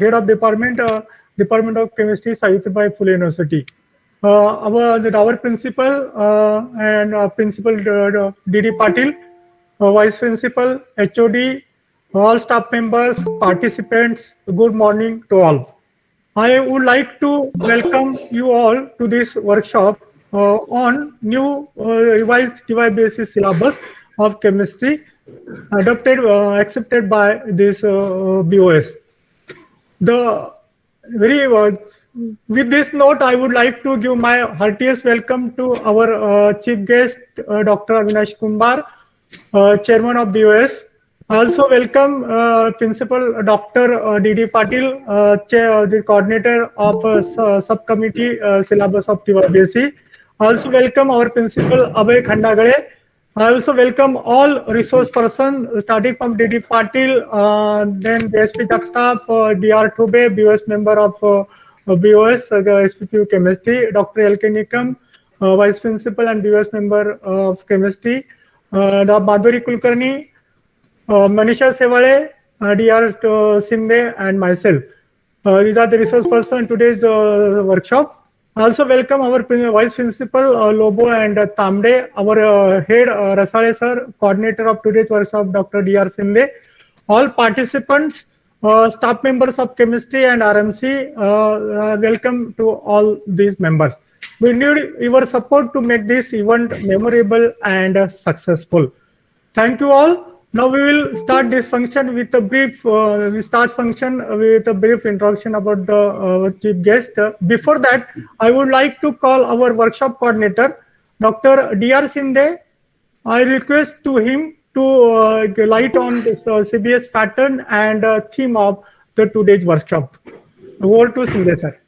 Head of Department of Chemistry, Savitribai Phule University. Our principal and principal DD Patil, Vice Principal, HOD, all staff members, participants, good morning to all. I would like to welcome you all to this workshop on new revised device basis syllabus of chemistry accepted by this BOS. With this note, I would like to give my heartiest welcome to our chief guest, Dr. Avinash Kumbar, chairman of BOS. I also welcome Principal Dr. D.D. Patil, the coordinator of subcommittee syllabus of TYBSc. I also welcome our principal Abhay Khandagale. I also welcome all resource persons starting from D.D. Patil, then SP staff, Dr. Thube, BOS member of BOS, SPPU Chemistry, Dr. L.K. Nikam, Vice Principal and BOS member of Chemistry, Madhuri Kulkarni, Manisha Sevale, Dr. Sinde, and myself. These are the resource persons in today's workshop. I also welcome our Vice Principal Lobo and Tamde, our head Rasale sir, coordinator of today's workshop, Dr. Dr. Sinde, all participants, staff members of chemistry and RMC, welcome to all these members. We need your support to make this event memorable and successful. Thank you all. Now we will start this function with a brief. We start function with a brief introduction about the chief guest. Before that, I would like to call our workshop coordinator, Dr. Dr. Sinde. I request to him to light on this CBS pattern and theme of the today's workshop. Over to Sinde sir.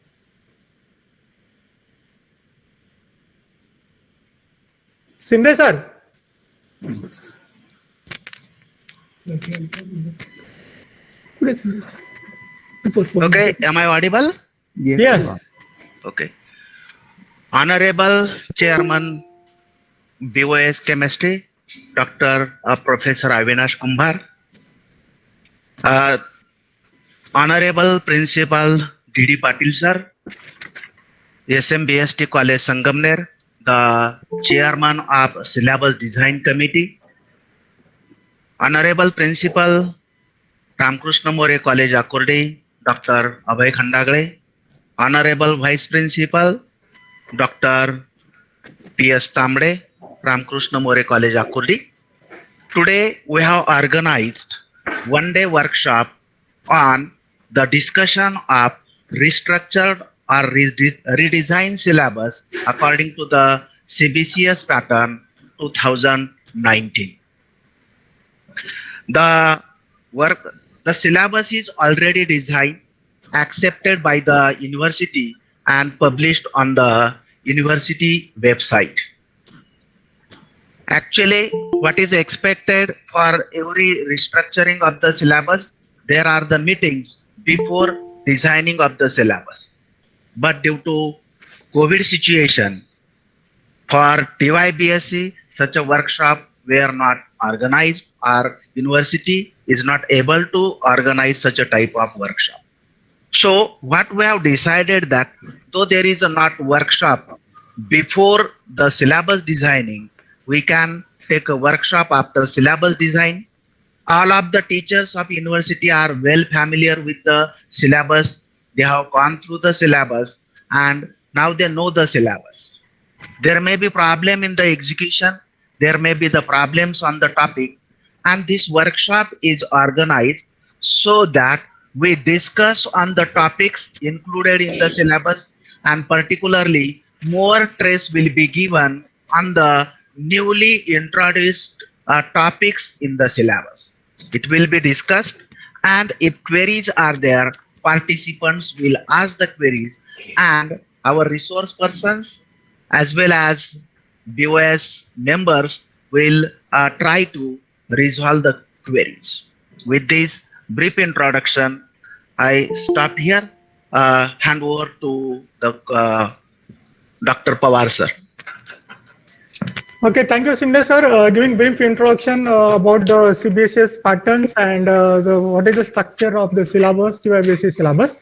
Sinde sir. Okay, am I audible? Yes. Okay. Honorable Chairman, BOS Chemistry, Dr. Professor Avinash Kumbar, Honorable Principal D.D. Patil Sir, SMBST College Sangamner, the Chairman of Syllabus Design Committee, Honorable Principal Ramkrishna More College Akurdi, Dr. Abhay Khandagale, Honorable Vice Principal Dr. P.S. Tamde, Ramkrishna More College Akurdi. Today we have organized one-day workshop on the discussion of restructured or redesigned syllabus according to the CBCS pattern 2019. The syllabus is already designed, accepted by the university and published on the university website. Actually, what is expected for every restructuring of the syllabus, there are the meetings before designing of the syllabus. But due to COVID situation, for TYBSc, such a workshop were not organized. Our university is not able to organize such a type of workshop. So what we have decided that though there is a not workshop before the syllabus designing, we can take a workshop after syllabus design. All of the teachers of university are well familiar with the syllabus. They have gone through the syllabus and now they know the syllabus. There may be problem in the execution. There may be the problems on the topic, and this workshop is organized so that we discuss on the topics included in the syllabus, and particularly more stress will be given on the newly introduced topics in the syllabus. It will be discussed, and if queries are there, participants will ask the queries, and our resource persons as well as BOS members will try to resolve the queries. With this brief introduction, I stop here. Hand over to the Dr. Pawar sir. Okay, thank you, Sinde sir, giving brief introduction about the CBSS patterns and what is the structure of the syllabus, TYBC syllabus.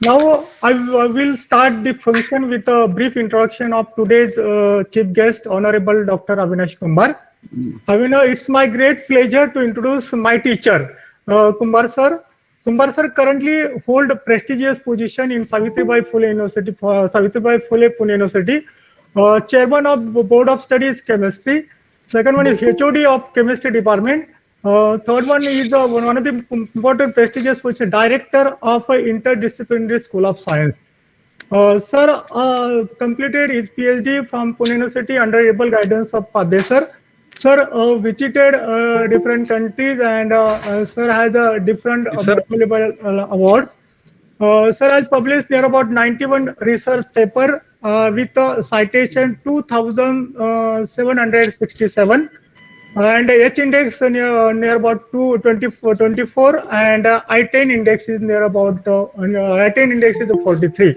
Now, I will start the function with a brief introduction of today's chief guest, Honorable Dr. Avinash Kumbar. Avinash, it's my great pleasure to introduce my teacher, Kumbar sir. Kumbar sir currently hold a prestigious position in Savitribai Phule University, Savitribai Phule Pune University, chairman of Board of Studies Chemistry. Second one is HOD of Chemistry Department. Third one is one of the important prestigious position, director of Interdisciplinary School of Science. Sir completed his PhD from Pune University under able guidance of Padre sir. Sir visited different countries and sir has different valuable awards. Sir has published near about 91 research paper with citation 2767 and H index near about 24 and I10 index is near about I10 index is 43.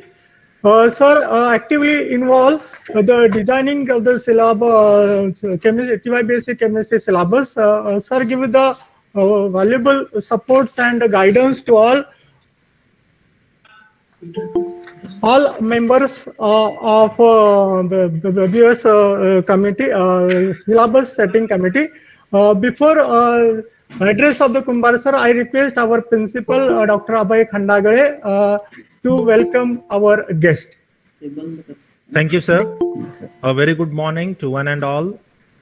Sir, actively involved the designing of the syllabus, TY-basic chemistry syllabus. Sir, give the valuable supports and guidance to all members of the BS committee, syllabus setting committee. Before address of the Kumbar sir, I request our principal, Dr. Abhay Khandagare, to welcome our guest. Thank you, sir. A very good morning to one and all.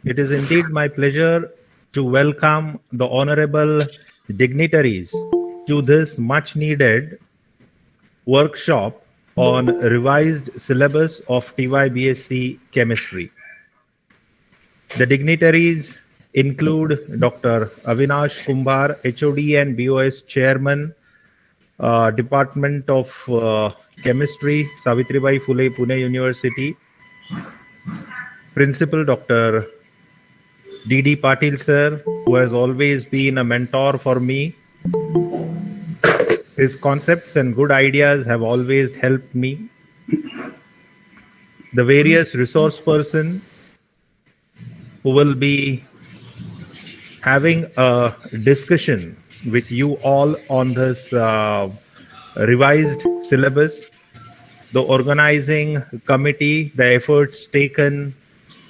It is indeed my pleasure to welcome the honorable dignitaries to this much needed workshop on revised syllabus of TY-BSc chemistry. The dignitaries include Dr. Avinash Kumbar, HOD and BOS Chairman, Department of Chemistry, Savitribai Phule Pune University, Principal Dr. D.D. Patil sir, who has always been a mentor for me. His concepts and good ideas have always helped me. The various resource persons who will be having a discussion with you all on this revised syllabus, the organizing committee, the efforts taken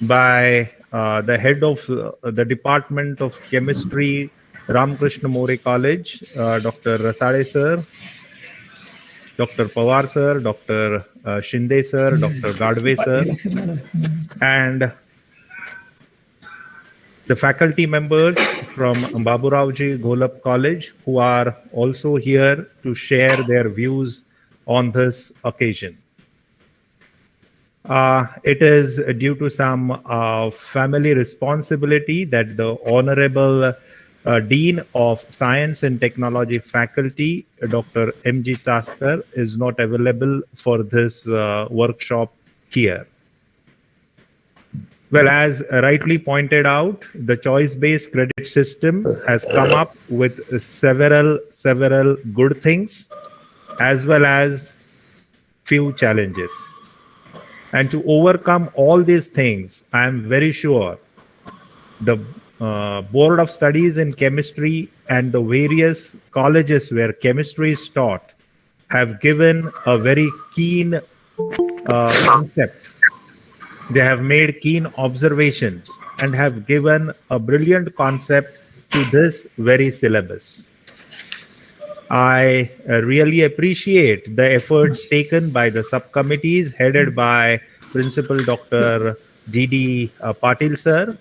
by the head of the Department of Chemistry, Ramakrishna More College, Dr. Rasade sir, Dr. Pawar sir, Dr. Shinde sir, Dr. Gadve sir, and the faculty members from Baburauji Golab College who are also here to share their views on this occasion. It is due to some family responsibility that the Honorable Dean of Science and Technology Faculty, Dr. M.G. Chaskar, is not available for this workshop here. Well, as rightly pointed out, the choice-based credit system has come up with several good things as well as few challenges. And to overcome all these things, I am very sure the Board of Studies in Chemistry and the various colleges where chemistry is taught have given a very keen concept. They have made keen observations and have given a brilliant concept to this very syllabus. I really appreciate the efforts taken by the subcommittees headed by Principal Dr. D.D. Patil sir,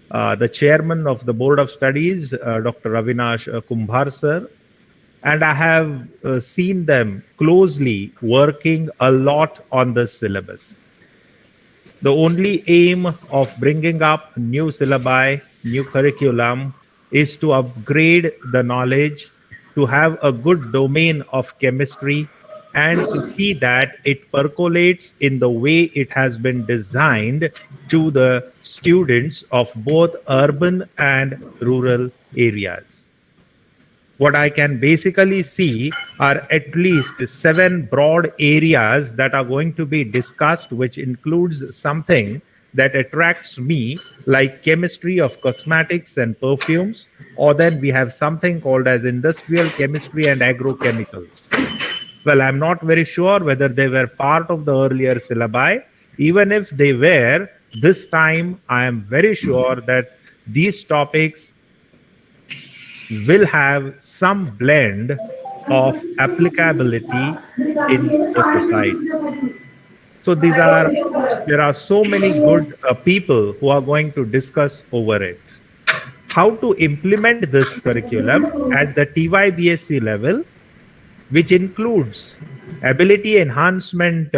the chairman of the Board of Studies, Dr. Avinash Kumbar sir, and I have seen them closely working a lot on this syllabus. The only aim of bringing up new syllabi, new curriculum, is to upgrade the knowledge, to have a good domain of chemistry, and to see that it percolates in the way it has been designed to the students of both urban and rural areas. What I can basically see are at least 7 broad areas that are going to be discussed, which includes something that attracts me, like chemistry of cosmetics and perfumes, or then we have something called as industrial chemistry and agrochemicals. Well, I'm not very sure whether they were part of the earlier syllabi. Even if they were, this time I am very sure that these topics will have some blend of applicability in the society. So there are so many good people who are going to discuss over it. How to implement this curriculum at the TYBSc level, which includes ability enhancement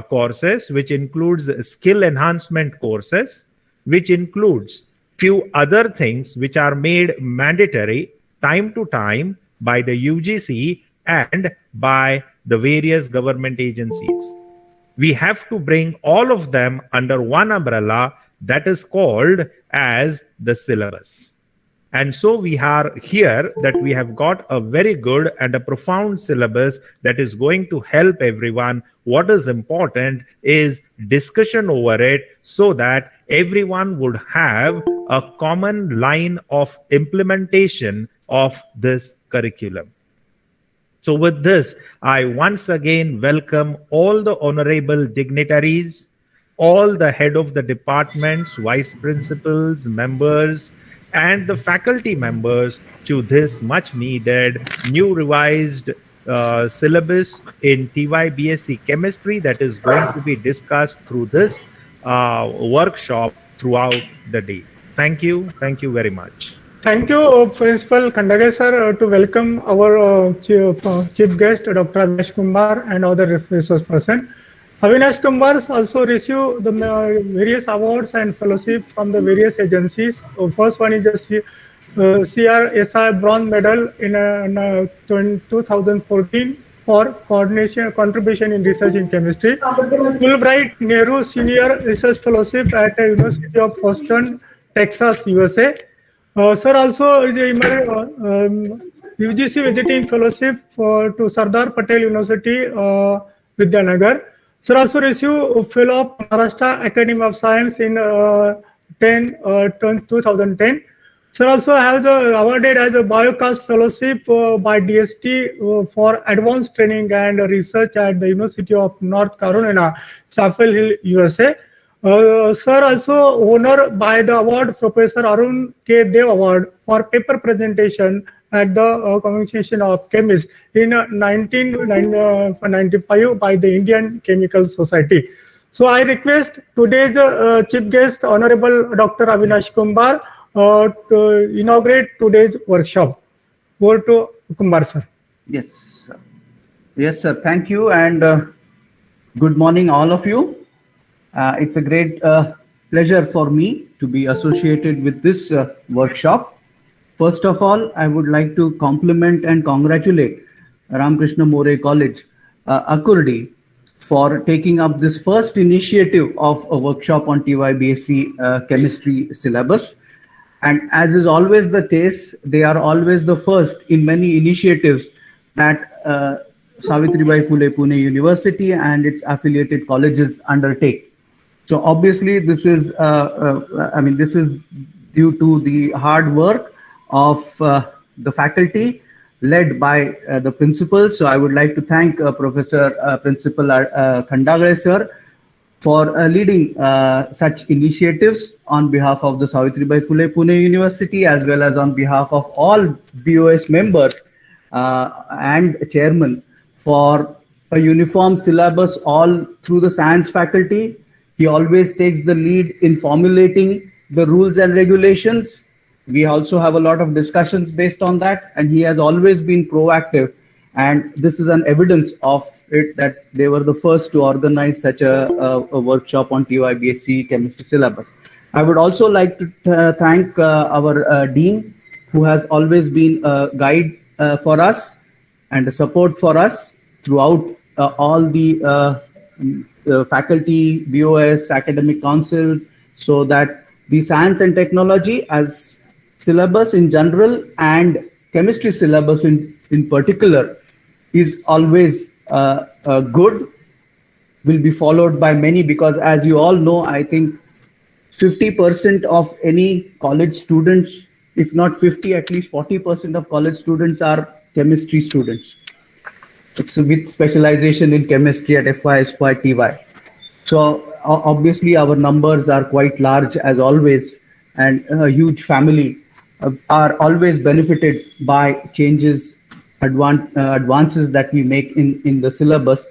courses, which includes skill enhancement courses, which includes few other things which are made mandatory time to time by the UGC and by the various government agencies. We have to bring all of them under one umbrella that is called as the syllabus. And so we are here that we have got a very good and a profound syllabus that is going to help everyone. What is important is discussion over it so that everyone would have a common line of implementation of this curriculum. So with this, I once again welcome all the honorable dignitaries, all the head of the departments, vice principals, members, and the faculty members to this much needed new revised syllabus in TYBSc chemistry that is going to be discussed through this workshop throughout the day. Thank you. Thank you very much. Thank you, Principal Kandage sir, to welcome our chief guest, Dr. Avinash Kumbar, and other resource person. Avinash Kumbar also received the various awards and fellowship from the various agencies. First one is the CRSI Bronze Medal in 2014 for contribution in research in chemistry. Fulbright Nehru Senior Research Fellowship at the University of Houston, Texas, USA. Sir also is UGC visiting fellowship to Sardar Patel University, Vidyanagar. Sir also received fellow of Maharashtra Academy of Science in 2010. Sir also has awarded as a Biocast Fellowship by DST for advanced training and research at the University of North Carolina, Chapel Hill, USA. Sir also honored by the award Professor Arun K. Dev Award for paper presentation at the Convention of Chemists in 1995 by the Indian Chemical Society. So I request today's chief guest, Honorable Dr. Avinash Kumbar, to inaugurate today's workshop. Over to Kumbar, sir. Yes, sir. Yes, sir. Thank you, and good morning, all of you. It's a great pleasure for me to be associated with this workshop. First of all, I would like to compliment and congratulate Ramakrishna More College, Akurdi, for taking up this first initiative of a workshop on TYBSc chemistry syllabus. And as is always the case, they are always the first in many initiatives that Savitribai Phule Pune University and its affiliated colleges undertake. So obviously, this is this is due to the hard work of the faculty led by the principals. So I would like to thank Professor Principal Khandagre sir for leading such initiatives on behalf of the Savitribai Phule Pune University, as well as on behalf of all BOS members and chairman, for a uniform syllabus all through the science faculty. He always takes the lead in formulating the rules and regulations. We also have a lot of discussions based on that, and he has always been proactive. And this is an evidence of it that they were the first to organize such a workshop on TYBSc chemistry syllabus. I would also like to thank our dean, who has always been a guide for us and a support for us throughout all the faculty, BOS, academic councils, so that the science and technology as syllabus in general and chemistry syllabus in particular is always good, will be followed by many, because as you all know, I think 50% of any college students, if not 50, at least 40% of college students are chemistry students. It's with specialization in chemistry at FY, SY, TY. So obviously our numbers are quite large as always, and a huge family are always benefited by changes, advances that we make in the syllabus.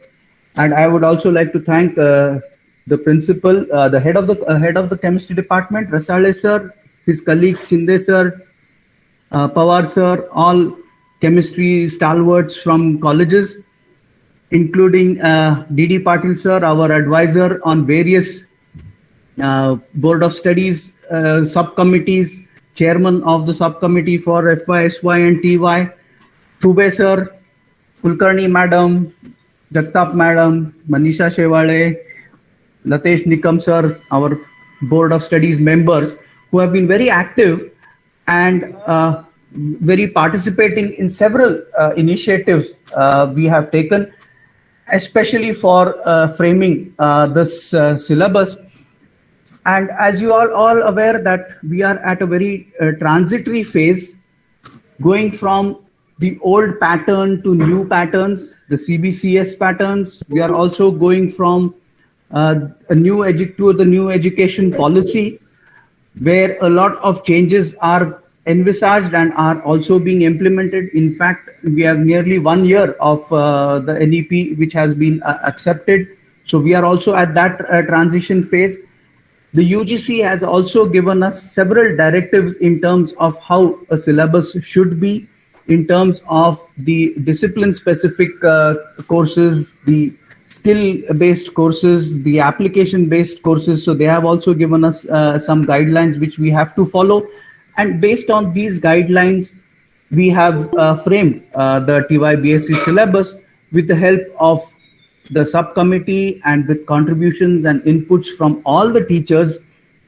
And I would also like to thank the principal, the head of the chemistry department, Rasale sir, his colleagues Shinde sir, Pawar sir, all chemistry stalwarts from colleges, including D.D. Patil sir, our advisor on various board of studies subcommittees, chairman of the subcommittee for FY, SY and TY, Tube sir, Kulkarni madam, Jagtap madam, Manisha Shewale, Latesh Nikam sir, our board of studies members, who have been very active and very participating in several initiatives we have taken, especially for framing this syllabus. And as you are all aware that we are at a very transitory phase, going from the old pattern to new patterns, the CBCS patterns. We are also going from the new education policy, where a lot of changes are envisaged and are also being implemented. In fact, we have nearly 1 year of the NEP which has been accepted. So we are also at that transition phase. The UGC has also given us several directives in terms of how a syllabus should be, in terms of the discipline-specific courses, the skill-based courses, the application-based courses. So they have also given us some guidelines which we have to follow. And based on these guidelines, we have framed the TY BSc syllabus with the help of the subcommittee and with contributions and inputs from all the teachers.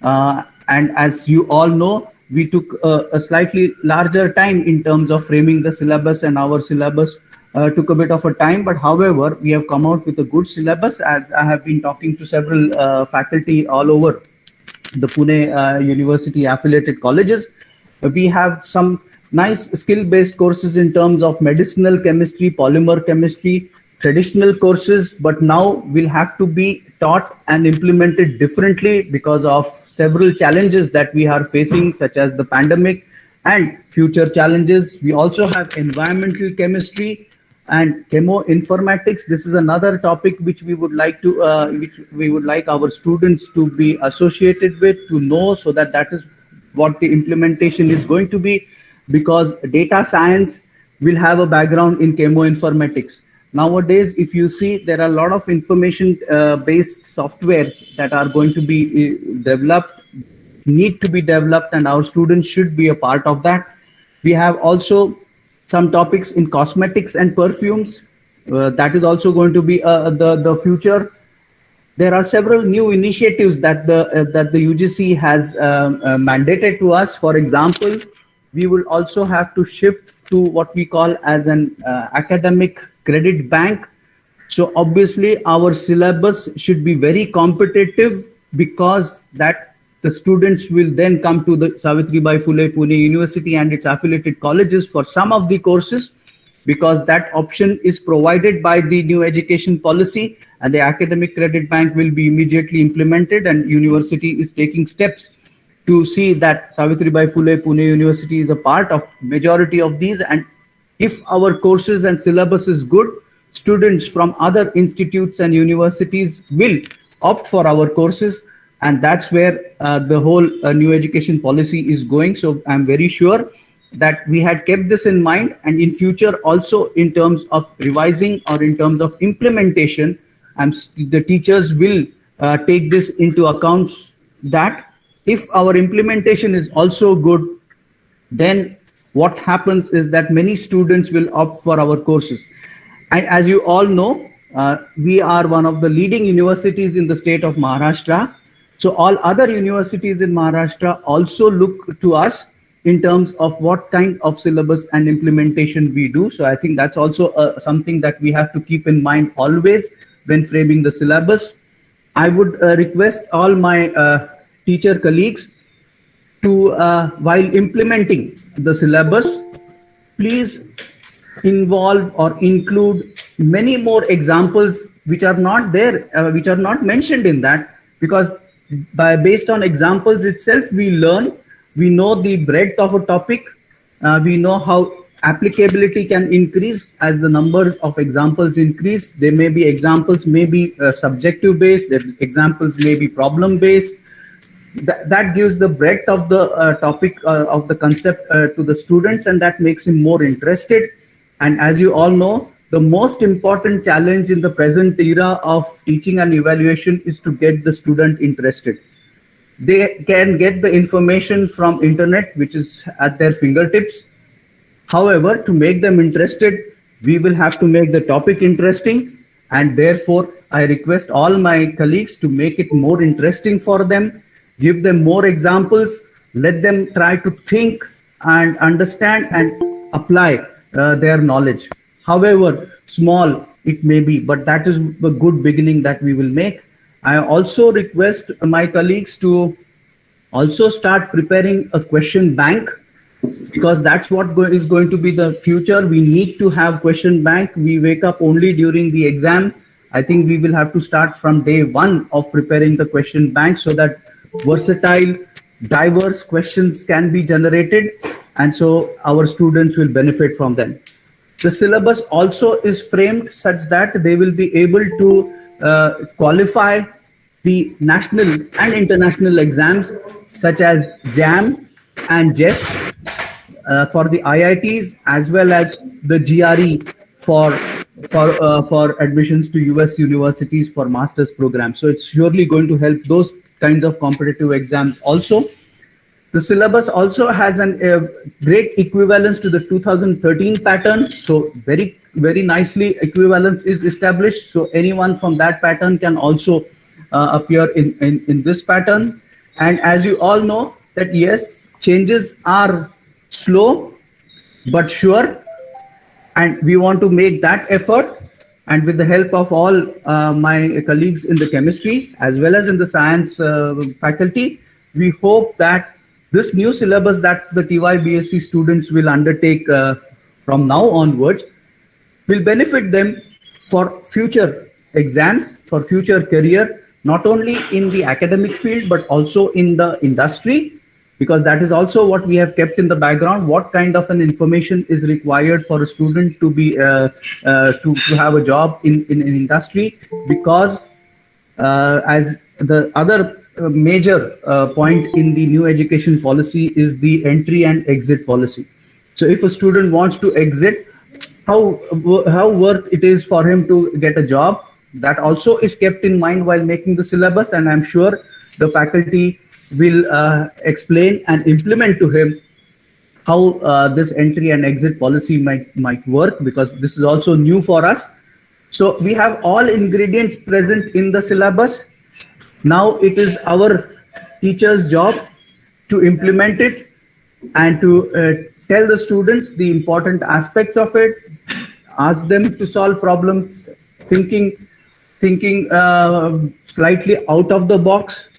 And as you all know, we took a slightly larger time in terms of framing the syllabus, and our syllabus took a bit of a time. But however, we have come out with a good syllabus, as I have been talking to several faculty all over the Pune University affiliated colleges. We have some nice skill-based courses in terms of medicinal chemistry, polymer chemistry, traditional courses, but now will have to be taught and implemented differently because of several challenges that we are facing, such as the pandemic and future challenges. We also have environmental chemistry and chemoinformatics. This is another topic which we would like to, which we would like our students to be associated with, to know, so that that is what the implementation is going to be, because data science will have a background in chemoinformatics. Nowadays, if you see, there are a lot of information based softwares that are going to be developed, need to be developed, and our students should be a part of that. We have also some topics in cosmetics and perfumes. That is also going to be the future. There are several new initiatives that the UGC has mandated to us. For example, we will also have to shift to what we call as an academic credit bank. So obviously our syllabus should be very competitive, because that the students will then come to the Savitribai Phule Pune University and its affiliated colleges for some of the courses, because that option is provided by the new education policy, and the academic credit bank will be immediately implemented, and university is taking steps to see that Savitribai Phule Pune University is a part of majority of these. And if our courses and syllabus is good, students from other institutes and universities will opt for our courses, and that's where the whole new education policy is going. So I'm very sure that we had kept this in mind, and in future also, in terms of revising or in terms of implementation, the teachers will take this into account, that if our implementation is also good, then what happens is that many students will opt for our courses. And as you all know, we are one of the leading universities in the state of Maharashtra. So all other universities in Maharashtra also look to us in terms of what kind of syllabus and implementation we do. So I think that's also something that we have to keep in mind always when framing the syllabus. I would request all my teacher colleagues to, while implementing the syllabus, please involve or include many more examples which are not there, which are not mentioned in that, because based on examples itself, we learn, we know the breadth of a topic, we know how applicability can increase as the numbers of examples increase. There may be examples, may be subjective based, examples may be problem based. That gives the breadth of the topic of the concept to the students, and that makes him more interested. And as you all know, the most important challenge in the present era of teaching and evaluation is to get the student interested. They can get the information from internet, which is at their fingertips. However, to make them interested, we will have to make the topic interesting, and therefore I request all my colleagues to make it more interesting for them, give them more examples, let them try to think and understand and apply their knowledge. However small it may be, but that is a good beginning that we will make. I also request my colleagues to also start preparing a question bank, because that's what is going to be the future. We need to have question bank. We wake up only during the exam. I think we will have to start from day one of preparing the question bank, so that versatile, diverse questions can be generated, and so our students will benefit from them. The syllabus also is framed such that they will be able to qualify the national and international exams such as JAM and JEST for the IITs, as well as the GRE for admissions to US universities for master's programs. So it's surely going to help those kinds of competitive exams also. The syllabus also has a great equivalence to the 2013 pattern. So very, very nicely equivalence is established. So anyone from that pattern can also appear in this pattern. And as you all know that yes, changes are slow but sure, and we want to make that effort. And with the help of all my colleagues in the chemistry as well as in the science faculty, we hope that this new syllabus that the TY-BSc students will undertake from now onwards will benefit them for future exams, for future career, not only in the academic field but also in the industry, because that is also what we have kept in the background. What kind of an information is required for a student to be to have a job in industry? Because as the other major point in the new education policy is the entry and exit policy. So if a student wants to exit, how worth it is for him to get a job, that also is kept in mind while making the syllabus, and I'm sure the faculty will explain and implement to him how this entry and exit policy might work, because this is also new for us. So we have all ingredients present in the syllabus. Now it is our teachers' job to implement it and to tell the students the important aspects of it, ask them to solve problems, thinking slightly out of the box,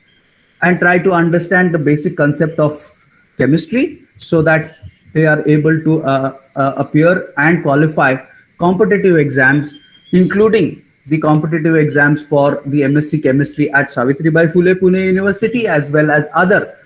and try to understand the basic concept of chemistry, so that they are able to appear and qualify competitive exams, including the competitive exams for the MSc Chemistry at Savitribai Phule Pune University, as well as other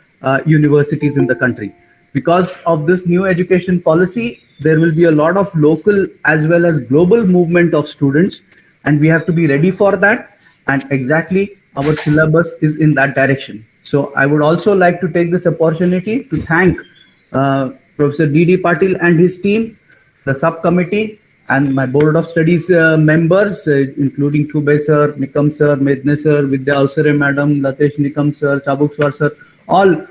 universities in the country. Because of this new education policy, there will be a lot of local as well as global movement of students, and we have to be ready for that. And exactly our syllabus is in that direction. So I would also like to take this opportunity to thank Professor D.D. Patil and his team, the subcommittee, and my board of studies members, including Chubey sir, Nikam sir, Medne sir, Vidya Avsare madam, Latesh Nikam sir, Chabukswar sir, all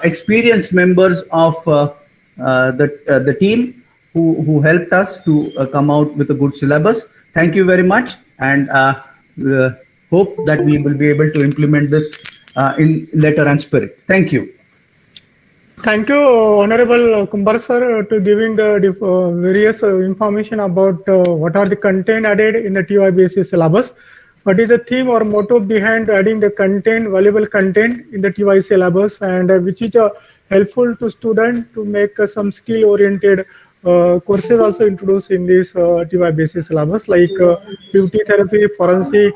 experienced members of the team who helped us to come out with a good syllabus. Thank you very much, and hope that we will be able to implement this in letter and spirit. Thank you. Thank you, Honorable Kumbar sir, to giving the various information about what are the content added in the TY-BSc syllabus. what is the theme or motto behind adding the content, valuable content in the TY syllabus, and which is helpful to student to make some skill-oriented courses also introduced in this TY basis syllabus, like beauty therapy, forensic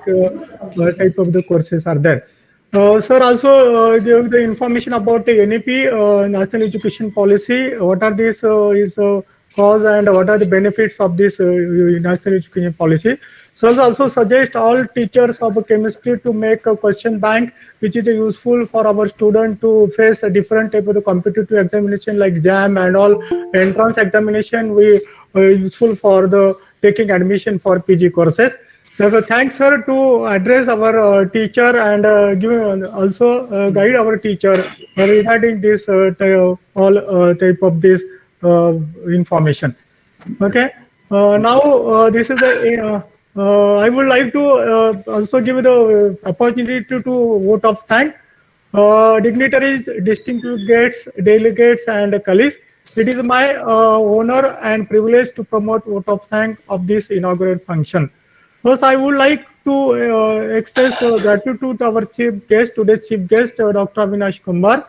type of the courses are there. Sir, also give the information about the NEP, National Education Policy. What are these is cause and what are the benefits of this National Education Policy? So also suggest all teachers of chemistry to make a question bank, which is useful for our student to face a different type of the competitive examination like JAM and all entrance examination. We useful for the taking admission for PG courses. So thanks, sir, to address our teacher and give also guide our teacher regarding this all type of this information. Okay. Now this is the. I would like to also give the opportunity to vote of thank dignitaries, distinguished guests, delegates, and colleagues. It is my honor and privilege to promote vote of thanks of this inaugural function. First, I would like to express gratitude to our chief guest, today's chief guest, Dr. Avinash Kumbar.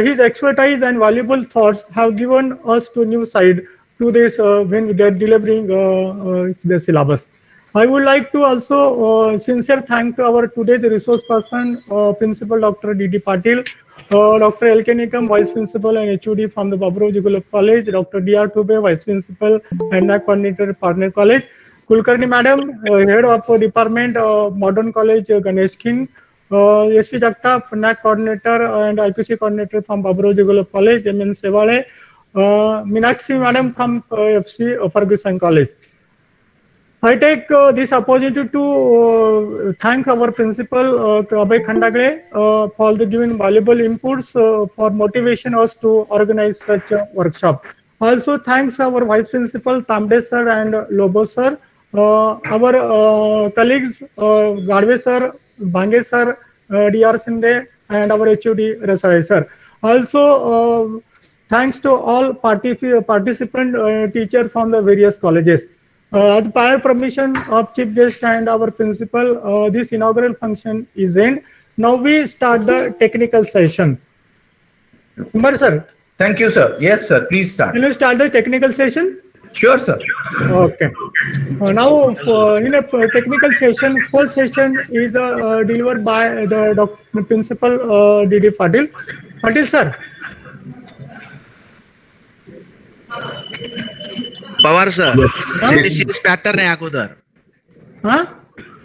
His expertise and valuable thoughts have given us to new side to this when they are delivering the syllabus. I would like to also sincere thank to our today's resource person, Principal Dr. D.D. Patil, Dr. L.K. Nikam, Vice Principal and HOD from the Baburao Jugulap College, Dr. D.R. Tube, Vice Principal and NAC Coordinator, Partner College, Kulkarni Madam, Head of Department, Modern College, Ganesh King, S.P. Jagtap, NAC Coordinator and IPC Coordinator from Baburao Jugulap College, M.N. Sevale, Meenakshi Madam from FC Ferguson College. I take this opportunity to thank our principal, Abhay Khandagre, for the given valuable inputs for motivation us to organize such a workshop. Also, thanks our vice principal, Tamde sir and Lobo sir, our colleagues, Gadve sir, Bange sir, DR Sinde, and our HOD Rasai sir. Also, thanks to all participant teachers from the various colleges. With prior permission of chief guest and our principal, this inaugural function is end. Now we start the technical session. Kumar sir. Thank you, sir. Yes, sir. Please start. Can you start the technical session? Sure, sir. Okay. Now, in a technical session, first session is delivered by the Dr. Principal D.D. Patil. Patil sir. Pawar sir CBCS pattern आहे अगोदर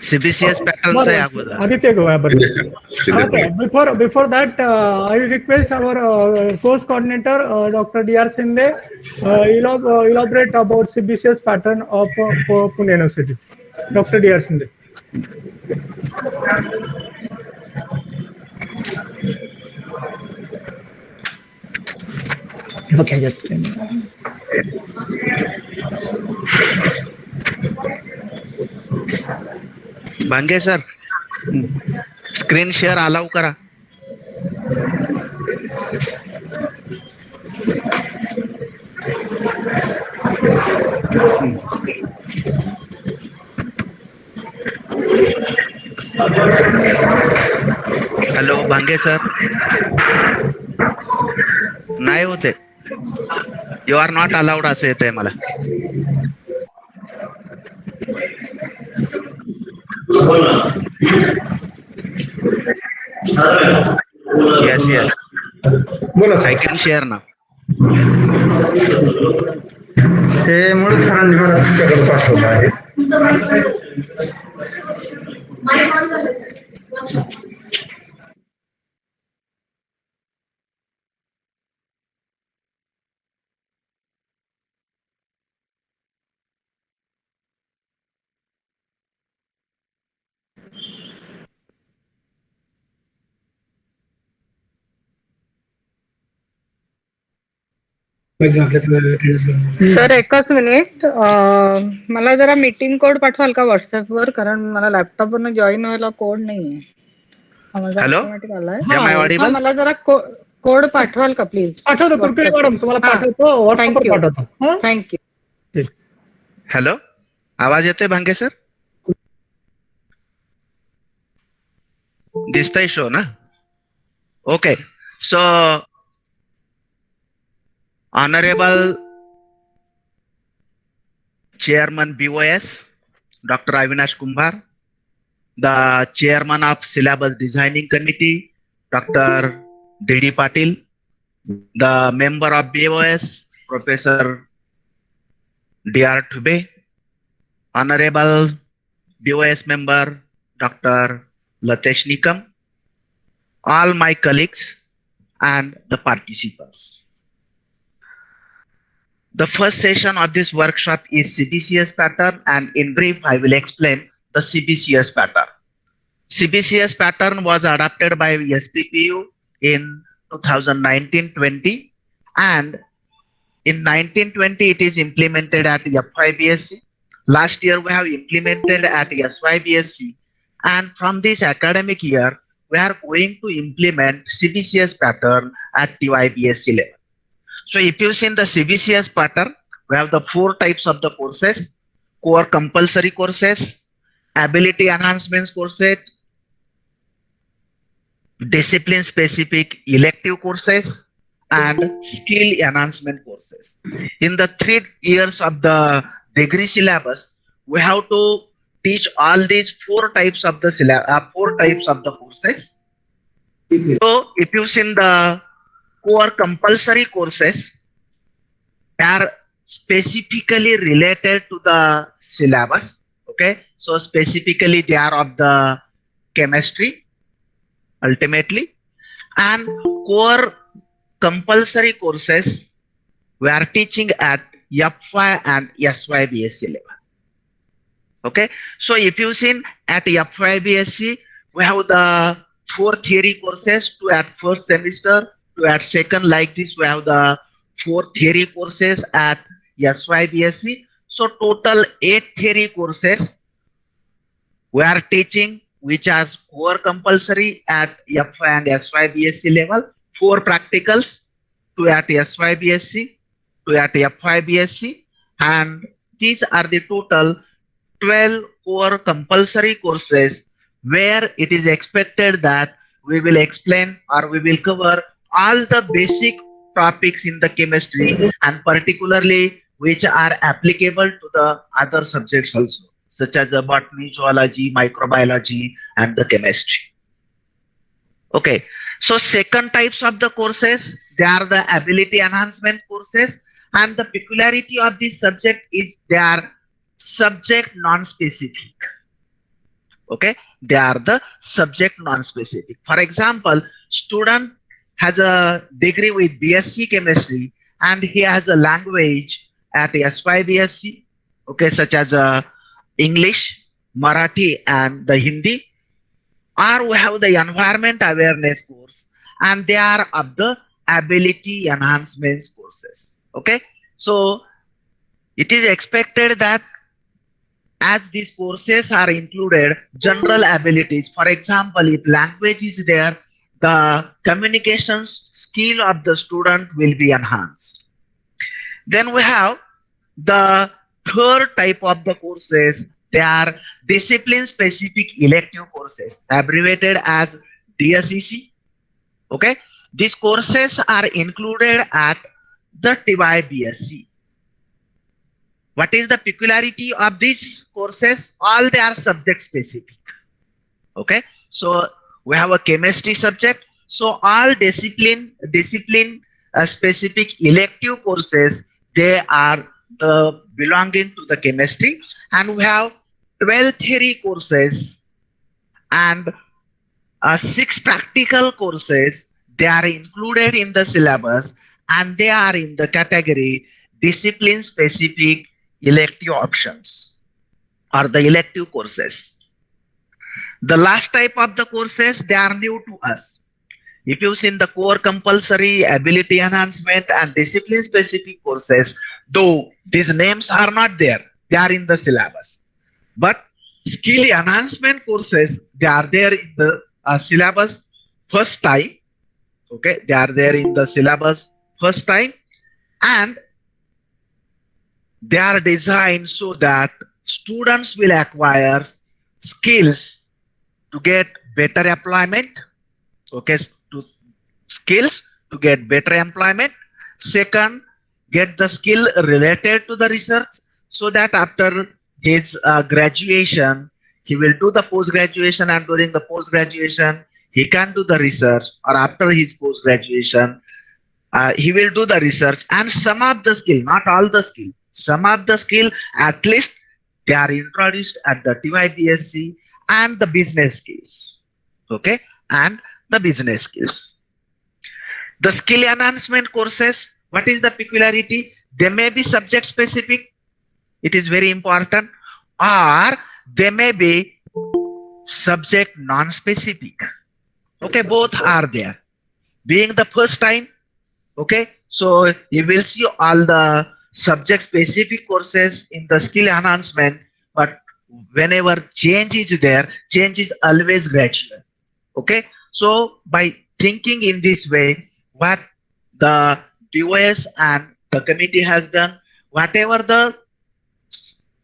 CBCS pattern आहे अगोदर Aditya Goa okay. Before that I request our course coordinator Dr. D.R. Sinde elaborate about CBCS pattern of Pune University. Dr. D.R. Sinde. Okay, yes. भांगे sir screen share allow करा. Hello भांगे sir नाही होते. You are not allowed असं येत आहे मला. Yes yes I can share ना. ते म्हणून सरांनी मला तुमच्याकडे पाठवलं आहे. सर एकच मिनिट मला जरा मीटिंग कोड पाठवाल का व्हॉट्सअप वर, कारण मला लॅपटॉप वरनं जॉईन व्हायला कोड नाहीये. हॅलो मला जरा कोड पाठवाल का प्लीज. पाठवतो कुलकर्णी मॅडम तुम्हाला पाठवतो व्हॉट्सअप पाठवतो. थँक्यू. हॅलो आवाज येतोय भांगे सर. दिसतंय शो ना? Okay. So, Honorable Chairman BOS, Dr. Avinash Kumbar, the Chairman of Syllabus Designing Committee, Dr. D.D. Patil, the member of BOS, Professor D.R. Thube, Honorable BOS member, Dr. Latesh Nikam, all my colleagues and the participants. The first session of this workshop is CBCS pattern, and in brief, I will explain the CBCS pattern. CBCS pattern was adopted by SPPU in 2019-20, and in 1920 it is implemented at FYBSC. Last year we have implemented at SYBSC, and from this academic year we are going to implement CBCS pattern at TYBSC level. So if you see in the CBCS pattern, we have the 4 types of the courses: core compulsory courses, ability enhancement courses, discipline specific elective courses, and skill enhancement courses. In the 3 years of the degree syllabus, we have to teach all these 4 types of the 4 types of the courses. So if you see in the core compulsory courses, are specifically related to the syllabus. Okay, so specifically they are of the chemistry ultimately, and core compulsory courses we are teaching at FY and SYBSC level. Okay, so if you see at FYBSC, we have the 4 theory courses, 2 at first semester, 2 at second. Like this, we have the 4 theory courses at SYBSC. So total 8 theory courses we are teaching, which are core compulsory at FY and SYBSC level, 4 practicals, 2 at SYBSC, 2 at FYBSC, and these are the total 12 core compulsory courses, where it is expected that we will explain or we will cover all the basic topics in the chemistry, and particularly which are applicable to the other subjects also, such as botany, zoology, microbiology, and the chemistry. Okay, so second types of the courses, they are the ability enhancement courses, and the peculiarity of this subject is they are subject non-specific. Okay, they are the subject non-specific. For example, student has a degree with BSc chemistry and he has a language at SYBSC, okay, such as English, Marathi, and the Hindi, or we have the environment awareness course, and they are of the ability enhancement courses. Okay, so it is expected that as these courses are included general abilities, for example, if language is there, the communication skill of the student will be enhanced. Then we have the third type of the courses, they are discipline specific elective courses, abbreviated as DSEC. Okay, these courses are included at the TYBSC. What is the peculiarity of these courses? All they are subject specific. Okay, so we have a chemistry subject, so all discipline specific elective courses, they are belonging to the chemistry, and we have 12 theory courses and 6 practical courses, they are included in the syllabus, and they are in the category discipline specific elective options or the elective courses. The last type of the courses, they are new to us. If you see in the core compulsory, ability enhancement, and discipline specific courses, though these names are not there, they are in the syllabus. But skill enhancement courses, they are there in the syllabus first time. Okay, they are there in the syllabus first time, and they are designed so that students will acquire skills to get better employment. Okay, to skills to get better employment. Second, get the skill related to the research, so that after his graduation, he will do the post graduation, and during the post graduation, he can do the research, or after his post graduation, he will do the research, and some of the skill, not all the skill, some of the skill, at least they are introduced at the TYBSc, and the business skills. Okay, and the business skills. The skill enhancement courses, what is the peculiarity? They may be subject specific, it is very important, or they may be subject non-specific. Okay, both are there. Being the first time, okay, so you will see all the subject specific courses in the skill enhancement, but whenever change is there, change is always gradual. Okay, so by thinking in this way, what the BOS and the committee has done, whatever the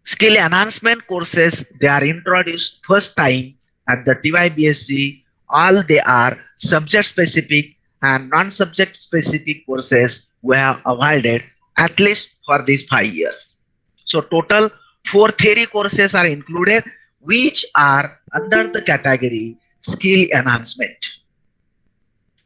skill enhancement courses they are introduced first time at the TYBSc, all they are subject specific, and non-subject specific courses we have avoided at least for these 5 years. So total 4 theory courses are included, which are under the category skill enhancement.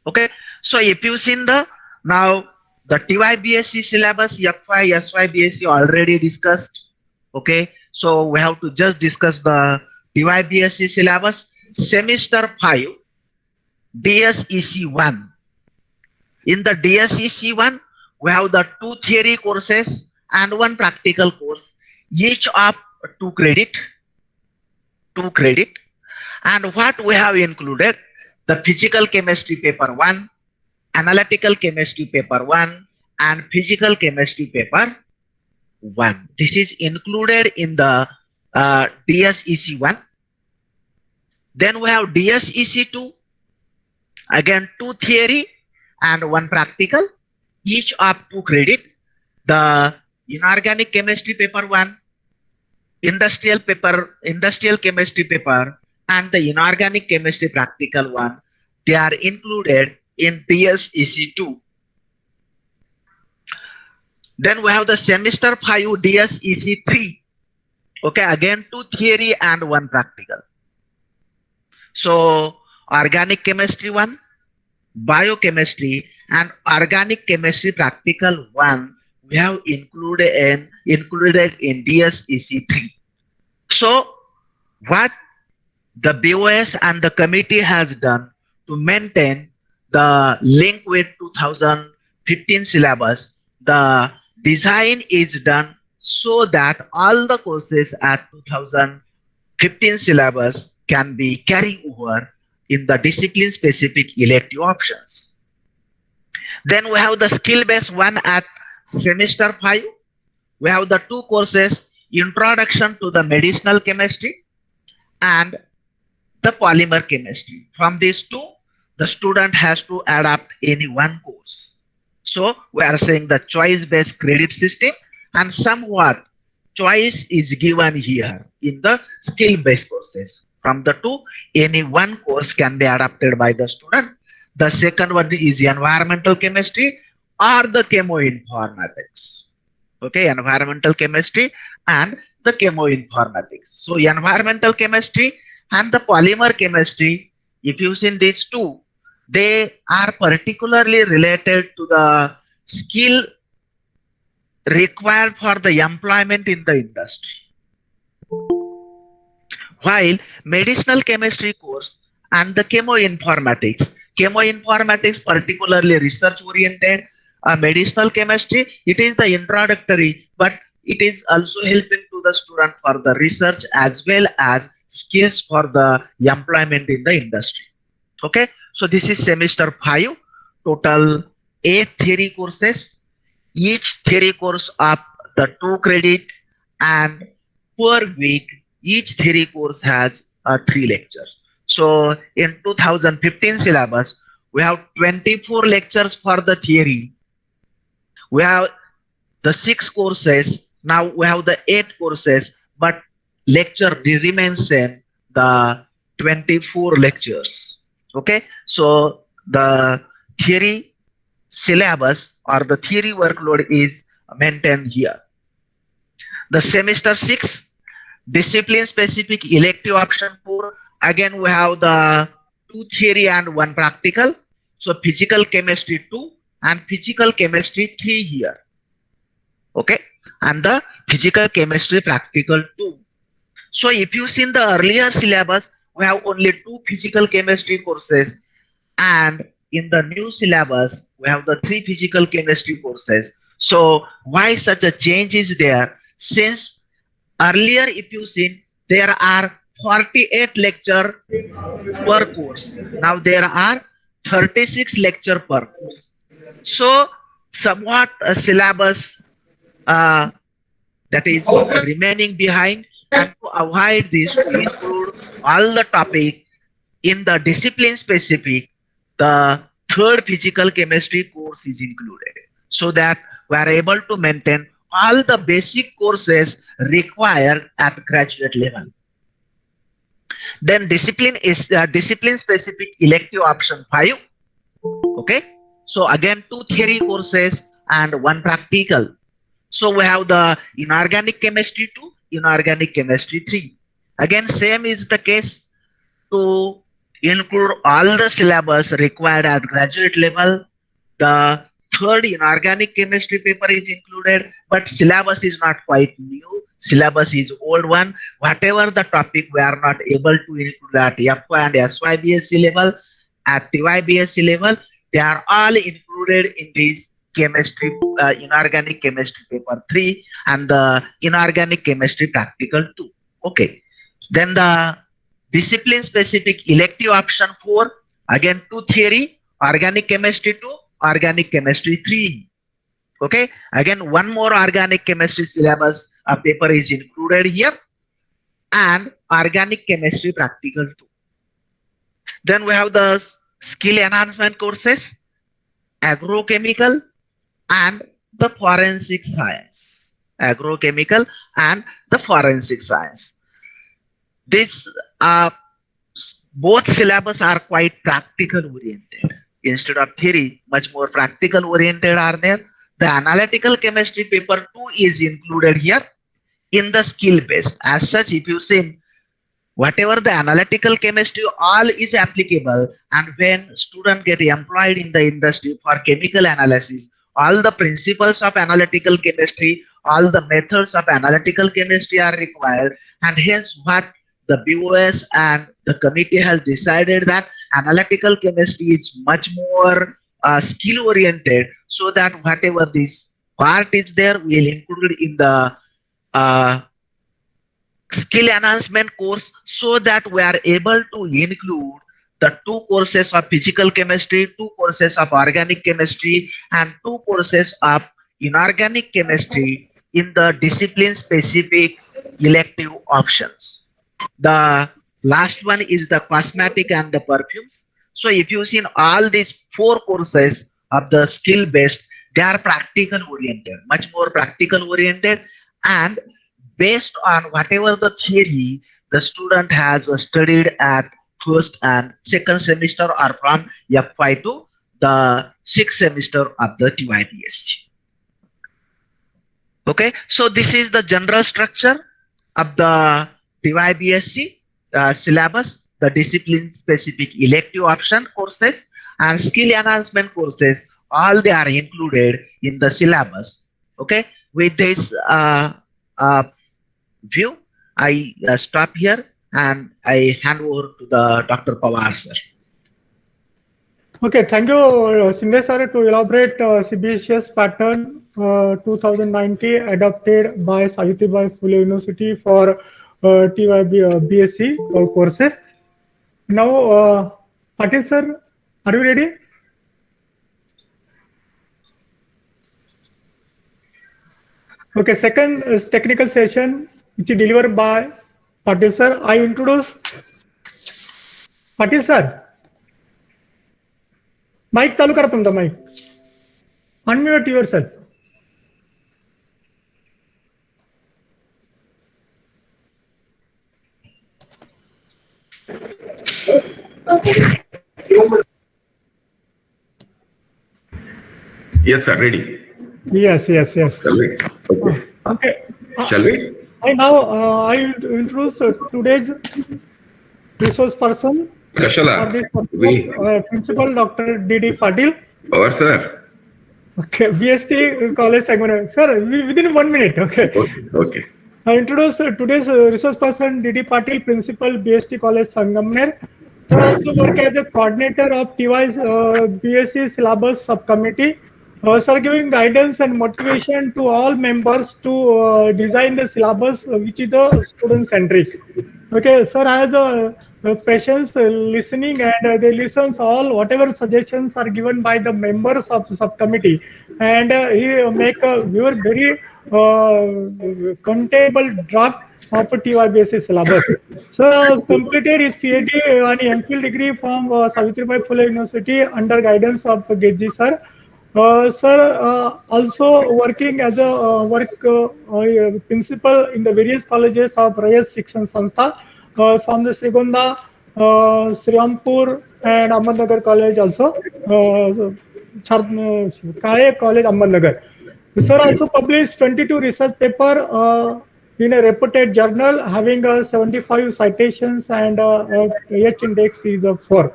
Okay, so if you seen the now the TYBSc syllabus, FY, SY, BSc already discussed. Okay, so we have to just discuss the TYBSc syllabus. Semester 5, DSEC 1. In the DSEC 1, we have the 2 theory courses and 1 practical course, each of 2 credit. And what we have included, the physical chemistry paper 1, analytical chemistry paper 1, and physical chemistry paper 1. This is included in the DSEC 1. Then we have DSEC 2, again 2 theory and 1 practical, each of 2 credit. The inorganic chemistry paper 1, industrial chemistry paper, and the inorganic chemistry practical 1, they are included in DSEC 2. Then we have the semester 5 DSEC 3. Okay, again 2 theory and 1 practical. So organic chemistry 1, biochemistry, and organic chemistry practical 1 we have included in DSEC 3. So what the BOS and the committee has done to maintain the link with 2015 syllabus, the design is done so that all the courses at 2015 syllabus can be carried over in the discipline specific elective options. Then we have the skill based 1 at semester 5. We have the 2 courses, introduction to the medicinal chemistry and the polymer chemistry. From these 2, the student has to adapt any 1 course. So we are saying the choice based credit system, and somewhat choice is given here in the skill based courses. From the 2, any 1 course can be adapted by the student. The second one is environmental chemistry or the chemoinformatics. Okay, environmental chemistry and the chemoinformatics. So environmental chemistry and the polymer chemistry, if you see these 2, they are particularly related to the skill required for the employment in the industry. While medicinal chemistry course and the chemoinformatics particularly research oriented, medicinal chemistry, it is the introductory, but it is also helping to the student for the research as well as skills for the employment in the industry. Okay, so this is semester 5, total 8 theory courses, each theory course of the 2 credit, and per week each theory course has 3 lectures. So in 2015 syllabus, we have 24 lectures for the theory. We have the 6 courses. Now we have the 8 courses, but lecture remains same. The 24 lectures. Okay, so the theory syllabus or the theory workload is maintained here. The semester 6 discipline specific elective option 4, again we have the 2 theory and 1 practical. So physical chemistry 2 and physical chemistry 3 here. Okay, and the physical chemistry practical 2. So if you see in the earlier syllabus, we have only 2 physical chemistry courses, and in the new syllabus, we have the 3 physical chemistry courses. So why such a change is there? Since earlier, if you see, there are 48 lecture per course. Now there are 36 lecture per course. So somewhat a syllabus uh, that is remaining behind, and to avoid this, to include all the topic in the discipline specific, the third physical chemistry course is included, so that we are able to maintain all the basic courses required at graduate level. Then discipline is discipline specific elective option 5. Okay, so again 2 theory courses and 1 practical. So we have the inorganic chemistry 2, inorganic chemistry 3. Again, same is the case to include all the syllabus required at graduate level. The third inorganic chemistry paper is included, but syllabus is not quite new. Syllabus is old one. Whatever the topic we are not able to include at FY and SYBSc level, at TYBSc level, they are all included in this chemistry, inorganic chemistry paper 3 and the inorganic chemistry practical 2. Okay, then the discipline specific elective option 4, again 2 theory, organic chemistry 2, organic chemistry 3. Okay, again 1 more organic chemistry syllabus paper is included here, and organic chemistry practical 2. Then we have the skill enhancement courses, agrochemical and the forensic science. Agrochemical and the forensic science. This both syllabus are quite practical oriented. Instead of theory, much more practical oriented are there. The analytical chemistry paper 2 is included here in the skill based. As such, if you see, whatever the analytical chemistry all is applicable, and when student get employed in the industry for chemical analysis, all the principles of analytical chemistry, all the methods of analytical chemistry are required, and hence what the BOS and the committee has decided that analytical chemistry is much more skill oriented, so that whatever this part is there, we'll include it in the skill enhancement course, so that we are able to include the 2 courses of physical chemistry, 2 courses of organic chemistry, and 2 courses of inorganic chemistry in the discipline specific elective options. The last one is the cosmetic and the perfumes. So if you see all these 4 courses of the skill based, they are practical oriented, much more practical oriented, and based on whatever the theory the student has studied at first and second semester or from FY to the 6th semester of the TYBSc. Okay, so this is the general structure of the TYBSc syllabus, the discipline specific elective option courses and skill enhancement courses, all they are included in the syllabus. Okay, with this view, I stop here and I hand over to the Dr. Pawar sir. Okay, thank you, Sinde sir, to elaborate CBCS pattern 2090 adopted by Sayutibai Phule University for TYBSc or courses. Now, Patil sir, are you ready? Okay, second is technical session, which is delivered by Patil sir. I introduce Patil sir. Mic चालू करा तुमचा mic. Unmute yourself. Yes, sir. Ready. Yes, yes, yes. Shall we? Okay. Okay. Shall we? I will introduce today's resource person for Kashala. this workshop, We. Principal Dr. D.D. Patil. Our sir. Okay, BST College Sangamner. Sir, within 1 minute. Okay. Okay. Okay. I introduce today's resource person D.D. Patil, Principal BST College Sangamner. Sir also work as a coordinator of TY's BSc syllabus subcommittee. Sir giving guidance and motivation to all members to design the syllabus which is student centric. Okay, sir has patience listening and they listens all whatever suggestions are given by the members of the subcommittee, and he make a very contentable draft of a TYBSc syllabus. So completed his PhD and MPhil degree from Savitribai Phule University under guidance of Geji sir. Sir, also working as a principal in the various colleges of Rayas Shikshan Sanstha from the Srigonda, Sriampur, and Ahmednagar College also. Kale College, Ahmednagar. Sir also published 22 research paper in a reputed journal having 75 citations and H index is 4.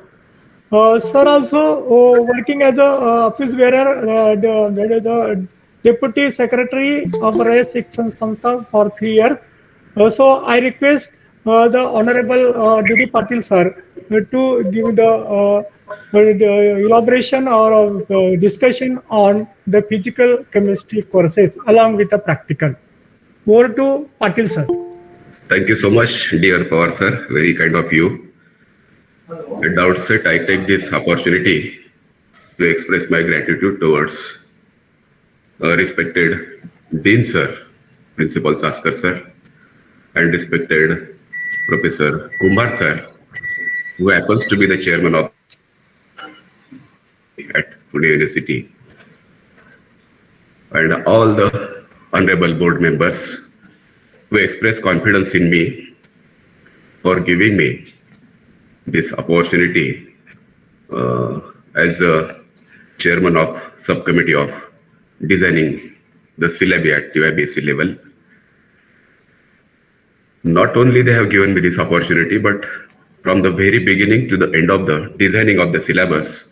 Sir also working as a office bearer, the deputy secretary of Rayas Shikshan Sanstha for 3 years. So I request the Honorable D.D. Patil sir to give the elaboration or discussion on the physical chemistry courses along with the practical. Over to Patil sir. Thank you so much, dear Pawar sir. Very kind of you. At the outset, I take this opportunity to express my gratitude towards respected Dean sir, Principal Saskar sir, and respected Professor Kumar sir, who happens to be the chairman of at Pune University, and all the honorable board members who express confidence in me for giving me this opportunity as a chairman of subcommittee of designing the syllabi at TYBSc level. Not only they have given me this opportunity, but from the very beginning to the end of the designing of the syllabus,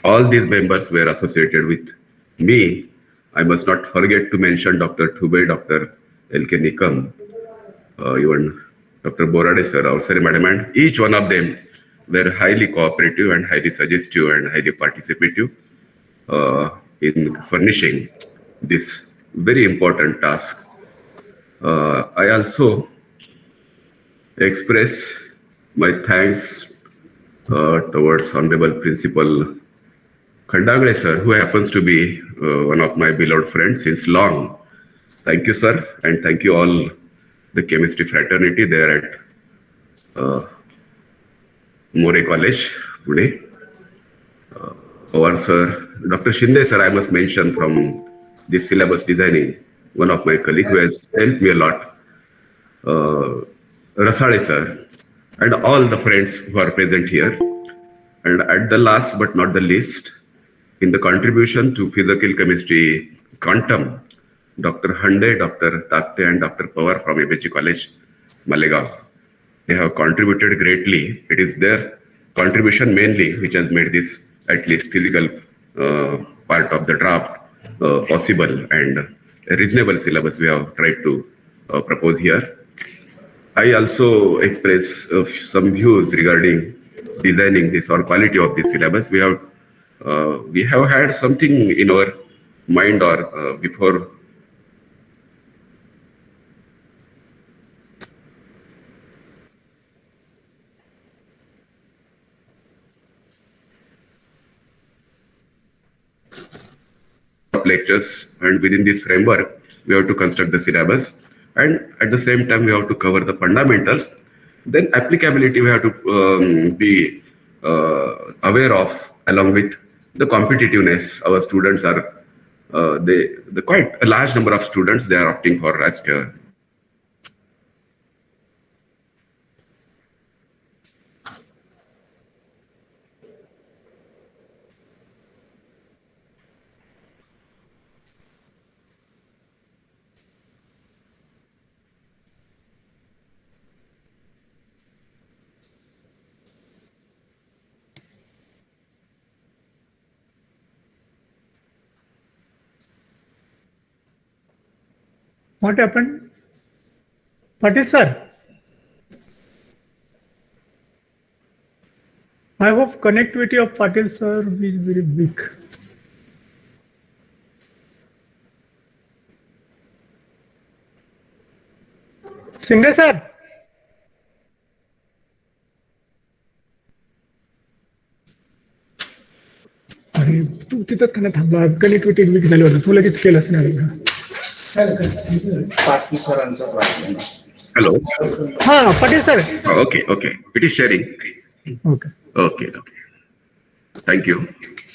all these members were associated with me. I must not forget to mention Dr. Thube, Dr. L.K. Nikam, even Dr. Borade sir, our madam, and each one of them were highly cooperative and highly suggestive and highly participative in furnishing this very important task. I also express my thanks towards Honorable Principal Khandagre sir, who happens to be one of my beloved friends since long. Thank you, sir, and thank you all the chemistry fraternity there at More College, Pune. Our sir, Dr. Shinde sir, I must mention from this syllabus designing, one of my colleagues who has helped me a lot. Rasale sir, and all the friends who are present here. And at the last but not the least, in the contribution to physical chemistry quantum, Dr. Hande, Dr. Takte, and Dr. Pawar from ABG College, Malegaon. They have contributed greatly. It is their contribution mainly which has made this at least physical part of the draft possible, and a reasonable syllabus we have tried to propose here. I also express some views regarding designing this or quality of this syllabus. We have had something in our mind or before lectures, and within this framework we have to construct the syllabus, and at the same time we have to cover the fundamentals. Then applicability we have to be aware of, along with the competitiveness. Our students are the quite a large number of students they are opting for as What happened? Patil sir? I hope connectivity of Patil sir is very big. Singh sir? अरे तू तिथं का नाही थांबला connectivity week झाली होती तू लगेच केलंच नाही Hello. हा Patil sir Okay, okay. It is sharing. Okay Okay, okay. Thank you.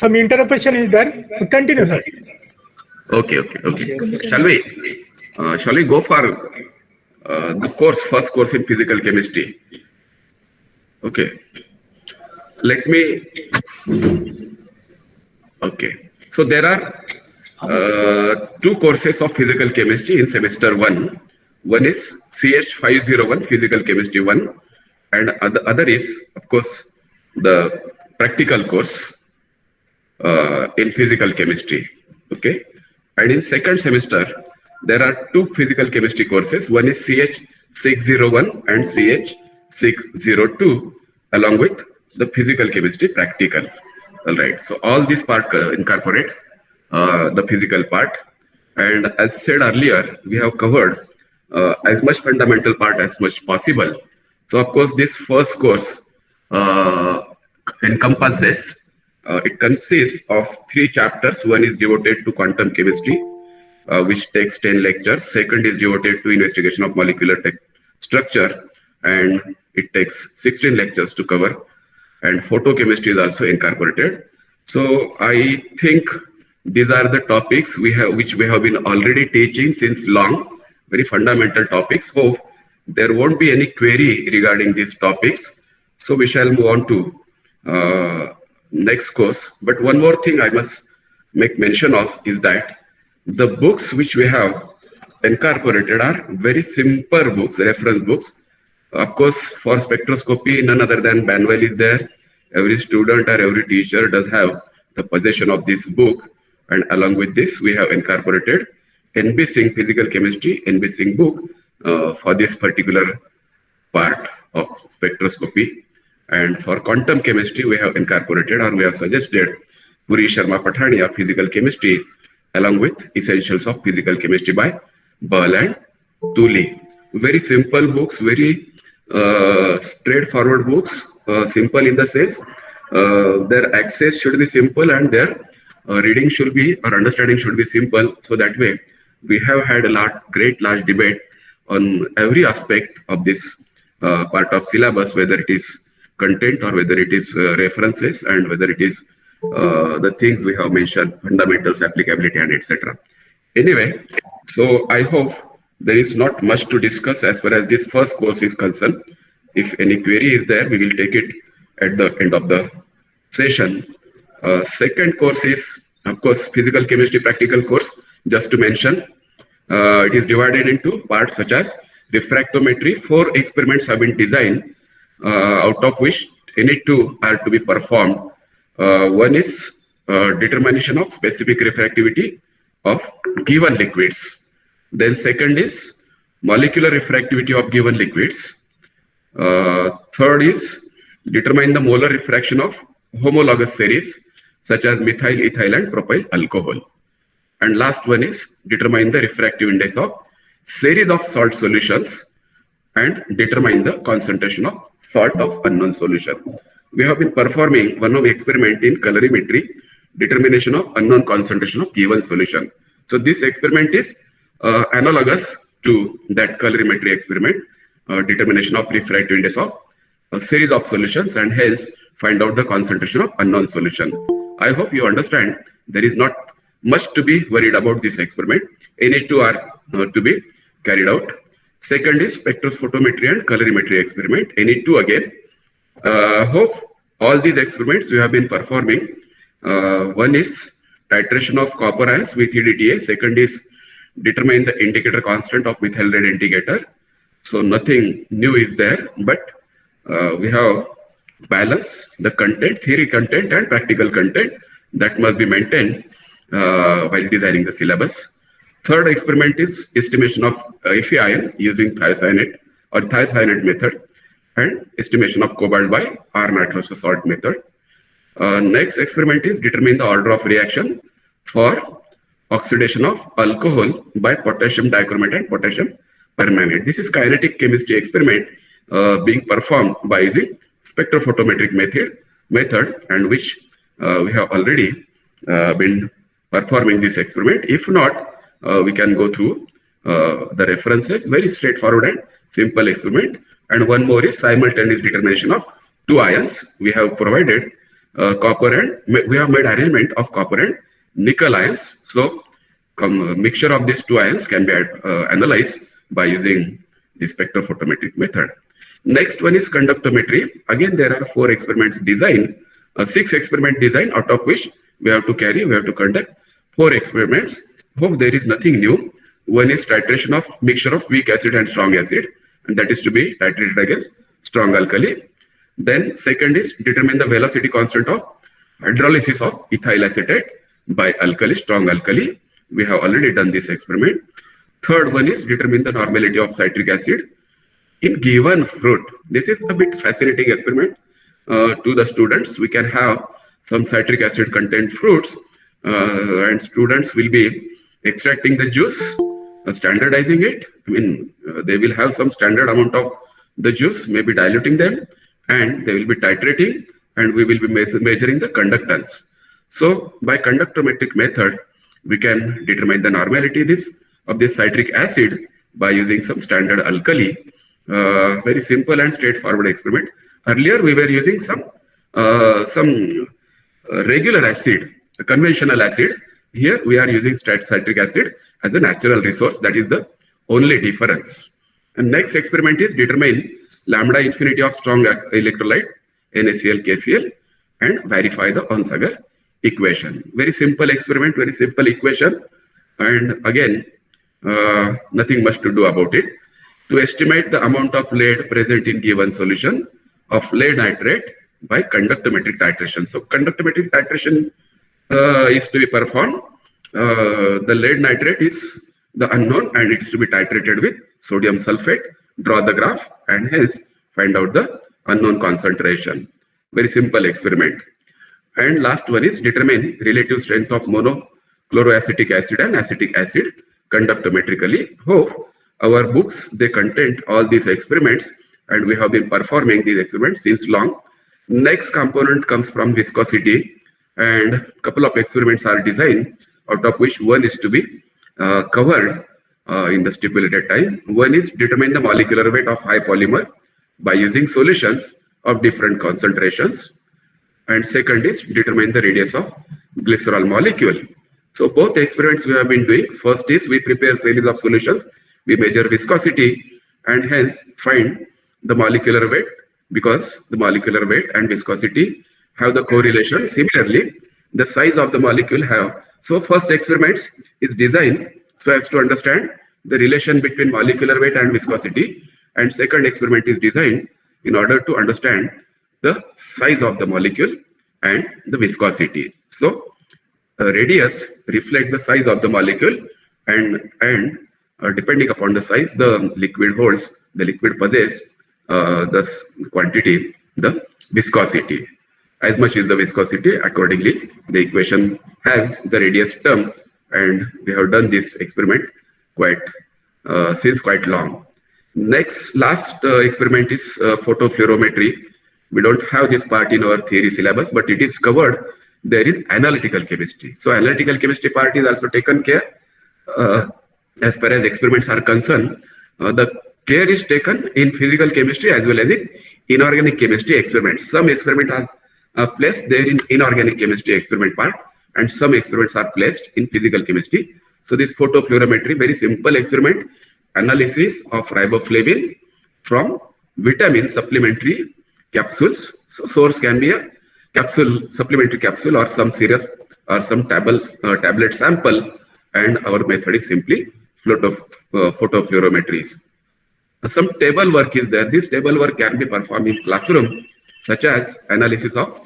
Some interruption is there continue sir Okay, okay, okay. Shall we go for the first course in physical chemistry? Okay. Let me. Okay. So there are two courses of physical chemistry in semester 1. One is CH501 physical chemistry 1, and the other is, of course, the practical course in physical chemistry. Okay. And in second semester, there are two physical chemistry courses. One is CH601 and CH602, along with the physical chemistry practical. All right. So all this part incorporates the physical part. And as said earlier, we have covered as much fundamental part as much possible. So of course, this first course encompasses, it consists of 3 chapters. One is devoted to quantum chemistry, which takes 10 lectures. Second is devoted to investigation of molecular structure, and it takes 16 lectures to cover. And photochemistry is also incorporated. So I think these are the topics which we have been already teaching since long, very fundamental topics. Hope there won't be any query regarding these topics. So we shall move on to next course. But one more thing I must make mention of is that the books which we have incorporated are very simple books, reference books. Of course, for spectroscopy, none other than Banwell is there. Every student or every teacher does have the possession of this book. And along with this, we have incorporated NB Singh Physical Chemistry, NB Singh book for this particular part of spectroscopy. And for quantum chemistry, we have incorporated, or we have suggested, Puri Sharma Pathania Physical Chemistry, along with Essentials of Physical Chemistry by Ball and Tooley. Very simple books, very straightforward books, simple in the sense their access should be simple and their reading should be, or understanding should be simple. So that way we have had a large debate on every aspect of this part of syllabus, whether it is content or whether it is references, and whether it is the things we have mentioned, fundamentals, applicability, and etc. Anyway, so I hope there is not much to discuss as far as this first course is concerned. If any query is there, we will take it at the end of the session. Second course is, of course, physical chemistry practical course. Just to mention, it is divided into parts such as refractometry. 4 experiments have been designed, out of which any 2 are to be performed. One is determination of specific refractivity of given liquids. Then second is molecular refractivity of given liquids. Third is determine the molar refraction of homologous series such as methyl, ethyl, and propyl alcohol. And last one is determine the refractive index of series of salt solutions and determine the concentration of salt of unknown solution. We have been performing one of experiment in colorimetry, determination of unknown concentration of given solution. So this experiment is analogous to that colorimetry experiment, determination of refractive index of a series of solutions, and hence find out the concentration of unknown solution. I hope you understand there is not much to be worried about this experiment. Any 2 are to be carried out. Second is spectrophotometry and colorimetry experiment. Any 2 again. Hope all these experiments we have been performing. One is titration of copper ions with EDTA. Second is determine the indicator constant of methyl red indicator. So nothing new is there, but we have balanced the content, theory content and practical content that must be maintained while designing the syllabus. Third experiment is estimation of Fe ion using thiocyanate or thiocyanate method, and estimation of cobalt by R nitrous salt method. Next experiment is determine the order of reaction for oxidation of alcohol by potassium dichromate and potassium permanganate. This is kinetic chemistry experiment being performed by using spectrophotometric method, and which we have already been performing this experiment. If not, we can go through the references. Very straightforward and simple experiment. And one more is simultaneous determination of two ions. We have provided copper and we have made arrangement of copper and nickel ions. So mixture of these two ions can be analyzed by using the spectrophotometric method. Next one is conductometry. Again, there are 4 experiments designed, 6 experiment design, out of which we have to conduct 4 experiments. Hope there is nothing new. One is titration of mixture of weak acid and strong acid, and that is to be titrated against strong alkali. Then second is determine the velocity constant of hydrolysis of ethyl acetate by alkali, strong alkali. We have already done this experiment. Third one is determine the normality of citric acid in given fruit. This is a bit fascinating experiment to the students. We can have some citric acid contained fruits and students will be extracting the juice, standardizing it. I mean, they will have some standard amount of the juice, maybe diluting them, and they will be titrating, and we will be measuring the conductance. So by conductometric method, we can determine the normality of this citric acid by using some standard alkali. Very simple and straightforward experiment. Earlier, we were using some regular acid, a conventional acid. Here, we are using citric acid as a natural resource. That is the only difference. And next experiment is determine lambda infinity of strong electrolyte NaCl, KCl, and verify the Onsager equation. Very simple experiment, very simple equation, and again, nothing much to do about it. To estimate the amount of lead present in given solution of lead nitrate by conductometric titration. So conductometric titration is to be performed. The lead nitrate is the unknown, and it is to be titrated with sodium sulfate. Draw the graph and hence find out the unknown concentration. Very simple experiment. And last one is determine relative strength of monochloroacetic acid and acetic acid conductometrically. Hope our books, they contain all these experiments, and we have been performing these experiments since long. Next component comes from viscosity, and a couple of experiments are designed, out of which one is to be covered in the stipulated time. One is determine the molecular weight of high polymer by using solutions of different concentrations, and second is determine the radius of glycerol molecule. So both experiments we have been doing. First is we prepare series of solutions, we measure viscosity, and hence find the molecular weight, because the molecular weight and viscosity have the correlation. Similarly, the size of the molecule have. So first experiment is designed so as to understand the relation between molecular weight and viscosity, and second experiment is designed in order to understand the size of the molecule and the viscosity. So radius reflects the size of the molecule, and depending upon the size the liquid holds, the liquid possesses the quantity, the viscosity. As much is the viscosity, accordingly the equation has the radius term, and we have done this experiment since quite long. Last experiment is photofluorometry. We don't have this part in our theory syllabus, but it is covered there in analytical chemistry. So analytical chemistry part is also taken care. As far as experiments are concerned, the care is taken in physical chemistry as well as in inorganic chemistry experiments. Some experiments are placed there in inorganic chemistry experiment part, and some experiments are placed in physical chemistry. So this photofluorometry, very simple experiment, analysis of riboflavin from vitamin supplementary capsules. So source can be a capsule, supplementary capsule, or some serious or some tablet sample, and our method is simply photofluorometry. Some table work is there. This table work can be performed in classroom, such as analysis of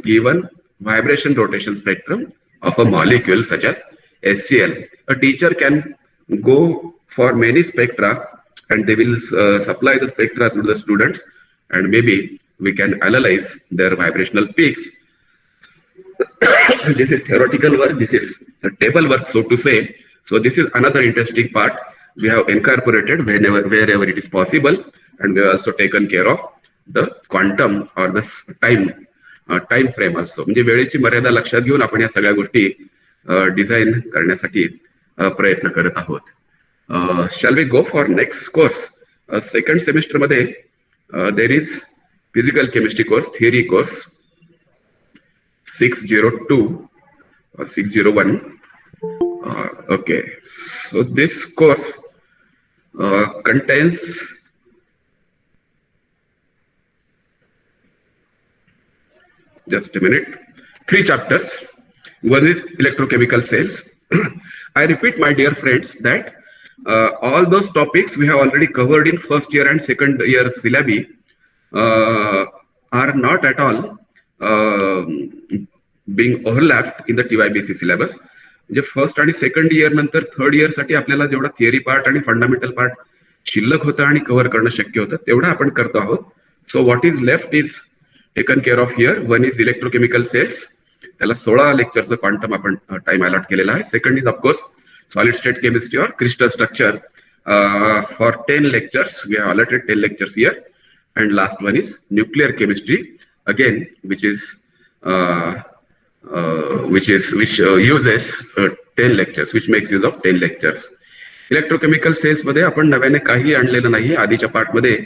given vibration rotation spectrum of a molecule such as HCl. A teacher can go for many spectra, and they will supply the spectra to the students, and maybe we can analyze their vibrational peaks. This is theoretical work, this is table work, so to say. So this is another interesting part we have incorporated wherever it is possible, and we have also taken care of the quantum or the time frame also. म्हणजे वेळेची मर्यादा लक्षात घेऊन आपण या सगळ्या गोष्टी design करण्यासाठी प्रयत्न करत आहोत. Shall we go for next course? Second semester मध्ये there is physical chemistry course, theory course 602 or 601. Okay, so this course contains just a minute, 3 chapters. One is electrochemical cells. I repeat, my dear friends, that all those topics we have already covered in first year and second year syllabi are not at all being overlapped in the TYBC syllabus. म्हणजे first आणि second year नंतर third year साठी आपल्याला जेवढा theory part आणि fundamental part शिल्लक होता आणि कव्हर करणं शक्य होतं तेवढं आपण करतो आहोत. So what is left is taken care of here. One is electrochemical cells, त्याला 16 लेक्चरचं क्वांटम आपण टाइम अलॉट केलेला आहे. Second is of course solid state chemistry और crystal structure for 10 lectures. We have allotted 10 lectures here. And last one is nuclear chemistry, again, which uses 10 lectures, which makes use of 10 lectures. Electrochemical cells मध्ये आपण नव्याने काही आणलेलं नाही. आधीच्या part मध्ये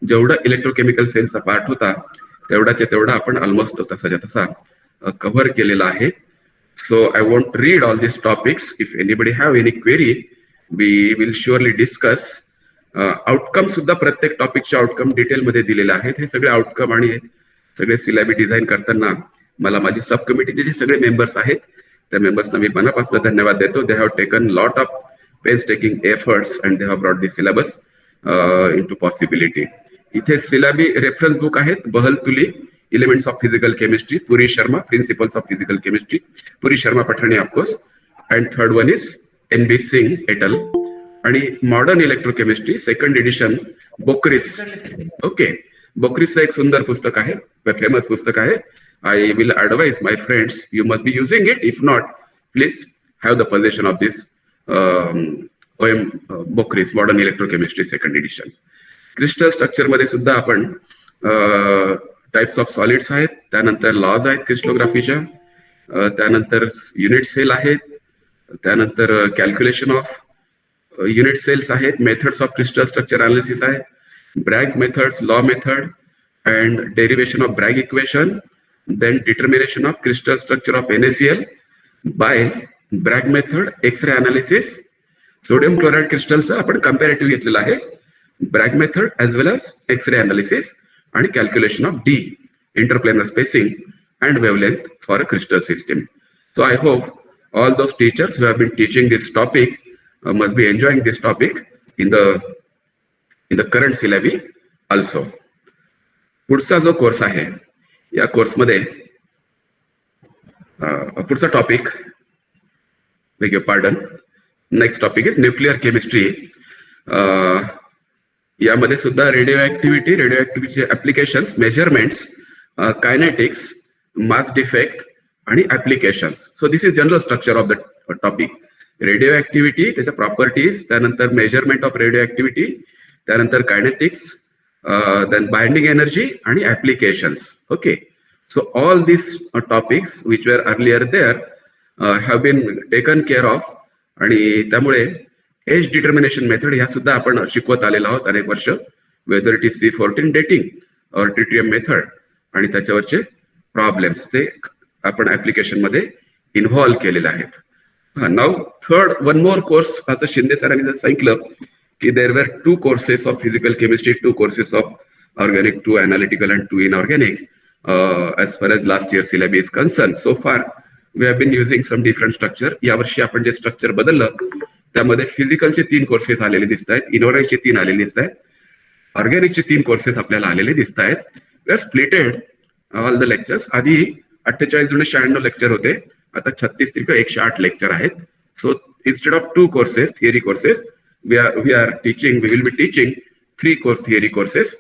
जेवढा इलेक्ट्रोकेमिकल सेल्सचा पार्ट होता तेवढा आपण ऑलमोस्ट तसाच्या तसा कव्हर केलेला आहे. So I want read all this topics. If anybody have any query we will surely discuss. Outcome सुद्धा प्रत्येक टॉपिकचे आउटकम डिटेल मध्ये दिलेले आहेत. हे सगळे आउटकम आणि सगळे सिलॅबी डिझाईन करताना मला माझी सब कमिटीचे जे सगळे मेंबर्स आहेत त्या मेंबर्सना मी मनापासून धन्यवाद देतो. They have taken lot of पेन्सटेकिंग efforts and they have brought this syllabus into possibility. इथे सिलॅबी रेफरन्स बुक आहेत. बहलतुली elements of physical chemistry, Puri Sharma principles of physical chemistry, Puri Sharma Pathani of course. And third one is NB सिंग एटल. आणि modern electrochemistry second edition बोक्रिस. Okay, बोक्रिसचं एक सुंदर पुस्तक आहे, famous पुस्तक आहे. I will advise my friends, you must be using it. If not, please have the possession of this OM Bockris Modern Electrochemistry second edition. Crystal structure मध्ये सुद्धा आपण types of solids आहेत, त्यानंतर लॉज आहेत क्रिस्टलोग्राफीच्या, त्यानंतर unit cell आहेत, त्यानंतर calculation of unit cells आहेत, methods of crystal structure analysis आहे, Bragg methods, Laue method and derivation of Bragg equation. Then determination of crystal structure of NaCl by Bragg method, X-ray analysis. Sodium chloride crystalचा आपण comparative घेतलेला आहे, Bragg method as well as X-ray analysis आणि calculation of D, interplanar spacing and wavelength for a crystal system. So I hope all those teachers who have been teaching this topic must be enjoying this topic in the current syllabi also. पुढचा जो course आहे या कोर्समध्ये पुढचा topic, beg your pardon, next topic is nuclear chemistry. यामध्ये सुद्धा radio applications, measurements, kinetics, mass defect आणि applications. So this is general structure of the topic. Radioactivity, त्याच्या प्रॉपर्टीज, त्यानंतर मेजरमेंट ऑफ रेडिओ ऍक्टिव्हिटी, त्यानंतर kinetics, then binding energy and applications. Okay, so all these topics which were earlier there have been taken care of. आणि त्यामुळे as determination method ह्या सुद्धा आपण शिकवत आलेलो आहोत अनेक वर्ष, whether it is C14 dating और ट्रिटियम मेथड आणि त्याच्यावरचे प्रॉब्लेम्स ते आपण ऍप्लिकेशन मध्ये इन्व्हॉल्व केलेले आहेत. Now third one more course, आता शिंदे सरांनी जर सांगितलं की there were 2 courses of physical chemistry, 2 courses of organic, 2 analytical and 2 inorganic as far as last year syllabus is concerned. So far we have been using some different structure. यावर्षी आपण जे structure बदललं त्यामध्ये फिजिकलचे 3 courses आलेले दिसत आहेत, इनऑर्गॅनिकचे 3 आलेले दिसत आहेत, ऑर्गॅनिकचे 3 कोर्सेस आपल्याला आलेले दिसत आहेत. We are splitted all the lectures. आधी 48 × 96 लेक्चर होते, आता 36 × 108 लेक्चर आहेत. So instead of 2 courses, theory courses, we will be teaching 3 theory courses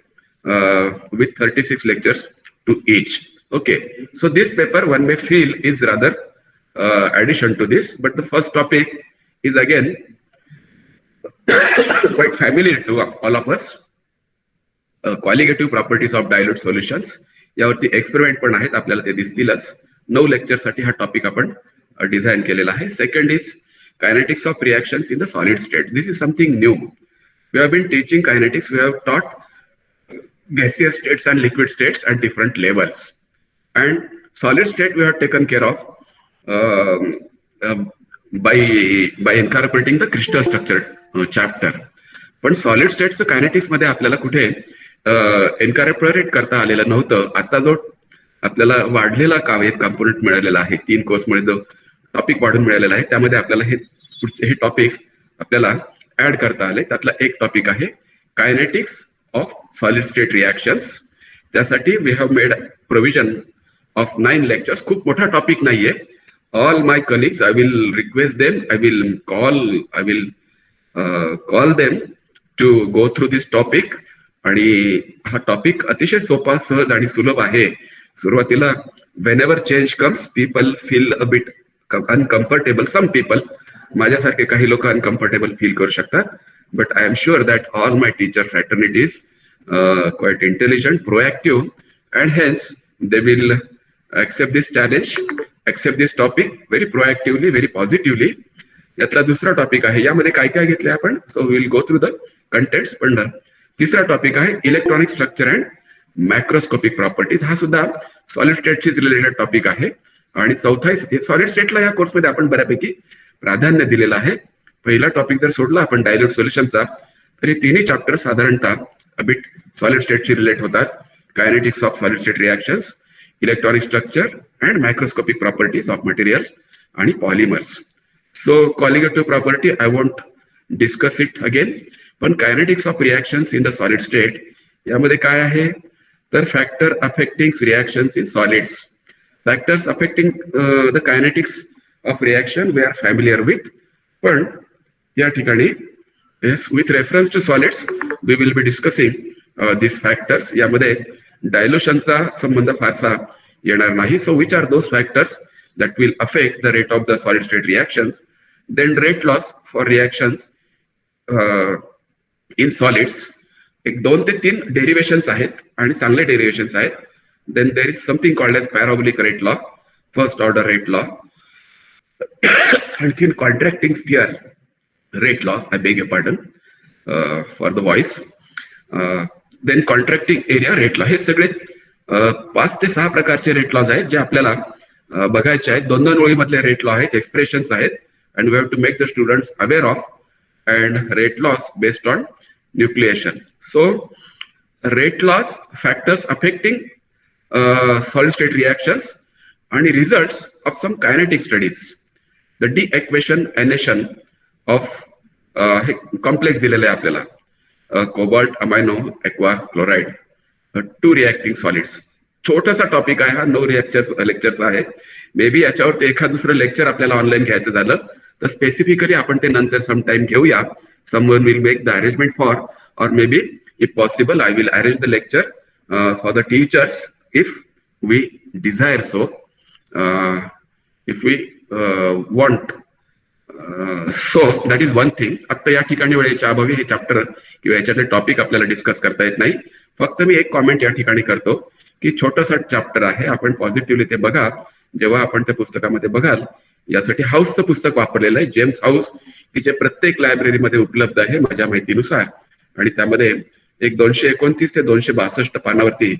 with 36 lectures to each. Okay, so this paper one may feel is rather addition to this, but the first topic is again quite familiar to all of us. Qualitative properties of dilute solutions. यावरती experiment पण आहेत, आपल्याला ते दिसतीलच. 9 lecture साठी हा topic आपण design केलेला आहे. Second is kinetics of reactions in the solid state. This is something new. We have been teaching kinetics. We have taught gaseous states and liquid states at different levels, and solid state we have taken care of by incorporating the crystal structure chapter. पण solid स्टेटचं kinetics मध्ये आपल्याला कुठे incorporate करता आलेलं नव्हतं. आता जो आपल्याला वाढलेला एक कॉम्पोनंट मिळालेला आहे, 3 कोर्समुळे जो टॉपिक वाढून मिळालेला आहे, त्यामध्ये आपल्याला हे टॉपिक्स आपल्याला ऍड करता आले. त्यातला एक टॉपिक आहे kinetics of solid state reactions. त्यासाठी we have made provision of 9 lectures. खूप मोठा टॉपिक नाहीये. All my colleagues, I will request them, I will call them to go through this topic. आणि हा टॉपिक अतिशय सोपा, सहज आणि सुलभ आहे. सुरुवातीला whenever change comes, people feel a bit uncomfortable. Some people, माझ्यासारखे काही लोक uncomfortable feel करू शकतात. But I am sure that all my teacher fraternity is quite intelligent, proactive, and hence they will accept this challenge, accept this topic very proactively, very positively. यातला दुसरा topic आहे, यामध्ये काय काय घेतले आपण. So we will go through the contents. पण तिसरा टॉपिक आहे electronic structure and macroscopic properties. हा सुद्धा सॉलिड स्टेटशी रिलेटेड टॉपिक आहे. आणि चौथा सॉलिड स्टेटला या कोर्समध्ये आपण बऱ्यापैकी प्राधान्य दिलेलं आहे. पहिला टॉपिक जर सोडला आपण डायल्यूट सोल्युशनचा, तर हे तिन्ही चॅप्टर साधारणतः अबिट सॉलिड स्टेटशी रिलेट होतात. Kinetics of solid state reactions, electronic structure and microscopic properties of materials आणि polymers. So qualitative property I want discuss it again. पण kinetics of reactions in the solid state यामध्ये काय आहे, तर factor affecting reactions in solids. Factors affecting the kinetics of reaction we are familiar with. पण या ठिकाणी with reference to solids we will be discussing this factors. यामध्ये डायल्युशनचा संबंध फारसा येणार नाही. So which are those factors that will affect the rate of the solid state reactions. Then rate laws for reactions in solids. एक 2 ते 3 derivations आहेत आणि चांगले डेरिवेशन्स आहेत. Then there is something called as parabolic rate law, first order rate law. आणखीन contracting sphere rate law, I beg a pardon for the voice. Then contracting area rate law. हे सगळे 5 ते 6 प्रकारचे rate laws आहेत जे आपल्याला बघायचे आहेत. 2-2 ओळीमधले रेट लॉ आहेत, एक्सप्रेशन्स आहेत. And we have to make the students aware of and rate laws based on nucleation. So rate laws, factors affecting solid state reactions आणि results of some kinetic studies. The deaquation of हे complex दिलेलं आहे आपल्याला, cobalt, amino, aqua, chloride, 2 reacting solids. छोटासा topic आहे हा, 9 लेक्चरचा आहे. May be याच्यावरती एखाद दुसरं लेक्चर आपल्याला ऑनलाईन घ्यायचं झालं तर स्पेसिफिकली आपण ते नंतर समटाइम घेऊया. Someone will make the arrangement for, or maybe if possible I will arrange the lecture for the teachers if we desire so, if we want. So that is one thing. आता या ठिकाणी वेळेच्या अभावी हे chapter किंवा याच्यातले topic आपल्याला discuss करता येत नाही. फक्त मी एक कॉमेंट या ठिकाणी करतो की छोटंसं चॅप्टर आहे, आपण पॉझिटिव्हली ते बघा. जेव्हा आपण त्या पुस्तकामध्ये बघाल, यासाठी हाऊसचं पुस्तक वापरलेलं आहे, जेम्स हाऊस, की जे प्रत्येक लायब्ररीमध्ये उपलब्ध आहे माझ्या माहितीनुसार. आणि त्यामध्ये एक 229 ते 262 पानावरती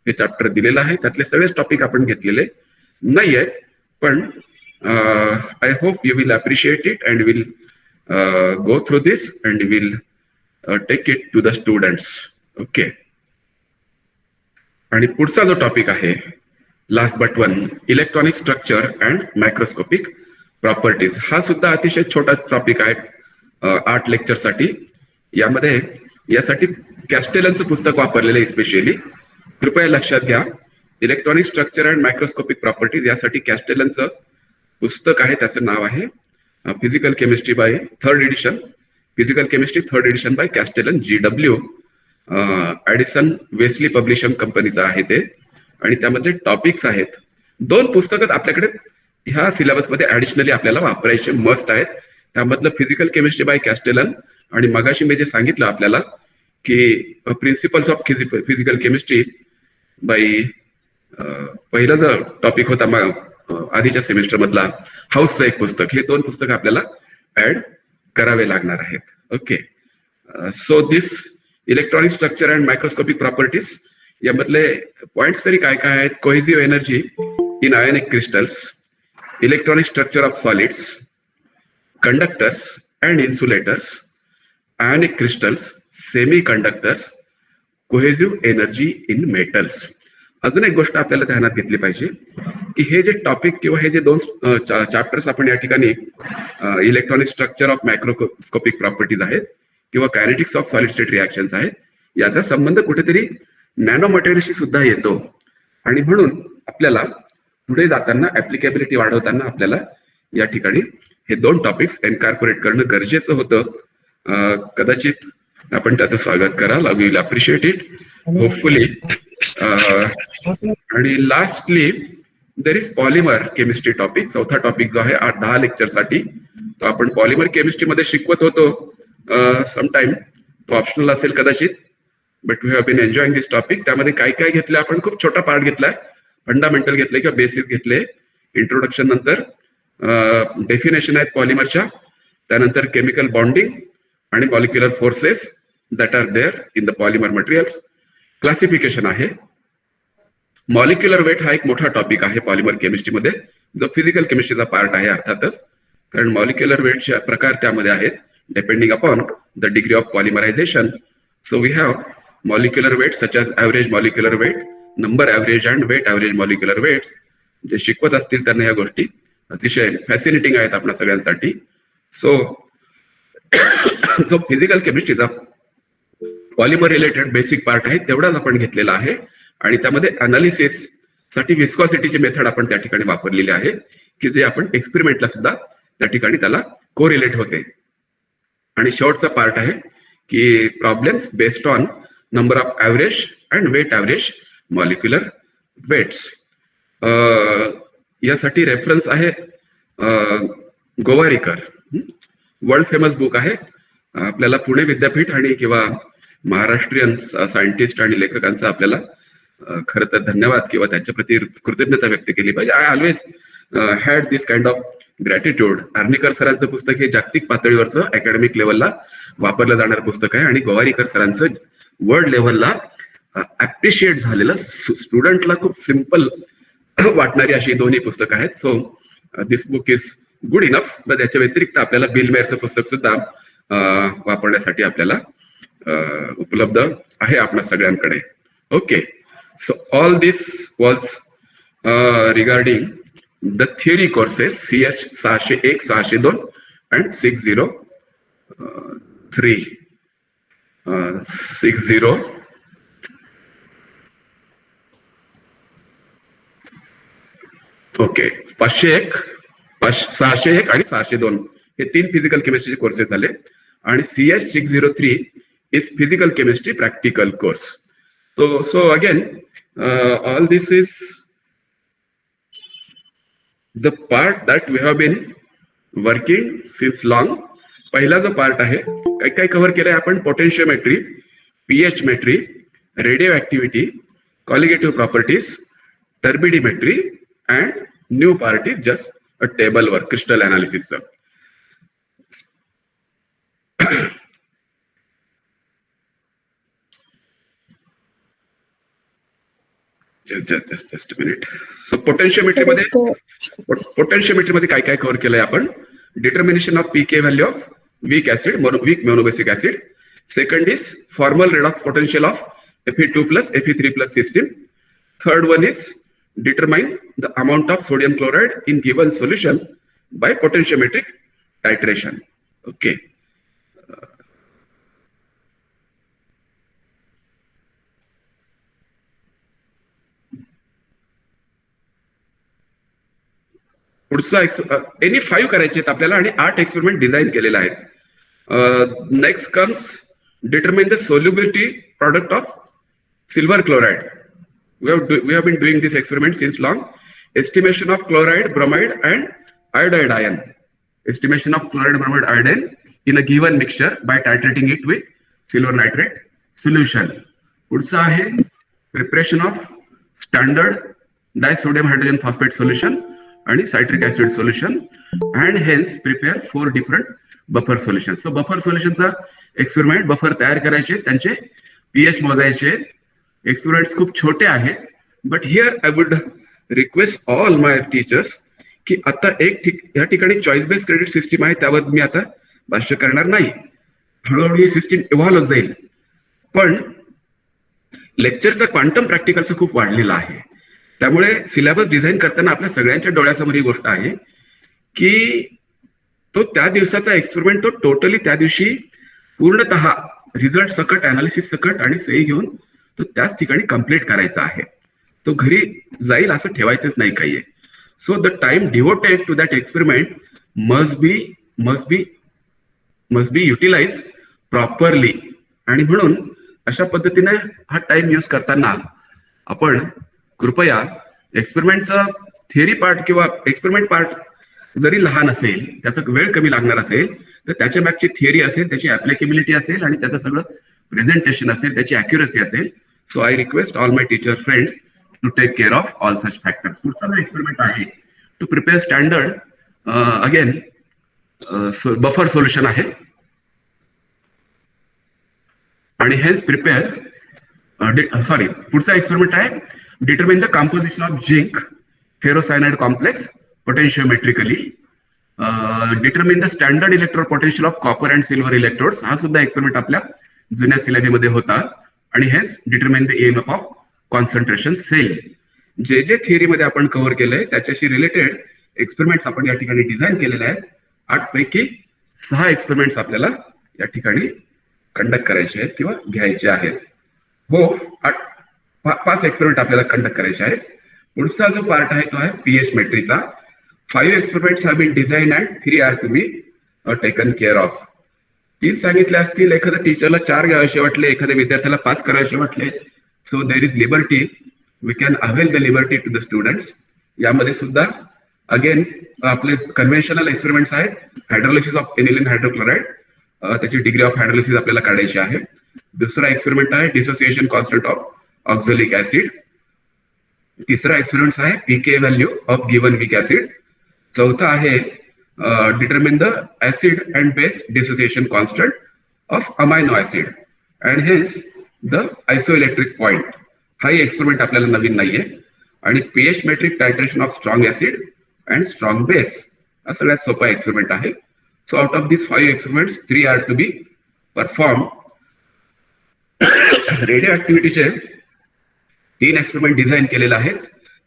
हे चॅप्टर दिलेलं आहे. त्यातले सगळेच टॉपिक आपण घेतलेले नाही आहेत. पण I hope you will appreciate it and will go through this and will take it to the students. Okay. आणि पुढचा जो टॉपिक आहे, last but one, electronic structure and microscopic properties. हा सुद्धा अतिशय छोटा टॉपिक आहे 8 लेक्चर साठी. यामध्ये यासाठी कॅस्टेलनचं पुस्तक वापरलेलं आहे स्पेशली. कृपया लक्षात घ्या, electronic structure and microscopic properties यासाठी कॅस्टेलनचं पुस्तक आहे, त्याचं नाव आहे Physical Chemistry by third edition. Physical Chemistry third edition by Castellan GW. Addison Wesley publishing कंपनीचं आहे ते, आणि त्यामध्ये टॉपिक्स आहेत. 2 पुस्तकं आपल्याकडे ह्या सिलेबसमध्ये ऍडिशनली आपल्याला वापरायचे मस्ट आहेत. त्यामधलं फिजिकल केमिस्ट्री बाय कॅस्टेलन, आणि मगाशी मी जे सांगितलं आपल्याला की principles of physical chemistry bye पहिला जो टॉपिक होता आधीच्या सेमिस्टर मधला हाऊसचं एक पुस्तक, हे 2 पुस्तक आपल्याला ऍड करावे लागणार आहेत. Okay, so this electronic structure and microscopic properties यामधले पॉइंट्स तरी काय काय आहेत? Cohesive energy in ionic crystals, electronic structure of solids, conductors and insulators, ionic crystals, semiconductors, cohesive energy in metals. अजून एक गोष्ट आपल्याला ध्यानात घेतली पाहिजे की हे जे टॉपिक किंवा हे जे 2 चॅप्टर्स आपण या ठिकाणी electronic structure of microscopic properties आहेत किंवा kinetics of solid state reactions आहेत, याचा संबंध कुठेतरी नॅनो मटेरियलशी सुद्धा येतो, आणि म्हणून आपल्याला पुढे जाताना ऍप्लिकेबिलिटी वाढवताना आपल्याला या ठिकाणी हे 2 टॉपिक्स एन्कॉर्पोरेट करणं गरजेचं होतं. कदाचित आपण त्याचं स्वागत कराल. We will appreciate it hopefully. आणि lastly there is polymer chemistry topic. चौथा टॉपिक जो आहे 10 लेक्चर साठी, तो आपण पॉलिमर केमिस्ट्री मध्ये शिकवत होतो. समटाइम तो ऑप्शनल असेल कदाचित, but we have been enjoying this topic. त्यामध्ये काय काय घेतलं आपण? खूप छोटा पार्ट घेतलाय, फंडामेंटल घेतले किंवा बेसिस घेतले, इंट्रोडक्शन नंतर डेफिनेशन आहेत पॉलिमरच्या, त्यानंतर केमिकल बॉन्डिंग आणि molecular forces that are there in the polymer materials, classification आहे. मॉलिक्युलर वेट हा एक मोठा टॉपिक आहे पॉलिमर केमिस्ट्रीमध्ये, जो फिजिकल केमिस्ट्रीचा पार्ट आहे अर्थातच, कारण मॉलिक्युलर वेटचे प्रकार त्यामध्ये आहेत depending upon the degree of polymerization. So we have molecular weight such as average molecular weight, number average and weight average molecular weights. जे शिकवत असतील त्यांना या गोष्टी अतिशय फॅसिनेटिंग आहेत आपल्या सगळ्यांसाठी. सो जो फिजिकल केमिस्ट्रीचा पॉलिमर रिलेटेड बेसिक पार्ट आहे तेवढाच आपण घेतलेला आहे, आणि त्यामध्ये अनालिसिस साठी विस्कॉसिटीची मेथड आपण त्या ठिकाणी वापरलेली आहे, की जे आपण एक्सपेरिमेंटला सुद्धा त्या ठिकाणी त्याला कोरिलेट होते. आणि शेवटचा पार्ट आहे की problems based on number of average and weight average molecular weights. यासाठी रेफरन्स आहे गोवारीकर, वर्ल्ड फेमस बुक आहे. आपल्याला पुणे विद्यापीठ आणि किंवा महाराष्ट्रीयन सायंटिस्ट आणि लेखकांचा आपल्याला खरं तर धन्यवाद किंवा त्यांच्या प्रती कृतज्ञता व्यक्त केली पाहिजे. I always had this kind of gratitude. Arnikar सरांचं पुस्तक हे जागतिक पातळीवरचं अकॅडमिक लेवलला वापरलं जाणारं पुस्तक आहे, आणि गोवारीकर सरांचं वर्ल्ड लेवलला अप्रिशिएट झालेलं, स्टुडंटला खूप सिम्पल वाटणारी अशी दोन्ही पुस्तकं आहेत. So this book is good enough. पण याच्या व्यतिरिक्त आपल्याला बिल मेयरचं पुस्तक सुद्धा वापरण्यासाठी आपल्याला उपलब्ध आहे आपल्या सगळ्यांकडे. Okay, so all this was regarding the theory courses CH 601, 602 and 603. 60 okay, 501, 601 आणि 602 हे 3 फिजिकल केमिस्ट्रीचे कोर्सेस झाले, आणि CH 603 is physical chemistry practical course. So again, all this is the part that we have been working since long. पहिला जो part आहे, काय काय cover केलंय आपण? Potentiometry, pH metry, radioactivity, colligative properties, turbidimetry, and new part is just a table work, crystal अनालिसिसचं. Just a minute. So potentiometry मध्ये काय काय कव्हर केलंय आपण? Determination of pK value of weak acid, weak monobasic acid. Second is formal redox potential of Fe2+ Fe3+ system. Third one is determine the amount of sodium chloride in given solution by potentiometric titration. Okay. पुढचा any 5 करायचे आहेत आपल्याला आणि 8 experiment design केलेले आहेत. Next comes determine the solubility product of silver chloride. We have been doing this experiment since long. Estimation of chloride, bromide and iodide ion. Estimation of chloride, bromide, iodine in a given mixture by titrating it with silver nitrate solution. पुढचा आहे preparation of standard disodium hydrogen phosphate solution आणि citric acid solution and hence prepare 4 different buffer solutions. So buffer solution चा experiment buffer तयार करायचे, त्यांचे pH मोजायचे. Experiments खूप छोटे आहेत, but here I would request all my teachers की आता या ठिकाणी चॉईस बेस्ड क्रेडिट सिस्टीम आहे, त्यावर मी आता भाष्य करणार नाही. हळूहळू ही सिस्टीम इव्हॉल्व होत जाईल. पण लेक्चरचा क्वांटम प्रॅक्टिकलचा खूप वाढलेला आहे, त्यामुळे सिलेबस डिझाईन करताना आपल्या सगळ्यांच्या डोळ्यासमोर ही गोष्ट आहे की तो त्या दिवसाचा एक्सपेरिमेंट तो टोटली त्या दिवशी पूर्णतः रिझल्ट सकट, अनालिसिस सकट आणि सही घेऊन तो त्याच ठिकाणी कम्प्लीट करायचा आहे. तो घरी जाईल असं ठेवायचंच नाही काही. So the time devoted to that experiment must be utilize properly. आणि म्हणून अशा पद्धतीने हा टाइम यूज करताना आपण कृपया एक्सपेरिमेंटचा थिअरी पार्ट किंवा एक्सपेरिमेंट पार्ट जरी लहान असेल, त्याचा वेळ कमी लागणार असेल, तर त्याच्या मागची थिअरी असेल, त्याची ऍप्लिकेबिलिटी असेल आणि त्याचं सगळं प्रेझेंटेशन असेल, त्याची अॅक्युरसी असेल. So I request all my teacher friends to take care of all such factors. पुढचा जो एक्सपेरिमेंट आहे to prepare standard again buffer solution आहे आणि hence prepare पुढचा एक्सपेरिमेंट आहे determine the composition of zinc ferrocyanide complex potentiometrically. Determine the standard electrode potential of copper and silver electrodes. हा सुद्धा experiment आपल्या जुन्या सिलेबसमध्ये होता. आणि हेच determine the EMF of concentration cell. जे जे थिअरीमध्ये आपण कव्हर केलंय त्याच्याशी रिलेटेड एक्सपेरिमेंट्स आपण या ठिकाणी डिझाईन केलेले आहेत. 8 पैकी 6 एक्सपेरिमेंट्स आपल्याला या ठिकाणी कंडक्ट करायचे आहेत किंवा घ्यायचे आहेत. हो, 5 एक्सपेरिमेंट आपल्याला कंडक्ट करायचे आहेत. पुढचा जो पार्ट आहे तो आहे पीएच मेट्रीचा. 5 experiments have been design and 3 are to be taken care of. 3 सांगितले असतील, एखाद्या टीचरला 4 घ्यावेसे वाटले, एखाद्या विद्यार्थ्याला 5 करायचे वाटले. So there is liberty, we can avail the liberty to the students. यामध्ये सुद्धा अगेन आपले कन्व्हेन्शनल एक्सपेरिमेंट्स आहेत. हायड्रोलिसिस ऑफ एनिलिन हायड्रोक्लोराइड, त्याची डिग्री ऑफ हायड्रोलिसिस आपल्याला काढायची आहे. दुसरा एक्सपेरिमेंट आहे dissociation constant of oxalic acid. तिसरा एक्सपेरिमेंट आहे pK value of given weak acid. चौथा आहे determine the acid and base dissociation constant of amino acid and hence the isoelectric point. हाही एक्सपेरिमेंट आपल्याला नवीन नाहीये. आणि pH metric titration of strong acid and strong base हा सगळ्यात सोपा एक्सपेरिमेंट आहे. So out of this 5 experiments 3 are to be perform. रेडिओ ऍक्टिव्हिटीचे 3 एक्सपेरिमेंट डिझाईन केलेले आहेत.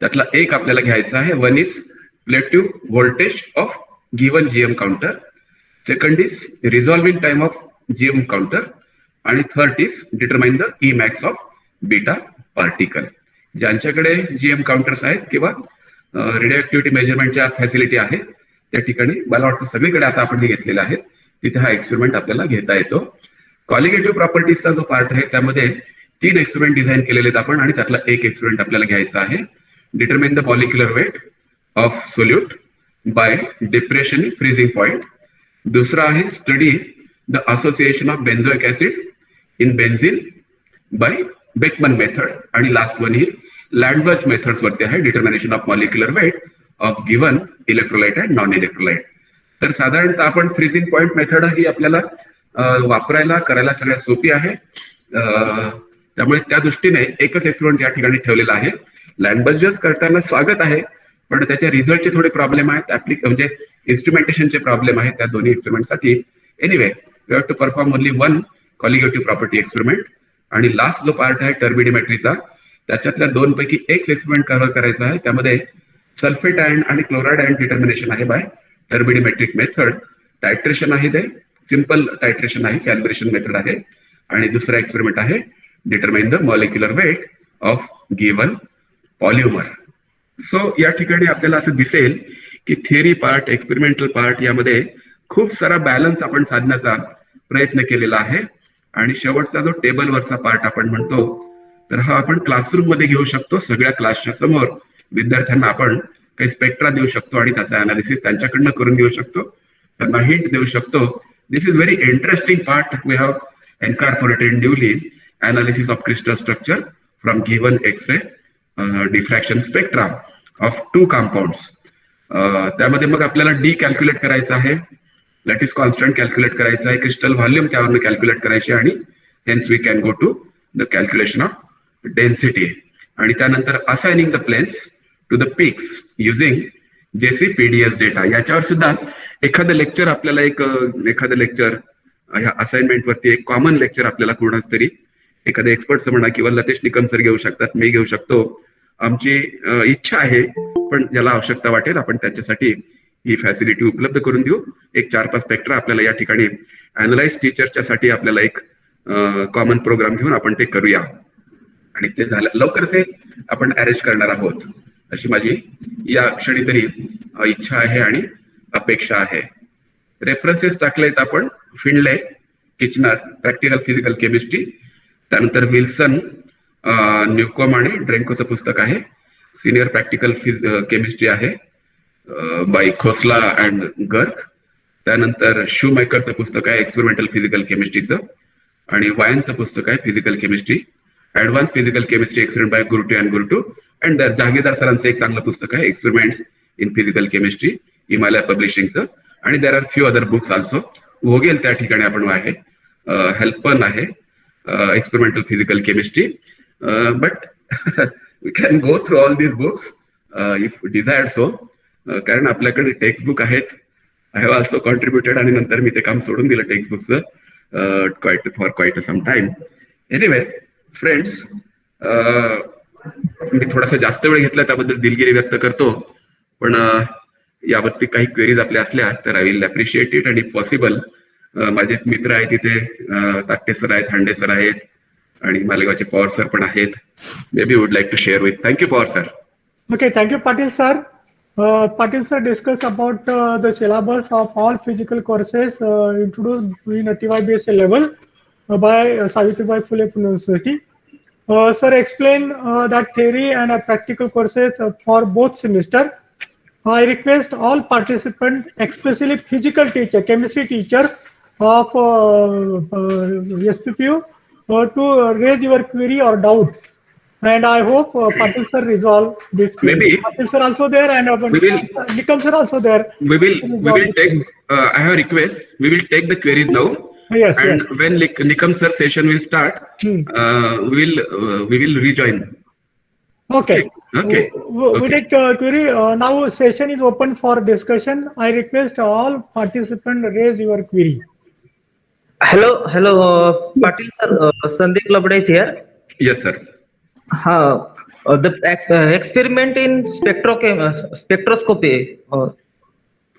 त्यातला एक आपल्याला घ्यायचा आहे. One is relative voltage of given GM counter, second is resolving time of GM counter, आणि third is determine the Emax of beta particle. ज्यांच्याकडे GM counters आहेत किंवा रेडिओ ऍक्टिव्हिटी मेजरमेंटच्या फॅसिलिटी आहेत त्या ठिकाणी मला वाटतं सगळीकडे आता आपण हे घेतलेले आहेत, तिथे हा एक्सपेरिमेंट आपल्याला घेता येतो. क्वालिटेटिव्ह प्रॉपर्टीजचा जो पार्ट आहे त्यामध्ये 3 एक्सपेरिमेंट डिझाईन केलेले आहेत आपण आणि त्यातला एक एक्सपेरिमेंट आपल्याला घ्यायचा आहे. Determine the molecular wait of solute by depression freezing point. दूसरा आहे study the association of benzoic acid in benzene by Beckman method. आणि लास्ट वन ही लँडबर्च मेथड्स वरती आहे determination of molecular weight of given electrolyte and non electrolyte. तर साधारणतः आपण freezing point method ही आपल्याला वापरायला करायला सगळ्यात सोपी आहे. त्यामुळे त्या दृष्टीने एकच एक्सपेरिमेंट या ठिकाणी ठेवलेला आहे. लँडबर्च करताना स्वागत आहे, पण त्याच्या रिझल्टचे थोडे प्रॉब्लेम आहेत, म्हणजे इन्स्ट्रुमेंटेशनचे प्रॉब्लेम आहेत त्या दोन्ही एक्सपेरिमेंटसाठी. Anyway we have to perform only 1 colligative property experiment. आणि लास्ट जो पार्ट आहे टर्बिडिमेट्रीचा, त्याच्यातल्या 2 पैकी एक एक्सपेरिमेंट कव्हर करायचा आहे. त्यामध्ये सल्फेट आयन आणि क्लोराइड आयन डिटर्मिनेशन आहे बाय टर्बिडिमेट्रिक मेथड. टायट्रेशन आहे ते सिंपल टायट्रेशन आहे, कॅलिब्रेशन मेथड आहे. आणि दुसरा एक्सपेरिमेंट आहे determine the molecular weight of given polymer. सो या ठिकाणी आपल्याला असं दिसेल की थिअरी पार्ट, एक्सपेरिमेंटल पार्ट यामध्ये खूप सारा बॅलन्स आपण साधण्याचा प्रयत्न केलेला आहे. आणि शेवटचा जो टेबलवरचा पार्ट आपण म्हणतो, तर हा आपण क्लासरूम मध्ये घेऊ शकतो. सगळ्या क्लासच्या समोर विद्यार्थ्यांना आपण काही स्पेक्ट्रा देऊ शकतो आणि त्याचा अनालिसिस त्यांच्याकडनं करून घेऊ शकतो, त्यांना हिंट देऊ शकतो. This is very interesting part. We have incorporated newly analysis of crystal structure from given X ray diffraction spectra of 2 compounds. त्यामध्ये मग आपल्याला डी कॅल्क्युलेट करायचं आहे, लॅटिस कॉन्स्टंट कॅल्क्युलेट करायचं आहे, क्रिस्टल व्हॉल्यूम त्यावरनं कॅल्क्युलेट करायची आणि hence we can go to the calculation of density. आणि त्यानंतर assigning the planes to the peaks using JCPDS data. याच्यावर सुद्धा एखादं लेक्चर आपल्याला एखादं लेक्चर ह्या असाइनमेंट वरती एक कॉमन लेक्चर आपल्याला कोणाच तरी एखाद्या एक्सपर्टचं म्हणा किंवा लतेश निकम सर घेऊ शकतात, मी घेऊ शकतो. आमची इच्छा आहे, पण ज्याला आवश्यकता वाटेल आपण त्याच्यासाठी ही फॅसिलिटी उपलब्ध करून देऊ. एक 4-5 स्पेक्ट्रा आपल्याला या ठिकाणी अॅनलाइज टीचरच्या साठी आपल्याला एक कॉमन प्रोग्राम घेऊन आपण ते करूया. आणि ते झालं लवकरच आपण अरेंज करणार आहोत, अशी माझी या क्षणी तरी इच्छा आहे आणि अपेक्षा आहे. रेफरन्सेस टाकलेत आपण. फिनले, किचनर, प्रॅक्टिकल फिजिकल केमिस्ट्री, त्यानंतर विल्सन, न्यूकॉम आणि ड्रेंकोचं पुस्तक आहे. सिनियर प्रॅक्टिकल केमिस्ट्री आहे बाय खोसला अँड गर्क. त्यानंतर शू मेकरचं पुस्तक आहे एक्सपेरिमेंटल फिजिकल केमिस्ट्रीचं. आणि वायनचं पुस्तक आहे physical chemistry, advance physical chemistry experiment by Gurtu and Gurtu. And Jahagirdar सरांचं एक चांगलं पुस्तक आहे experiments in physical chemistry, Himalaya पब्लिशिंगचं. आणि there are few other books also. Vogel त्या ठिकाणी आपण आहे, हेल्पन आहे experimental physical chemistry. But we can go through all these books if desired so. कारण आपल्याकडे टेक्स्ट बुक आहेत. आय हॅव ऑल्सो कॉन्ट्रीब्युटेड आणि नंतर मी ते काम सोडून दिलं टेक्स्ट बुकचं for quite some time. Anyway friends, मी थोडासा जास्त वेळ घेतला त्याबद्दल दिलगिरी व्यक्त करतो, पण यावरती काही क्वेरीज आपल्या असल्या तर आय विल अप्रिशिएट इट. आणि पॉसिबल माझे मित्र आहेत तिथे, ताकटे सर आहेत, हांडे सर आहेत आणि मालेगावचे पवार सर पण आहेत. Maybe would like to share with. Thank you Pawar sir. Okay, thank you, Patil sir. Patil sir discussed about the syllabus of all physical courses introduced in a TYBSA level by Savitribai Phule Pune University. Sir explained that theory and practical courses for both semester. I request all participants, especially physical teacher, chemistry teachers of SPPU, to raise your query or doubt. And I hope Patil sir resolve this. Maybe Patil sir also there, and Nikam sir also there. We will take. I have a request. We will take the queries now. Yes. And when Nikam sir session will start, we will rejoin. Okay. Okay. We take query. Now session is open for discussion. I request all participants raise your query. Hello, Patil sir, Sandeep Labde is here. Yes, sir. The experiment in spectroscopy.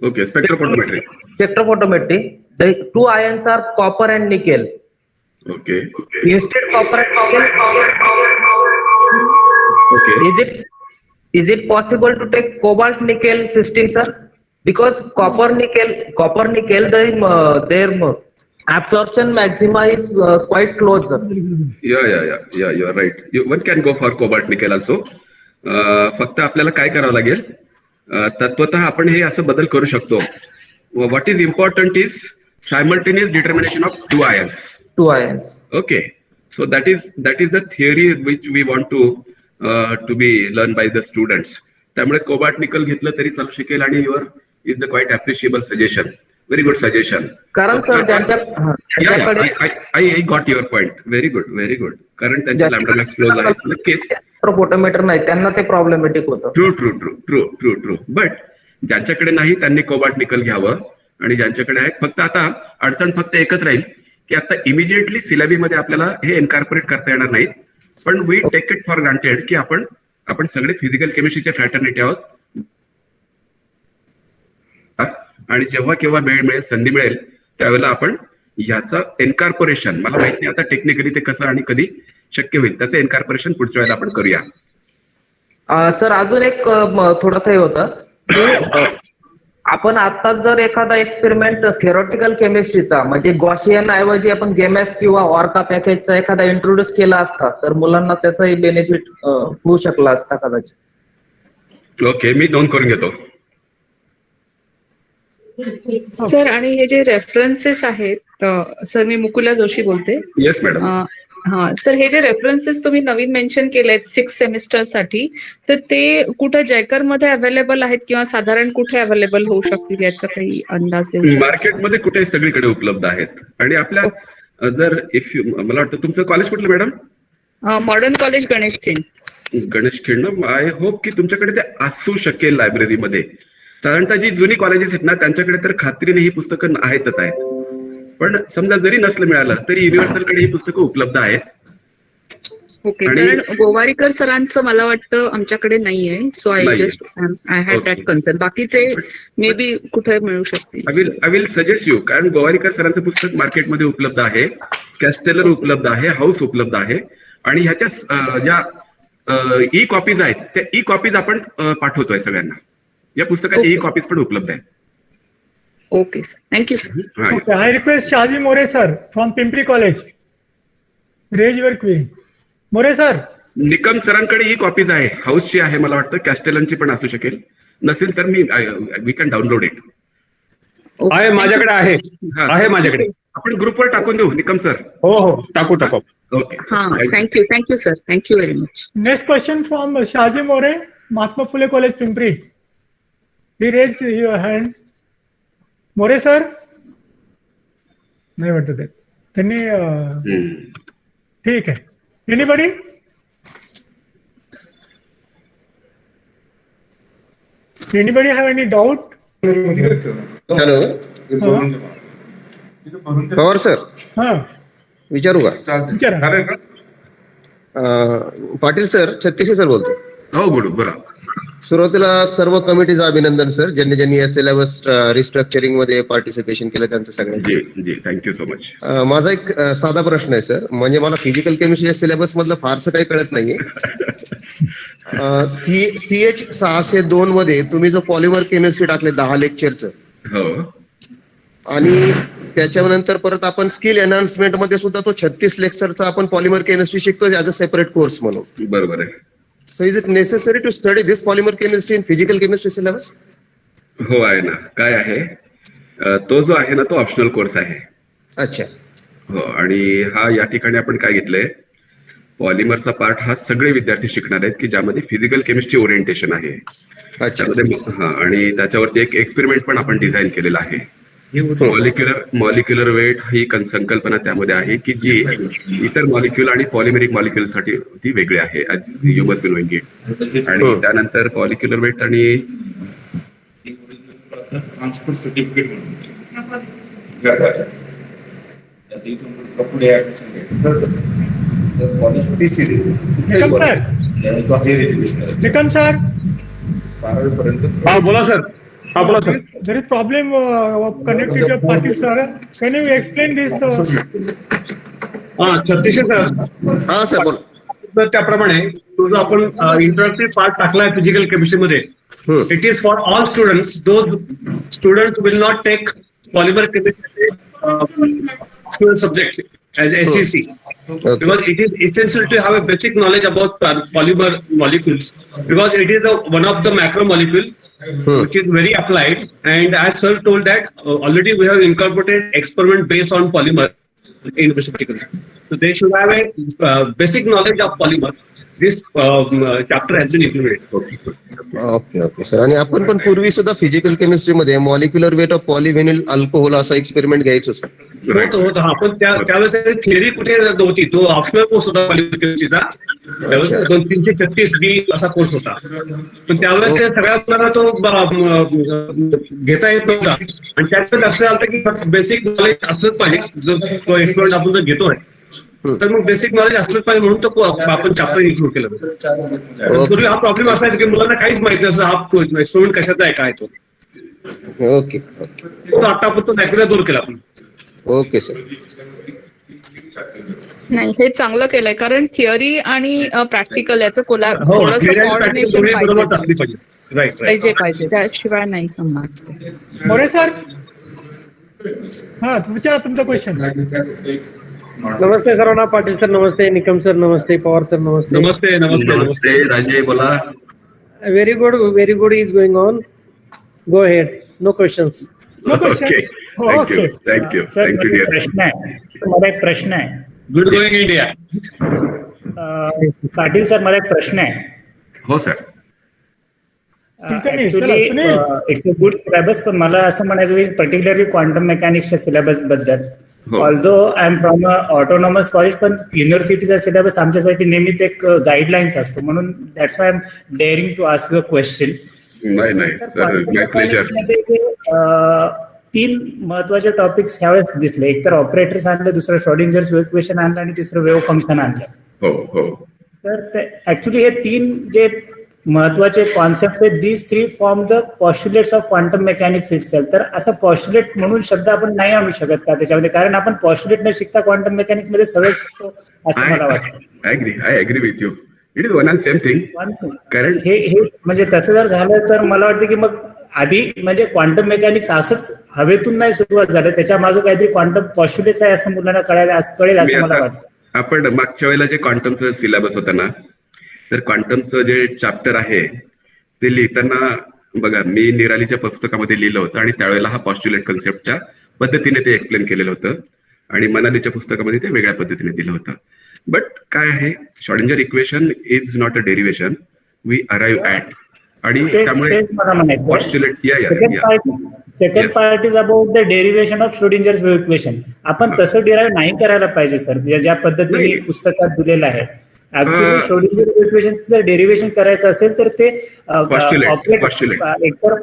Okay, spectrophotometry. Spectrophotometry. The 2 ions are copper and nickel. Okay. Instead copper and nickel. Okay. Is it possible to take cobalt nickel system, sir? Because copper nickel, their absorption maxima is quite close, sir. Yeah. You are right. One can go for cobalt nickel also. फक्त आपल्याला काय करावं लागेल, तत्वतः आपण हे असं बदल करू शकतो. What is important is simultaneous determination of 2 ions. 2 ions. Okay. So that is the theory which we want to be learned by the students. त्यामुळे कोबाल्ट निकल घेतलं तरी चालू शकेल आणि your is the quite appreciable suggestion. Very good suggestion. कारण sir त्यांच्याकडे I got your point. Very good. कारण त्यांच्या लॅम्बडा मॅक्स क्लोज आहेत. नक्कीच फोटोमीटर नाही, त्यांना ते प्रॉब्लेमॅटिक होतं. ट्रू. बट ज्यांच्याकडे नाही त्यांनी कोबाल्ट निकल घ्यावं, आणि ज्यांच्याकडे आहे फक्त आता अडचण फक्त एकच राहील की आता इमिजिएटली सिलेबी मध्ये आपल्याला हे इन्कॉर्पोरेट करता येणार नाहीत. पण we take it for granted की आपण सगळे फिजिकल केमिस्ट्रीचे फ्रॅटर्निटी आहोत, आणि जेव्हा केव्हा वेळ मिळेल, संधी मिळेल, त्यावेळेला आपण याचं इन्कॉर्पोरेशन, मला माहित नाही आता टेक्निकली ते कसं आणि कधी शक्य होईल, त्याचं इन्कॉर्पोरेशन पुढच्या वेळेला आपण करूया. सर अजून एक थोडंसं हे होतं की आपण आता जर एखादा एक्सपेरिमेंट थेरोटिकल केमिस्ट्रीचा म्हणजे गॉशियन ऐवजी आपण गेमॅस किंवा ऑर्का पॅकेजचा एखादा इंट्रोड्यूस केला असता तर मुलांना त्याचाही बेनिफिट होऊ शकला असता कदाचित. ओके, मी नोंद करून घेतो. सर आणि हे जे रेफरन्सेस आहेत, सर मी मुकुला जोशी बोलते. Yes madam. हा सर, हे जे रेफरन्सेस तुम्ही नवीन मेन्शन केलेत 6 सेमिस्टरसाठी, तर ते कुठे जयकर मध्ये अवेलेबल आहेत किंवा साधारण कुठे अवेलेबल होऊ शकतील याचा काही अंदाज आहे? मार्केटमध्ये कुठे सगळीकडे उपलब्ध आहेत. आणि आपल्या जर मला वाटतं तुमचं कॉलेज कुठलं madam? Modern college Ganesh Khind. Ganesh Khind. I hope की तुमच्याकडे ते असू शकेल लायब्ररीमध्ये. साधारणतः जी जुनी कॉलेजेस आहेत ना त्यांच्याकडे तर खात्रीने ही पुस्तकं आहेतच आहेत. पण समजा जरी नसलं मिळालं तरी युनिव्हर्सलकडे ही पुस्तकं उपलब्ध आहेत. ओके, कारण गोवारीकर सरांचं मला वाटतं आमच्याकडे नाहीये. सो आय हॅड दॅट कन्सर्न. बाकीचे मे बी कुठे मिळू शकतील. आय विल सजेस्ट यू, कारण गोवारीकर सरांचं पुस्तक मार्केटमध्ये उपलब्ध आहे, कॅस्टेलर उपलब्ध आहे, हाऊस उपलब्ध आहे. आणि ह्याच्या ज्या ई कॉपीज आहेत त्या ई कॉपीज आपण पाठवतोय सगळ्यांना. या पुस्तकाची ई कॉपीज पण उपलब्ध आहेत. Okay sir, thank you sir. Okay, I request Shaji More sir from Pimpri College. Raise your queen. More sir. Nikam सरांकडे ही कॉपीज आहे, हाऊसची आहे, मला वाटतं कॅस्टेलनची पण असू शकेल. नसेल तर वी कॅन डाउनलोड इट. आहे माझ्याकडे आहे माझ्याकडे. आपण ग्रुपवर टाकून देऊ निकम सर. हो टाकू. Okay, thank you sir, thank you very much. Next question from Shaji More, Mahatma Phule College, Pimpri. He raised your hand. More sir नाही वाटत त्यांनी. ठीक आहे. Anybody? Anybody have any doubt? Hello Pawar sir, हा विचारू का? विचारा. पाटील सर, छत्तीस सर बोलतो. हो गुड, बरं. सुरुवातीला सर्व कमिटीचं अभिनंदन सर, ज्यांनी या सिलेबस रिस्ट्रक्चरिंग मध्ये पार्टिसिपेशन केलं त्यांचं सगळ्यांचं. जी थँक्यू सो मच. माझा एक साधा प्रश्न आहे सर, म्हणजे मला फिजिकल केमिस्ट्रीच्या सिलेबस मधलं फारसं काही कळत नाहीये. CH 602 मध्ये तुम्ही जो पॉलिमर केमिस्ट्री टाकले 10 लेक्चरचं, आणि त्याच्यानंतर परत आपण स्किल एनहान्समेंट मध्ये सुद्धा तो 36 लेक्चरचा आपण पॉलिमर केमिस्ट्री शिकतो ॲज अ सेपरेट कोर्स म्हणून. बरोबर आहे. So is it necessary to study this polymer chemistry in physical chemistry syllabus? हो आहे ना. काय आहे, तो जो आहे ना तो ऑप्शनल कोर्स आहे. अच्छा. हो, आणि हा या ठिकाणी आपण काय घेतलंय, पॉलिमरचा पार्ट हा सगळे विद्यार्थी शिकणार आहेत की ज्यामध्ये फिजिकल केमिस्ट्री ओरिएंटेशन आहे. आणि त्याच्यावरती एक एक्सपेरिमेंट पण आपण डिझाईन केलेला आहे. मॉलिक्युलर वेट ही संकल्पना त्यामध्ये आहे की जी इतर मॉलिक्युल आणि पॉलिमेरिक मॉलिक्युल साठी ती वेगळी आहे, you must be knowing it. आणि त्यानंतर पॉलिक्युलर वेट आणि ट्रान्सफर सर्टिफिकेट निकम सर. बोला sir. There is problem of connectivity of Patil sir. Can you explain this? 36 sir. हा सर बोला. तर त्याप्रमाणे तो जो आपण इंट्रोडक्टरी पार्ट टाकलाय फिजिकल केमिस्ट्रीमध्ये, it is for all students. Those students will not take polymer chemistry subject as SEC, because it is essential to have a basic knowledge about polymer molecules, because it is one of the macromolecule which is very applied. And as sir told that already we have incorporated experiment based on polymer in particles, so they should have a basic knowledge of polymer. This chapter has been implemented. Okay sir. आणि आपण पण पूर्वी सुद्धा physical chemistry मध्ये molecular weight of पॉलिव्हिनिल alcohol असा experiment घ्यायचो sir. होतं. आपण त्यावेळेस थिअरी कुठे नव्हती, तो ऑप्शनल कोर्स होता पॉलिमर केमिस्ट्रीचा. त्यावेळेस 336 बी असा कोर्स होता. पण त्यावेळेस त्या सगळ्या मुलांना तो घेता येत नव्हता. आणि त्याचं लक्षात आलं की बेसिक नॉलेज असलंच पाहिजे. जो तो एक्सपेरिमेंट आपण जर घेतोय तर मग बेसिक नॉलेज असलंच पाहिजे, म्हणून तो आपण चॅप्टर इन्क्लूड केलं. पूर्वी हा प्रॉब्लेम असायचा की मुलांना काहीच माहिती नसतं हा एक्सपेरिमेंट कशाचा आहे काय तो. ओके. तो आता आपण तो नॅक्युलर दूर केला आपण. Okay sir. नाही, हे चांगलं केलंय, कारण थिअरी आणि प्रॅक्टिकल याचं थोडंसं कोऑर्डिनेशन पाहिजे. पाहिजे पाहिजे, त्याशिवाय नाही जमणार. मोरे सर, हा विचारा तुमचा क्वेश्चन. नमस्ते सर्वांना. पाटील सर नमस्ते, निकम सर नमस्ते, पवार सर नमस्ते. नमस्ते नमस्ते नमस्ते. राजे बोला. Very good is going on. Go ahead, no questions. Okay, thank you thank you sir thank you dear. मला एक प्रश्न आहे. Good going India. Patil sir, मला एक प्रश्न आहे. हो sir. Actually it's a good syllabus, पण मला असं म्हणायचं की पर्टिक्युलरली क्वांटम मेकॅनिक्सच्या सिलेबस बद्दल. Although I am from a autonomous college, पण युनिव्हर्सिटीचा सिलेबस आमच्यासाठी नेहमीच एक गाईडलाईन्स असतो, म्हणून that's why I am daring to ask you a question. नाही सर, माय प्लेजर. 3 महत्वाचे टॉपिक्स ह्यावेळेस दिसले. एक तर ऑपरेटर्स आणलं, दुसरं श्रोडिंजर्स वेव्ह इक्वेशन आणलं आणि तिसरं वेव्ह फंक्शन आणलं. हो. तर ऍक्च्युली हे 3 जे महत्वाचे कॉन्सेप्ट आहेत, these 3 form the postulates of quantum mechanics itself. तर असं पॉस्ट्युलेट म्हणून शब्द आपण नाही आणू शकत का त्याच्यामध्ये, कारण आपण पॉस्ट्युलेट न शिकता क्वांटम मेकॅनिक्स मध्ये सगळं शिकतो असं मला वाटतं. I agree with you. It is one and same thing. कारण हे म्हणजे तसं जर झालं तर मला वाटतं की मग आधी म्हणजे क्वांटम मेकॅनिक्स असंच हवेतून नाही सुरुवात झालं, त्याच्या मागे काहीतरी क्वांटम पॉस्ट्युलेट्स आहे असं मुलांना कळेल असं मला वाटतं. आपण मागच्या वेळेला जे क्वांटमचं सिलेबस होतं ना, तर क्वांटमचं जे चॅप्टर आहे ते लिहिताना बघा, मी निरालीच्या पुस्तकामध्ये लिहिलं होतं आणि त्यावेळेला हा पॉस्ट्युलेट कन्सेप्टच्या पद्धतीने ते एक्सप्लेन केलेलं होतं आणि मनालीच्या पुस्तकामध्ये ते वेगळ्या पद्धतीने दिलं होतं. बट काय आहे, Schrodinger equation is not a derivation, we arrive at. आणि त्यामुळे postulate second part is about the derivation of Schrodinger's wave equation. आपण तसं डिराईव्ह नाही करायला पाहिजे सर, ज्या पद्धतीने पुस्तकात दिलेलं आहे. ऍक्च्युली श्रोडिंगर वेव्ह इक्वेशनचं जर डेरिव्हेशन करायचं असेल तर ते एकतर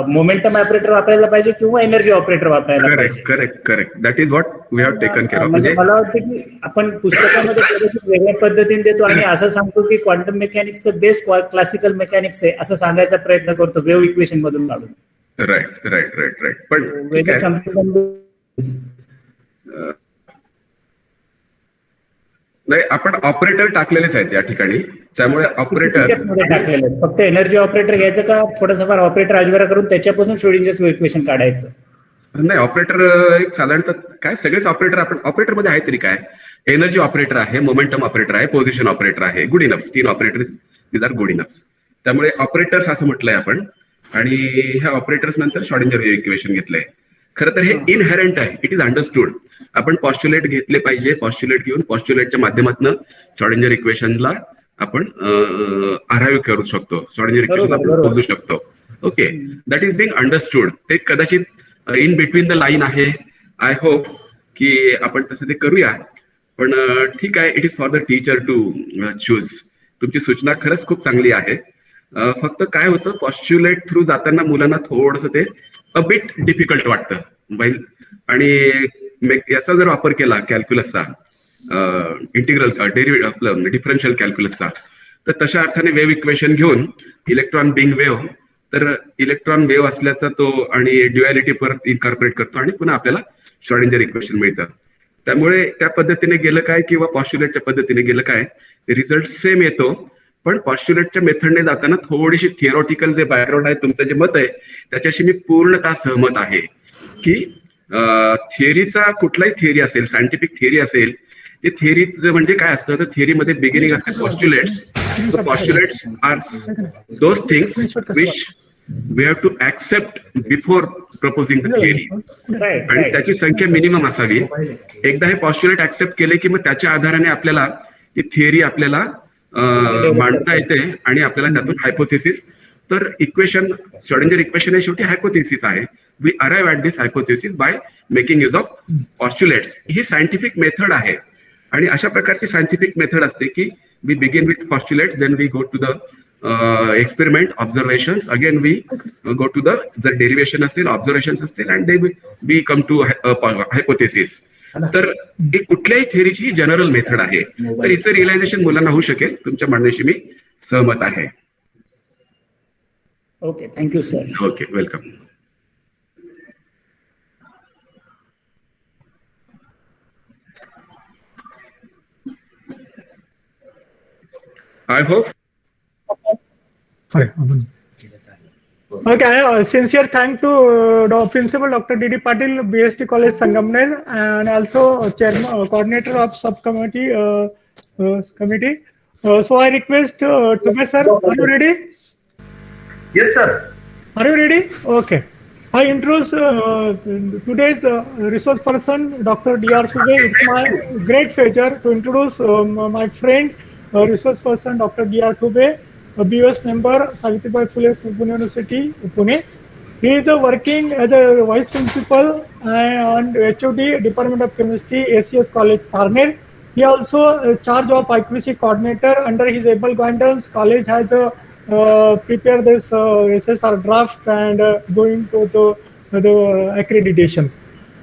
मोमेंटम ऑपरेटर वापरायला पाहिजे किंवा एनर्जी ऑपरेटर वापरायला पाहिजे. Correct. That is what we have taken care of. म्हणजे मला वाटतं की आपण पुस्तकामध्ये वेगळ्या पद्धतीने देतो आणि असं सांगतो की क्वांटम मेकॅनिक्सचं बेस्ट क्लासिकल मेकॅनिक्स आहे असं सांगायचा प्रयत्न करतो वेव्ह इक्वेशन मधून काढून. राईट. पण नाही, आपण ऑपरेटर टाकलेलेच आहेत या ठिकाणी, त्यामुळे ऑपरेटर टाकलेले फक्त एनर्जी ऑपरेटर घ्यायचं का थोडंसं फार ऑपरेटर अलजेब्रा करून त्याच्यापासून श्रोडिंजर्स वेव्ह इक्वेशन काढायचं. नाही, ऑपरेटर एक साधारणतः काय सगळेच ऑपरेटर आपण ऑपरेटर मध्ये आहे तरी काय, एनर्जी ऑपरेटर आहे, मोमेंटम ऑपरेटर आहे, पोझिशन ऑपरेटर आहे, good enough. 3 operators these are good enough. त्यामुळे ऑपरेटर्स असं म्हटलंय आपण आणि ह्या ऑपरेटर्स नंतर श्रोडिंगर वेव्ह इक्वेशन घेतलंय. खरं तर हे इनहेरंट आहे, इट इज अंडरस्टूड. आपण पॉस्ट्युलेट घेतले पाहिजे, पॉस्ट्युलेट घेऊन पॉस्ट्युलेटच्या माध्यमातून श्रोडिंगर इक्वेशनला आपण अराइव्ह करू शकतो, श्रोडिंगर इक्वेशन आपण पोहोचू शकतो. Okay, that is being understood. ते कदाचित इन बिटवीन द लाईन आहे. आय होप की आपण तसं ते करूया, पण ठीक आहे, it is for the teacher to choose. तुमची सूचना खरंच खूप चांगली आहे. फक्त काय होतं, पॉस्ट्युलेट थ्रू जाताना मुलांना थोडंसं ते अ बिट डिफिकल्ट वाटतं. आणि याचा जर वापर केला कॅल्क्युलसचा, इंटिग्रल आपलं डिफरन्शियल कॅल्क्युलसचा, तर तशा अर्थाने वेव्ह इक्वेशन घेऊन इलेक्ट्रॉन बिंग वेव्ह, तर इलेक्ट्रॉन वेव्ह असल्याचा तो आणि ड्युअलिटी परत इन्कॉर्पोरेट करतो आणि पुन्हा आपल्याला श्रोडिंगर इक्वेशन मिळतं. त्यामुळे त्या पद्धतीने गेलं काय किंवा पॉस्ट्युलेटच्या पद्धतीने गेलं काय, रिझल्ट सेम येतो. पण पॉस्ट्युलेटच्या मेथडने जाताना थोडीशी थिअरॉटिकल जे बॅकग्राऊंड आहे, तुमचं जे मत आहे त्याच्याशी मी पूर्णतः सहमत आहे की थिअरीचा कुठलाही थिअरी असेल, सायंटिफिक थिअरी असेल, ते थिअरीचं म्हणजे काय असतं, तर थिअरीमध्ये बिगिनिंग असते postulates. Postulates are those things which we have to accept before proposing the theory, आणि त्याची संख्या मिनिमम असावी. एकदा हे पॉस्ट्युलेट ऍक्सेप्ट केले की मग त्याच्या आधाराने आपल्याला ती थिअरी आपल्याला मांडता येते आणि आपल्याला त्यातून हायपोथेसिस. तर इक्वेशन, श्रोडिंगर इक्वेशन हे शेवटी हायपोथेसिस आहे. We arrive at this hypothesis by making use of postulates. ही सायंटिफिक मेथड आहे आणि अशा प्रकारची सायंटिफिक मेथड असते की we begin with postulates, then we go to the experiment, observations, again we go to the, जर derivation असतील, observations असतील, and they we come to hypothesis. तर ही कुठल्याही थिअरीची जनरल मेथड आहे, तर हिचं रिअलायझेशन मुलांना होऊ शकेल. तुमच्या म्हणण्याशी मी सहमत आहे. Okay, thank you sir. Okay, welcome. I hope. Okay, sincere thank to Principal Dr. D.D. Patil, BST College Sangamner, and also Chairman, Coordinator of Subcommittee Committee. So I request Tube sir, are you ready? Yes, sir. Are you ready? Okay. I introduce today's resource person, Dr. D.R. Sube. It's my great pleasure to introduce my friend, resource person, Dr. D.R. Sube, a BUS member, Savitribai Phule Pune University, Pune. He is working as a vice principal and HOD, Department of Chemistry, ACS College, Parner. He also charge of IQC coordinator. Under his able guidance, college has prepare this SSR draft and going to the accreditation.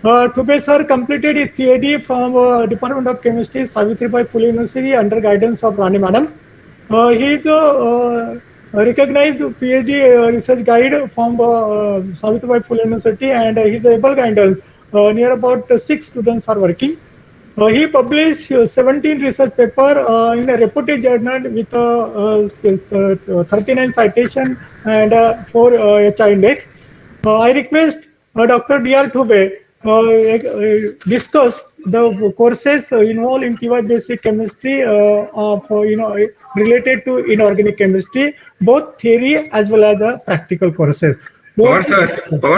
Tube sir completed his CAD from Department of Chemistry, Savitribai Phule University under guidance of Rani Madam. He is a recognized PhD research guide from Savitribai Phule University, and his able guidance. Near about 6 students are working. He published 17 research papers in a reputed journal with 39 citation and 4 HI index. I request Dr. D.R. Tube discuss the courses involved in TY basic chemistry of related to inorganic chemistry, both theory as well as practical courses. Pawar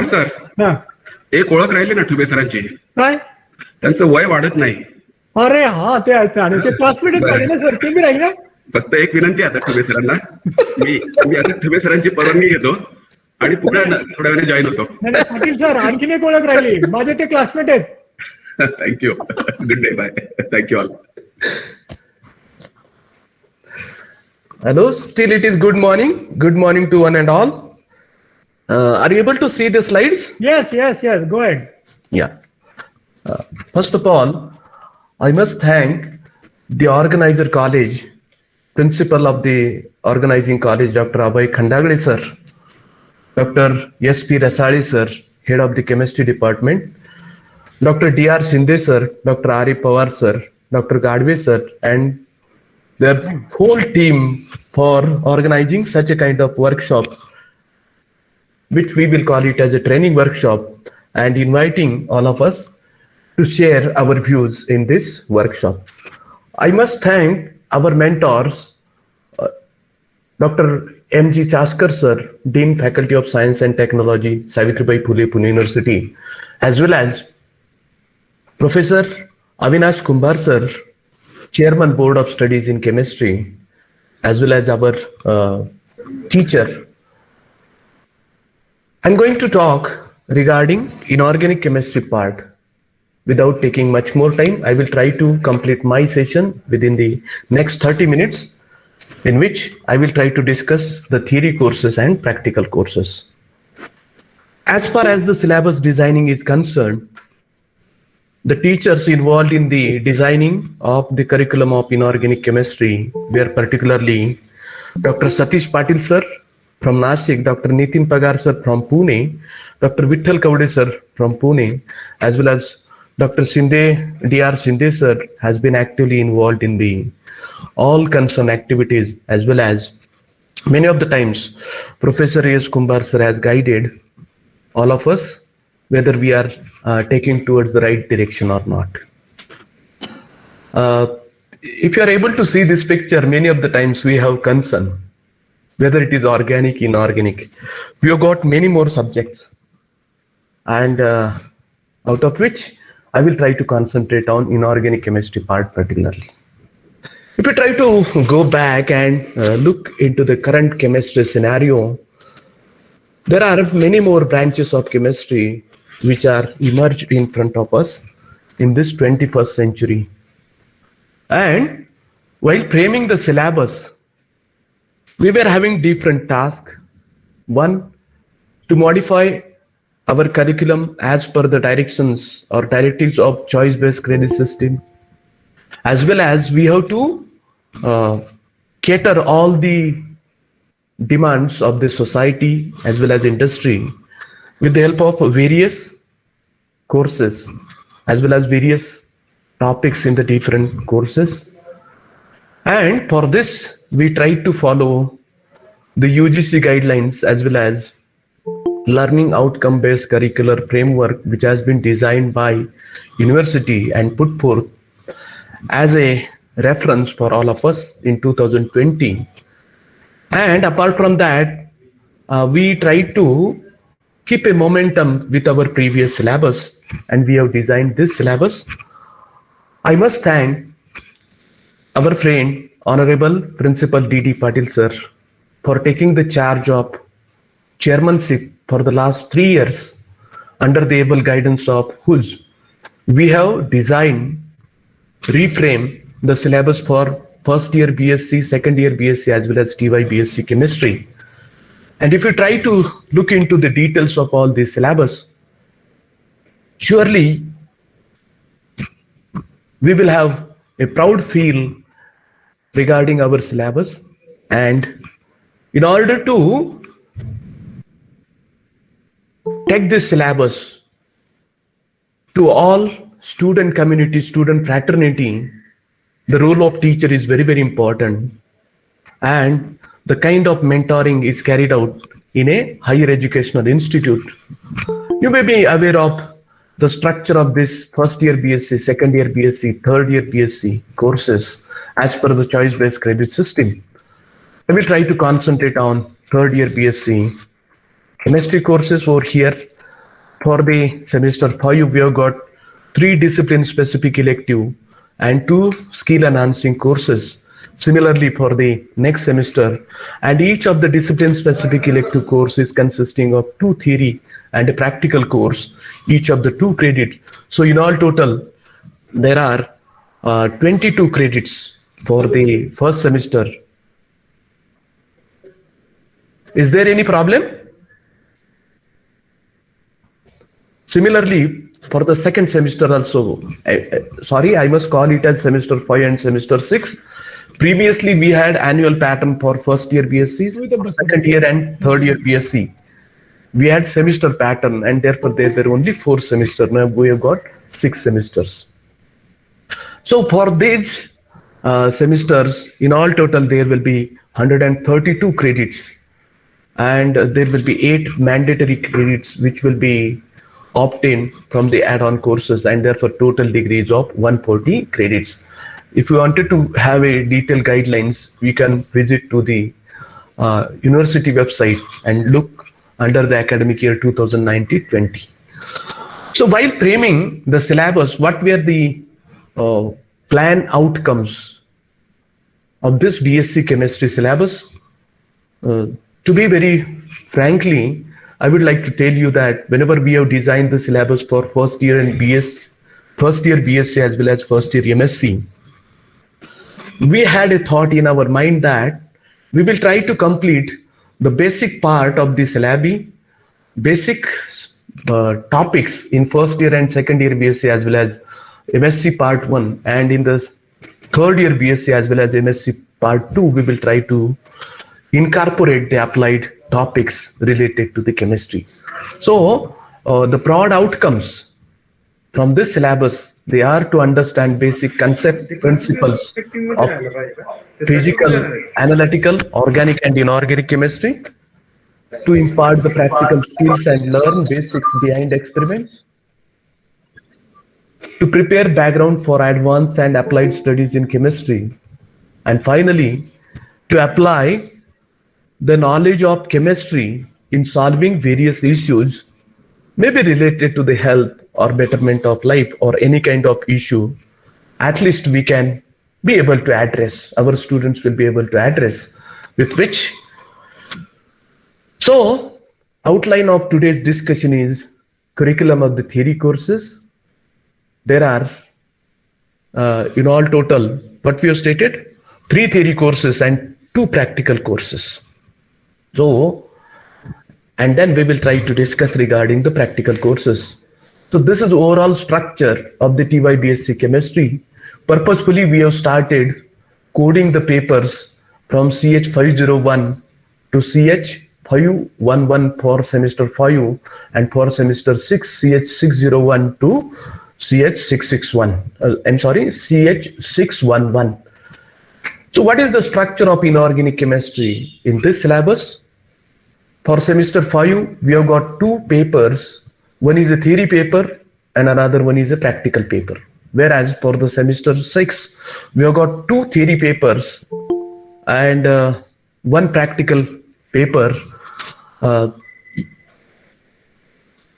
sir हा एक ओळख राहिली ना ठुबे सरांची, काय? त्यांचं वय वाढत नाही. अरे हा ते क्लासमेट झाले ना सर, ते बी राहिले. फक्त एक विनंती आता ठुबे सरांना, मी आता ठुबे सरांची परवानगी घेतो आणि पुढे थोड्या वेळाने जॉईन होतो. नाही पाटील सर, आणखीन एक ओळख राहिली, माझे ते क्लासमेट आहेत. Thank you. Good day. Bye. Thank you all. Hello, still it is good morning. Good morning to one and all. Are you able to see the slides? Yes. Go ahead. Yeah. First of all, I must thank the organizer college, principal of the organizing college, Dr. Abhay Khandagade sir, Dr. S.P. Rasali sir, head of the chemistry department, Dr. D.R. Shinde sir, Dr. R.E. Pawar sir, Dr. Gadve sir, and their whole team for organizing such a kind of workshop, which we will call it as a training workshop, and inviting all of us to share our views in this workshop. I must thank our mentors, Dr. M.G. Chaskar sir, Dean Faculty of Science and Technology, Savitribai Phule Pune University, as well as Professor Avinash Kumbar sir, Chairman Board of Studies in Chemistry, as well as our teacher. I'm going to talk regarding inorganic chemistry part. Without taking much more time, I will try to complete my session within the next 30 minutes, in which I will try to discuss the theory courses and practical courses. As far as the syllabus designing is concerned, the teachers involved in the designing of the curriculum of inorganic chemistry were particularly Dr. Satish Patil sir from Nashik, Dr. Nitin Pagar sir from Pune, Dr. Vitthal Kavde sir from Pune, as well as Dr. Shinde, D.R. Shinde sir has been actively involved in the all concerned activities, as well as many of the times Professor A.S. Kumbar sir has guided all of us whether we are taking towards the right direction or not. If you are able to see this picture, many of the times we have concern whether it is organic, inorganic. We have got many more subjects, and out of which I will try to concentrate on inorganic chemistry part particularly. If you try to go back and look into the current chemistry scenario, there are many more branches of chemistry which are emerged in front of us in this 21st century. And while framing the syllabus, we were having different tasks. One, to modify our curriculum as per the directions or directives of choice-based credit system, as well as we have to cater all the demands of the society as well as industry with the help of various courses as well as various topics in the different courses. And for this, we try to follow the UGC guidelines as well as learning outcome-based curricular framework, which has been designed by university and put forth as a reference for all of us in 2020. And apart from that, we try to keep a momentum with our previous syllabus, and we have designed this syllabus. I must thank our friend, Honorable Principal D.D. Patil sir, for taking the charge of chairmanship for the last 3 years under the able guidance of whose we have designed, reframe the syllabus for first year BSc, second year BSc, as well as TY BSc chemistry. And if you try to look into the details of all these syllabus, surely we will have a proud feel regarding our syllabus. And in order to take this syllabus to all student community, student fraternity, the role of teacher is very, very important. And the kind of mentoring is carried out in a higher educational institute. You may be aware of the structure of this first year BSc, second year BSc, third year BSc courses as per the choice-based credit system. I will try to concentrate on third year BSc chemistry courses over here. For the semester 5, we have got 3 discipline-specific elective and 2 skill-enhancing courses. Similarly, for the next semester, and each of the discipline-specific elective courses consisting of 2 theory and a practical course, each of the 2 credit. So in all total, there are 22 credits for the first semester. Is there any problem? Similarly, for the second semester also, sorry, I must call it as semester 5 and semester 6. Previously, we had annual pattern for first year BSc, second year and third year BSc. We had semester pattern, and therefore there were only 4 semesters. Now we have got 6 semesters. So for these semesters, in all total, there will be 132 credits, and there will be 8 mandatory credits which will be obtained from the add-on courses, and therefore total degrees of 140 credits. If you wanted to have a detailed guidelines, we can visit to the university website and look under the academic year 2019-20. So while framing the syllabus, what were the planned outcomes of this BSc chemistry syllabus? To be very frankly, I would like to tell you that whenever we have designed the syllabus for first year BSc as well as first year MSc, we had a thought in our mind that we will try to complete the basic part of the syllabi, basic topics in first year and second year BSc as well as MSc part 1, and in the third year BSc as well as MSc part 2, we will try to incorporate the applied topics related to the chemistry. So the broad outcomes from this syllabus, they are to understand basic concept principles of physical, analytical, organic and inorganic chemistry, to impart the practical skills and learn basics behind experiments, to prepare background for advanced and applied studies in chemistry, and finally, to apply the knowledge of chemistry in solving various issues, maybe related to the health or betterment of life or any kind of issue. At least we can be able to address, our students will be able to address, with which. So, outline of today's discussion is curriculum of the theory courses. There are, in all total, what we have stated, 3 theory courses and 2 practical courses. So, and then we will try to discuss regarding the practical courses. So this is overall structure of the TY BSc chemistry. Purposefully, we have started coding the papers from CH501 to CH511 for semester 5, and for semester 6, CH601 to CH661. CH611. So what is the structure of inorganic chemistry in this syllabus? For semester 5, we have got 2 papers. One is a theory paper and another one is a practical paper. Whereas for the semester 6, we have got 2 theory papers and 1 practical paper.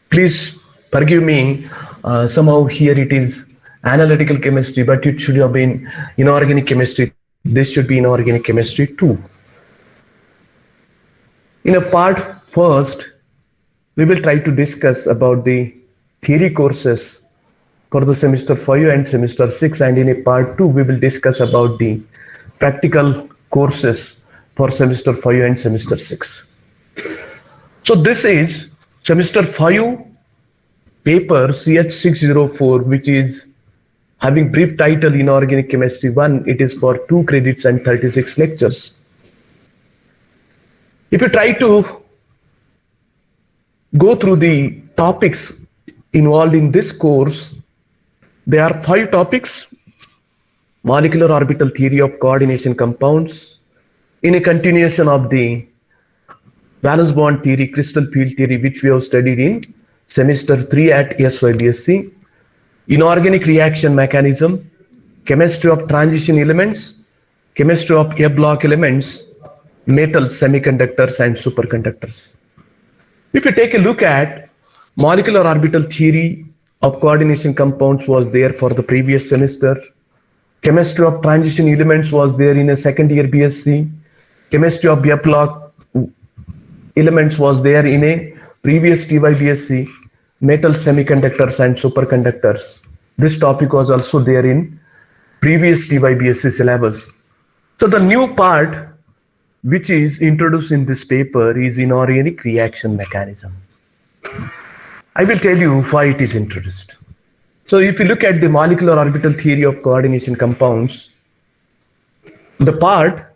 Please forgive me, somehow here it is analytical chemistry, but it should have been inorganic chemistry. This should be inorganic chemistry too. In a part first, we will try to discuss about the theory courses for the semester 5 and semester 6, and in a part 2, we will discuss about the practical courses for semester 5 and semester 6. So this is semester 5 paper CH604, which is having brief title Inorganic Chemistry 1. It is for 2 credits and 36 lectures. If you try to go through the topics involved in this course, there are 5 topics: molecular orbital theory of coordination compounds, in a continuation of the valence bond theory, crystal field theory, which we have studied in semester 3 at SYBSc, inorganic reaction mechanism, chemistry of transition elements, chemistry of A-block elements, metals, semiconductors, and superconductors. If you take a look at molecular orbital theory of coordination compounds was there for the previous semester. Chemistry of transition elements was there in a second year BSc. Chemistry of A-block elements was there in a previous TYBSc. Metals, semiconductors, and superconductors. This topic was also there in previous TYBSc syllabus. So the new part which is introduced in this paper is inorganic reaction mechanism. I will tell you why it is introduced. So if you look at the molecular orbital theory of coordination compounds, the part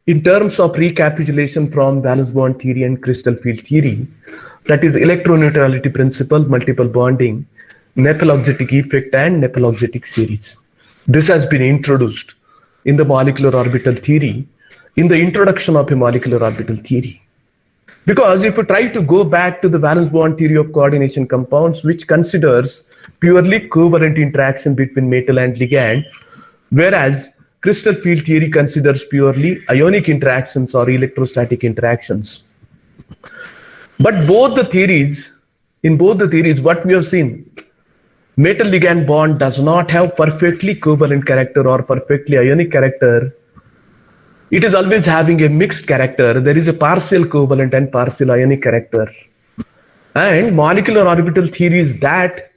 in terms of recapitulation from valence bond theory and crystal field theory, that is electroneutrality principle, multiple bonding, nephelauxetic effect, and nephelauxetic series. This has been introduced in the molecular orbital theory, in the introduction of a molecular orbital theory. Because if you try to go back to the valence bond theory of coordination compounds, which considers purely covalent interaction between metal and ligand, whereas crystal field theory considers purely ionic interactions or electrostatic interactions. But both the theories, in both the theories, what we have seen, metal ligand bond does not have perfectly covalent character or perfectly ionic character. It is always having a mixed character. There is a partial covalent and partial ionic character. And molecular orbital theory is that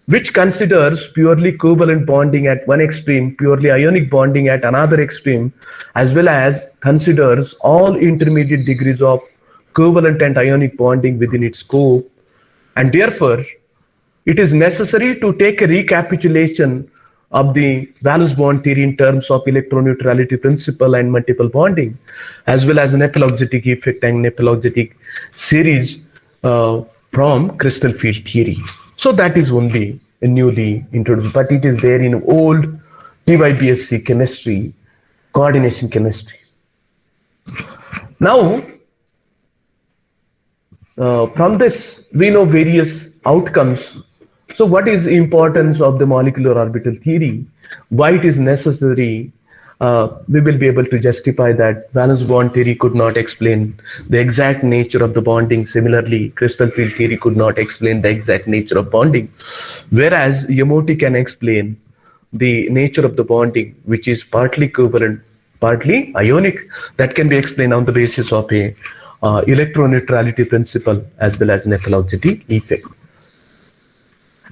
which considers purely covalent bonding at one extreme, purely ionic bonding at another extreme, as well as considers all intermediate degrees of covalent and ionic bonding within its scope. And therefore, it is necessary to take a recapitulation of the valence bond theory in terms of electroneutrality principle and multiple bonding, as well as nephelauxetic effect and nephelauxetic series from crystal field theory. So that is only a newly introduced, but it is there in old TYBSc chemistry, coordination chemistry. Now, from this, we know various outcomes. So what is the importance of the molecular orbital theory? Why it is necessary? We will be able to justify that valence bond theory could not explain the exact nature of the bonding. Similarly, crystal field theory could not explain the exact nature of bonding. Whereas MOT can explain the nature of the bonding, which is partly covalent, partly ionic, that can be explained on the basis of a electroneutrality principle as well as nephelauxetic effect.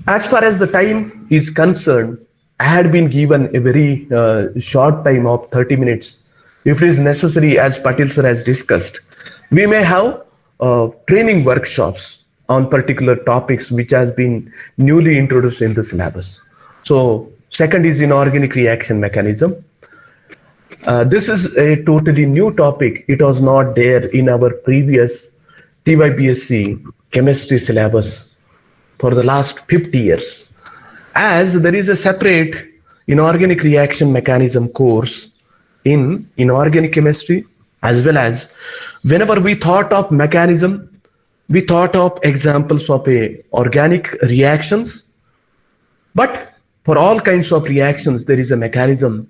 As far as the time is concerned, I had been given a very short time of 30 minutes. If it is necessary, as Patil sir has discussed, we may have training workshops on particular topics which has been newly introduced in the syllabus. So second is inorganic reaction mechanism. This is a totally new topic. It was not there in our previous TYBSc chemistry syllabus for the last 50 years. As there is a separate inorganic reaction mechanism course in inorganic chemistry, as well as whenever we thought of mechanism, we thought of examples of organic reactions. But for all kinds of reactions, there is a mechanism.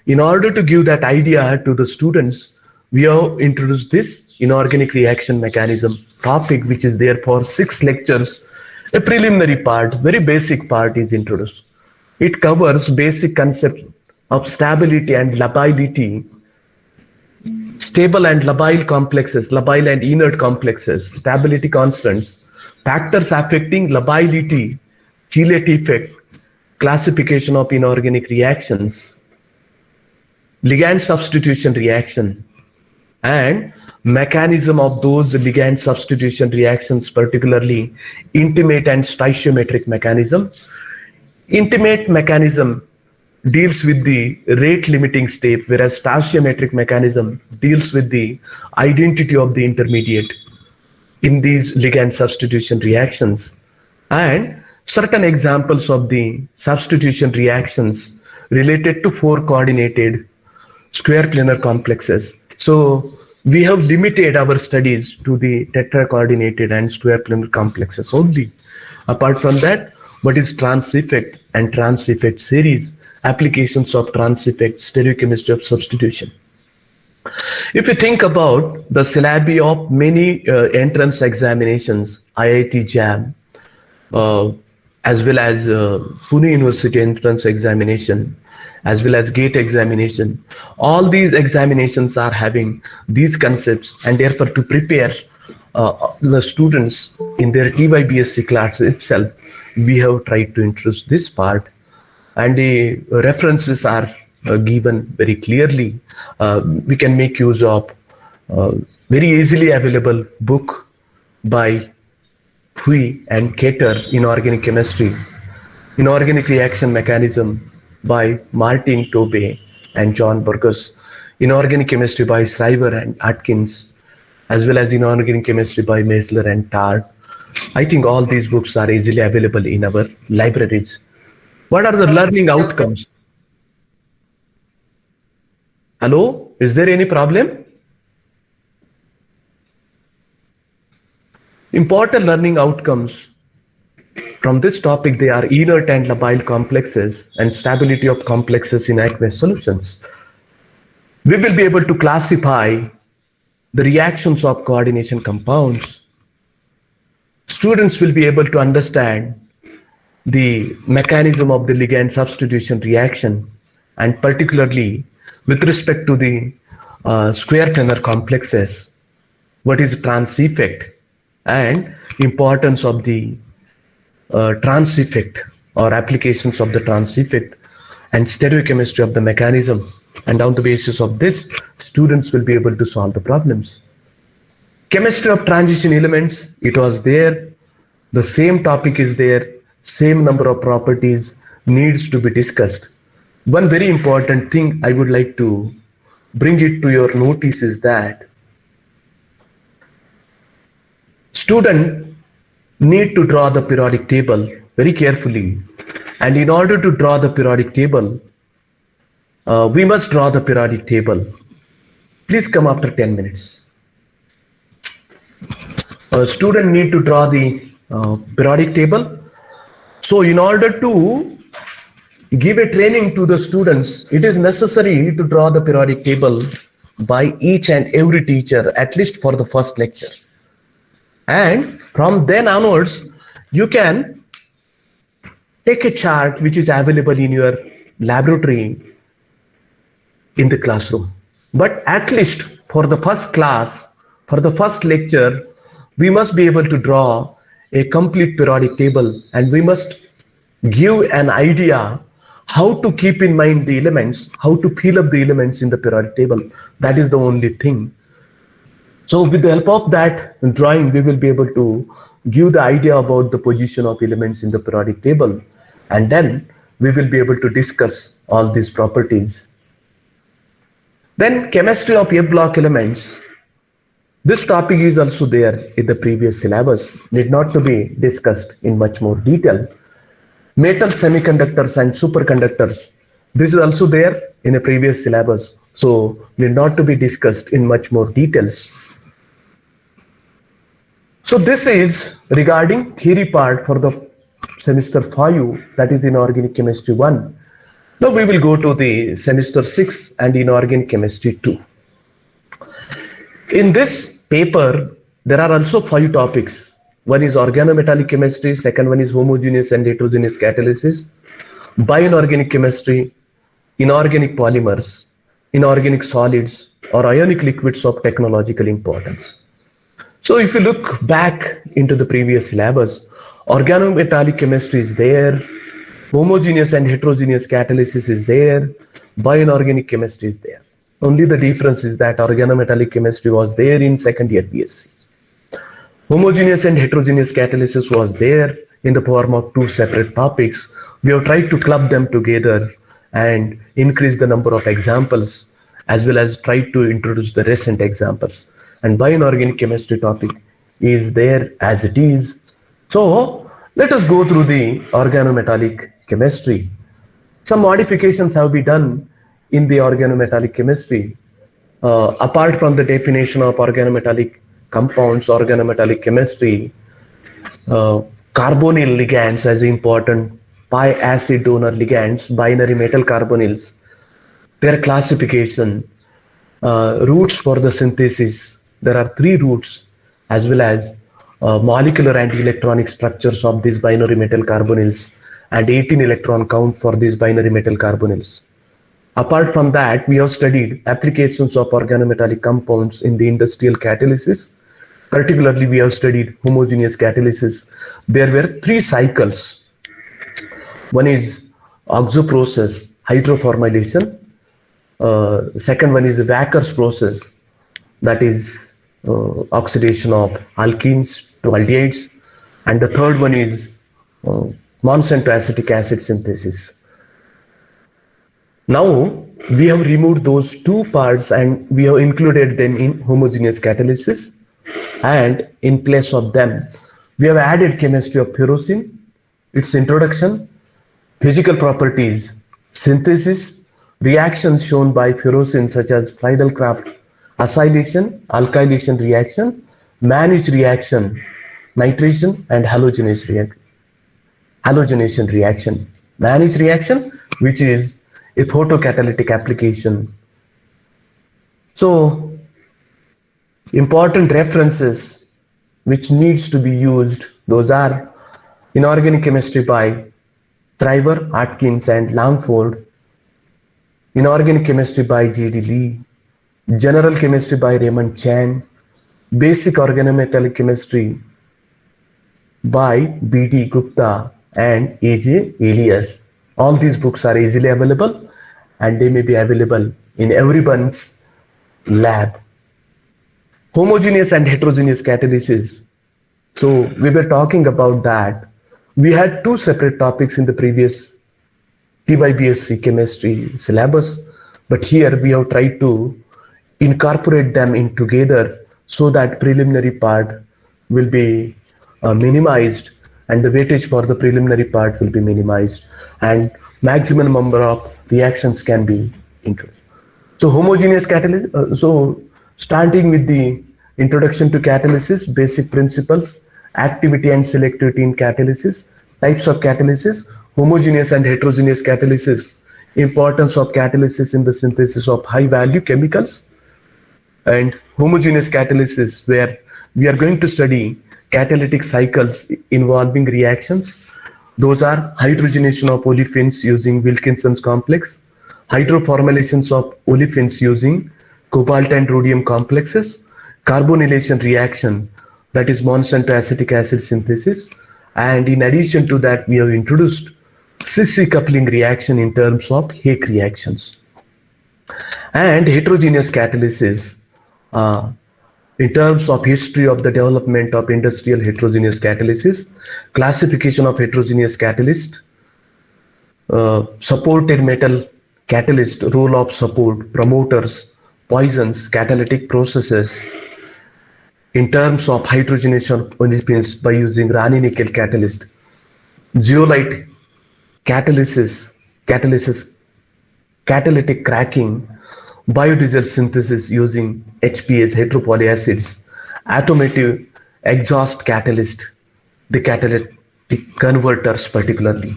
In order to give that idea to the students, we have introduced this inorganic reaction mechanism topic, which is there for 6 lectures. A preliminary part, very basic part is introduced. It covers basic concept of stability and lability, stable and labile complexes, labile and inert complexes, stability constants, factors affecting lability, chelate effect, classification of inorganic reactions, ligand substitution reaction, and mechanism of those ligand substitution reactions, particularly intimate and stoichiometric mechanism. Intimate mechanism deals with the rate limiting step, whereas stoichiometric mechanism deals with the identity of the intermediate in these ligand substitution reactions, and certain examples of the substitution reactions related to 4 coordinated square planar complexes. So we have limited our studies to the tetra-coordinated and square planar complexes only. Apart from that, what is trans effect and trans effect series, applications of trans effect, stereochemistry of substitution. If you think about the syllabi of many entrance examinations, IIT JAM, as well as Pune University entrance examination, as well as GATE examination, all these examinations are having these concepts, and therefore to prepare the students in their TYBSc class itself, we have tried to introduce this part, and the references are given very clearly. We can make use of very easily available book by Hui and Cater, Inorganic Chemistry, Inorganic Reaction Mechanism by Martin Tobey and John Burgess, Inorganic Chemistry by Shriver and Atkins, as well as Inorganic Chemistry by Meisler and Tard. I think all these books are easily available in our libraries. What are the learning outcomes? Hello, is there any problem? Important learning outcomes from this topic, they are inert and labile complexes and stability of complexes in aqueous solutions. We will be able to classify the reactions of coordination compounds. Students will be able to understand the mechanism of the ligand substitution reaction, and particularly with respect to the square planar complexes, what is trans effect and importance of the trans effect or applications of the trans effect and stereochemistry of the mechanism. And on the basis of this, students will be able to solve the problems. Chemistry of transition elements, it was there. The same topic is there. Same number of properties needs to be discussed. One very important thing I would like to bring it to your notice is that student need to draw the periodic table very carefully. And in order to draw the periodic table, we must draw the periodic table. Please come after 10 minutes. A student need to draw the periodic table. So in order to give a training to the students, it is necessary to draw the periodic table by each and every teacher, at least for the first lecture. And from then onwards, you can take a chart which is available in your laboratory in the classroom. But at least for the first class, for the first lecture, we must be able to draw a complete periodic table, and we must give an idea how to keep in mind the elements, how to fill up the elements in the periodic table. That is the only thing. So with the help of that drawing, we will be able to give the idea about the position of elements in the periodic table, and then we will be able to discuss all these properties. Then chemistry of F-block elements. This topic is also there in the previous syllabus, need not to be discussed in much more detail. Metal semiconductors and superconductors. This is also there in a previous syllabus. So need not to be discussed in much more details. So this is regarding theory part for the semester 5, that is inorganic chemistry 1. Now we will go to the semester 6 and inorganic chemistry 2. In this paper, there are also 5 topics. One is organometallic chemistry, second one is homogeneous and heterogeneous catalysis, bioinorganic chemistry, inorganic polymers, inorganic solids, or ionic liquids of technological importance. So if you look back into the previous syllabus, organometallic chemistry is there, homogeneous and heterogeneous catalysis is there, bioinorganic chemistry is there. Only the difference is that organometallic chemistry was there in second year BSc. Homogeneous and heterogeneous catalysis was there in the form of 2 separate topics. We have tried to club them together and increase the number of examples, as well as try to introduce the recent examples. And bioinorganic chemistry topic is there as it is. So let us go through the organometallic chemistry. Some modifications have been done in the organometallic chemistry. Apart from the definition of organometallic compounds, organometallic chemistry, carbonyl ligands as important pi acid donor ligands, binary metal carbonyls, their classification, routes for the synthesis. There are 3 routes, as well as molecular and electronic structures of these binary metal carbonyls and 18 electron count for these binary metal carbonyls. Apart from that, we have studied applications of organometallic compounds in the industrial catalysis. Particularly, we have studied homogeneous catalysis. There were 3 cycles. One is oxo process, hydroformylation. Second one is Wacker's process, that is oxidation of alkenes to aldehydes. And the third one is Monsanto acetic acid synthesis. Now we have removed those 2 parts and we have included them in homogeneous catalysis, and in place of them we have added chemistry of ferrocene, its introduction, physical properties, synthesis, reactions shown by ferrocene such as Friedel-Crafts acylation, alkylation reaction, Manich reaction, nitration, and halogenation reaction. Manich reaction, which is a photocatalytic application. So important references which needs to be used, those are inorganic chemistry by Thriver, Atkins, and Langford, inorganic chemistry by G.D. Lee, general chemistry by Raymond Chan, basic organometallic chemistry by B.D. Gupta and A.J. Elias. All these books are easily available and they may be available in everyone's lab. Homogeneous and heterogeneous catalysis. So we were talking about that. We had 2 separate topics in the previous TYBSc chemistry syllabus, but here we have tried to incorporate them in together so that preliminary part will be minimized and the weightage for the preliminary part will be minimized and maximum number of reactions can be introduced. So homogeneous catalysis, so starting with the introduction to catalysis, basic principles, activity and selectivity in catalysis, types of catalysis, homogeneous and heterogeneous catalysis, importance of catalysis in the synthesis of high value chemicals, and homogeneous catalysis, where we are going to study catalytic cycles involving reactions. Those are hydrogenation of olefins using Wilkinson's complex, hydroformylations of olefins using cobalt and rhodium complexes, carbonylation reaction, that is Monsanto acetic acid synthesis, and in addition to that we have introduced cis coupling reaction in terms of Hake reactions. And heterogeneous catalysis, in terms of history of the development of industrial heterogeneous catalysis, classification of heterogeneous catalyst, supported metal catalyst, role of support, promoters, poisons, catalytic processes, in terms of hydrogenation of olefins by using Rani-nickel catalyst, zeolite catalytic cracking biodiesel synthesis using HPAs, heteropolyacids, automotive exhaust catalyst, the catalytic converters particularly,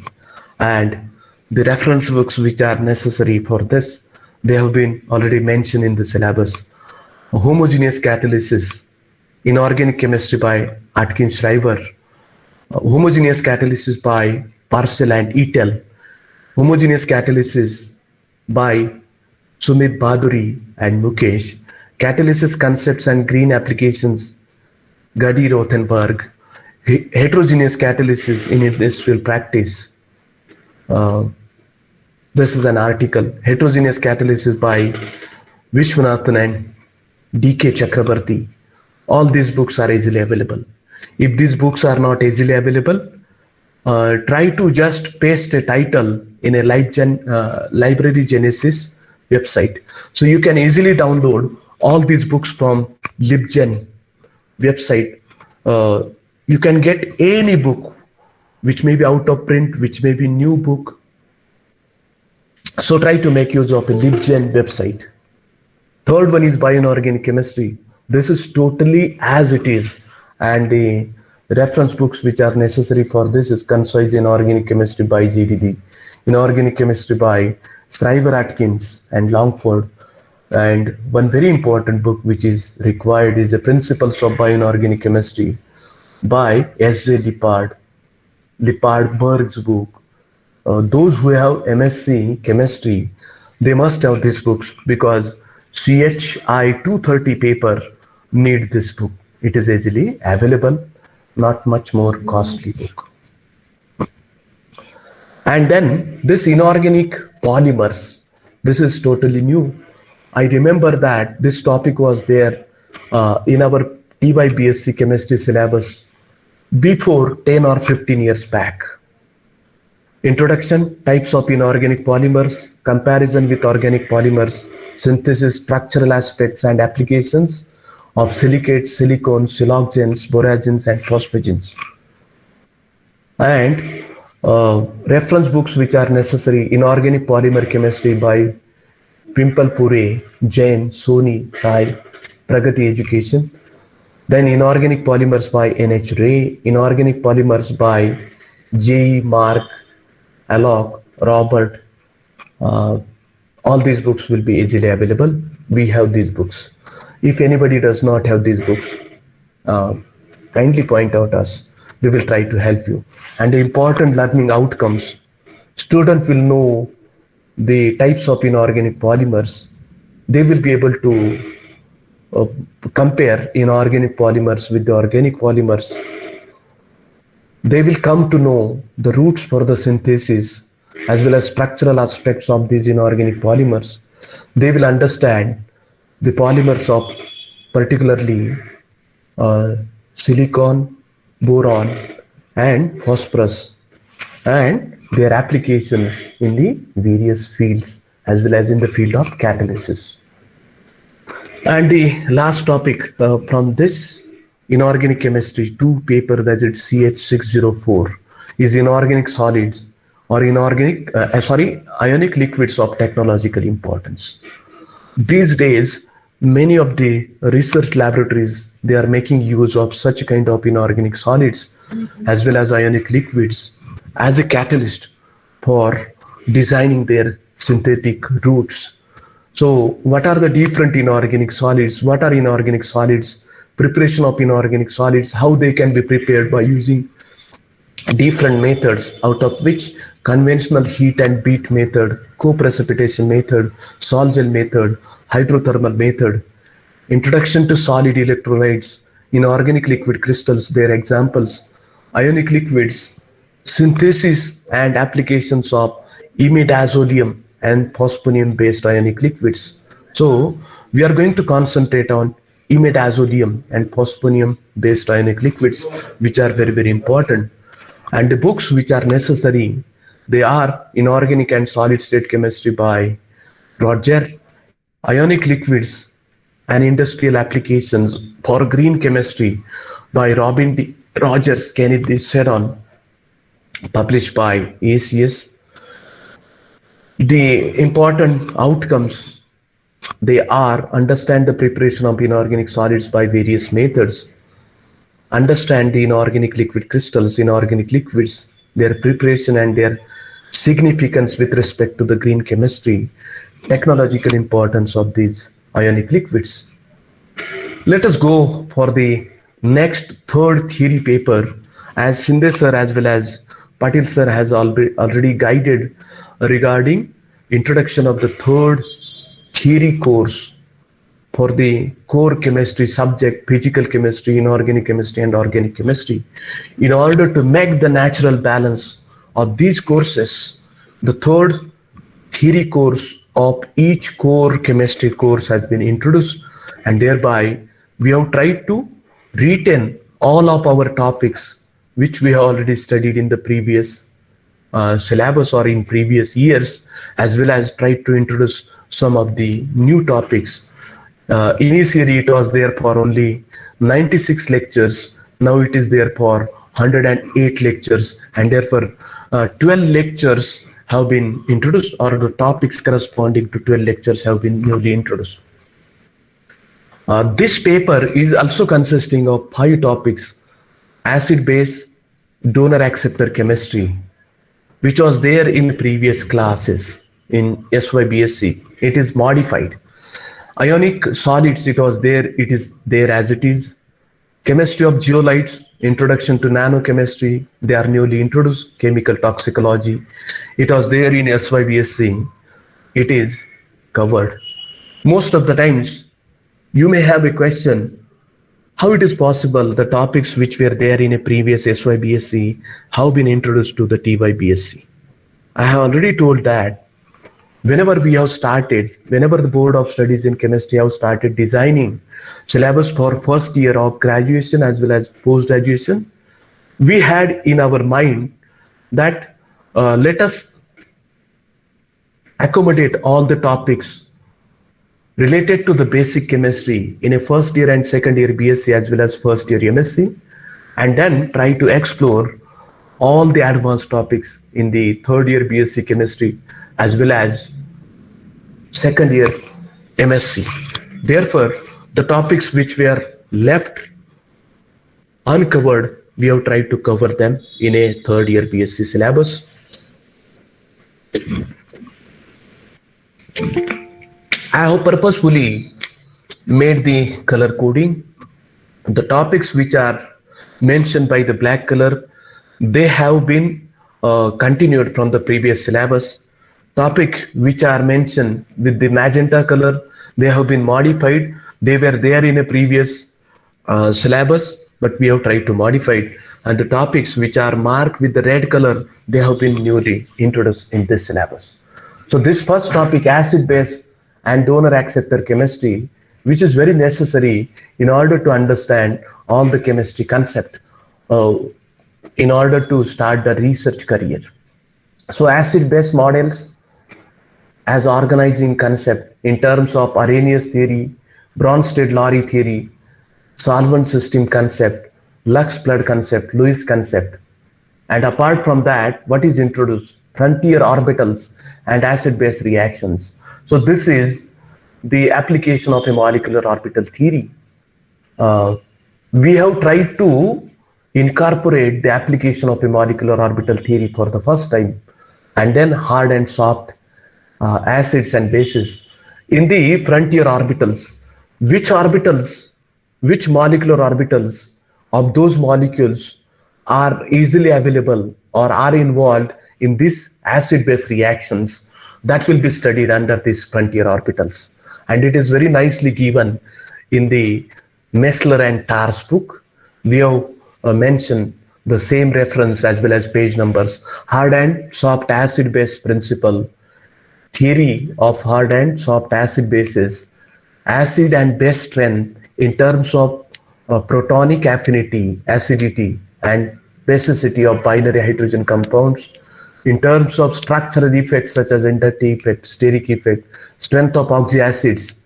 and the reference books which are necessary for this, they have been already mentioned in the syllabus. Homogeneous catalysis, inorganic chemistry by Atkins Shriver, homogeneous catalysis by Parcel and Etel, homogeneous catalysis by Sumit Bhaduri and Mukesh, catalysis concepts and green applications, Gadi Rothenberg, heterogeneous catalysis in industrial practice. This is an article, heterogeneous catalysis by Vishwanathan and D.K. Chakrabarti. All these books are easily available. If these books are not easily available, try to just paste a title in a Library Genesis website. So you can easily download all these books from LibGen website. You can get any book which may be out of print, which may be new book. So try to make use of a LibGen website. Third one is bioinorganic chemistry. This is totally as it is, and the reference books which are necessary for this is Concise Inorganic Chemistry by GDD, Inorganic Chemistry by Shriver, Atkins and Longford, and one very important book which is required is the Principles of Bioinorganic Chemistry by S.J. Lippard-Berg's book. Those who have MSc Chemistry, they must have these books because CHI 230 paper need this book. It is easily available, not much more costly book. And then this inorganic polymers, this is totally new. I remember that this topic was there in our TY BSc chemistry syllabus before 10 or 15 years back. Introduction, types of inorganic polymers, comparison with organic polymers, synthesis, structural aspects and applications of silicates, silicones, siloxanes, boragens and phosphagens. And reference books which are necessary, inorganic polymer chemistry by Pimple Pure, Jain, Soni, Sai, Pragati Education. Then inorganic polymers by N.H. Ray, inorganic polymers by J. Mark, Alok, Robert. All these books will be easily available. We have these books. If anybody does not have these books, kindly point out us. We will try to help you. And the important learning outcomes, student will know the types of inorganic polymers. They will be able to compare inorganic polymers with the organic polymers. They will come to know the routes for the synthesis as well as structural aspects of these inorganic polymers. They will understand the polymers of particularly silicon, boron and phosphorus and their applications in the various fields as well as in the field of catalysis. And the last topic from this inorganic chemistry 2 paper, that is CH604, is inorganic solids or ionic liquids of technological importance. These days, many of the research laboratories, they are making use of such kind of inorganic solids as well as ionic liquids as a catalyst for designing their synthetic routes. So what are the different inorganic solids? What are inorganic solids? Preparation of inorganic solids, how they can be prepared by using different methods, out of which conventional heat and beat method, co-precipitation method, sol gel method, hydrothermal method. Introduction to solid electrolytes, inorganic liquid crystals, their examples, ionic liquids, synthesis and applications of imidazolium and phosphonium based ionic liquids. So we are going to concentrate on imidazolium and phosphonium based ionic liquids, which are very, very important. And the books which are necessary, they are Inorganic and Solid State Chemistry by Roger, Ionic Liquids and Industrial Applications for Green Chemistry by Robin D. Rogers, Kenneth D. Seddon, published by ACS. The important outcomes They are understand the preparation of inorganic solids by various methods, understand the inorganic liquid crystals, inorganic liquids, their preparation and their significance with respect to the green chemistry, technological importance of these ionic liquids. Let us go for the next third theory paper, as Sinde sir as well as Patil sir has already guided regarding introduction of the third theory course for the core chemistry subject, physical chemistry, inorganic chemistry, and organic chemistry. In order to make the natural balance of these courses, the third theory course of each core chemistry course has been introduced, and thereby we have tried to retain all of our topics which we have already studied in the previous syllabus or in previous years, as well as tried to introduce some of the new topics. Initially it was there for only 96 lectures. Now it is there for 108 lectures, and therefore 12 lectures have been introduced, or the topics corresponding to 12 lectures have been newly introduced. This paper is also consisting of 5 topics: acid base, donor acceptor chemistry, which was there in previous classes in SYBSc. It is modified. Ionic solids, it was there, it is there as it is. Chemistry of zeolites, introduction to nanochemistry, they are newly introduced. Chemical toxicology, it was there in SYBSc, it is covered. Most of the times you may have a question, how it is possible the topics which were there in a previous SYBSc have been introduced to the TYBSc. I have already told that whenever the Board of Studies in Chemistry have started designing syllabus for first year of graduation as well as post-graduation, we had in our mind that let us accommodate all the topics related to the basic chemistry in a first year and second year BSc as well as first year MSc, and then try to explore all the advanced topics in the third year BSc chemistry as well as second year MSc. Therefore, the topics which were left uncovered, we have tried to cover them in a third year BSc syllabus. I have purposefully made the color coding. The topics which are mentioned by the black color, they have been continued from the previous syllabus. Topic which are mentioned with the magenta color, they have been modified. They were there in a previous syllabus, but we have tried to modify it. And the topics which are marked with the red color, they have been newly introduced in this syllabus. So this first topic, acid base and donor acceptor chemistry, which is very necessary in order to understand all the chemistry concept in order to start the research career. So acid base models as organizing concept in terms of Arrhenius theory, Bronsted-Lowry theory, solvent system concept, Lux-Blood concept, Lewis concept. And apart from that, what is introduced? Frontier orbitals and acid-base reactions. So this is the application of a molecular orbital theory. We have tried to incorporate the application of a molecular orbital theory for the first time, and then hard and soft acids and bases. In the frontier orbitals, which molecular orbitals of those molecules are easily available or are involved in these acid-base reactions, that will be studied under these frontier orbitals. And it is very nicely given in the Messler and Tar's book. We have mentioned the same reference as well as page numbers. Hard and soft acid-base principle, theory of hard and soft acid bases, acid and base strength in terms of protonic affinity, acidity, and basicity of binary hydrogen compounds, in terms of structural effects such as inductive effect, steric effect, strength of oxyacids,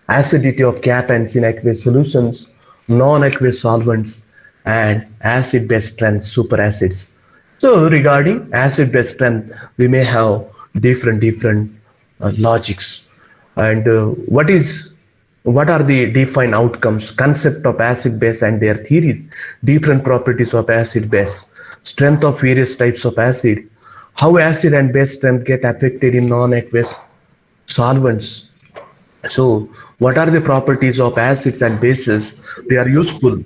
acidity of cations in aqueous solutions, non-aqueous solvents, and acid-base strength superacids. So regarding acid-base strength, we may have different logics. And what are the defined outcomes, concept of acid base and their theories, different properties of acid base, strength of various types of acid, how acid and base strength get affected in non-aqueous solvents. So what are the properties of acids and bases? They are useful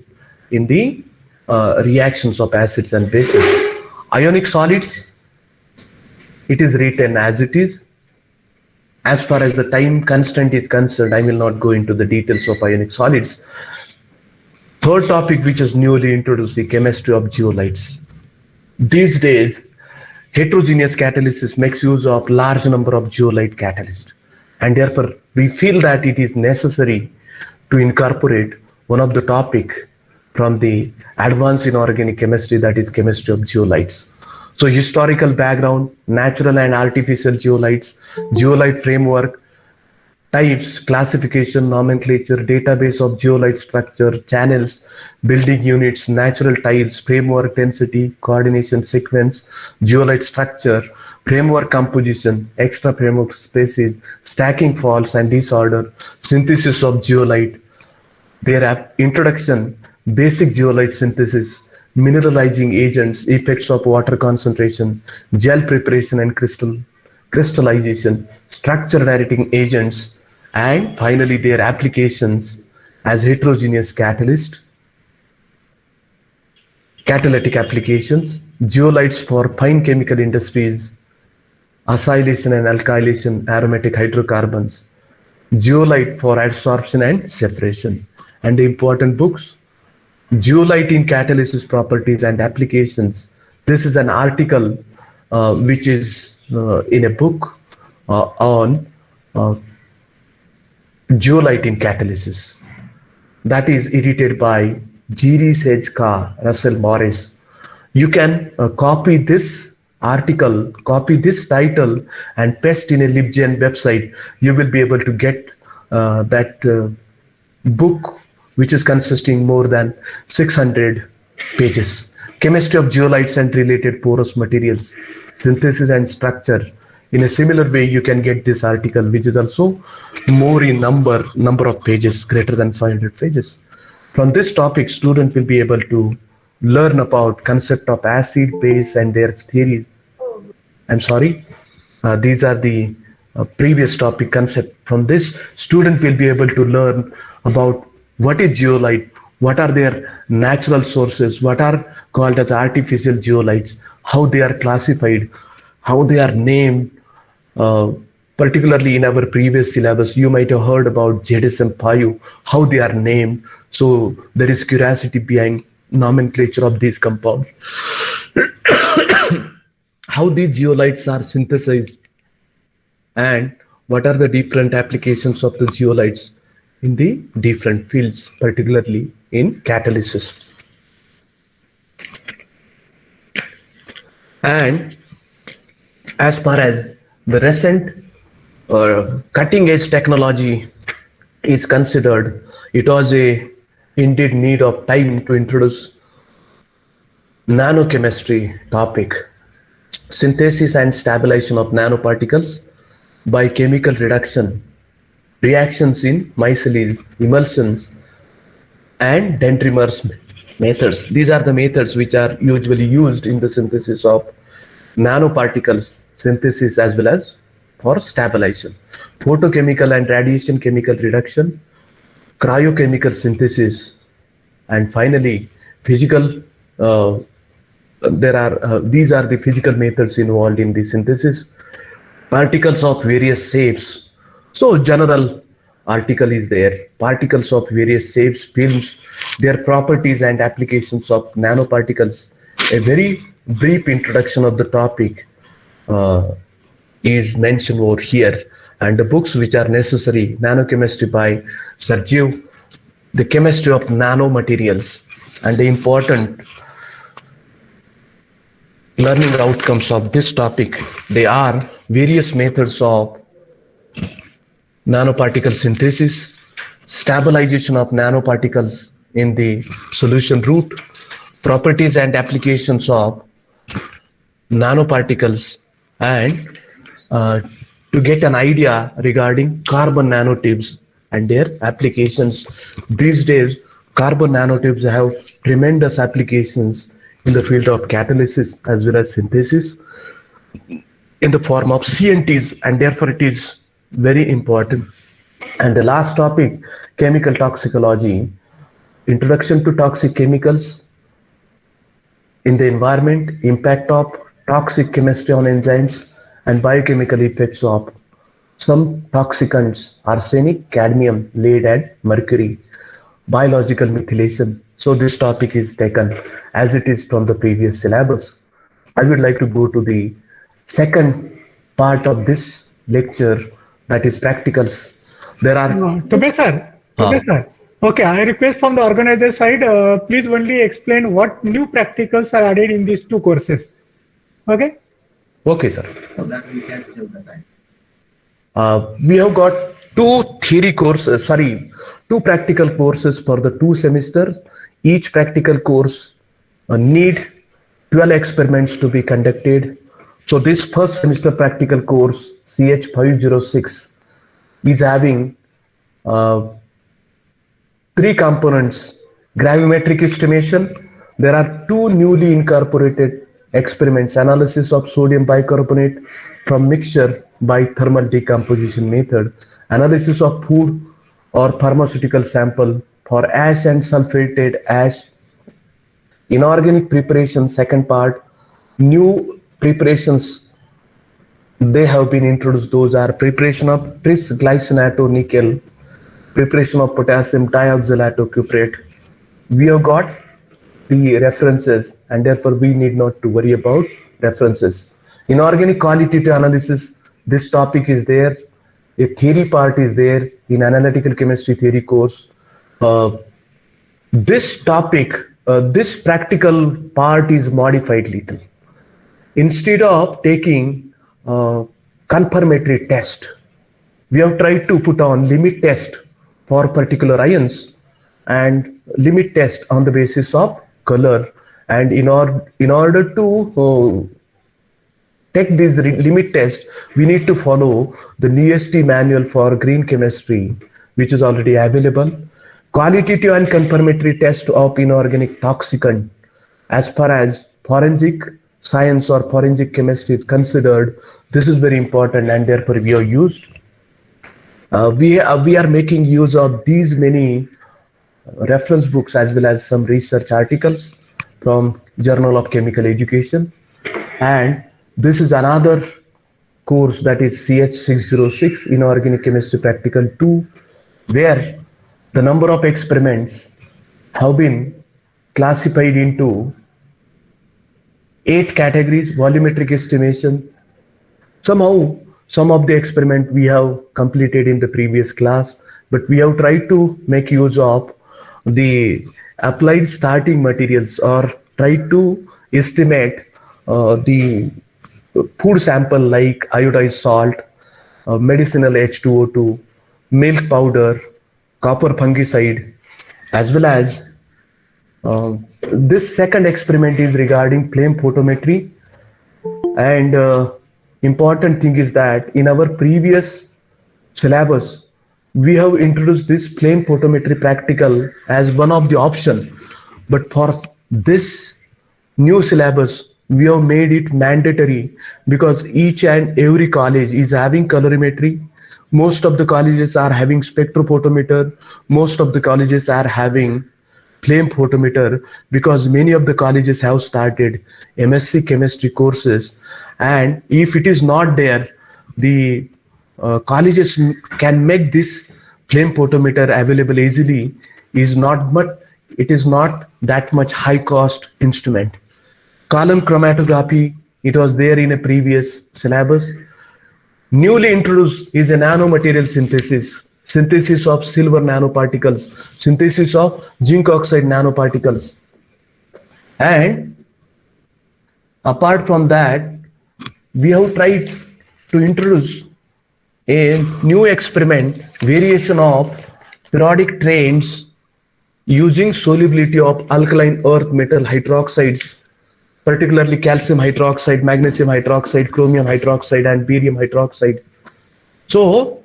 in the reactions of acids and bases. Ionic solids, it is written as it is. As far as the time constraint is concerned, I will not go into the details of ionic solids. Third topic, which is newly introduced, the chemistry of zeolites. These days, heterogeneous catalysis makes use of large number of zeolite catalysts. And therefore, we feel that it is necessary to incorporate one of the topic from the advanced inorganic chemistry, that is chemistry of zeolites. So historical background, natural and artificial zeolites, zeolite framework, types, classification, nomenclature, database of zeolite structure, channels, building units, natural tiles, framework density, coordination sequence, zeolite structure, framework composition, extra framework species, stacking faults and disorder, synthesis of zeolite, their introduction, basic zeolite synthesis, mineralizing agents, effects of water concentration, gel preparation and crystallization, structure varying agents, and finally their applications as heterogeneous catalyst, catalytic applications, zeolites for fine chemical industries, acylation and alkylation aromatic hydrocarbons, zeolite for adsorption and separation. And the important books, zeolite in catalysis properties and applications. This is an article which is in a book on zeolite in catalysis. That is edited by Giri Sejka, Russell Morris. You can copy this article, copy this title and paste in a LibGen website. You will be able to get that book, which is consisting more than 600 pages. Chemistry of zeolites and related porous materials, synthesis and structure. In a similar way, you can get this article, which is also more in number of pages, greater than 500 pages. From this topic, student will be able to learn about concept of acid, base, and their theories. I'm sorry, these are the previous topic concept. From this, student will be able to learn about what is zeolite, what are their natural sources, what are called as artificial zeolites, how they are classified, how they are named. Particularly in our previous syllabus, you might have heard about ZSM5, how they are named. So there is curiosity behind nomenclature of these compounds. How these zeolites are synthesized and what are the different applications of the zeolites in the different fields, particularly in catalysis. And as far as the recent cutting edge technology is considered, it was a indeed need of time to introduce nanochemistry topic, synthesis and stabilization of nanoparticles by chemical reduction, reactions in micelles, emulsions, and dendrimers methods. These are the methods which are usually used in the synthesis of nanoparticles, synthesis as well as for stabilization. Photochemical and radiation chemical reduction, cryochemical synthesis, and finally physical. These are the physical methods involved in the synthesis. Particles of various shapes. So general article is there. Particles of various shapes, films, their properties and applications of nanoparticles. A very brief introduction of the topic is mentioned over here. And the books which are necessary, Nanochemistry by Sergio, the chemistry of nanomaterials, and the important learning outcomes of this topic. They are various methods of nanoparticle synthesis, stabilization of nanoparticles in the solution route, properties and applications of nanoparticles, and to get an idea regarding carbon nanotubes and their applications. These days, carbon nanotubes have tremendous applications in the field of catalysis as well as synthesis in the form of CNTs, and therefore it is very important. And the last topic, chemical toxicology, introduction to toxic chemicals in the environment, impact of toxic chemistry on enzymes, and biochemical effects of some toxicants, arsenic, cadmium, lead, and mercury, biological methylation. So this topic is taken as it is from the previous syllabus. I would like to go to the second part of this lecture, that is practicals. There are Tube sir. Okay, I request from the organizer side, please only explain what new practicals are added in these two courses. Okay? Okay, sir. We have got two practical courses for the 2 semesters. Each practical course need 12 experiments to be conducted. So this first semester practical course, CH506, is having 3 components. Gravimetric estimation. There are 2 newly incorporated experiments: analysis of sodium bicarbonate from mixture by thermal decomposition method, analysis of food or pharmaceutical sample for ash and sulfated ash, inorganic preparation. Second part, new preparations they have been introduced. Those are preparation of tris-glycinato nickel, preparation of potassium dioxalato cuprate. We have got the references, and therefore we need not to worry about references. Inorganic qualitative analysis, this topic is there. A theory part is there in analytical chemistry theory course. This topic, this practical part is modified little. Instead of taking confirmatory test, we have tried to put on limit test for particular ions and limit test on the basis of color. And in order to take this limit test, we need to follow the newest manual for green chemistry, which is already available. Qualitative and confirmatory test of inorganic toxicant, as far as forensic science or forensic chemistry is considered, this is very important, and therefore we are used. We are making use of these many reference books as well as some research articles from Journal of Chemical Education. And this is another course, that is CH606, Inorganic Chemistry Practical 2, where the number of experiments have been classified into 8 categories: volumetric estimation. Somehow, some of the experiment we have completed in the previous class, but we have tried to make use of the applied starting materials, or try to estimate the food sample like iodized salt, medicinal H2O2, milk powder, copper fungicide, as well as this second experiment is regarding flame photometry. And important thing is that in our previous syllabus, we have introduced this flame photometry practical as one of the option, but for this new syllabus, we have made it mandatory, because each and every college is having colorimetry. Most of the colleges are having spectrophotometer. Most of the colleges are having flame photometer, because many of the colleges have started MSc chemistry courses. And if it is not there, the colleges can make this flame photometer available easily. It is not that much high cost instrument. Column chromatography, it was there in a previous syllabus. Newly introduced is a nanomaterial synthesis of silver nanoparticles, synthesis of zinc oxide nanoparticles. And apart from that, we have tried to introduce a new experiment, variation of periodic trends using solubility of alkaline earth metal hydroxides, particularly calcium hydroxide, magnesium hydroxide, chromium hydroxide, and barium hydroxide. So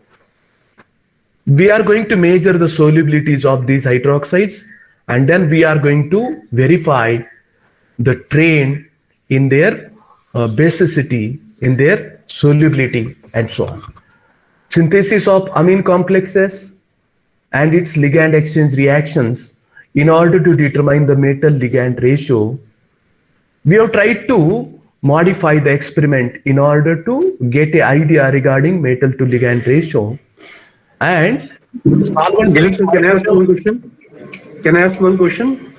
we are going to measure the solubilities of these hydroxides, and then we are going to verify the trend in their basicity, in their solubility, and so on. Synthesis of amine complexes and its ligand exchange reactions in order to determine the metal ligand ratio. We have tried to modify the experiment in order to get an idea regarding metal to ligand ratio. And can I ask one question? Can I ask one question?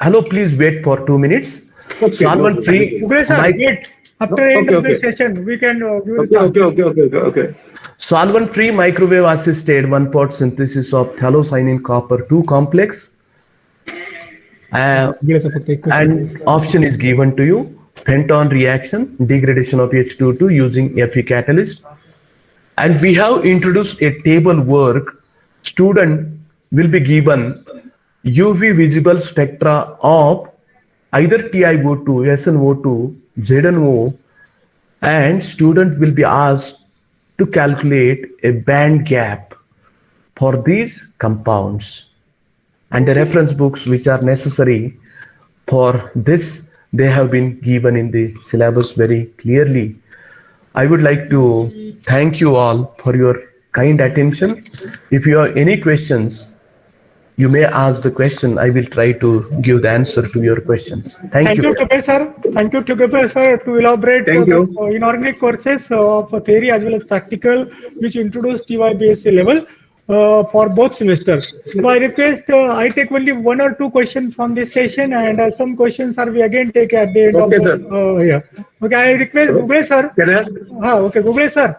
Hello, please wait for 2 minutes. Okay, Solvent free. Wait. After end of the session, we can. Okay. Solvent free microwave assisted 1-pot synthesis of phthalocyanine copper 2 complex. And option is given to you: penton reaction, degradation of H2 using Fe catalyst. And we have introduced a table work. Student will be given UV visible spectra of either TiO2, SnO2, ZnO, and student will be asked to calculate a band gap for these compounds. And the reference books which are necessary for this, they have been given in the syllabus very clearly. I would like to thank you all for your kind attention. If you have any questions, you may ask the question. I will try to give the answer to your questions. Thank you. Professor. Thank you, Professor, to elaborate the inorganic courses of theory as well as practical, which introduce TY-BSc level for both semesters. So I request I take only 1 or 2 questions from this session, and some questions are we again take at the end of the Okay, I request Google sir. Can I ask? Okay, Google sir.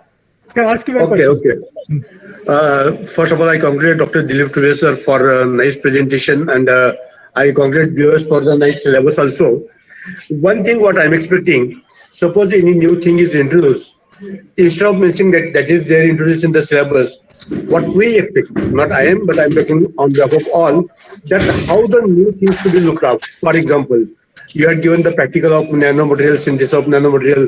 Can I ask you a question? First of all, I congratulate Dr. Dilip Trivedi sir for a nice presentation, and I congratulate viewers for the nice syllabus also. One thing what I'm expecting, suppose any new thing is introduced, instead of mentioning that is there introduced in the syllabus, what we expect, not I am, but I'm talking on behalf of all, that how the new things to be looked up. For example, you had given the practical of nanomaterial, synthesis of nanomaterial,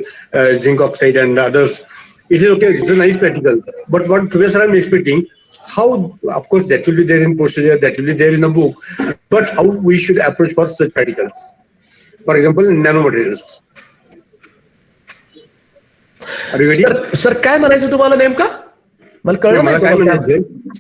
zinc oxide and others. It is okay, it's a nice practical. But what Professor I'm expecting, how, of course, that will be there in procedure, that will be there in a book, but how we should approach for such practicals. For example, nanomaterials. Are you ready? Sir, काय म्हणायचं तुम्हाला नेमका? मला कळलं नाही.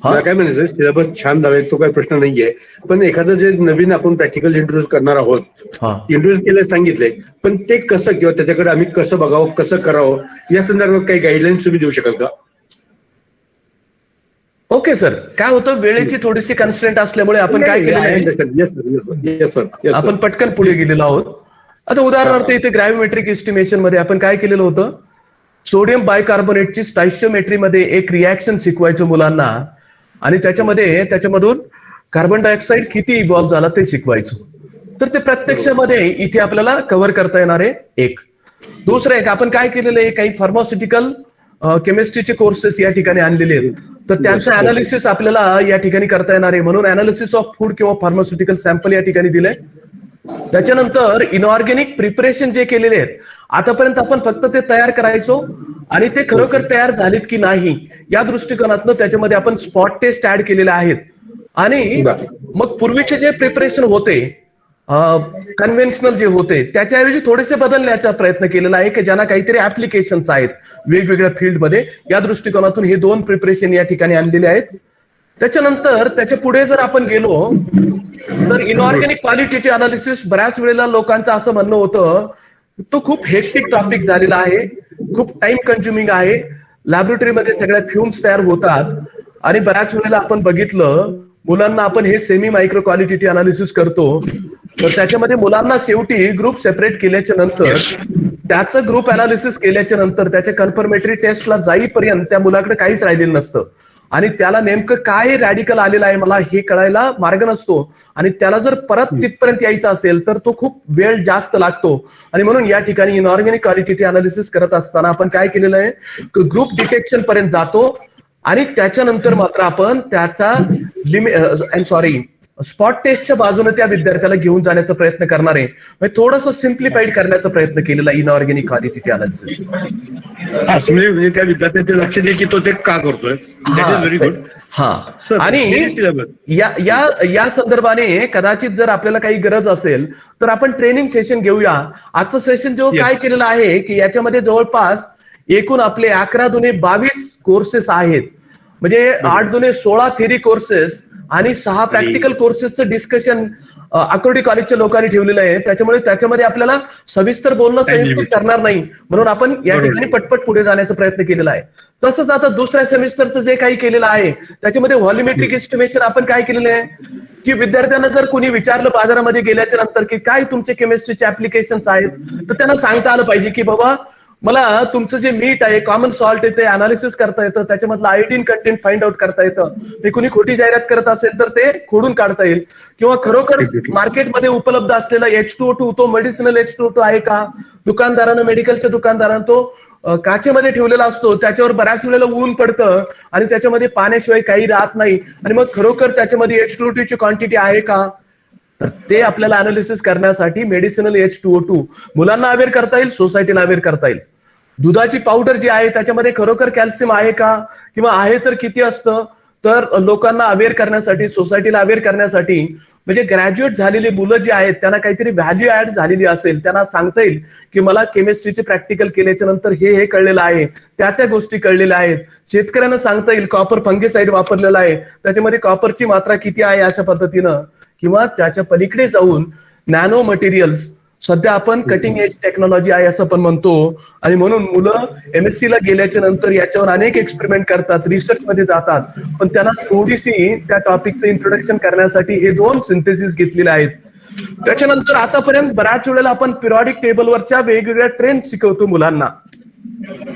मला काय म्हणायचं, सिलेबस छान झालाय, तो काही प्रश्न नाहीये, पण एखादं जे नवीन आपण प्रॅक्टिकल इंट्रोड्यूस करणार आहोत, इंट्रोड्यूस केलं सांगितलंय, पण ते कसं किंवा त्याच्याकडे आम्ही कसं बघावं, कसं करावं, या संदर्भात काही गाईडलाईन्स तुम्ही देऊ शकाल का? ओके सर, काय होतं, वेळेची थोडीशी कन्स्ट्रेंट असल्यामुळे आपण काय केलं, आपण पटकन पुढे गेलेलो आहोत. आता उदाहरणार्थ इथे ग्रॅव्हिमेट्रिक एस्टिमेशन मध्ये आपण काय केलेलं होतं, सोडियम बायकार्बोनेटची स्टॉइशियोमेट्रीमध्ये एक रिॲक्शन शिकवायचं मुलांना, आणि त्याच्यामधून कार्बन डायऑक्साईड किती इव्हॉल्व्ह झाला ते शिकवायचं. तर ते प्रत्यक्षामध्ये इथे आपल्याला कव्हर करता येणार आहे. एक दुसरं एक आपण काय केलेलं आहे, काही फार्मास्युटिकल केमिस्ट्रीचे कोर्सेस या ठिकाणी आणलेले आहेत, तर त्यांचं अनालिसिस आपल्याला या ठिकाणी करता येणार आहे. म्हणून अनालिसिस ऑफ फूड किंवा फार्मास्युटिकल सॅम्पल या ठिकाणी दिलंय. त्याच्यानंतर इनऑर्गॅनिक प्रिपरेशन जे केलेले आहेत, आतापर्यंत आपण फक्त ते तयार करायचो आणि ते खरोखर तयार झालेत की नाही या दृष्टिकोनातून त्याच्यामध्ये आपण स्पॉट टेस्ट ऍड केलेले आहेत. आणि मग पूर्वीचे जे प्रिपरेशन होते, कन्व्हेन्शनल जे होते, त्याच्याऐवजी थोडेसे बदलण्याचा प्रयत्न केलेला आहे की ज्यांना काहीतरी ऍप्लिकेशन्स आहेत वेगवेगळ्या फील्डमध्ये. या दृष्टिकोनातून हे 2 प्रिपरेशन या ठिकाणी आणलेले आहेत. त्याच्यानंतर त्याच्या पुढे जर आपण गेलो तर इनऑर्गॅनिक क्वालिटेटिव्ह अनालिसिस, बऱ्याच वेळेला लोकांचं असं म्हणणं होतं तो खूप हेक्टिक टॉपिक झालेला आहे, खूप टाइम कन्झ्युमिंग आहे, लॅबोरेटरीमध्ये सगळ्या फ्युम्स तयार होतात, आणि बऱ्याच वेळेला आपण बघितलं मुलांना आपण हे सेमी मायक्रो क्वालिटेटिव्ह अनालिसिस करतो, तर त्याच्यामध्ये मुलांना शेवटी ग्रुप सेपरेट केल्याच्या नंतर, त्याचं ग्रुप अनालिसिस केल्याच्या नंतर त्याच्या कन्फर्मेटरी टेस्टला जाईपर्यंत त्या मुलाकडे काहीच राहिलेलं नसतं, आणि त्याला नेमकं काय रॅडिकल आलेलं आहे मला हे कळायला मार्ग नसतो, आणि त्याला जर परत तिथपर्यंत यायचं असेल तर तो खूप वेळ जास्त लागतो. आणि म्हणून या ठिकाणी इनऑर्गॅनिक क्वालिटेटिव्ह अनालिसिस करत असताना आपण काय केलेलं आहे, ग्रुप डिटेक्शन पर्यंत जातो, आणि त्याच्यानंतर मात्र आपण त्याचा स्पॉट टेस्टच्या बाजूने त्या विद्यार्थ्याला घेऊन जाण्याचा प्रयत्न करणार आहे. म्हणजे थोडंसं सिम्प्लिफाईड करण्याचा प्रयत्न केलेला इनऑर्गॅनिक क्वालिटी अनालिसिस. म्हणजे त्या विद्यार्थ्याचे लक्ष दे की तो ते का करतोय. Very good. हा, आणि या संदर्भाने कदाचित जर आपल्याला काही गरज असेल तर आपण ट्रेनिंग सेशन घेऊया. आजचं सेशन जो काय केलेलं आहे की याच्यामध्ये जवळपास एकूण आपले 11 दुने 22 कोर्सेस आहेत. म्हणजे 8 दुने 16 थेरी कोर्सेस आणि 6 प्रॅक्टिकल कोर्सेसचं डिस्कशन अकोर्डी कॉलेजच्या लोकांनी ठेवलेलं आहे. त्याच्यामध्ये आपल्याला सविस्तर बोलणं संयुक्त करणार नाही, म्हणून आपण या ठिकाणी पटपट पुढे जाण्याचा प्रयत्न केलेला आहे. तसंच आता दुसऱ्या सेमिस्टरचं जे काही केलेलं आहे त्याच्यामध्ये व्हॉल्युमेट्रिक एस्टिमेशन आपण काय केलेलं आहे की विद्यार्थ्यांना जर कोणी विचारलं बाजारामध्ये गेल्याच्या नंतर की काय तुमचे केमिस्ट्रीचे ऍप्लिकेशन्स आहेत तर त्यांना सांगता आलं पाहिजे की बाबा मला तुमचं जे मीट आहे, कॉमन सॉल्ट आहे, ते अनालिसिस करता येतं, त्याच्यामधलं आयोडीन कंटेंट फाइंड आउट करता येतं. ते कुणी खोटी जाहिरात करत असेल तर ते खोडून काढता येईल. किंवा खरोखर मार्केटमध्ये उपलब्ध असलेला H2O2 तो मेडिसिनल H2O2 आहे का. दुकानदारानं, मेडिकलच्या दुकानदारानं तो काचेमध्ये ठेवलेला असतो, त्याच्यावर बऱ्याच वेळेला ऊन पडतं आणि त्याच्यामध्ये पाण्याशिवाय काही राहत नाही, आणि मग खरोखर त्याच्यामध्ये H2O2 ची क्वांटिटी आहे का, तर ते आपल्याला अनालिसिस करण्यासाठी मेडिसिनल H2O2 मुलांना अवेअर करता येईल, सोसायटीला अवेअर करता येईल. दुधाची पावडर जी आहे त्याच्यामध्ये खरोखर कॅल्शियम आहे का, किंवा आहे तर किती असतं, तर लोकांना अवेअर करण्यासाठी, सोसायटीला अवेअर करण्यासाठी, म्हणजे ग्रॅज्युएट झालेली मुलं जी आहेत त्यांना काहीतरी व्हॅल्यू ऍड झालेली असेल, त्यांना सांगता येईल की मला केमिस्ट्रीचे प्रॅक्टिकल केल्याच्या नंतर हे कळलेलं आहे, त्या गोष्टी कळलेल्या आहेत. शेतकऱ्यांना सांगता येईल कॉपर फंगिसाइड वापरलेला आहे, त्याच्यामध्ये कॉपरची मात्रा किती आहे अशा पद्धतीनं. किंवा त्याच्या पलीकडे जाऊन नॅनो मटेरियल्स, सध्या आपण कटिंग एज टेक्नॉलॉजी आहे असं पण म्हणतो, आणि म्हणून मुलं MSc ला गेल्याच्या नंतर याच्यावर अनेक एक्सपेरिमेंट करतात, रिसर्च मध्ये जातात, पण त्यांना थोडीशी त्या टॉपिकचं इंट्रोडक्शन करण्यासाठी हे 2 सिंथेसिस घेतलेले आहेत. त्याच्यानंतर आतापर्यंत बऱ्याच वेळेला आपण पिरियॉडिक टेबलवरच्या वेगवेगळ्या ट्रेंड शिकवतो मुलांना,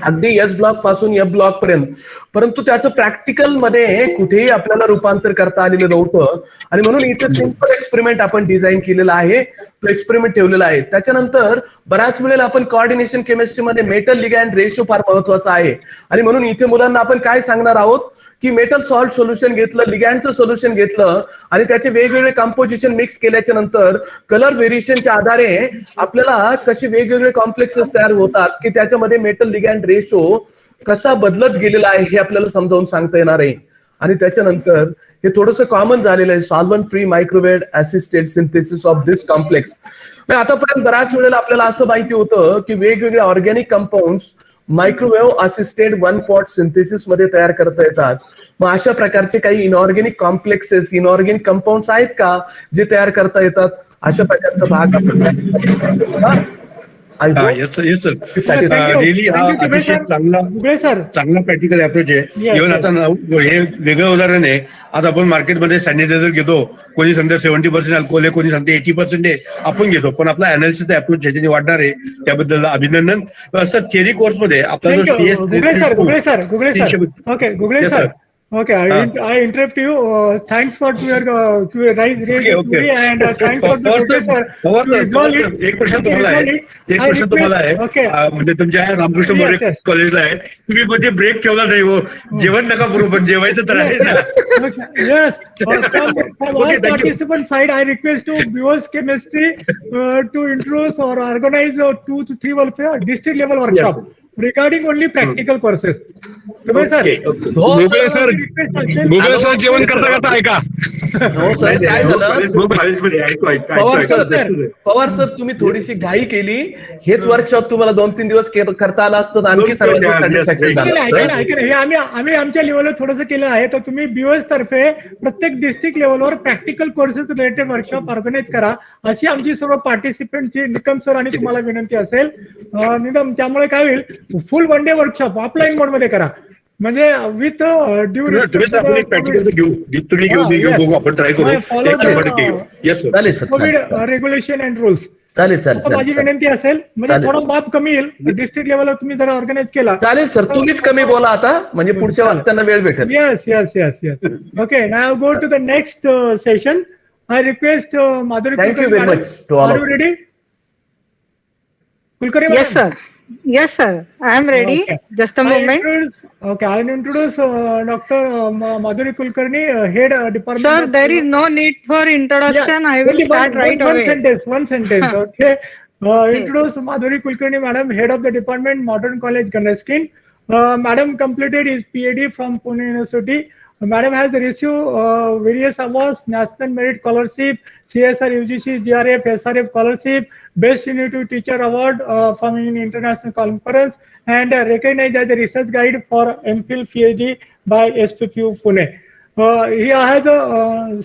अगदी S ब्लॉक पासून F ब्लॉक पर्यंत, परंतु त्याचं प्रॅक्टिकल मध्ये कुठेही आपल्याला रूपांतर करता आलेलं नव्हतं, आणि म्हणून इथे सिंपल एक्सपेरिमेंट आपण डिझाईन केलेला आहे, तो एक्सपेरिमेंट ठेवलेला आहे. त्याच्यानंतर बऱ्याच वेळेला आपण कोऑर्डिनेशन केमिस्ट्रीमध्ये मेटल लिगॅंड रेशो फार महत्वाचा आहे, आणि म्हणून इथे मुलांना आपण काय सांगणार आहोत की मेटल सॉल्ट सोल्युशन घेतलं, लिगॅंडचं सोल्युशन घेतलं, आणि त्याचे वेगवेगळे कंपोजिशन मिक्स केल्याच्या नंतर कलर व्हेरिएशनच्या आधारे आपल्याला कसे वेगवेगळे कॉम्प्लेक्सेस तयार होतात की त्याच्यामध्ये मेटल लिगॅंड रेशो कसा बदलत गेलेला आहे हे आपल्याला समजावून सांगता येणार आहे. आणि त्याच्यानंतर हे थोडंसं कॉमन झालेलं आहे, solvent free microwave assisted synthesis of this complex. आतापर्यंत बऱ्याच वेळेला आपल्याला असं माहिती होतं की वेगवेगळे organic compounds microwave assisted 1 pot synthesis मध्ये तयार करता येतात. मग अशा प्रकारचे काही इनऑर्गॅनिक कॉम्प्लेक्सेस, इनऑर्गॅनिक कंपाऊंड्स आहेत का जे तयार करता येतात, अशा प्रकारचा भाग आपण रिअली हा अतिशय चांगला प्रॅक्टिकल अप्रोच आहे. इव्हन आता हे वेगळं उदाहरण आहे, आज आपण मार्केटमध्ये सॅनिटायझर घेतो, कोणी सांगतं 70% अल्कोहोल आहे, कोणी सांगते 80% आहे, आपण घेतो, पण आपला अनालिसिस अप्रोच ज्याच्याने वाढणार आहे त्याबद्दल अभिनंदन. असं थिअरी कोर्समध्ये आपला जो CS Okay, I interrupt you. Thanks for your raise and thanks for the professor. एक प्रश्न तुम्हाला आहे, म्हणजे तुमच्या रामकृष्ण मोरे कॉलेजला आहे, तुम्ही मध्ये ब्रेक ठेवला नाही हो, जेवण नका करू पण जेवायचं तर आहे ना. Yes, from all participant side, I request to BOS chemistry to introduce or organize 2 to 3 district level workshop regarding only practical courses. Google sir जेवण करता करता ऐका. काय झालं पवार सर, तुम्ही थोडीशी घाई केली, हेच वर्कशॉप तुम्हाला 2-3 दिवस करता आला असतं, आणखी आम्ही आमच्या लेवलवर थोडंसं केलं आहे. तर तुम्ही BOS तर्फे प्रत्येक डिस्ट्रिक्ट लेवलवर practical courses related workshop organise करा, अशी आमची सर्व पार्टिसिपेंटची निकम सर आणि तुम्हाला विनंती असेल. निकम, त्यामुळे काय होईल, full 1 day workshop offline mode मध्ये करा, म्हणजे with Covid regulation and rules. माझी विनंती असेल, म्हणजे थोडा माप कमी येईल डिस्ट्रिक्ट लेवलवर तुम्ही जर ऑर्गनाईज केला. चालेल सर, तुम्हीच कमी बोला आता, म्हणजे पुढच्या वक्त्यांना वेळ भेटेल. Yes. Okay, now go to the next session. I request Madhuri. Thank you very much to all. Are you ready? Kulkarni? Yes, sir. Yes, sir. I am ready. Okay. Just a moment. I'll introduce Dr. Madhuri Kulkarni, Head Department Sir, of... there is no need for Yeah, introduction. I will only start right one away. sentence, okay. Okay. Introduce Madhuri Kulkarni, Madam, Head of the Department, Modern College, Ganaskin. Madam completed his PhD from Pune University. Madam has received various awards, National Merit Scholarship, CSR, UGC, GRF, SRF Scholarship, Best Innovative Teacher Award from an international conference, and recognized as a research guide for MPhil PhD by SPPU Pune.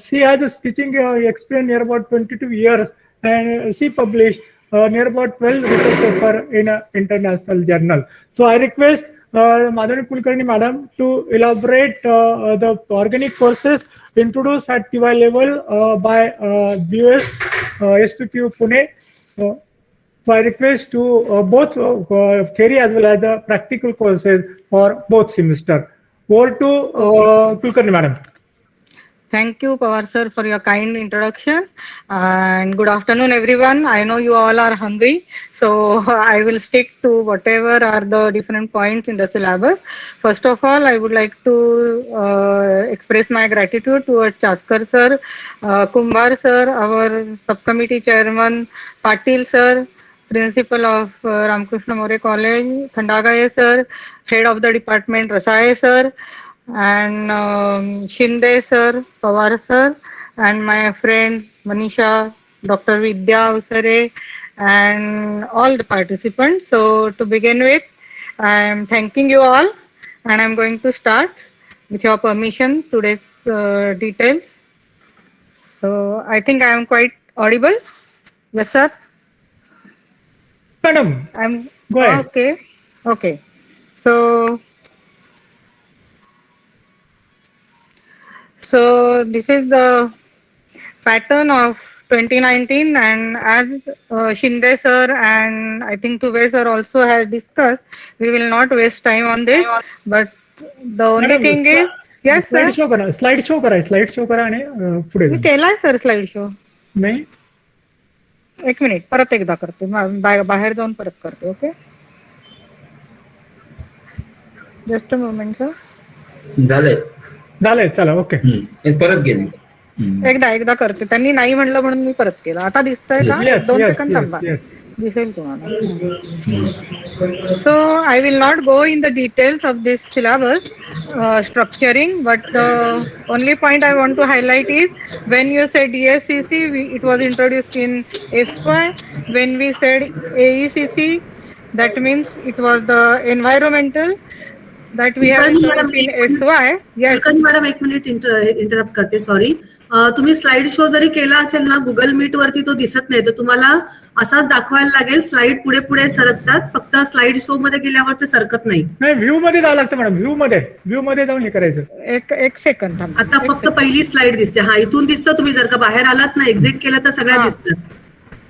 She has a teaching experience near about 22 years, and she published near about 12 research papers in an international journal. So I request Madhuri Kulkarni Madam to elaborate the organic courses introduced at TY level by BUS SPPU Pune. So I request to both theory as well as the practical courses for both semester. Over to Kulkarni Madam. Thank you, Pawar sir, for your kind introduction. And good afternoon, everyone. I know you all are hungry, so I will stick to whatever are the different points in the syllabus. First of all, I would like to express my gratitude towards Chaskar sir, Kumbar sir, our subcommittee chairman, Patil sir, principal of Ramakrishna More College, Thandagaye sir, head of the department, Rasaye sir, and Shinde sir, Pawar sir, and my friends Manisha, Dr. Vidya Usare, and all the participants. So to begin with, I am thanking you all, and I am going to start with your permission today's details. So I think I am quite audible. Yes, sir. Madam, I'm go ahead. Okay. Okay. So this is the pattern of 2019, and as Shinde sir and I think Tube sir also has discussed, we will not waste time on this. But the only thing is, yes sir. Slide show करा आणि पुढे मी केलाय sir slide show. नाही, एक minute, परत एकदा करते, बाहेर जाऊन परत करते. Okay, just a moment sir. झालंय, चला, ओके. परत गेली. एकदा करते. त्यांनी नाही म्हणलं म्हणून मी परत केलं. आता दिसतंय का? 2 सेकंद थांबा, दिसेल तुम्हाला. So I will not go in the details of this syllabus structuring, but the only point I want to highlight is when you said DSCC, it was introduced in FY. When we said AECC, that means it was the environmental that we have introduced in SY. Yes. Madam, एक minute interrupt करते, sorry. तुम्ही slide show जरी केला असेल ना, Google meet वरती तो दिसत नाही, तर तुम्हाला असाच दाखवायला लागेल. स्लाइड पुढे पुढे सरकतात, फक्त स्लाइड शो मध्ये गेल्यावर ते सरकत नाही. व्ह्यू मध्ये जावं लागतं मॅडम. व्ह्यू मध्ये जाऊन हे करायचं. एक सेकंद. आता फक्त पहिली स्लाइड दिसते. हा, इथून दिसतं. तुम्ही जर का बाहेर आलात ना, एक्झिट केलं तर सगळ्या दिसतात.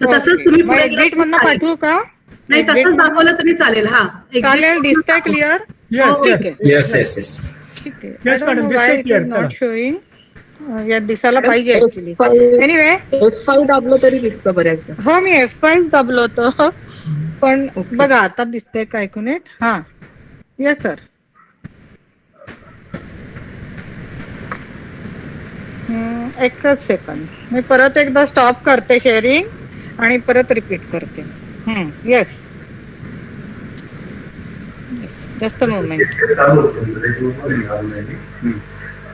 तर तसंच तुम्ही पुढे एक्झिट म्हणून पाठवू का? नाही, तसंच दाखवलं तरी चालेल. हा, चालेल. दिसतंय क्लिअर? Yes yes yes. ठीक आहे. Not showing. यात दिसायला पाहिजे ऍक्च्युली. एनिवे, F5 दाबलं तरी दिसतं बऱ्याचदा. हो, मी F5 दाबलो होतं, पण बघा आता दिसतंय का? ऐकून येत. हा, येस सर. एकच सेकंद, मी परत एकदा स्टॉप करते शेअरिंग आणि परत रिपीट करते. Yes, just a moment.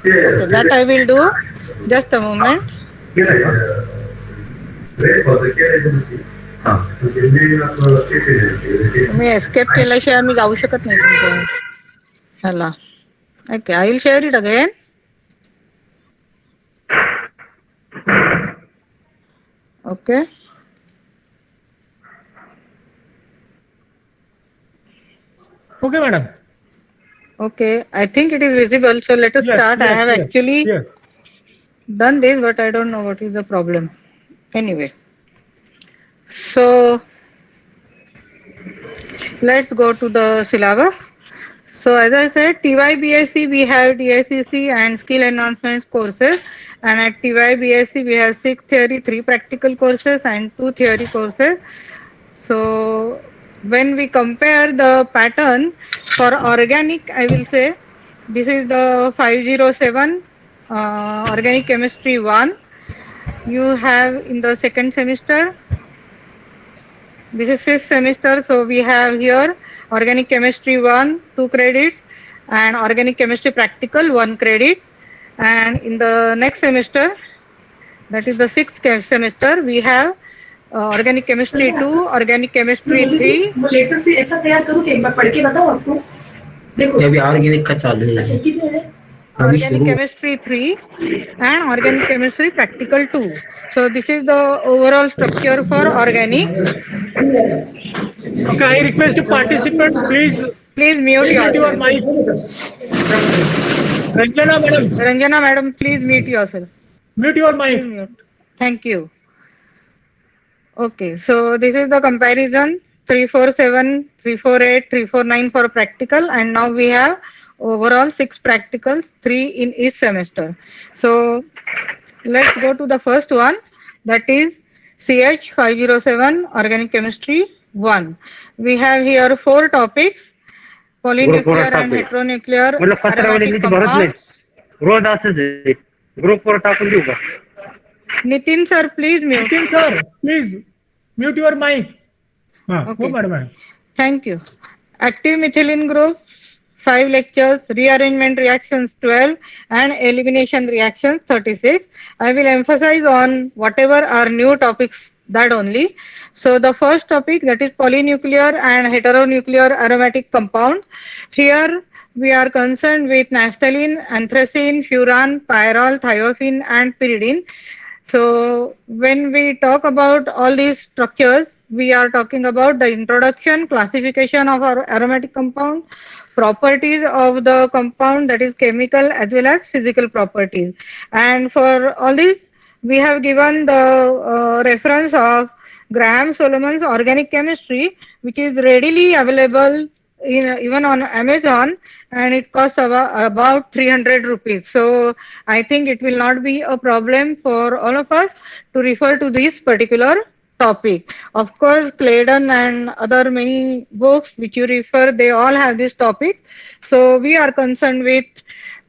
Okay, that I will do. Just a moment. Me escape केल्याशिवाय मी जाऊ शकत नाही तुमच्या ह्याला. Okay, I will share it again. Okay, okay madam. Okay, I think it is visible. So let us start. I have actually done this, but I don't know what is the problem. Anyway, so let's go to the syllabus. So as I said, TY BSc we have DSCC and skill enhancement courses, and at TY BSc we have 6 theory, 3 practical courses and 2 theory courses. So when we compare the pattern for organic, I will say this is the 507 organic chemistry 1. You have in the second semester, this is fifth semester, so we have here organic chemistry 1, 2 credits, and organic chemistry practical 1 credit. And in the next semester, that is the sixth semester, we have organic chemistry 2, organic chemistry 3. Letter फिर ऐसा तैयार करूँ कि एक बार पढ़ के बताओ आपको देखो अभी ऑर्गेनिक का चालू है Organic chemistry 3 and organic chemistry practical 2. So this is the overall structure for organic. Okay, I request the participants, please mute your mic. Ranjana madam, please mute yourself. Mute your mic. Please mute. Thank you. Okay, so this is the comparison 347, 348, 349 for practical, and now we have overall 6 practicals, 3 in each semester. So let's go to the first one, that is CH 507 organic chemistry 1. We have here 4 topics: polynuclear and heteronuclear aromatic compounds. रोज असंच आहे ग्रुपवर टाकून देऊ का Nitin sir, please mute. Nitin sir, please mute your mic. Okay. Thank you. Active methylene groups 5 lectures, rearrangement reactions 12, and elimination reactions 36. I will emphasize on whatever are new topics, that only. So the first topic, that is polynuclear and heteronuclear aromatic compound. Here we are concerned with naphthalene, anthracene, furan, pyrrole, thiophene, and pyridine. So when we talk about all these structures, we are talking about the introduction, classification of our aromatic compound, properties of the compound, that is chemical as well as physical properties. And for all this, we have given the reference of Graham Solomon's organic chemistry, which is readily available even on Amazon, and it costs about 300 rupees. So I think it will not be a problem for all of us to refer to this particular topic. Of course, Claydon and other many books which you refer, they all have this topic. So we are concerned with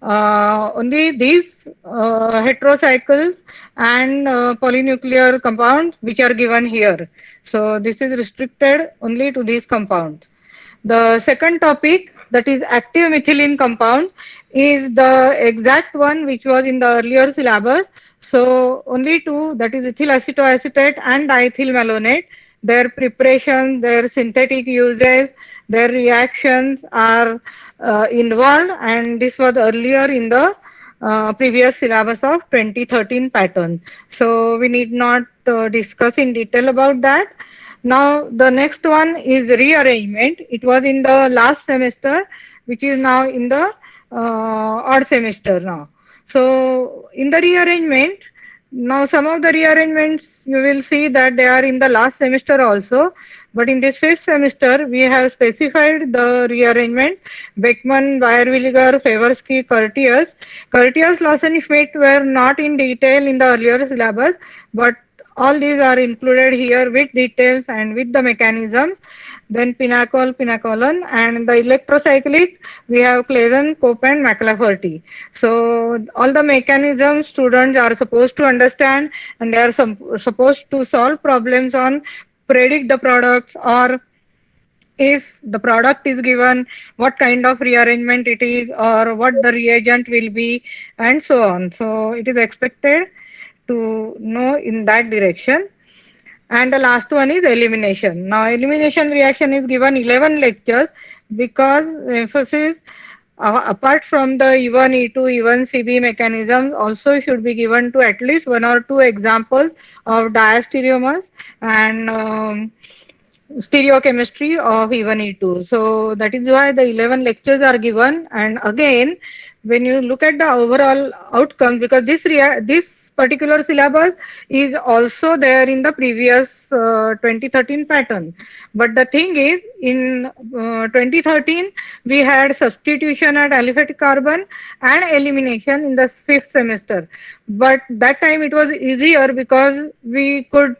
only these heterocycles and polynuclear compounds which are given here. So this is restricted only to these compounds. The second topic, that is active methylene compound, is the exact one which was in the earlier syllabus. So only 2, that is ethyl acetoacetate and diethyl malonate. Their preparation, their synthetic uses, their reactions are involved, and this was earlier in the previous syllabus of 2013 pattern. So we need not discuss in detail about that. Now the next one is rearrangement. It was in the last semester, which is now in the odd semester now. So in the rearrangement, now some of the rearrangements you will see that they are in the last semester also, but in this 5th semester we have specified the rearrangement: Beckmann, Bayer-Villiger, Favorsky, Curtius. Curtius, Lawson, Schmidt were not in detail in the earlier syllabus, but all these are included here with details and with the mechanisms. Then Pinacol, Pinacolon, and the electrocyclic, we have Clason, Cope, and McLafferty. So all the mechanisms students are supposed to understand, and they are supposed to solve problems on, predict the products, or if the product is given, what kind of rearrangement it is, or what the reagent will be, and so on. So it is expected to know in that direction. And the last one is elimination. Now elimination reaction is given 11 lectures because emphasis apart from the E1, E2, E1, CB mechanisms also should be given to at least 1 or 2 examples of diastereomers and stereochemistry of E1, E2. So that is why the 11 lectures are given. And again, when you look at the overall outcome, because this particular syllabus is also there in the previous 2013 pattern. But the thing is, in 2013, we had substitution at aliphatic carbon and elimination in the 5th semester. But that time it was easier because we could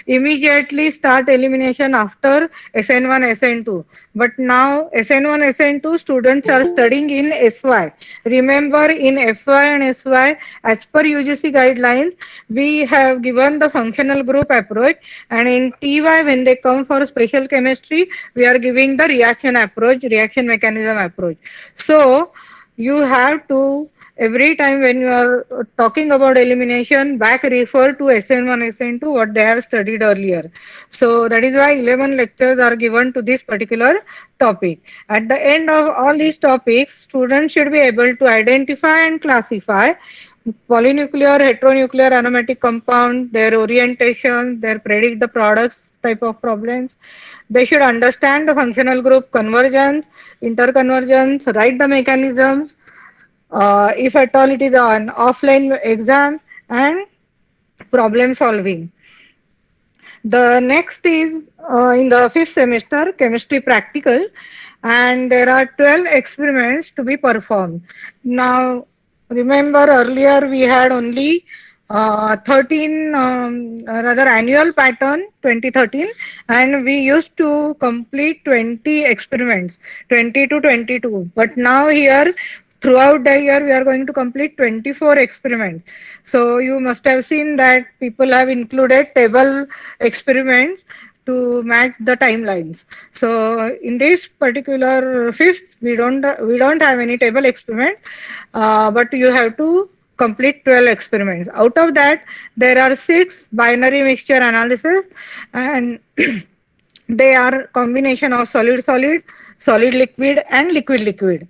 immediately start elimination after SN1, SN2. But now SN1, SN2 students are studying in SY. Remember, in FY and SY, as per UGC guidelines, we have given the functional group approach, and in TY, when they come for special chemistry, we are giving the reaction approach, reaction mechanism approach. So you have to, every time when you are talking about elimination, back refer to SN1, SN2, what they have studied earlier. So that is why 11 lectures are given to this particular topic. At the end of all these topics, students should be able to identify and classify polynuclear, heteronuclear aromatic compound, their orientation, their predict the products type of problems. They should understand the functional group convergence, interconvergence, write the mechanisms, if at all it is an offline exam, and problem solving. The next is in the 5th semester, chemistry practical, and there are 12 experiments to be performed. Now, remember earlier we had only 13 rather annual pattern 2013, and we used to complete 20 experiments, 20 to 22. But now here throughout the year we are going to complete 24 experiments. So you must have seen that people have included table experiments to match the timelines. So in this particular 5th, we don't have any table experiment, but you have to complete 12 experiments. Out of that, there are 6 binary mixture analysis, and they are combination of solid-solid, solid-liquid, and liquid-liquid.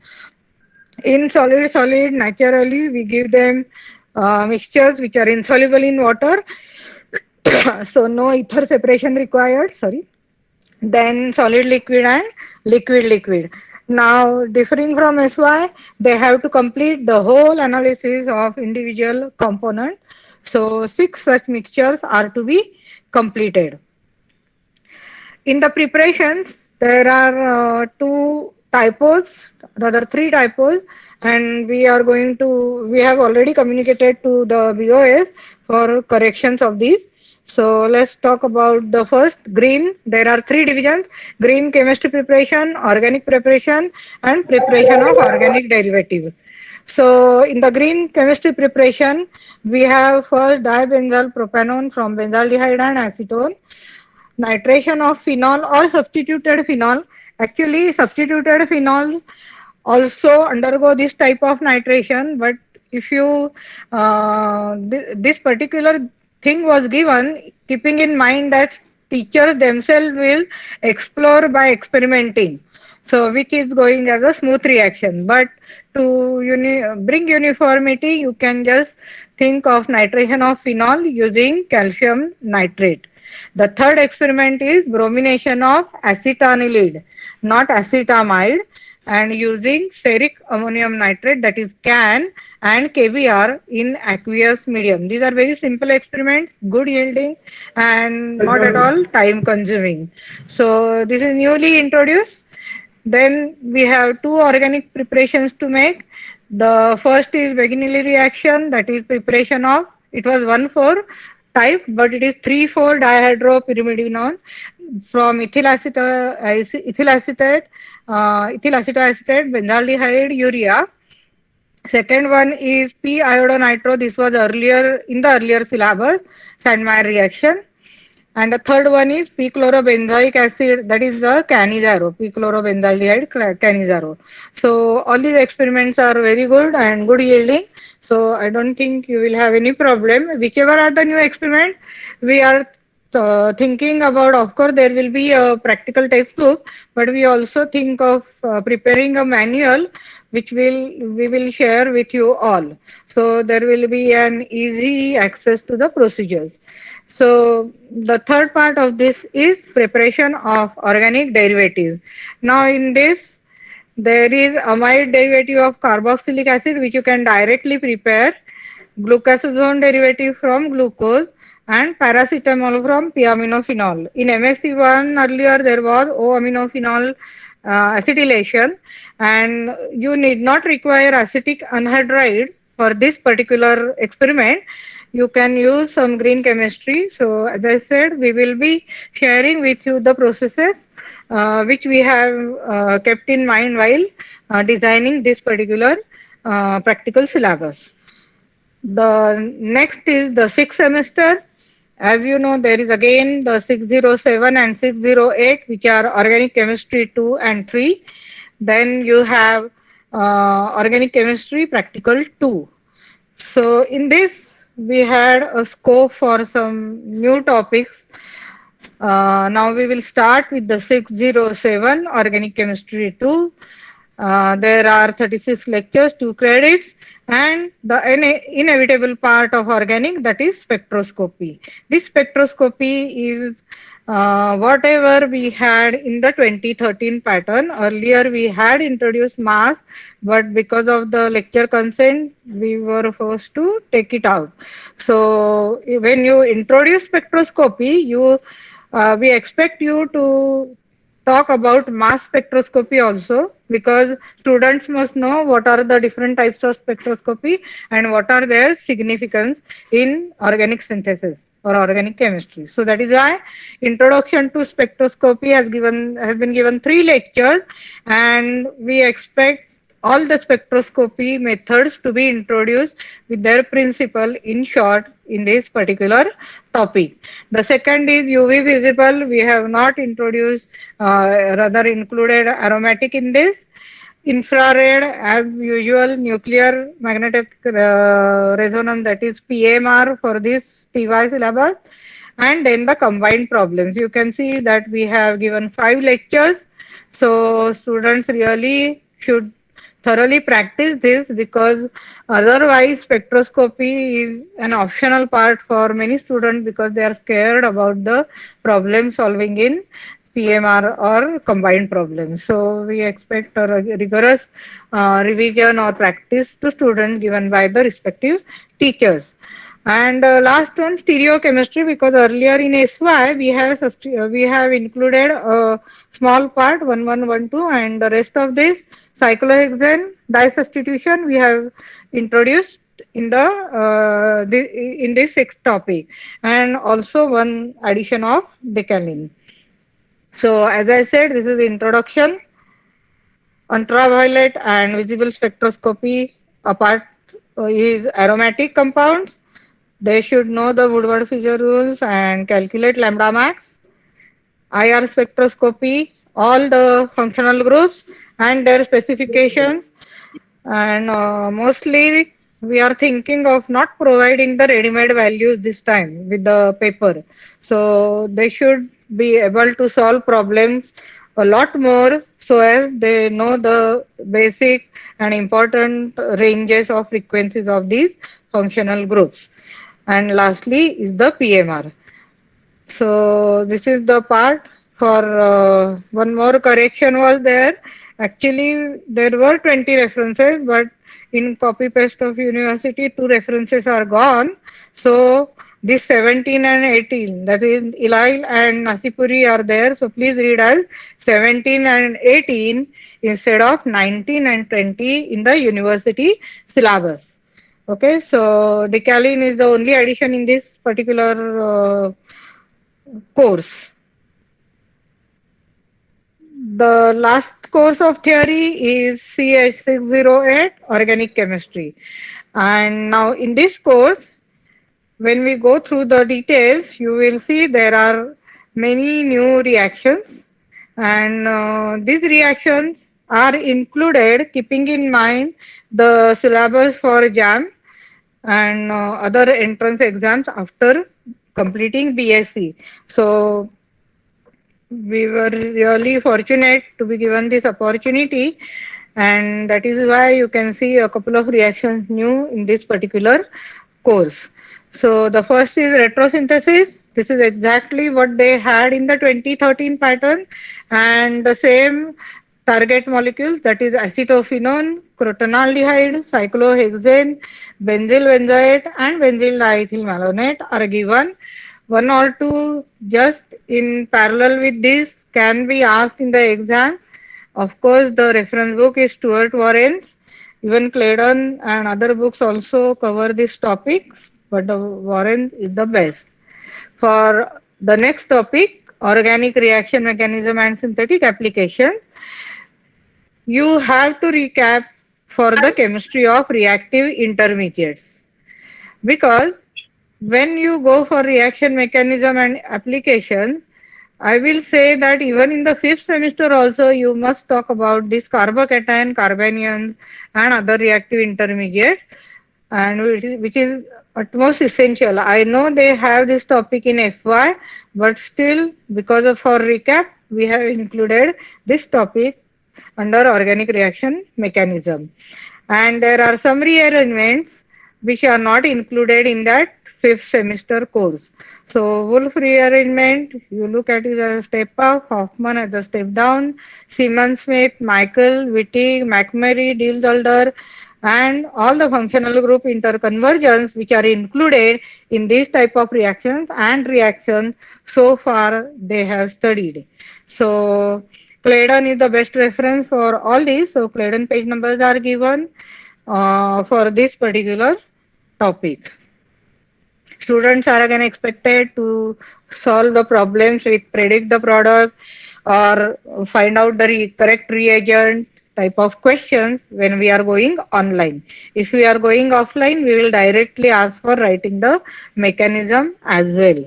In solid-solid, naturally, we give them mixtures which are insoluble in water, so no ether separation required, sorry. Then solid-liquid and liquid-liquid. Now, differing from SY, they have to complete the whole analysis of individual component. So 6 such mixtures are to be completed. In the preparations, there are 2 typos, rather 3 typos, and we have already communicated to the BOS for corrections of these. So let's talk about the first, green. There are 3 divisions: green chemistry preparation, organic preparation, and preparation of organic derivative. So in the green chemistry preparation, we have first dibenzyl propanone from benzaldehyde and acetone, nitration of phenol or substituted phenol. Actually, substituted phenol also undergo this type of nitration, but if you this particular thing was given keeping in mind that teachers themselves will explore by experimenting, so which is going as a smooth reaction. But to bring uniformity, you can just think of nitration of phenol using calcium nitrate. The third experiment is bromination of acetanilide, not acetamide, and using ferric ammonium nitrate, that is CAN, and KBr in aqueous medium. These are very simple experiments, good yielding, and not at all time consuming. So this is newly introduced. Then we have 2 organic preparations to make. The first is Beginelli reaction, that is preparation of, it was 1,4 type, but it is 3,4 dihydropyrimidinone from ethyl acetoacetate, benzaldehyde, urea. Second one is p-iodonitro. This was earlier in the earlier syllabus, Sandmeyer reaction. And the third one is p-chlorobenzoic acid, that is the canizaro, p-chlorobenzaldehyde canizaro. So all these experiments are very good and good yielding. So I don't think you will have any problem. Whichever are the new experiments, we are thinking about, of course, there will be a practical textbook, but we also think of preparing a manual which we will share with you all. So there will be an easy access to the procedures. So the third part of this is preparation of organic derivatives. Now in this, there is amide derivative of carboxylic acid which you can directly prepare, glucosazone derivative from glucose, and paracetamol from p-aminophenol. In MSc1 earlier there was O-aminophenol acetylation, and you need not require acetic anhydride for this particular experiment. you can use some green chemistry. So as I said, we will be sharing with you the processes which we have kept in mind while designing this particular practical syllabus. The next is the sixth semester. As you know, there is again the 607 and 608, which are organic chemistry 2 and 3. Then you have organic chemistry practical 2. So in this, we had a scope for some new topics. Now we will start with the 607 organic chemistry 2. There are 36 lectures, 2 credits, and the inevitable part of organic, that is spectroscopy. This spectroscopy is whatever we had in the 2013 pattern. Earlier we had introduced mass, but because of the lecture consent, we were forced to take it out. So when you introduce spectroscopy, we expect you to talk about mass spectroscopy also, because students must know what are the different types of spectroscopy and what are their significance in organic synthesis or organic chemistry. So that is why introduction to spectroscopy has been given 3 lectures, and we expect all the spectroscopy methods to be introduced with their principle in short in this particular topic. The second is UV visible. We have not introduced, rather included aromatic in this. Infrared, as usual, nuclear magnetic resonance, that is PMR for this TY syllabus. And then the combined problems. You can see that we have given 5 lectures. So students really should thoroughly practice this, because otherwise spectroscopy is an optional part for many students because they are scared about the problem solving in CMR or combined problems. So we expect a rigorous revision or practice to students given by the respective teachers. And last one, stereochemistry, because earlier in SY we have included a small part 1112, and the rest of this cyclohexane disubstitution we have introduced in in this 6th topic, and also one addition of decalin. So as I said, this is introduction. Ultraviolet and visible spectroscopy apart is aromatic compounds. They should know the Woodward-Fisher rules and calculate lambda max. IR spectroscopy, all the functional groups and their specifications. And mostly we are thinking of not providing the ready-made values this time with the paper. So they should be able to solve problems a lot more, so as they know the basic and important ranges of frequencies of these functional groups. And lastly is the PMR. So this is the part for one more correction was there. Actually, there were 20 references, but in copy paste of university, 2 references are gone. So this 17 and 18, that is Ilail and Nasipuri are there. So please read as 17 and 18 instead of 19 and 20 in the university syllabus. Okay, so decalin is the only addition in this particular course. The last course of theory is CH608 organic chemistry. And now in this course, when we go through the details, you will see there are many new reactions, and these reactions are included keeping in mind the syllabus for JAM and other entrance exams after completing BSc. So we were really fortunate to be given this opportunity, and that is why you can see a couple of reactions new in this particular course. So the first is retrosynthesis. This is exactly what they had in the 2013 pattern, and the same target molecules, that is acetophenone, crotonaldehyde, cyclohexane, benzyl benzoate and benzyl diethyl malonate are given. 1 or 2 just in parallel with this can be asked in the exam. Of course, the reference book is Stuart Warren's. Even Claydon and other books also cover these topics. but the Warren is the best. For the next topic, organic reaction mechanism and synthetic application, you have to recap for the chemistry of reactive intermediates, because when you go for reaction mechanism and application, I will say that even in the fifth semester also you must talk about this carbocation, carbanions and other reactive intermediates, and which is utmost essential. I know they have this topic in FY, but still because of for recap we have included this topic under organic reaction mechanism. And there are some rearrangements which are not included in that fifth semester course. So Wolf rearrangement, you look at it as a step up, Hoffman as a step down, Siemens Smith, Michael, Wittig, McMurray, Diels-Alder, and all the functional group interconversions which are included in these type of reactions and reactions so far they have studied. So Claydon is the best reference for all these. So Claydon page numbers are given for this particular topic. Students are again expected to solve the problems with predict the product or find out the correct reagent type of questions when we are going online. If we are going offline, we will directly ask for writing the mechanism as well.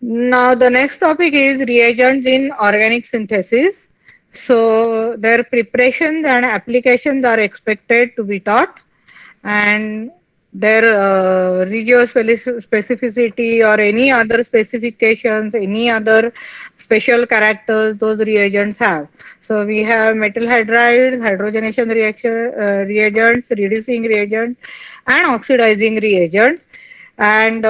Now the next topic is reagents in organic synthesis. So their preparations and applications are expected to be taught, and their regio-specificity or any other specifications, any other special characters those reagents have. So we have metal hydrides, hydrogenation reagents, reducing reagents, and oxidizing reagents. And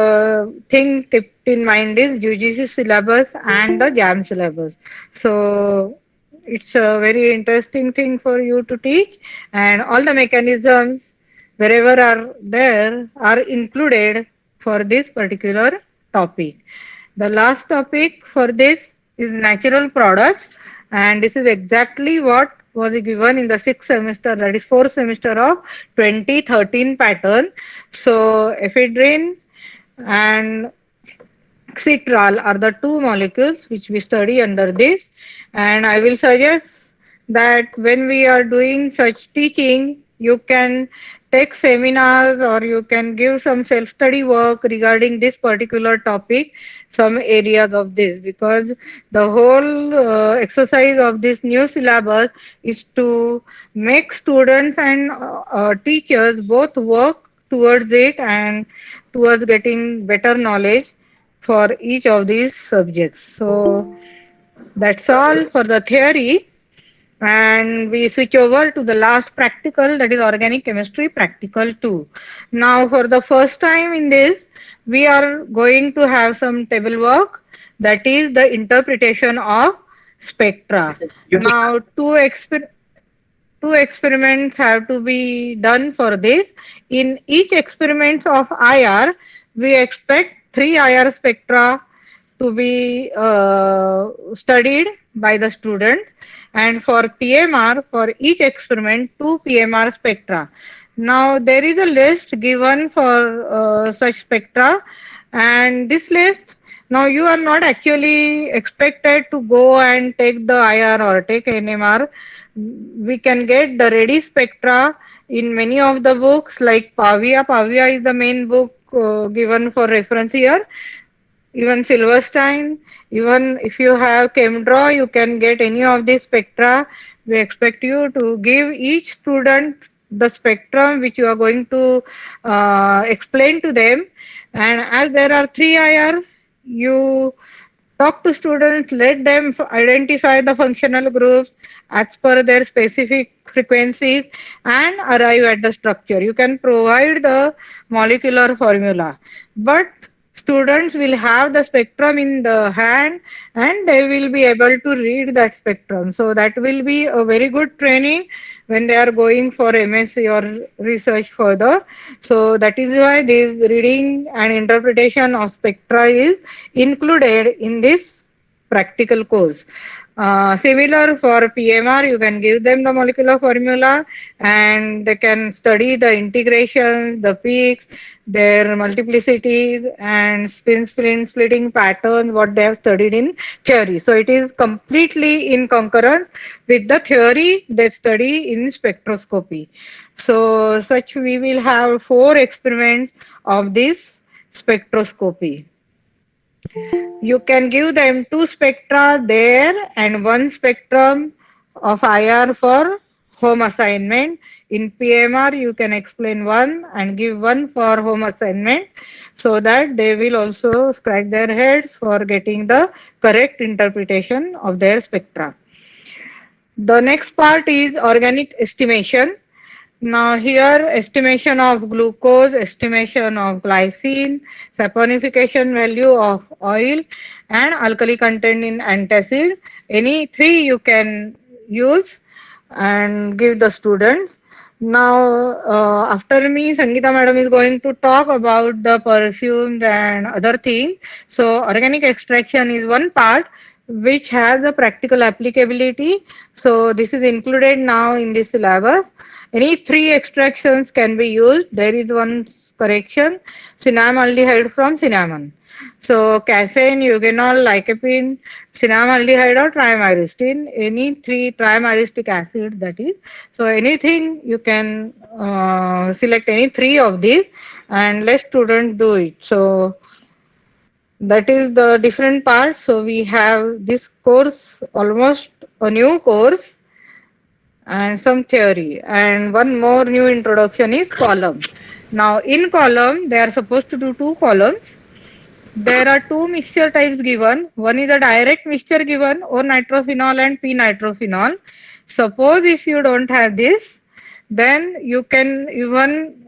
thing kept in mind is UGC syllabus and the JAM syllabus. So it's a very interesting thing for you to teach, and all the mechanisms wherever are there are included for this particular topic. The last topic for this is natural products, and this is exactly what was given in the sixth semester, that is fourth semester of 2013 pattern. So ephedrine and citral are the two molecules which we study under this, and I will suggest that when we are doing such teaching, you can take seminars or you can give some self-study work regarding this particular topic, some areas of this, because the whole exercise of this new syllabus is to make students and teachers both work towards it and towards getting better knowledge for each of these subjects. So that's all for the theory, and we switch over to the last practical, that is organic chemistry practical 2. Now for the first time in this, we are going to have some table work, that is the interpretation of spectra. Now two experiments have to be done for this. In each experiment of IR, we expect 3 IR spectra to be studied by the students, and for PMR, for each experiment, 2 PMR spectra. Now there is a list given for such spectra, and this list, now you are not actually expected to go and take the IR or take NMR. We can get the ready spectra in many of the books like Pavia. Pavia is the main book given for reference here. Even Silverstein, even if you have ChemDraw, you can get any of these spectra. We expect you to give each student the spectrum which you are going to explain to them. And as there are 3 IR, you talk to students, let them identify the functional groups as per their specific frequencies and arrive at the structure. You can provide the molecular formula, but students will have the spectrum in the hand and they will be able to read that spectrum. So that will be a very good training when they are going for MSc or research further. So that is why this reading and interpretation of spectra is included in this practical course. Similar for PMR, you can give them the molecular formula and they can study the integrations, the peaks, their multiplicities and spin splitting patterns, what they have studied in theory. So it is completely in concurrence with the theory they study in spectroscopy. So such we will have 4 experiments of this spectroscopy. You can give them 2 spectra there and 1 spectrum of IR for home assignment. In PMR, you can explain 1 and give 1 for home assignment so that they will also scratch their heads for getting the correct interpretation of their spectra. The next part is organic estimation. Now here estimation of glucose, estimation of glycine, saponification value of oil and alkali content in antacid. Any 3 you can use and give the students. Now after me Sangeeta madam is going to talk about the perfumes and other things. So organic extraction is one part which has a practical applicability. So this is included now in this syllabus. Any 3 extractions can be used. There is one correction, cinnamaldehyde from cinnamon. So caffeine, eugenol, lycopene, cinnamaldehyde or trimyristin, any 3 trimyristic acid that is. So anything you can select any 3 of these and let students do it. So that is the different part. So we have this course, almost a new course and some theory, and one more new introduction is column. Now in column they are supposed to do 2 columns. There are 2 mixture types given. One is a direct mixture given, or nitrophenol and p-nitrophenol. Suppose if you don't have this, then you can even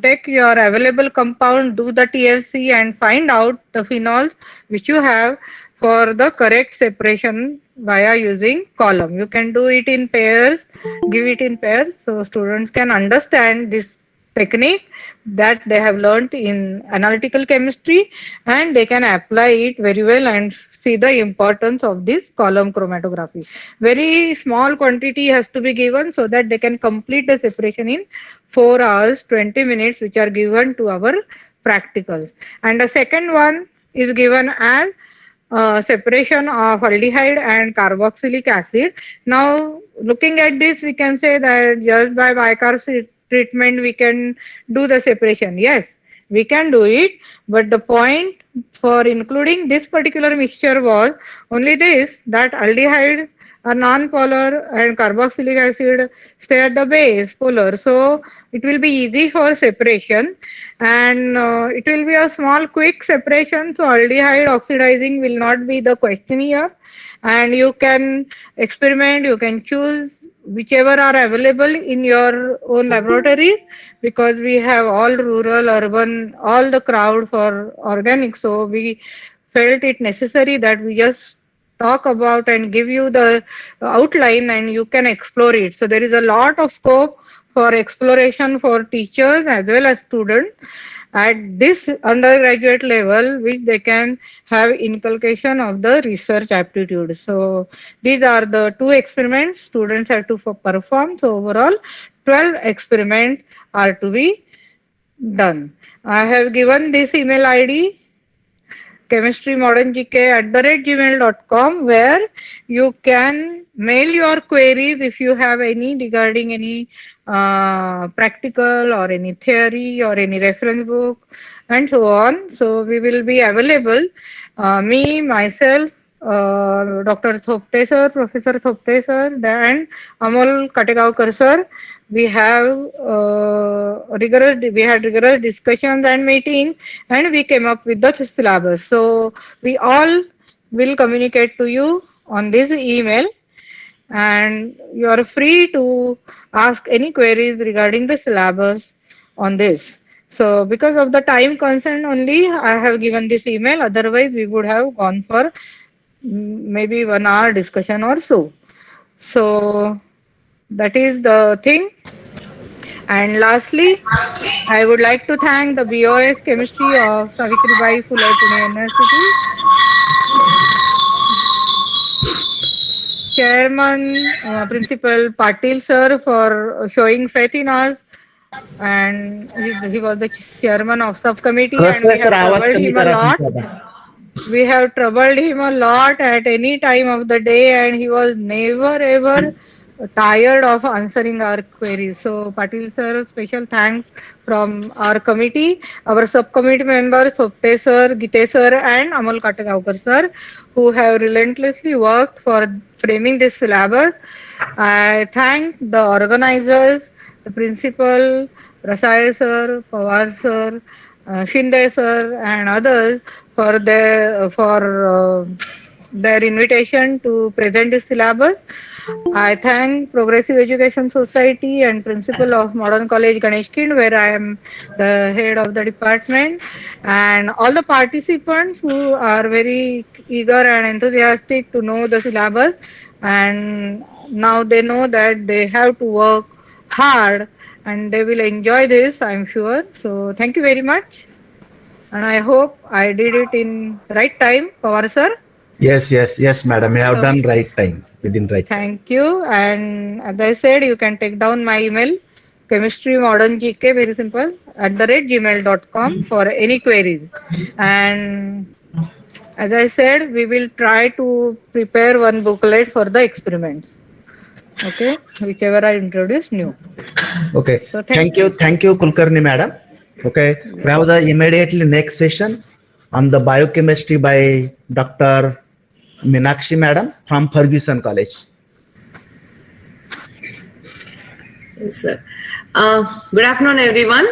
take your available compound, do the TLC and find out the phenols which you have for the correct separation via using column. You can do it in pairs, give it in pairs so students can understand this technique that they have learnt in analytical chemistry and they can apply it very well and see the importance of this column chromatography. Very small quantity has to be given so that they can complete the separation in 4 hours 20 minutes which are given to our practicals. And the second one is given as separation of aldehyde and carboxylic acid. Now looking at this we can say that just by bicarb treatment we can do the separation. Yes, we can do it, but the point for including this particular mixture was only this, that aldehyde are non-polar and carboxylic acid stay at the base polar, so it will be easy for separation and it will be a small quick separation, so aldehyde oxidizing will not be the question here and you can experiment, you can choose whichever are available in your own laboratories, because we have all rural, urban, all the crowd for organic. So we felt it necessary that we just talk about and give you the outline and you can explore it. So there is a lot of scope for exploration for teachers as well as students at this undergraduate level, which they can have inculcation of the research aptitude. So these are the 2 experiments students have to perform. So overall 12 experiments are to be done. I have given this email ID chemistry@gmail.com where you can mail your queries if you have any regarding any practical or any theory or any reference book and so on. So we will be available, me, myself, Dr. Thopte sir, Professor Thopte sir and Amol Kategaonkar sir. We have rigorous discussions and meetings and we came up with the syllabus. So we all will communicate to you on this email and you are free to ask any queries regarding the syllabus on this. So because of the time concern only I have given this email, otherwise we would have gone for maybe 1 hour discussion or so. So that is the thing. And lastly, I would like to thank the BOS Chemistry of Savitribai Phule Pune University Chairman, Principal Patil sir for showing faith in us, and he was the chairman of subcommittee, and we have troubled him a lot. We have troubled him a lot at any time of the day, and he was never ever tired of answering our queries. So Patil sir, special thanks from our committee, our subcommittee members, Sopte sir, Gite sir, and Amal Katagaukar sir, who have relentlessly worked for framing this syllabus. I thank the organizers, the principal, Rasai sir, Pawar sir, Shinde sir, and others for their invitation to present this syllabus. I thank Progressive Education Society and principal of Modern College Ganeshkind, where I am the head of the department, and all the participants who are very eager and enthusiastic to know the syllabus, and now they know that they have to work hard and they will enjoy this, I'm sure. So thank you very much, and I hope I did it in right time, Pawar sir. Yes, madam. You have done right time, within right time. Thank you. And as I said, you can take down my email, chemistry modern GK, very simple, @gmail.com for any queries. And as I said, we will try to prepare one booklet for the experiments. Okay, whichever I introduced new. Okay. So Thank you, Kulkarni madam. Okay. We have the immediately next session on the biochemistry by Dr. Meenakshi madam from Ferguson College. Yes, sir. Good afternoon, everyone.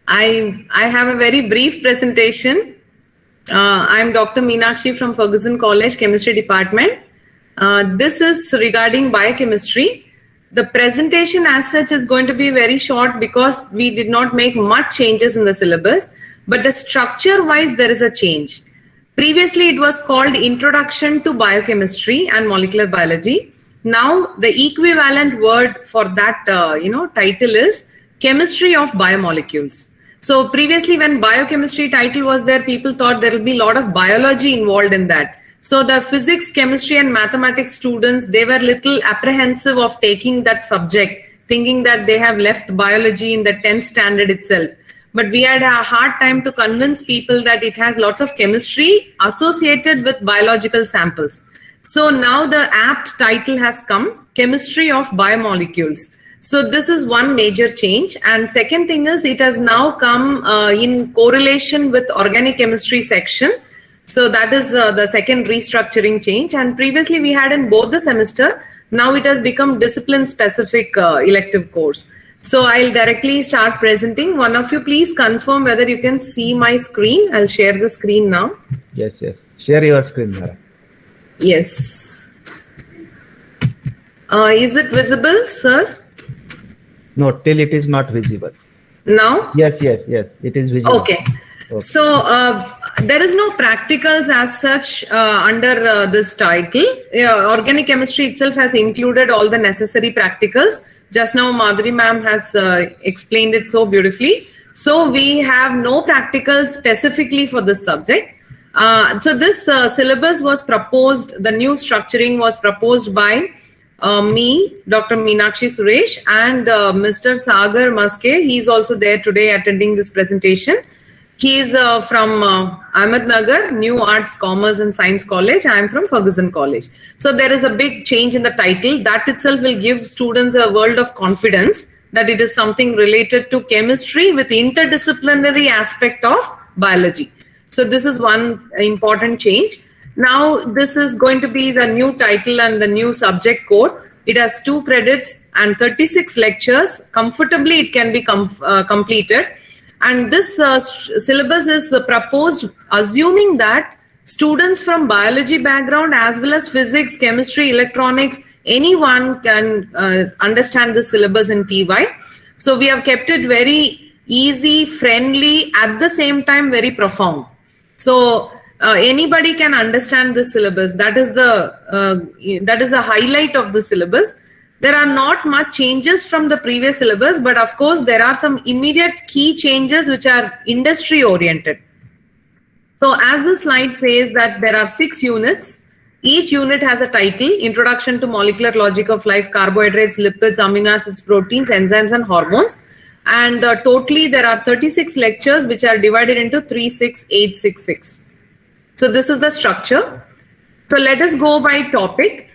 I have a very brief presentation. I'm Dr. Meenakshi from Ferguson College Chemistry Department. This is regarding biochemistry. The presentation as such is going to be very short because we did not make much changes in the syllabus, but the structure wise there is a change. Previously it was called Introduction to Biochemistry and Molecular Biology. Now the equivalent word for that title is Chemistry of Biomolecules. So previously when biochemistry title was there, people thought there will be a lot of biology involved in that. So the physics, chemistry and mathematics students, they were little apprehensive of taking that subject, thinking that they have left biology in the 10th standard itself. But we had a hard time to convince people that it has lots of chemistry associated with biological samples. So now the apt title has come, Chemistry of Biomolecules. So this is one major change. And second thing is it has now come in correlation with organic chemistry section. So that is the second restructuring change. And previously we had in both the semester, now it has become discipline specific elective course. So I'll directly start presenting. One of you please confirm whether you can see my screen. I'll share the screen now. Yes. Share your screen, madam. Yes. Is it visible, sir? No, till it is not visible. Now? Yes, it is visible. Okay. So there is no practicals as such under this title. Organic chemistry itself has included all the necessary practicals. Just now Madhuri ma'am has explained it so beautifully. So we have no practicals specifically for this subject. So this syllabus was proposed, the new structuring was proposed by me, Dr. Meenakshi Suresh, and Mr. Sagar Maske. He's also there today attending this presentation. He is from Ahmednagar, New Arts, Commerce and Science College. I am from Ferguson College. So there is a big change in the title. That itself will give students a world of confidence that it is something related to chemistry with interdisciplinary aspect of biology. So this is one important change. Now this is going to be the new title and the new subject code. It has 2 credits and 36 lectures. Comfortably it can be completed. And this syllabus is proposed assuming that students from biology background as well as physics, chemistry, electronics, anyone can understand the syllabus in TY. So we have kept it very easy, friendly, at the same time very profound. So anybody can understand this syllabus. That is the highlight of the syllabus. There are not much changes from the previous syllabus, but of course there are some immediate key changes which are industry oriented. So as the slide says that there are 6 units Each unit has a title: Introduction to Molecular Logic of Life, Carbohydrates, Lipids, Amino Acids, Proteins, Enzymes and Hormones. And totally there are 36 lectures which are divided into 3, 6, 8, 6, 6. So this is the structure. So let us go by topic.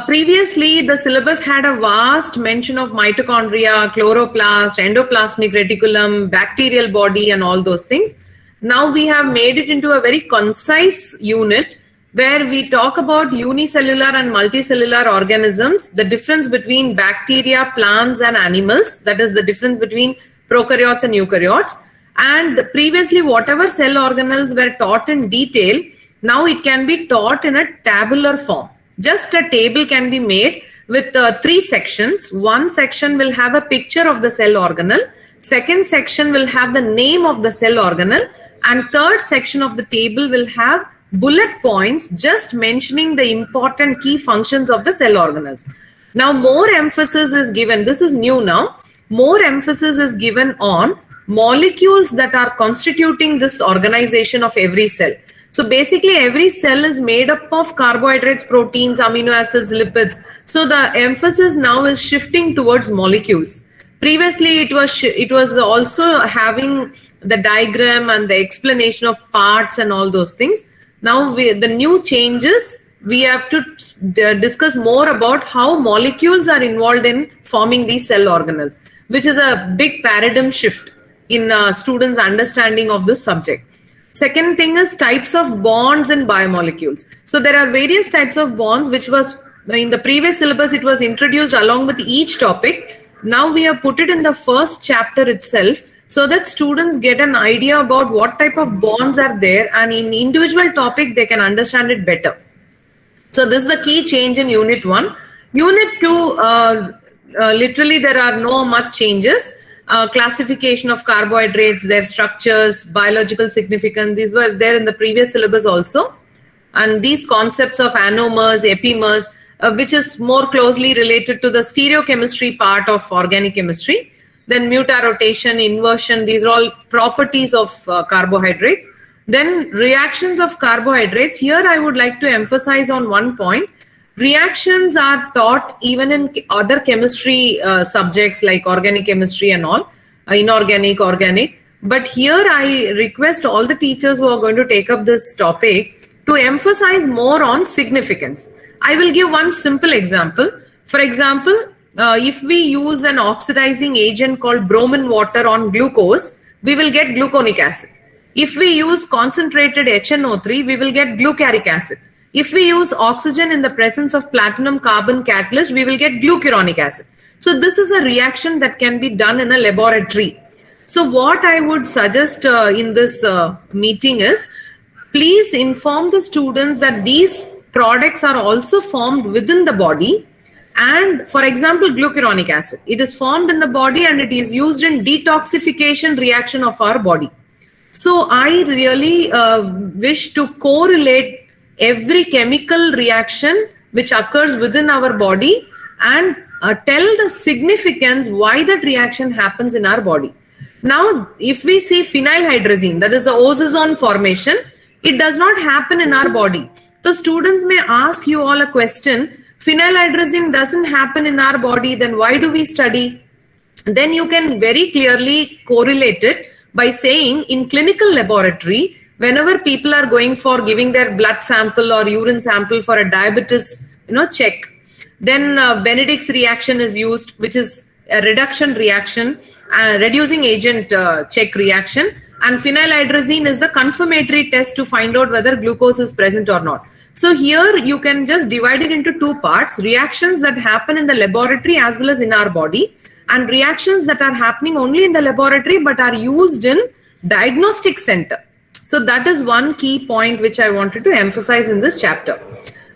Previously, the syllabus had a vast mention of mitochondria, chloroplast, endoplasmic reticulum, bacterial body and all those things. Now we have made it into a very concise unit where we talk about unicellular and multicellular organisms, the difference between bacteria, plants and animals, that is the difference between prokaryotes and eukaryotes. And previously, whatever cell organelles were taught in detail, now it can be taught in a tabular form. Just a table can be made with 3 sections. One section will have a picture of the cell organelle. Second section will have the name of the cell organelle. And third section of the table will have bullet points just mentioning the important key functions of the cell organelles. Now more emphasis is given, this is new now, more emphasis is given on molecules that are constituting this organization of every cell. So basically every cell is made up of carbohydrates, proteins, amino acids, lipids. So the emphasis now is shifting towards molecules. Previously it was also having the diagram and the explanation of parts and all those things. Now the new changes, we have to discuss more about how molecules are involved in forming these cell organelles, which is a big paradigm shift in students' understanding of this subject. Second thing is types of bonds in biomolecules. So there are various types of bonds which was in the previous syllabus, it was introduced along with each topic. Now we have put it in the first chapter itself so that students get an idea about what type of bonds are there, and in individual topic they can understand it better. So this is the key change in Unit 1. Unit 2, literally there are no much changes. Classification of carbohydrates, their structures, biological significance, these were there in the previous syllabus also. And these concepts of anomers, epimers, which is more closely related to the stereochemistry part of organic chemistry. Then mutarotation, inversion, these are all properties of carbohydrates. Then reactions of carbohydrates. Here I would like to emphasize on one point. Reactions are taught even in other chemistry subjects like organic chemistry and all, inorganic, organic. But here I request all the teachers who are going to take up this topic to emphasize more on significance. I will give one simple example. For example, if we use an oxidizing agent called bromine water on glucose, we will get gluconic acid. If we use concentrated HNO3, we will get glucaric acid. If we use oxygen in the presence of platinum carbon catalyst, we will get glucuronic acid. So this is a reaction that can be done in a laboratory. So what I would suggest in this meeting is, please inform the students that these products are also formed within the body. And for example, glucuronic acid, it is formed in the body and it is used in detoxification reaction of our body. So I really wish to correlate every chemical reaction which occurs within our body and tell the significance why that reaction happens in our body. Now, if we see phenylhydrazine, that is the ozone formation, it does not happen in our body. So students may ask you all a question, phenylhydrazine doesn't happen in our body, then why do we study? Then you can very clearly correlate it by saying in clinical laboratory, whenever people are going for giving their blood sample or urine sample for a diabetes, check, then Benedict's reaction is used, which is a reduction reaction, reducing agent check reaction, and phenylhydrazine is the confirmatory test to find out whether glucose is present or not. So here you can just divide it into 2 parts, reactions that happen in the laboratory as well as in our body, and reactions that are happening only in the laboratory but are used in diagnostic center. So that is one key point which I wanted to emphasize in this chapter.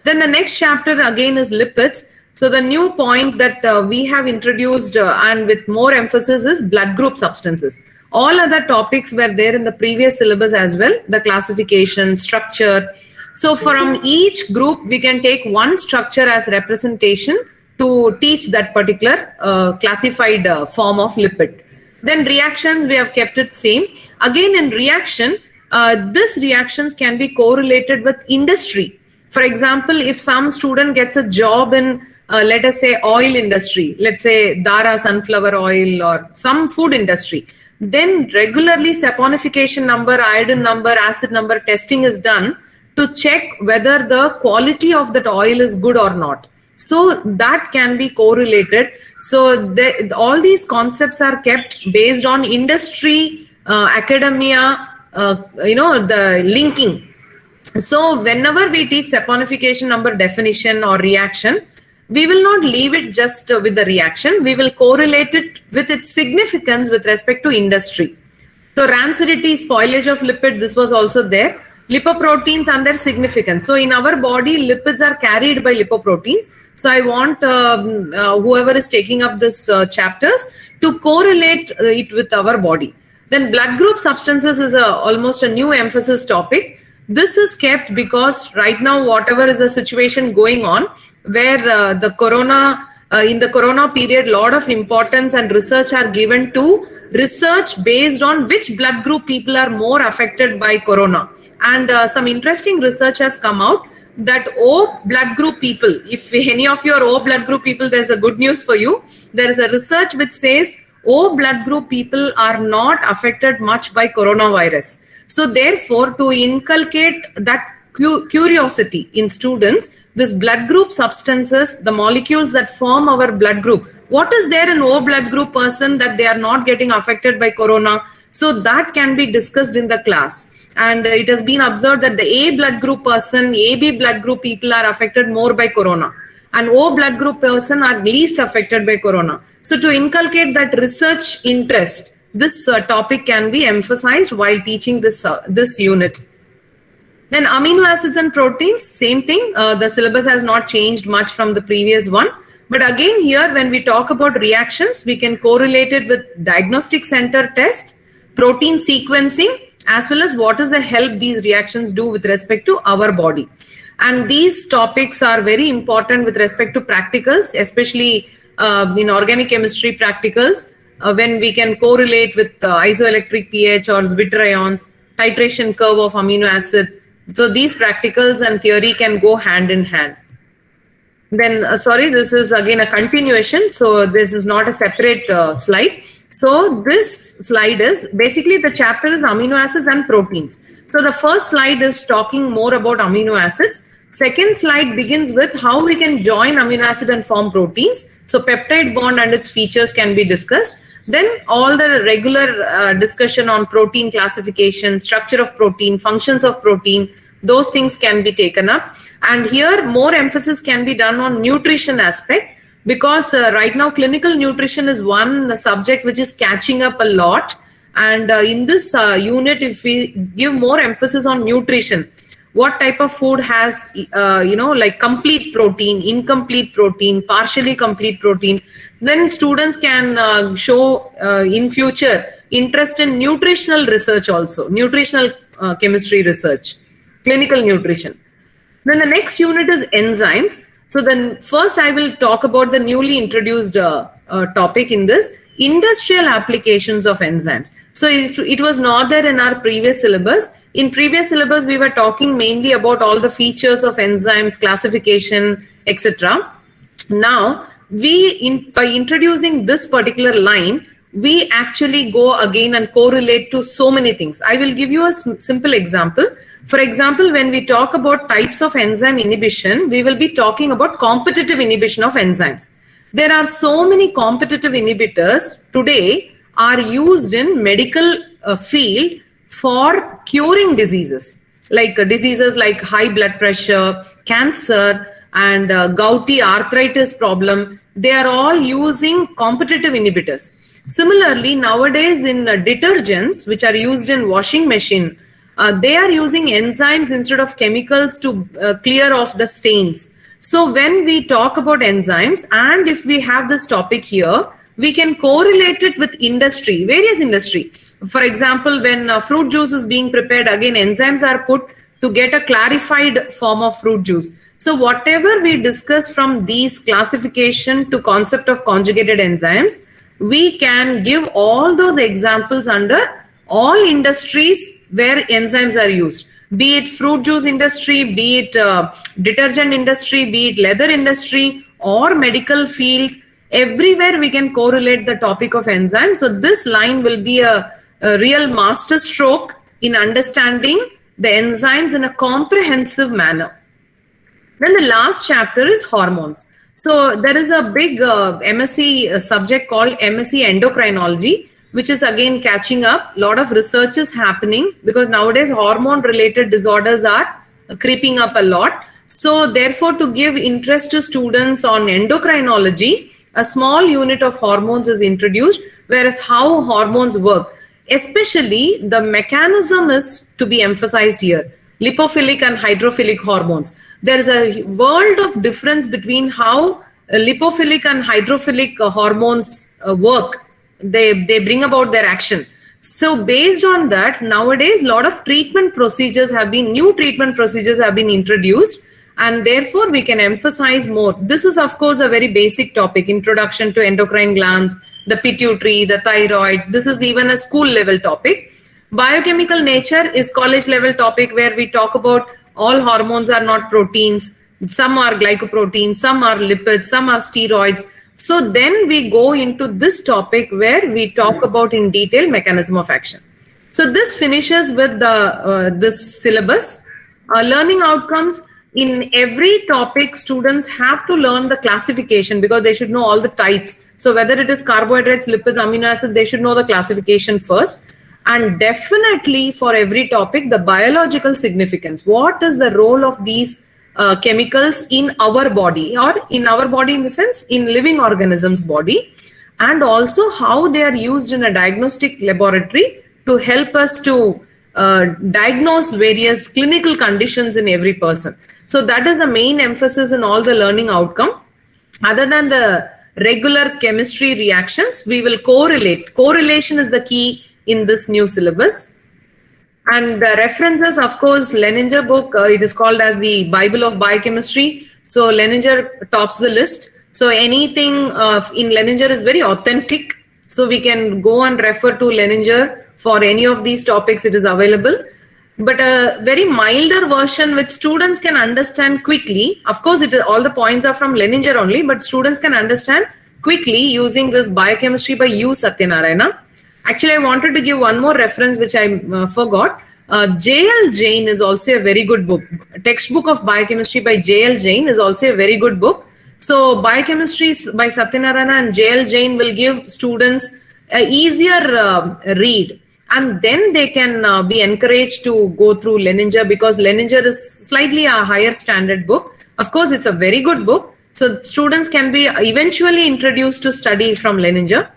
Then the next chapter again is lipids. So the new point that we have introduced and with more emphasis is blood group substances. All other topics were there in the previous syllabus as well, the classification, structure. So from each group, we can take one structure as representation to teach that particular classified form of lipid. Then reactions, we have kept it same. Again in reaction, these reactions can be correlated with industry. For example, if some student gets a job in, let us say, oil industry, let's say Dara sunflower oil or some food industry, then regularly saponification number, iodine number, acid number testing is done to check whether the quality of that oil is good or not. So that can be correlated. So all these concepts are kept based on industry, academia, the linking. So whenever we teach saponification number definition or reaction, we will not leave it just with the reaction. We will correlate it with its significance with respect to industry. So rancidity, spoilage of lipid, this was also there. Lipoproteins and their significance. So in our body, lipids are carried by lipoproteins. So I want whoever is taking up this chapters to correlate it with our body. Then blood group substances is almost a new emphasis topic. This is kept because right now, whatever is the situation going on, where the corona, in the corona period, lot of importance and research are given to research based on which blood group people are more affected by corona. And some interesting research has come out that O blood group people, if any of your O blood group people, there's a good news for you. There is a research which says O blood group people are not affected much by coronavirus. So therefore, to inculcate that curiosity in students, this blood group substances, the molecules that form our blood group, what is there in O blood group person that they are not getting affected by corona? So that can be discussed in the class. And it has been observed that the A blood group person, AB blood group people are affected more by corona. And O blood group person are least affected by corona. So to inculcate that research interest, this topic can be emphasized while teaching this unit. Then amino acids and proteins, same thing. The syllabus has not changed much from the previous one. But again here, when we talk about reactions, we can correlate it with diagnostic center test, protein sequencing, as well as what is the help these reactions do with respect to our body. And these topics are very important with respect to practicals, especially in organic chemistry practicals, when we can correlate with isoelectric pH or Zwitter ions, titration curve of amino acids. So these practicals and theory can go hand in hand. Then, sorry, this is again a continuation. So this is not a separate slide. So this slide is basically the chapter is amino acids and proteins. So the first slide is talking more about amino acids. Second slide begins with how we can join amino acid and form proteins. So peptide bond and its features can be discussed. Then all the regular discussion on protein classification, structure of protein, functions of protein, those things can be taken up. And here more emphasis can be done on nutrition aspect, because right now clinical nutrition is one subject which is catching up a lot. And in this unit, if we give more emphasis on nutrition, what type of food has, like complete protein, incomplete protein, partially complete protein, then students can show in future interest in nutritional research also, nutritional chemistry research, clinical nutrition. Then the next unit is enzymes. So then first I will talk about the newly introduced topic in this, industrial applications of enzymes. So it was not there in our previous syllabus. In previous syllabus, we were talking mainly about all the features of enzymes, classification, etc. Now, by introducing this particular line, we actually go again and correlate to so many things. I will give you a simple example. For example, when we talk about types of enzyme inhibition, we will be talking about competitive inhibition of enzymes. There are so many competitive inhibitors today are used in medical field for curing diseases like high blood pressure, cancer, and gouty arthritis problem. They are all using competitive inhibitors. Similarly, nowadays in detergents which are used in washing machine, they are using enzymes instead of chemicals to clear off the stains. So when we talk about enzymes, and if we have this topic here, we can correlate it with industry, various industry. For example, when fruit juice is being prepared, again enzymes are put to get a clarified form of fruit juice. So whatever we discuss from these classification to concept of conjugated enzymes, we can give all those examples under all industries where enzymes are used. be it fruit juice industry, be it detergent industry, be it leather industry or medical field. Everywhere we can correlate the topic of enzymes. So this line will be a real master stroke in understanding the enzymes in a comprehensive manner. Then the last chapter is hormones. So there is a big MSc subject called MSc endocrinology, which is again catching up. A lot of research is happening because nowadays hormone related disorders are creeping up a lot. So therefore, to give interest to students on endocrinology, a small unit of hormones is introduced, whereas how hormones work, especially the mechanism is to be emphasized here. Lipophilic and hydrophilic hormones. There is a world of difference between how lipophilic and hydrophilic hormones work. They bring about their action. So based on that, nowadays, a lot of new treatment procedures have been introduced, and therefore we can emphasize more. This is of course a very basic topic, introduction to endocrine glands, the pituitary, the thyroid. This is even a school level topic. Biochemical nature is college level topic where we talk about all hormones are not proteins. Some are glycoproteins, some are lipids, some are steroids. So then we go into this topic where we talk about in detail mechanism of action. So this finishes with this syllabus. Learning outcomes. In every topic, students have to learn the classification because they should know all the types. So whether it is carbohydrates, lipids, amino acids, they should know the classification first. And definitely for every topic, the biological significance. What is the role of these chemicals in our body, or in our body in the sense in living organisms' body, and also how they are used in a diagnostic laboratory to help us to diagnose various clinical conditions in every person. So that is the main emphasis in all the learning outcome. Other than the regular chemistry reactions, we will correlate. Correlation is the key in this new syllabus. And references, of course, Leninger book, it is called as the Bible of Biochemistry. So Leninger tops the list. So anything in Leninger is very authentic. So we can go and refer to Leninger for any of these topics. It is available. But a very milder version which students can understand quickly. Of course, all the points are from Leninger only, but students can understand quickly using this Biochemistry by U. Satyanarayana. Actually, I wanted to give one more reference which I forgot. J.L. Jain is also a very good book. Textbook of Biochemistry by J.L. Jain is also a very good book. So Biochemistry by Satyanarayana and J.L. Jain will give students an easier read. And then they can be encouraged to go through Leninger because Leninger is slightly a higher standard book. Of course, it's a very good book. So students can be eventually introduced to study from Leninger.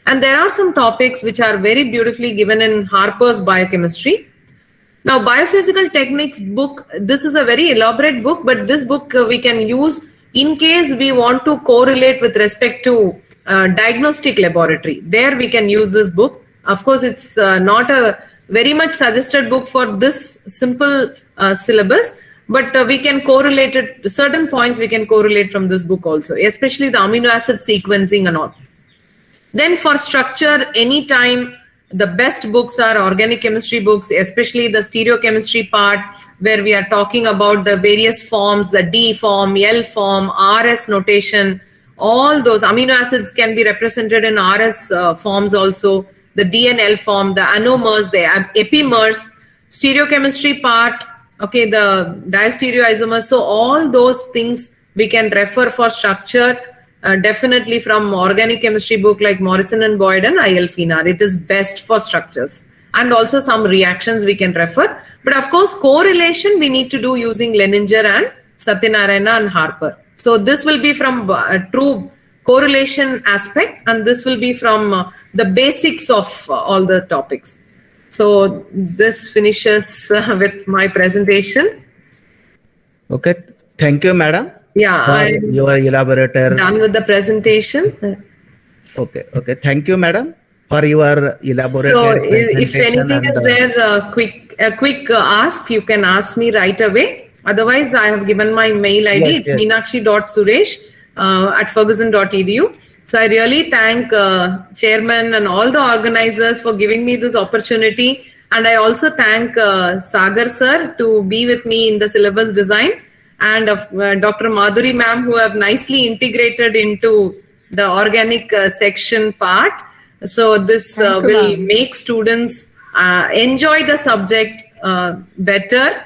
And there are some topics which are very beautifully given in Harper's Biochemistry. Now, Biophysical Techniques book, this is a very elaborate book, but this book we can use in case we want to correlate with respect to diagnostic laboratory. There we can use this book. Of course, it's not a very much suggested book for this simple syllabus, but we can correlate it, certain points we can correlate from this book also, especially the amino acid sequencing and all. Then for structure, anytime the best books are organic chemistry books, especially the stereochemistry part, where we are talking about the various forms, the D form, L form, RS notation, all those amino acids can be represented in RS forms also, the D and L form, the anomers, the epimers, stereochemistry part, okay, the diastereoisomers. So all those things we can refer for structure. Definitely from organic chemistry book like Morrison and Boyd and I.L. Finar. It is best for structures. And also some reactions we can refer. But of course, correlation we need to do using Leninger and Satyanarayana and Harper. So this will be from a true correlation aspect, and this will be from the basics of all the topics. So this finishes with my presentation. Okay. Thank you, madam. Yeah, you are elaborator. Done with the presentation. Okay. Thank you, madam, for your elaborated. So, if anything is there, a quick ask, you can ask me right away. Otherwise, I have given my mail ID. It's meenakshi.suresh@ferguson.edu. So, I really thank chairman and all the organizers for giving me this opportunity And I also thank Sagar sir to be with me in the syllabus design, and of Dr. Madhuri ma'am, who have nicely integrated into the organic section part. So this Thank you, will ma'am. make students enjoy the subject better.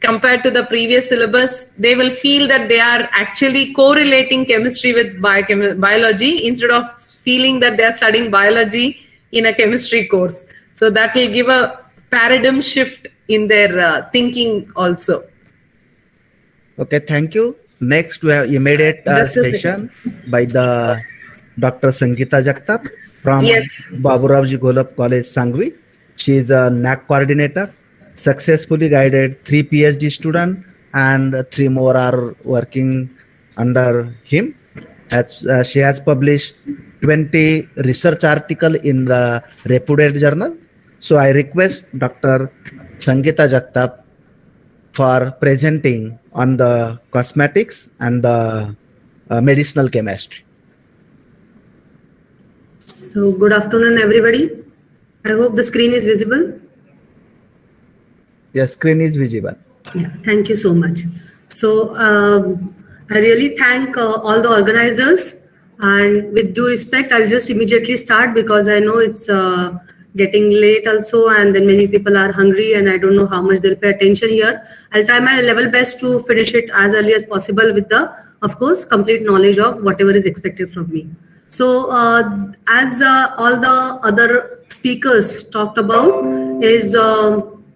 Compared to the previous syllabus, they will feel that they are actually correlating chemistry with biology instead of feeling that they are studying biology in a chemistry course. So that will give a paradigm shift in their thinking also. Okay, thank you. Next, we have immediate Just a session by the Dr. Sangeeta Jagtap from Yes. Baburavji Golab College, Sangvi. She is a NAC coordinator, successfully guided 3 PhD students and 3 more are working under him. She has published 20 research articles in the reputed journal. So I request Dr. Sangeeta Jagtap for presenting on the cosmetics and the medicinal chemistry. So good afternoon, everybody. I hope the screen is visible. Yes, screen is visible. Yeah, thank you so much. So I really thank all the organizers, and with due respect, I'll just immediately start because I know it's getting late also, and then many people are hungry and I don't know how much they'll pay attention here. I'll try my level best to finish it as early as possible with the, of course, complete knowledge of whatever is expected from me. So as all the other speakers talked about is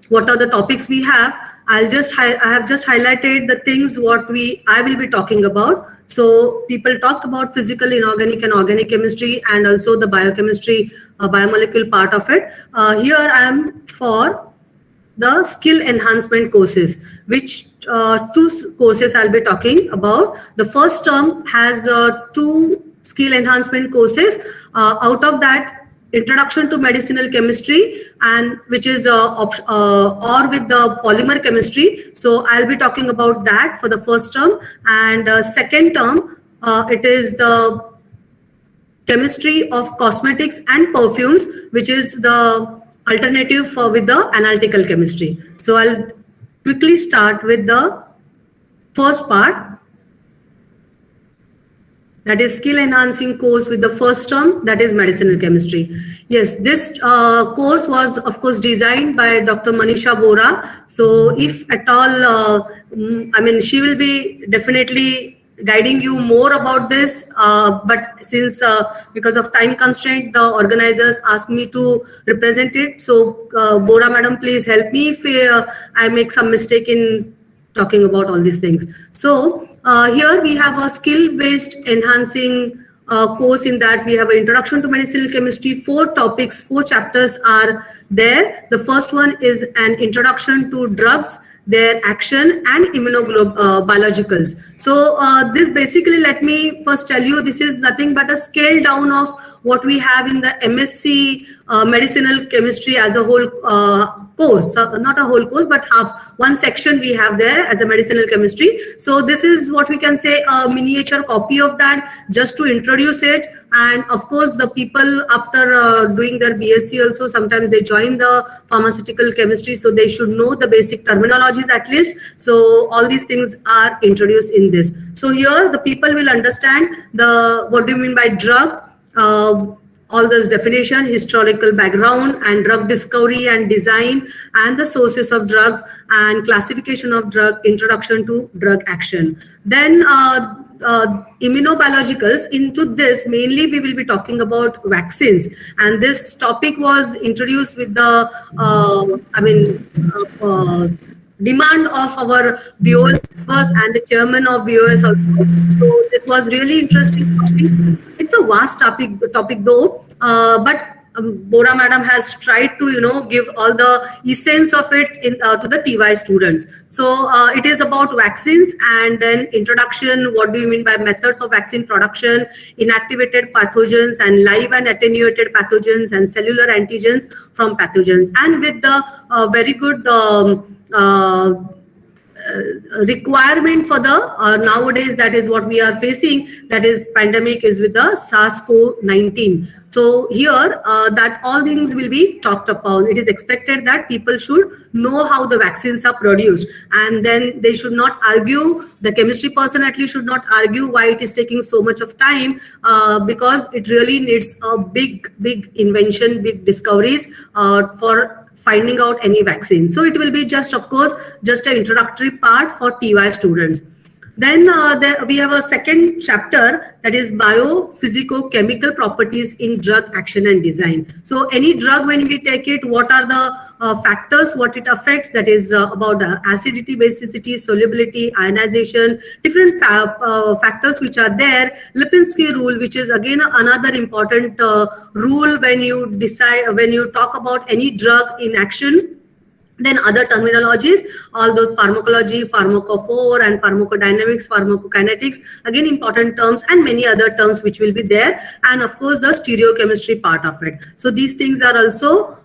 what are the topics we have. I have just highlighted the things what I will be talking about. So people talked about physical, inorganic and organic chemistry and also the biochemistry, biomolecule part of it. Here I am for the skill enhancement courses, which 2 courses I'll be talking about. The first term has 2 skill enhancement courses. Out of that, Introduction to Medicinal Chemistry, and which is or with the polymer chemistry. So I'll be talking about that for the first term, and second term it is the chemistry of cosmetics and perfumes, which is the alternative for with the analytical chemistry. So I'll quickly start with the first part, that is skill enhancing course with the first term, that is medicinal chemistry. Yes, this course was of course designed by Dr. Manisha Bora. So if at all, I mean, she will be definitely guiding you more about this, but since because of time constraint, the organizers asked me to represent it. So Bora madam, please help me if I make some mistake in talking about all these things. So here we have a skill-based enhancing course. In that we have an Introduction to Medicinal Chemistry. 4 topics, 4 chapters are there. The first one is an introduction to drugs, their action and immunobiologicals. So this basically, let me first tell you, this is nothing but a scale down of what we have in the MSc medicinal chemistry as a whole course, not a whole course, but one section we have there as a medicinal chemistry. So this is what we can say a miniature copy of that, just to introduce it. And of course, the people after doing their BSc also, sometimes they join the pharmaceutical chemistry, so they should know the basic terminologies at least. So all these things are introduced in this. So here the people will understand what do you mean by drug, all this definition, historical background and drug discovery and design and the sources of drugs and classification of drug, introduction to drug action. Then immunobiologicals. Into this mainly we will be talking about vaccines, and this topic was introduced with the demand of our BOS and the chairman of BOS also. So this was really interesting topic. It's a vast topic though, but Bora madam has tried to give all the essence of it to the TY students. So it is about vaccines, and then introduction, what do you mean by methods of vaccine production, inactivated pathogens and live and attenuated pathogens and cellular antigens from pathogens, and with the very good requirement for the nowadays, that is what we are facing, that is pandemic is with the SARS-CoV-19. So here that all things will be talked upon. It is expected that people should know how the vaccines are produced, and then they should not argue, the chemistry person at least should not argue why it is taking so much of time, because it really needs a big invention, big discoveries for finding out any vaccine. So it will be just, of course, just an introductory part for TY students. Then we have a second chapter, that is biophysico-chemical properties in drug action and design. So any drug, when we take it, what are the factors, what it affects, that is about acidity, basicity, solubility, ionization, different factors which are there. Lipinski rule, which is again another important rule when you decide, when you talk about any drug in action. Then other terminologies, all those pharmacology, pharmacophore and pharmacodynamics, pharmacokinetics, again important terms, and many other terms which will be there, and of course the stereochemistry part of it. So these things are also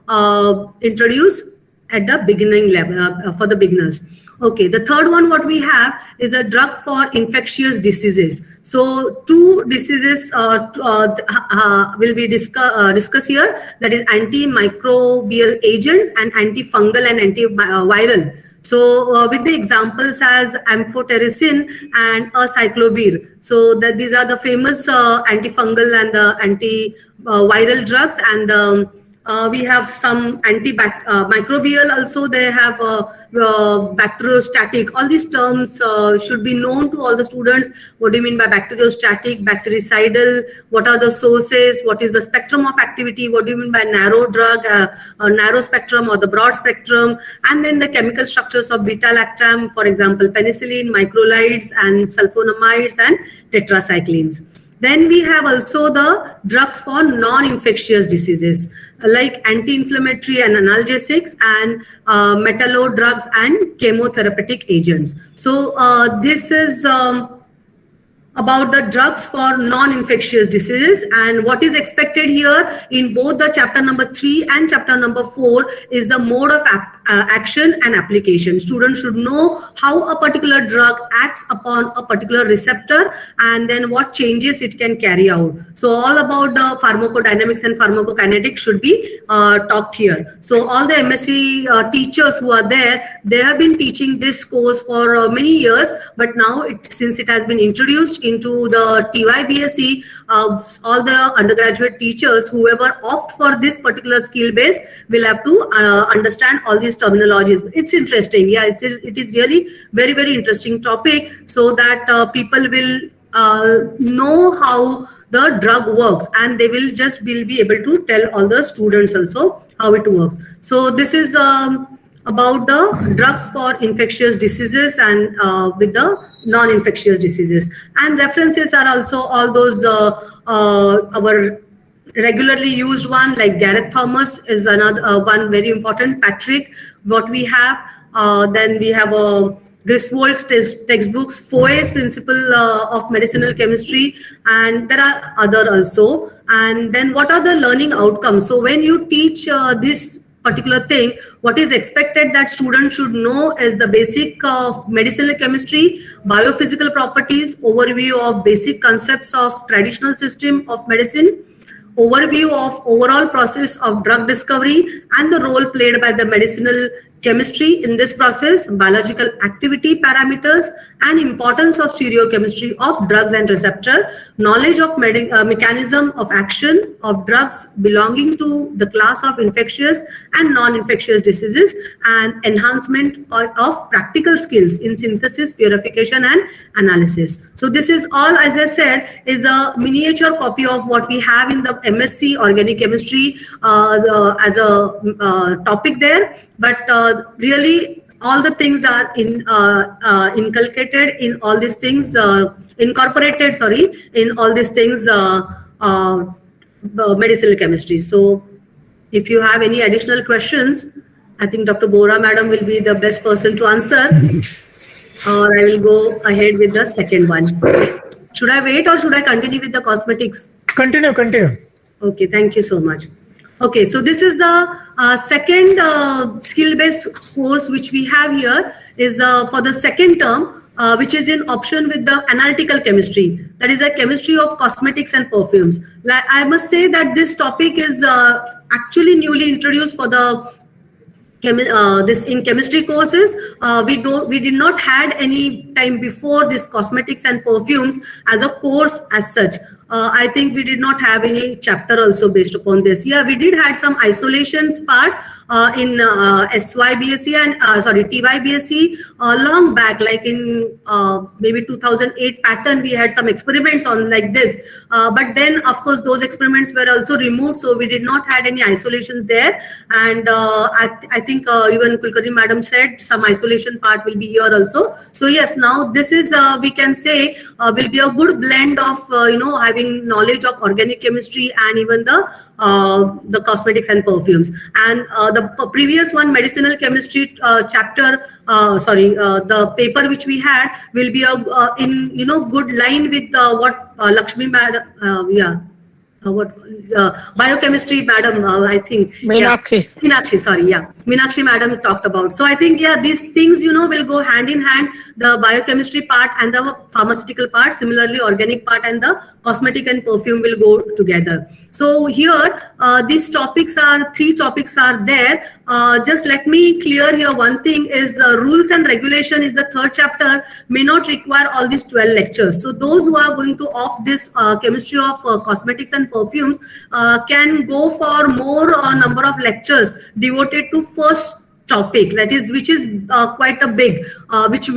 introduced at the beginning level for the beginners. Okay, the third one what we have is a drug for infectious diseases. So two diseases will be discussed here, that is antimicrobial agents and antifungal and antiviral. So with the examples as amphotericin and acyclovir. So that these are the famous antifungal and the antiviral drugs, and we have some microbial also. They have bacteriostatic. All these terms should be known to all the students. What do you mean by bacteriostatic, bactericidal? What are the sources? What is the spectrum of activity? What do you mean by narrow drug, narrow spectrum or the broad spectrum? And then the chemical structures of beta-lactam, for example, penicillin, macrolides, and sulfonamides and tetracyclines. Then we have also the drugs for non-infectious diseases, like anti-inflammatory and analgesics, and metallo drugs and chemotherapeutic agents. So this is about the drugs for non-infectious diseases, and what is expected here in both the chapter number 3 and chapter number 4 is the mode of action and application. Students should know how a particular drug acts upon a particular receptor and then what changes it can carry out. So all about the pharmacodynamics and pharmacokinetics should be talked here. So all the MSc teachers who are there, they have been teaching this course for many years, but now since it has been introduced into the TY BSc, all the undergraduate teachers, whoever opt for this particular skill base, will have to understand all these terminologies. It's interesting. Yeah, it is really very, very interesting topic, so that people will know how the drug works, and they will be able to tell all the students also how it works. So this is about the drugs for infectious diseases and with the non-infectious diseases. And references are also all those our regularly used one, like Gareth Thomas is another one very important. Patrick, what we have, then we have Griswold's textbooks, Foy's Principle of Medicinal Chemistry, and there are other also. And then what are the learning outcomes? So when you teach this particular thing, what is expected that students should know is the basic of medicinal chemistry, biophysical properties, overview of basic concepts of traditional system of medicine, overview of overall process of drug discovery and the role played by the medicinal chemistry in this process, biological activity parameters, and importance of stereochemistry of drugs and receptor, knowledge of mechanism of action of drugs belonging to the class of infectious and non-infectious diseases, and enhancement of practical skills in synthesis, purification, and analysis. So this is all, as I said, is a miniature copy of what we have in the MSc Organic Chemistry as a topic there, but really all the things are inculcated in all these things, incorporated, in all these things, medicinal chemistry. So if you have any additional questions, I think Dr. Bora madam will be the best person to answer, or I will go ahead with the second one. Should I wait or should I continue with the cosmetics? Continue. Okay, thank you so much. Okay, so this is the second skill-based course which we have here is for the second term, which is in option with the analytical chemistry. That is a chemistry of cosmetics and perfumes. Like, I must say that this topic is actually newly introduced for the this in chemistry courses. We did not had any time before this cosmetics and perfumes as a course as such. I think we did not have any chapter also based upon this. Yeah, we did had some isolations part in SYBSc and sorry TYBSc long back, like in maybe 2008 pattern. We had some experiments on like this, but then of course those experiments were also removed, so we did not had any isolations there. And I think even Kulkarni madam said some isolation part will be here also. So yes, now this is we can say will be a good blend of having knowledge of organic chemistry and even the cosmetics and perfumes. And the previous one, medicinal chemistry chapter, the paper which we had will be in good line with what Lakshmi madam, biochemistry madam, I think Meenakshi, sorry, yeah, Meenakshi madam talked about. So I think, yeah, these things will go hand in hand, the biochemistry part and the pharmaceutical part. Similarly, organic part and the cosmetic and perfume will go together. So here these topics are, 3 topics are there. Just let me clear here one thing is rules and regulation is the 3rd chapter, may not require all these 12 lectures. So those who are going to opt this chemistry of cosmetics and perfumes can go for more number of lectures devoted to first topic, that is, which is quite a big, which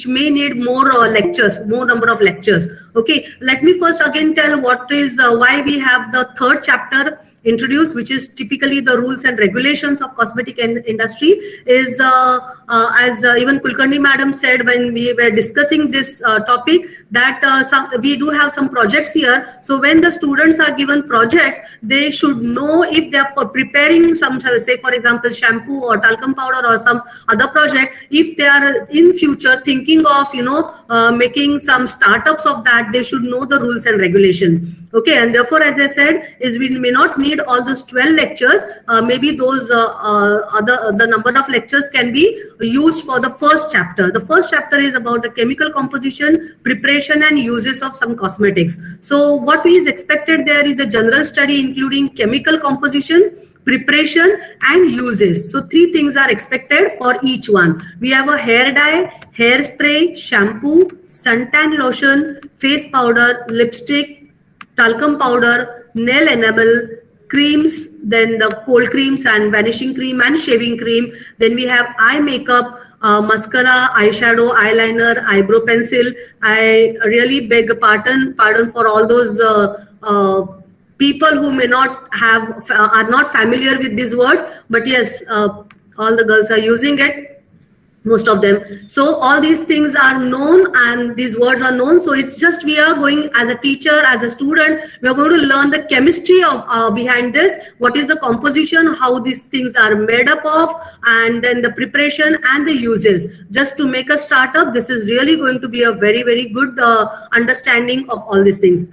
may need more lectures, more number of lectures. Okay, let me first again tell what is why we have the 3rd chapter introduced, which is typically the rules and regulations of cosmetic industry. Is as even Kulkarni madam said when we were discussing this topic, that we do have some projects here. So when the students are given projects, they should know if they are preparing some, say for example shampoo or talcum powder or some other project, if they are in future thinking of making some startups of that, they should know the rules and regulation. Okay, and therefore, as I said, is we may not need all those 12 lectures. Maybe those the number of lectures can be used for the first chapter. The first chapter is about the chemical composition, preparation, and uses of some cosmetics. So what is expected there is a general study including chemical composition, preparation, and uses. So 3 things are expected for each one. We have a hair dye, hairspray, shampoo, suntan lotion, face powder, lipstick, talcum powder, nail enamel, creams, then the cold creams and vanishing cream and shaving cream. Then we have eye makeup, mascara, eyeshadow, eyeliner, eyebrow pencil. I really beg a pardon for all those people who may not have, are not familiar with these words, but yes, all the girls are using it, most of them. So all these things are known and these words are known. So it's just we are going as a teacher, as a student, we are going to learn the chemistry of behind this. What is the composition, how these things are made up of, and then the preparation and the uses. Just to make a startup, this is really going to be a very, very good understanding of all these things.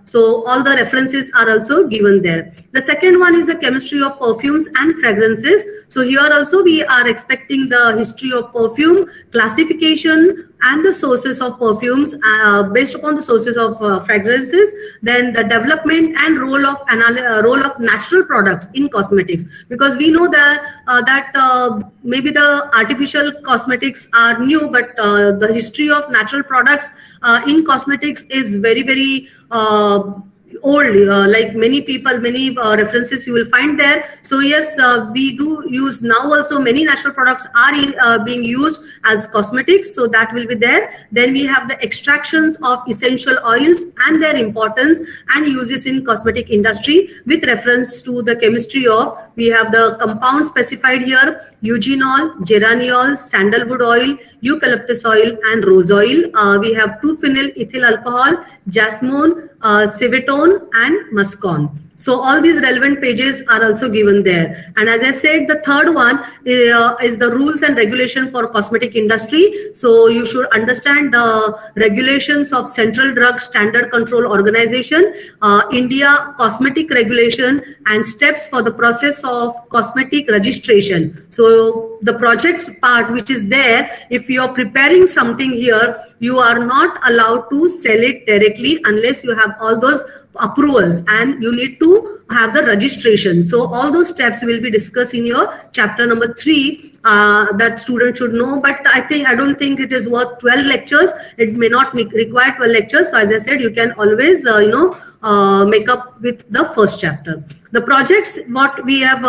So all the references are also given there. The second one is the chemistry of perfumes and fragrances. So here also we are expecting the history of perfume, classification, and the sources of perfumes based upon the sources of fragrances. Then the development and role of natural products in cosmetics, because we know that maybe the artificial cosmetics are new, but the history of natural products in cosmetics is very, very old, like many people, many references you will find there. So yes, we do use now also many natural products are being used as cosmetics, so that will be there. Then we have the extractions of essential oils and their importance and uses in cosmetic industry with reference to the chemistry of, we have the compound specified here: eugenol, geraniol, sandalwood oil, eucalyptus oil, and rose oil. We have 2-phenyl ethyl alcohol, jasmine, civetone, and muscone. So all these relevant pages are also given there. And as I said, the third one is the rules and regulation for cosmetic industry. So you should understand the regulations of Central Drug Standard Control Organization, India cosmetic regulation, and steps for the process of cosmetic registration. So the projects part which is there, if you are preparing something here, you are not allowed to sell it directly unless you have all those approvals, and you need to have the registration. So all those steps will be discussed in your chapter number 3 that students should know. But I don't think it is worth 12 lectures. It may not require 12 lectures. So as I said, you can always make up with the first chapter. The projects what we have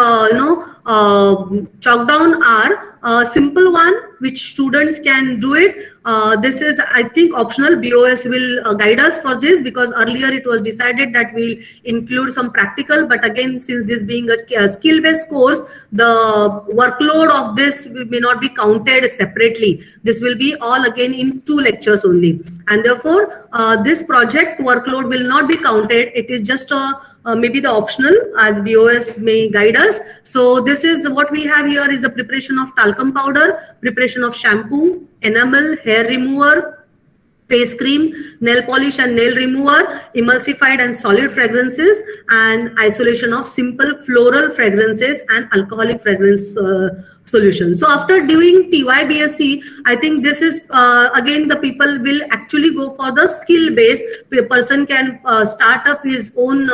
chalked down are a simple one which students can do it. This is, I think, optional. BOS will guide us for this, because earlier it was decided that we'll include some practical, but again, since this being a skill-based course, the workload of this may not be counted separately. This will be all again in 2 lectures only, and therefore this project workload will not be counted. It is just maybe the optional, as BOS may guide us. So this is what we have here is a preparation of talcum powder, preparation of shampoo, enamel, hair remover, face cream, nail polish and nail remover, emulsified and solid fragrances, and isolation of simple floral fragrances and alcoholic fragrance solution. So after doing TYBSc, I think this is again the people will actually go for the skill base. A person can start up his own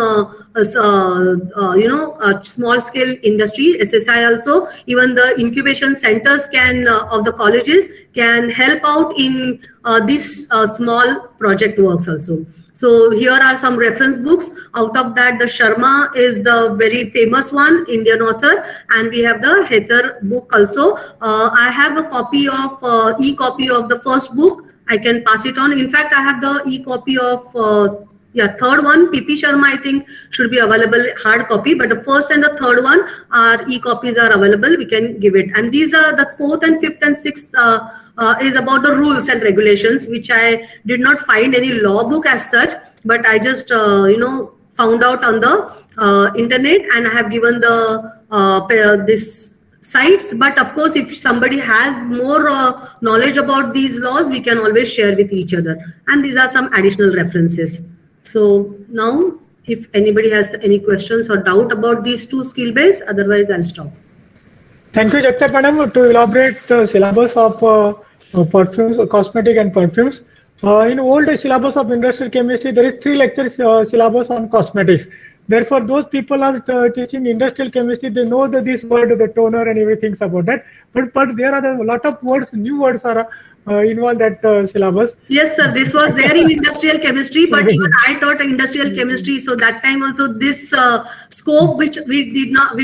small scale industry, SSI also. Even the incubation centers can of the colleges can help out in these small project works also. So here are some reference books. Out of that, the Sharma is the very famous one, Indian author, and we have the Heather book also. I have a copy of e-copy of the first book. I can pass it on. In fact, I have the e-copy of third one, PP Sharma, I think should be available hard copy, but the first and the third one are e-copies are available. We can give it. And these are the 4th and 5th and 6th is about the rules and regulations, which I did not find any law book as such, but I just found out on the internet, and I have given the this sites. But of course, if somebody has more knowledge about these laws, we can always share with each other. And these are some additional references. So now, if anybody has any questions or doubt about these 2 skill base, otherwise I'll stop. Thank you, Jagta Madam, to elaborate the syllabus of perfumes, cosmetic and perfumes. In old syllabus of industrial chemistry, there is 3 lectures syllabus on cosmetics. Therefore, those people are teaching industrial chemistry, they know this word, the toner and everything about that. But there are a lot of words, new words are involved that syllabus. Yes, sir. This was there in industrial chemistry, but even I taught industrial chemistry. So that time also this scope which we did now,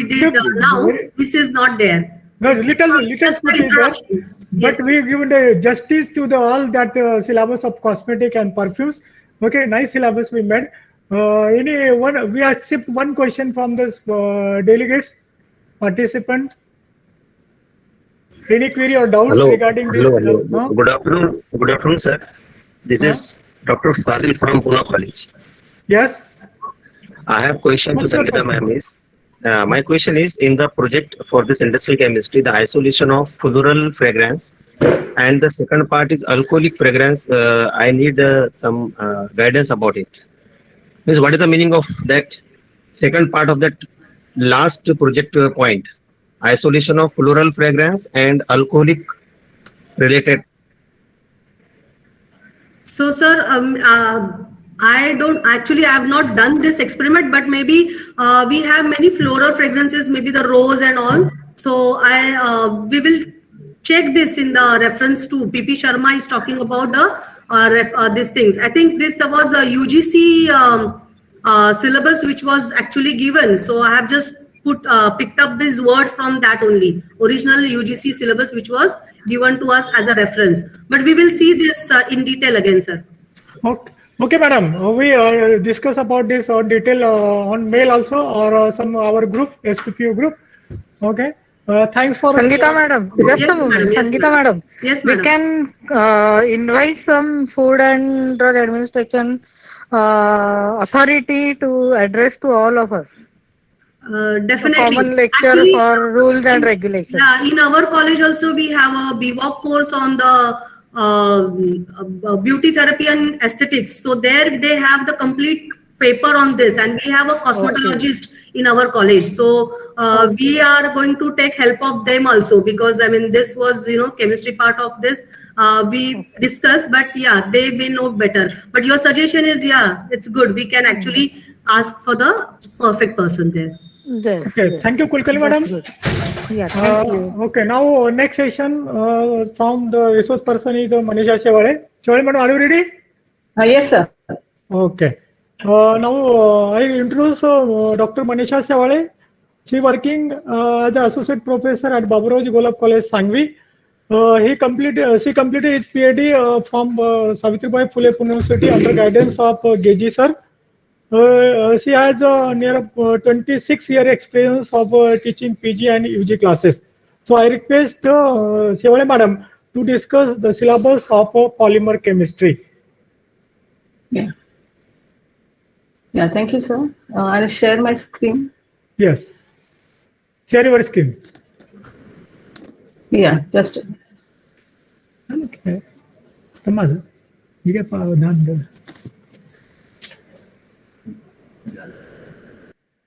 this is not there. No, little is there, but we given the justice to the all that syllabus of cosmetic and perfumes. Okay, nice syllabus we made. We accept one question from this delegates, participants. Any query or doubts regarding this? Hello. No? Good afternoon, sir. This is Dr. Fazil from Pune College. Yes. I have question to Sangeeta ma'am is. My question is, in the project for this industrial chemistry, the isolation of floral fragrance, and the second part is alcoholic fragrance. I need some guidance about it. Means, what is the meaning of that second part of that last project point? Isolation of floral fragrance and alcoholic related. So, sir, I have not done this experiment, but maybe we have many floral fragrances, maybe the rose and all. So we will check this in the reference to PP Sharma is talking about the these things. I think this was a UGC syllabus which was actually given. So I have just picked up these words from that only, original UGC syllabus which was given to us as a reference. But we will see this in detail again, sir. Okay, madam. We discuss about this on detail on mail also, or our group, SPPU group. Okay. Thanks for Sangeeta madam, just a moment. Sangeeta madam, Yes, we madam. can invite some food and drug administration authority to address to all of us. A Definitely. common lecture Actually, for rules and regulations. yeah, in our college also we have a BWOC course on the beauty therapy and aesthetics. So there they have the complete paper on this, and we have a cosmetologist in our college. So we are going to take help of them also, because I mean this was chemistry part of this. We discuss, but yeah, they may know better. But your suggestion is, yeah, it's good. We can actually ask for the perfect person there. Yes. Okay, thank you, Kulkarni madam. Yeah, thank you. Okay, now next session from the resource person is Manisha Shevale. Shevale madam, are you ready? Yes, sir. Okay. Now I introduce Dr. Manisha Shevale. She working as an associate professor at Baburaj Golab College, Sangvi. She completed his PhD from Savitribai Phule Pune University under guidance of Geji sir. She has near 26-year experience of teaching PG and UG classes. So I request Shevale madam to discuss the syllabus of polymer chemistry. Yeah. Yeah, thank you, sir. I'll share my screen. Yes. Share your screen. Yeah, just. Okay. Come on. You get done.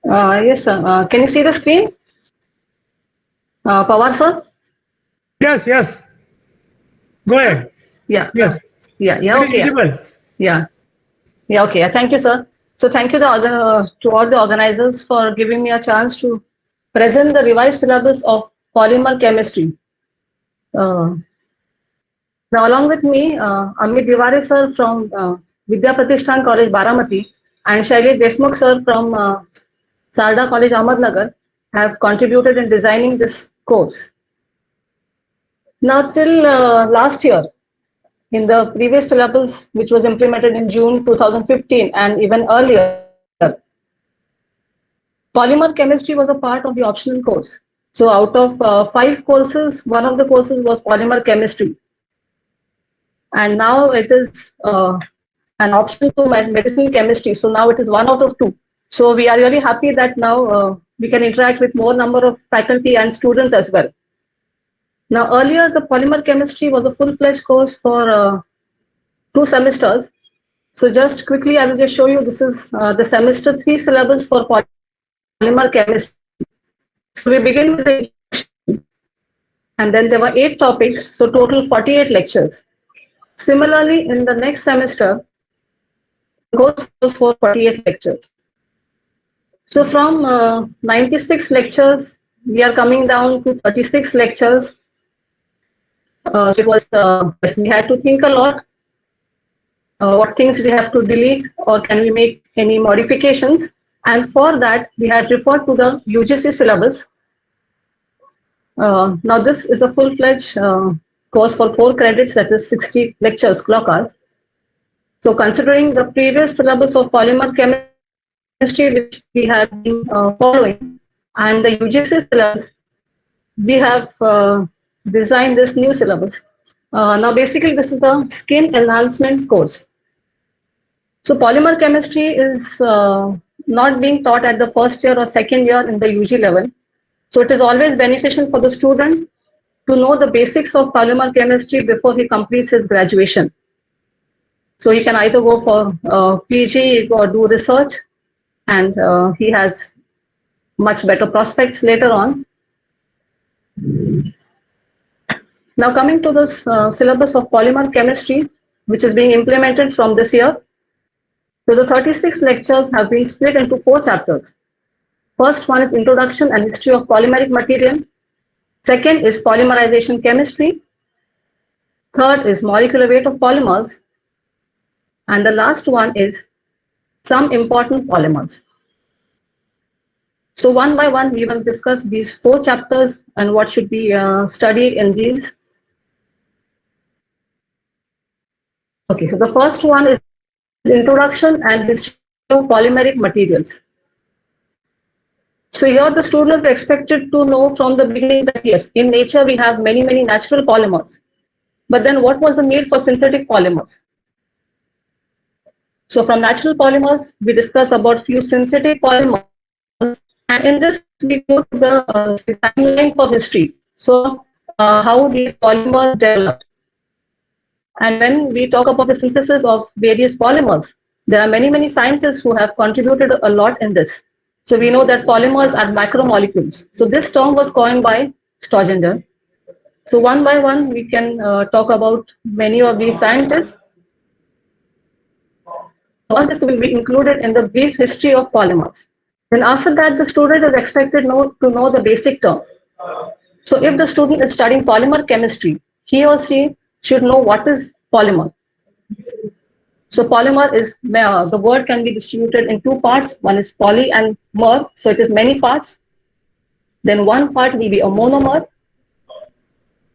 Yes, sir. Can you see the screen? Pawar, sir? Yes, yes. Go ahead. Yeah. Yes. Yeah, It is okay. visible. Yeah. Yeah, okay. Thank you, sir. So thank you to all the organizers for giving me a chance to present the revised syllabus of polymer chemistry. Now, along with me, Amit Diwari sir from Vidya Pratishthan College, Baramati, and Shailesh Deshmukh sir from Sarda College, Ahmednagar, have contributed in designing this course. Now, till last year, in the previous syllabus, which was implemented in June 2015 and even earlier, polymer chemistry was a part of the optional course. So out of 5 courses, one of the courses was polymer chemistry. And now it is an option to medicine chemistry. So now it is 1 out of 2. So we are really happy that now we can interact with more number of faculty and students as well. Now earlier, the polymer chemistry was a full-fledged course for 2 semesters. So just quickly, I will just show you, this is the semester 3 syllabus for polymer chemistry. So we begin with the introduction, and then there were 8 topics, so total 48 lectures. Similarly, in the next semester, the course was for 48 lectures. So from 96 lectures, we are coming down to 36 lectures. So it was, we had to think a lot. What things we have to delete, or can we make any modifications? And for that, we had referred to the UGC syllabus. Now this is a full-fledged course for 4 credits, that is 60 lectures, clock hours. So considering the previous syllabus of polymer chemistry, which we have been following, and the UGC syllabus, we have designed this new syllabus. Now basically this is the skin enhancement course. So polymer chemistry is not being taught at the first year or second year in the UG level. So it is always beneficial for the student to know the basics of polymer chemistry before he completes his graduation. So he can either go for PG or do research, and he has much better prospects later on. Now coming to this syllabus of polymer chemistry, which is being implemented from this year. So the 36 lectures have been split into 4 chapters. First one is Introduction and History of Polymeric Material. Second is Polymerization Chemistry. Third is Molecular Weight of Polymers. And the last one is Some Important Polymers. So one by one, we will discuss these 4 chapters and what should be studied in these. Okay, so the first one is Introduction and History of Polymeric Materials. So here the student is expected to know from the beginning that yes, in nature we have many, many natural polymers. But then what was the need for synthetic polymers? So from natural polymers, we discuss about few synthetic polymers. And in this, we go to the timeline for history. So how these polymers developed. And when we talk about the synthesis of various polymers, there are many, many scientists who have contributed a lot in this. So we know that polymers are macromolecules. So this term was coined by Staudinger. So one by one, we can talk about many of these scientists. All this will be included in the brief history of polymers. Then after that, the student is expected to know the basic term. So if the student is studying polymer chemistry, he or she should know what is polymer. So polymer is, the word can be distributed in two parts. One is poly and mer, so it is many parts. Then one part will be a monomer.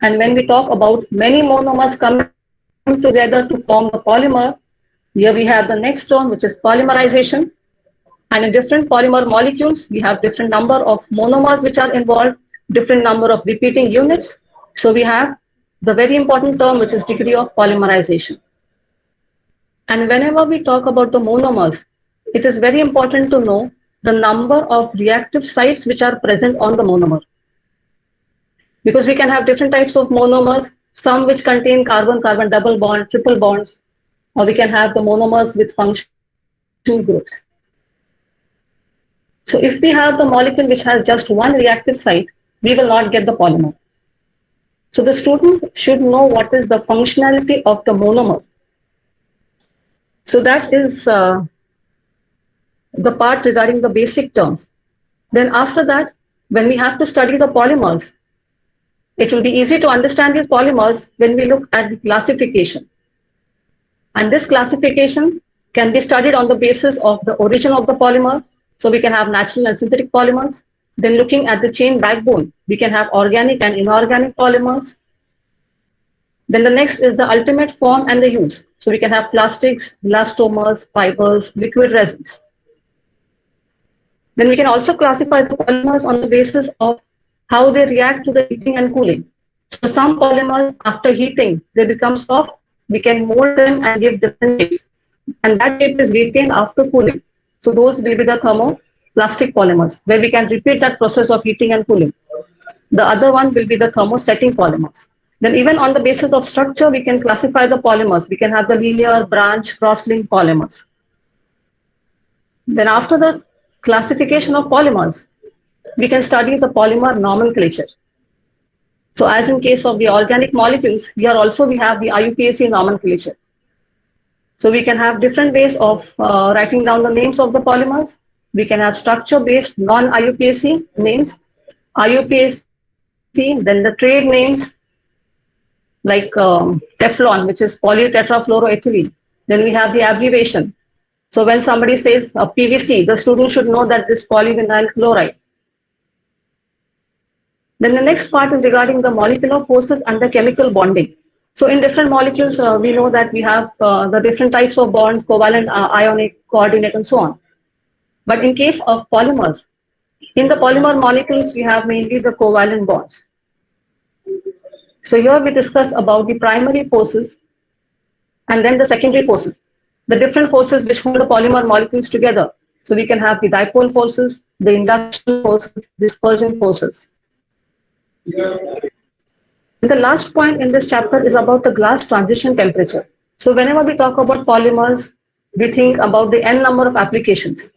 And when we talk about many monomers coming together to form the polymer, here we have the next term, which is polymerization. And in different polymer molecules, we have different number of monomers which are involved, different number of repeating units. So we have the very important term, which is degree of polymerization. And whenever we talk about the monomers, it is very important to know the number of reactive sites which are present on the monomer. Because we can have different types of monomers, some which contain carbon-carbon double bond, triple bonds, or we can have the monomers with functional groups. So if we have the molecule which has just one reactive site, we will not get the polymer. So the student should know what is the functionality of the monomer. So that is the part regarding the basic terms. Then after that, when we have to study the polymers, it will be easy to understand these polymers when we look at the classification. And this classification can be studied on the basis of the origin of the polymer. So we can have natural and synthetic polymers. Then looking at the chain backbone, we can have organic and inorganic polymers. Then the next is the ultimate form and the use. So we can have plastics, elastomers, fibers, liquid resins. Then we can also classify the polymers on the basis of how they react to the heating and cooling. So some polymers, after heating, they become soft. We can mold them and give different shapes. And that shape is retained after cooling. So those will be the thermoplastic polymers, where we can repeat that process of heating and cooling. The other one will be the thermosetting polymers. Then even on the basis of structure, we can classify the polymers. We can have the linear, branch, cross-linked polymers. Then after the classification of polymers, we can study the polymer nomenclature. So as in case of the organic molecules, here also we have the IUPAC nomenclature. So we can have different ways of writing down the names of the polymers. We can have structure-based non-IUPAC names, IUPAC, then the trade names like Teflon, which is polytetrafluoroethylene. Then we have the abbreviation. So when somebody says PVC, the student should know that this polyvinyl chloride. Then the next part is regarding the molecular forces and the chemical bonding. So in different molecules, we know that we have the different types of bonds, covalent, ionic, coordinate, and so on. But in case of polymers, in the polymer molecules, we have mainly the covalent bonds. So here we discuss about the primary forces and then the secondary forces, the different forces which hold the polymer molecules together. So we can have the dipole forces, the induction forces, dispersion forces. And the last point in this chapter is about the glass transition temperature. So whenever we talk about polymers, we think about the n number of applications.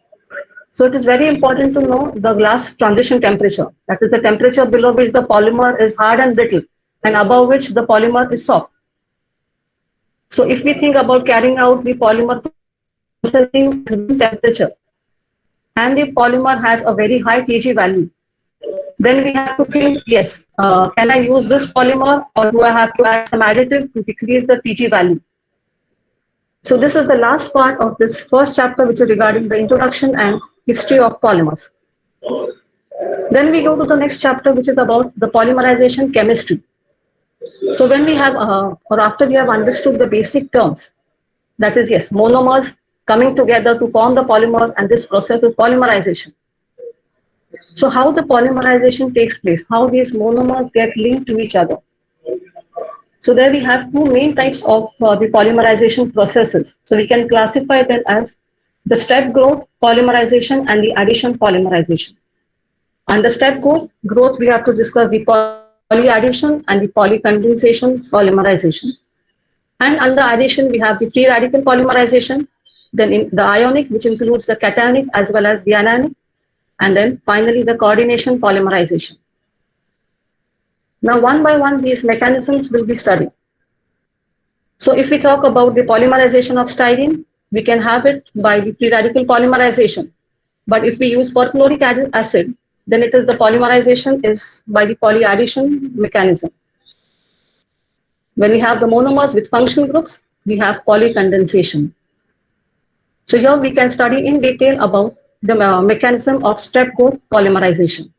So it is very important to know the glass transition temperature. That is the temperature below which the polymer is hard and brittle and above which the polymer is soft. So if we think about carrying out the polymer processing temperature and the polymer has a very high Tg value, then we have to think, yes, can I use this polymer or do I have to add some additive to decrease the Tg value? So this is the last part of this first chapter, which is regarding the introduction and history of polymers. Then we go to the next chapter, which is about the polymerization chemistry. So when we have, or after we have understood the basic terms, that is, yes, monomers coming together to form the polymer, and this process is polymerization. So how the polymerization takes place, how these monomers get linked to each other. So there we have two main types of the polymerization processes. So we can classify them as the step growth polymerization and the addition polymerization. Under step growth, we have to discuss the polyaddition and the polycondensation polymerization. And under addition, we have the free radical polymerization, then in the ionic, which includes the cationic as well as the anionic, and then finally the coordination polymerization. Now, one by one, these mechanisms will be studied. So if we talk about the polymerization of styrene, we can have it by the free radical polymerization. But if we use perchloric acid, then it is the polymerization is by the polyaddition mechanism. When we have the monomers with functional groups, we have polycondensation. So here we can study in detail about the mechanism of step growth polymerization.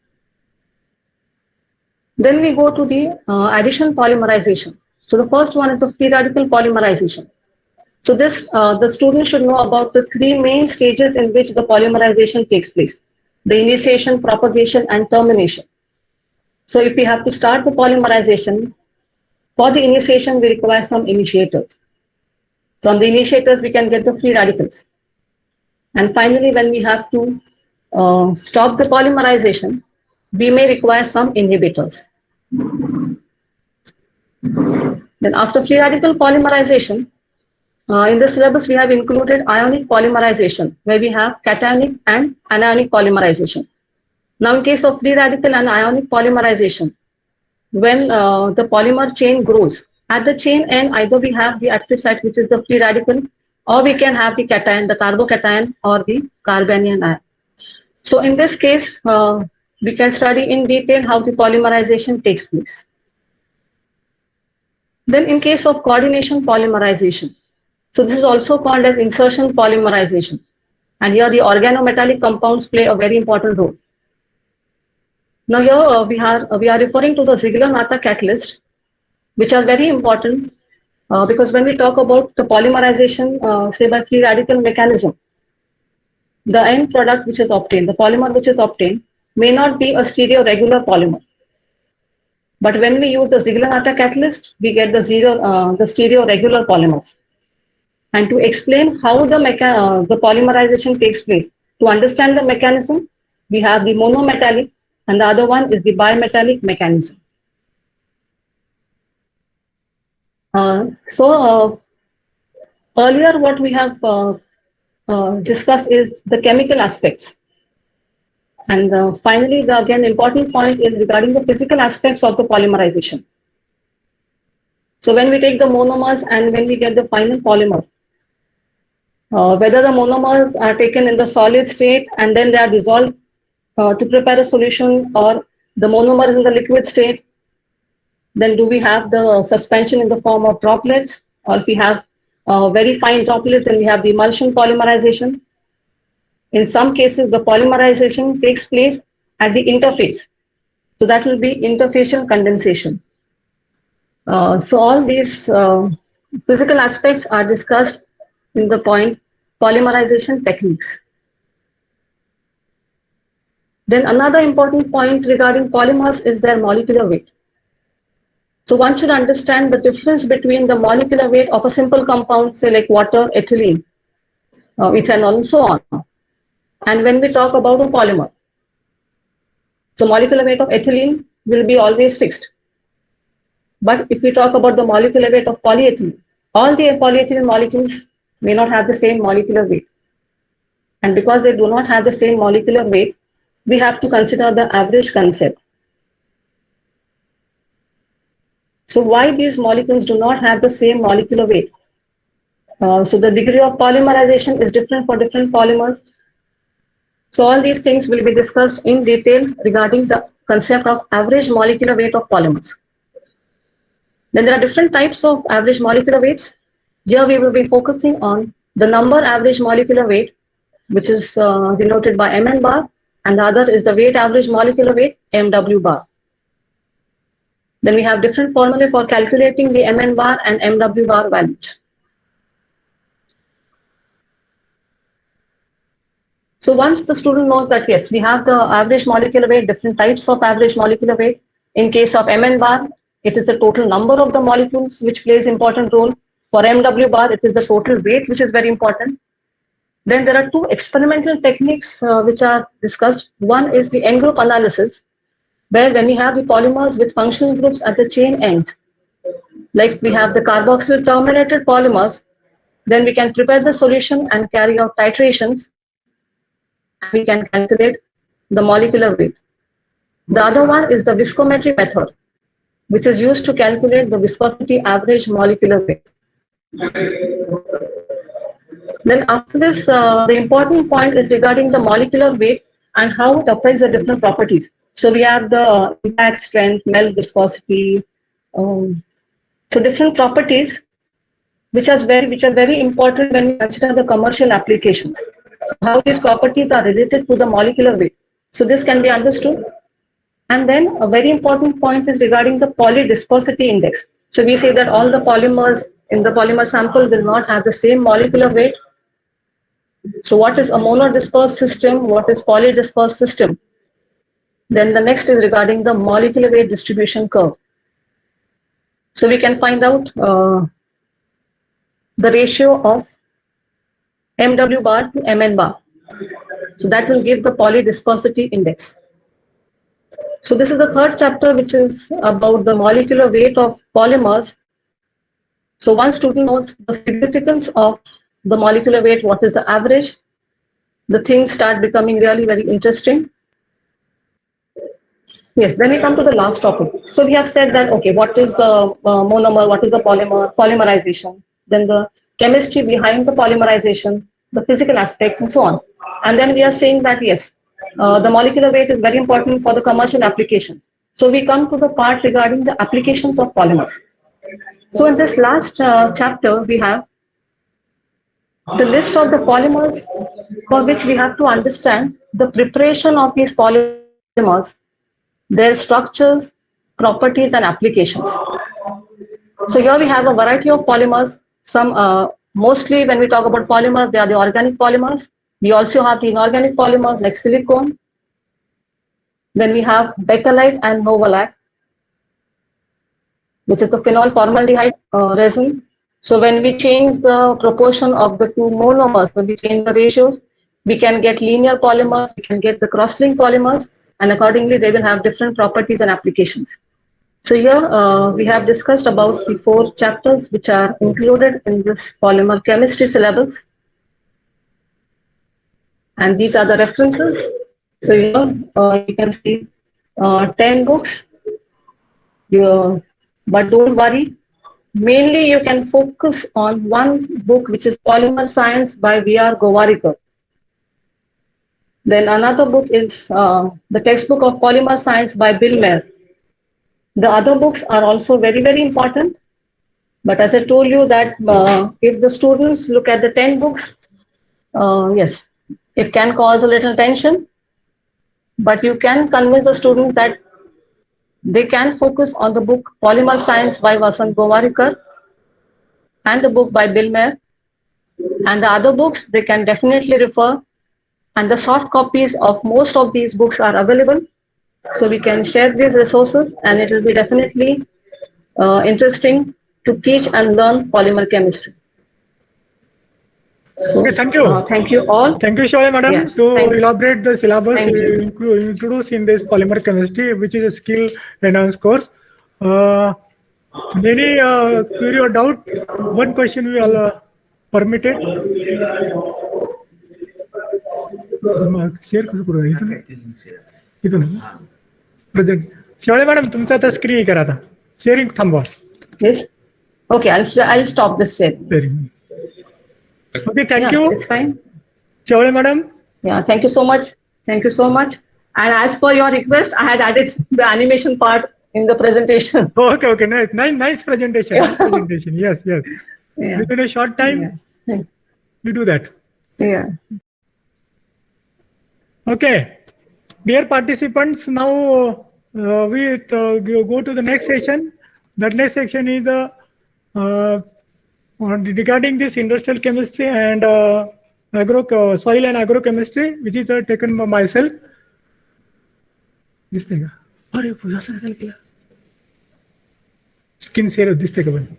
Then we go to the addition polymerization. So the first one is the free radical polymerization. So this, the student should know about the three main stages in which the polymerization takes place: the initiation, propagation, and termination. So if we have to start the polymerization, for the initiation, we require some initiators. From the initiators, we can get the free radicals. And finally, when we have to stop the polymerization, we may require some inhibitors. Then after free radical polymerization, in the syllabus, we have included ionic polymerization, where we have cationic and anionic polymerization. Now, in case of free radical and ionic polymerization, when the polymer chain grows, at the chain end, either we have the active site, which is the free radical, or we can have the cation, the carbocation, or the carbanion ion. So in this case, we can study in detail how the polymerization takes place. Then in case of coordination polymerization, so this is also called as insertion polymerization. And here the organometallic compounds play a very important role. Now here we are referring to the Ziegler-Natta catalyst, which are very important because when we talk about the polymerization, say by free radical mechanism, the end product which is obtained, the polymer which is obtained, may not be a stereoregular polymer. But when we use the Ziegler-Natta catalyst, we get the stereoregular polymers. And to explain how the polymerization takes place, to understand the mechanism, we have the monometallic, and the other one is the bimetallic mechanism. Earlier what we have discussed is the chemical aspects. And finally, the again important point is regarding the physical aspects of the polymerization. So when we take the monomers and when we get the final polymer, whether the monomers are taken in the solid state and then they are dissolved to prepare a solution, or the monomer is in the liquid state, then do we have the suspension in the form of droplets, or if we have very fine droplets, then we have the emulsion polymerization. In some cases, the polymerization takes place at the interface. So that will be interfacial condensation. So all these physical aspects are discussed in the point polymerization techniques. Then another important point regarding polymers is their molecular weight. So one should understand the difference between the molecular weight of a simple compound, say like water, ethylene, ethanol, and so on. And when we talk about a polymer, so molecular weight of ethylene will be always fixed. But if we talk about the molecular weight of polyethylene, all the polyethylene molecules may not have the same molecular weight. And because they do not have the same molecular weight, we have to consider the average concept. So why these molecules do not have the same molecular weight? So the degree of polymerization is different for different polymers. So all these things will be discussed in detail regarding the concept of average molecular weight of polymers. Then there are different types of average molecular weights. Here we will be focusing on the number average molecular weight, which is denoted by Mn bar, and the other is the weight average molecular weight, Mw bar. Then we have different formulae for calculating the Mn bar and Mw bar values. So once the student knows that, yes, we have the average molecular weight, different types of average molecular weight. In case of MN bar, it is the total number of the molecules which plays important role. For MW bar, it is the total weight which is very important. Then there are two experimental techniques which are discussed. One is the N group analysis, where when we have the polymers with functional groups at the chain ends, like we have the carboxyl terminated polymers, then we can prepare the solution and carry out titrations. We can calculate the molecular weight. The other one is the viscometry method, which is used to calculate the viscosity average molecular weight. Then after this, the important point is regarding the molecular weight and how it affects the different properties. So we have the impact strength, melt viscosity, so different properties which are very important when we consider the commercial applications. So how these properties are related to the molecular weight. So this can be understood. And then a very important point is regarding the polydispersity index. So we say that all the polymers in the polymer sample will not have the same molecular weight. So what is a monodispersed system? What is polydispersed system? Then the next is regarding the molecular weight distribution curve. So we can find out the ratio of MW bar to MN bar. So that will give the polydispersity index. So this is the third chapter, which is about the molecular weight of polymers. So one student knows the significance of the molecular weight, what is the average, the things start becoming really very interesting. Yes, then we come to the last topic. So we have said that, okay, what is the monomer, what is the polymer, polymerization, then the chemistry behind the polymerization, the physical aspects and so on. And then we are saying that, yes, the molecular weight is very important for the commercial application. So we come to the part regarding the applications of polymers. So in this last chapter, we have the list of the polymers for which we have to understand the preparation of these polymers, their structures, properties, and applications. So here we have a variety of polymers. Some mostly when we talk about polymers, they are the organic polymers. We also have the inorganic polymers like silicone. Then we have Bakelite and Novolac, which is the phenol formaldehyde resin. So when we change the proportion of the two monomers, when we change the ratios, we can get linear polymers, we can get the cross-linked polymers, and accordingly they will have different properties and applications. So here we have discussed about the 4 chapters which are included in this polymer chemistry syllabus. And these are the references. So here you can see 10 books. But don't worry, mainly you can focus on one book, which is Polymer Science by V.R. Gowarikar. Then another book is the textbook of Polymer Science by Bill Mayer. The other books are also very, very important. But as I told you that if the students look at the 10 books, yes, it can cause a little tension. But you can convince the students that they can focus on the book Polymer Science by Vasant Gowarikar and the book by Bill Mayer. And the other books they can definitely refer. And the soft copies of most of these books are available. So we can share these resources and it will be definitely interesting to teach and learn polymer chemistry. So, Okay, thank you. Thank you all. Thank you, Shoy Madam, Yes, to thank you. elaborate the syllabus Thank you. introduced in this polymer chemistry, which is a skill enhanced course. Any query or doubt? One question we all permitted. Share कसं करू इथून present शेवळे madam तुमचं आता screen करा आता sharing थांबवा. Yes. Okay, I'll stop this sharing. Okay, thank Yes, you. it's fine. Shevale madam. Yeah, thank you so much. Thank you so much. And as per your request, I had added the animation part in the presentation. Okay, nice presentation. Yeah. Presentation. Yes. Yeah. Within a short time, Yeah. you do that. Yeah. Okay, dear participants, now we go to the next session. That next section is regarding this industrial chemistry and soil and agrochemistry, which is taken by myself. This thing. Skin share of this thing.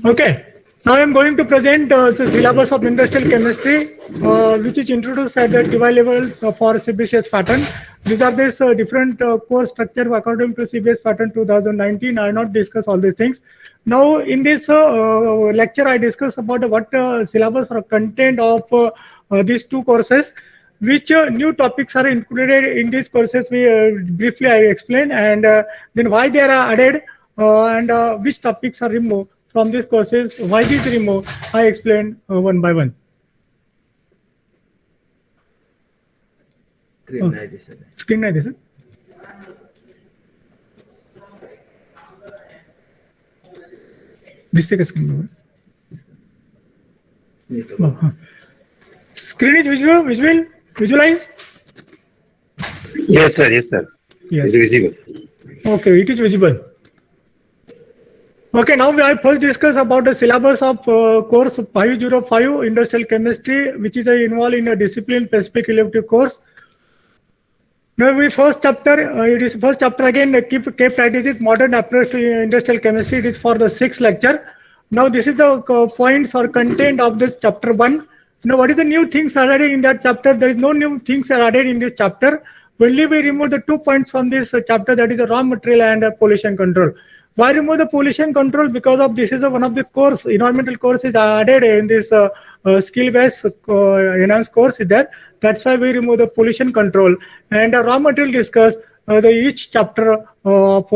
Okay. Now I am going to present the syllabus of industrial chemistry, which is introduced at the TY level for CBCS pattern. These are this different course structure according to CBS pattern 2019. I will not discuss all these things. Now in this lecture, I discuss about what syllabus or content of these two courses, which new topics are included in these courses. We briefly I explain, and then why they are added, and which topics are removed from these courses, why these removed, I explain one by one. Screen nahi disa. Display ka screen. Screen is visualize? Yes, sir. Yes, sir. Yes. It is visible. Okay, it is visible. Okay, now we will first discuss about the syllabus of course 505 Industrial Chemistry, which is involved in a discipline-specific elective course. Now we first chapter, it is first chapter again, keep practices modern approach to industrial chemistry. It is for the 6th lecture. Now this is the points or content of this chapter 1. Now what is the new things added in that chapter? There is no new things are added in this chapter. Only we remove the 2 points from this chapter, that is the raw material and pollution control. Why remove the pollution control? Because of this is one of the course, environmental courses added in this skill-based enhanced course is there. That's why we remove the pollution control, and raw material discuss each chapter of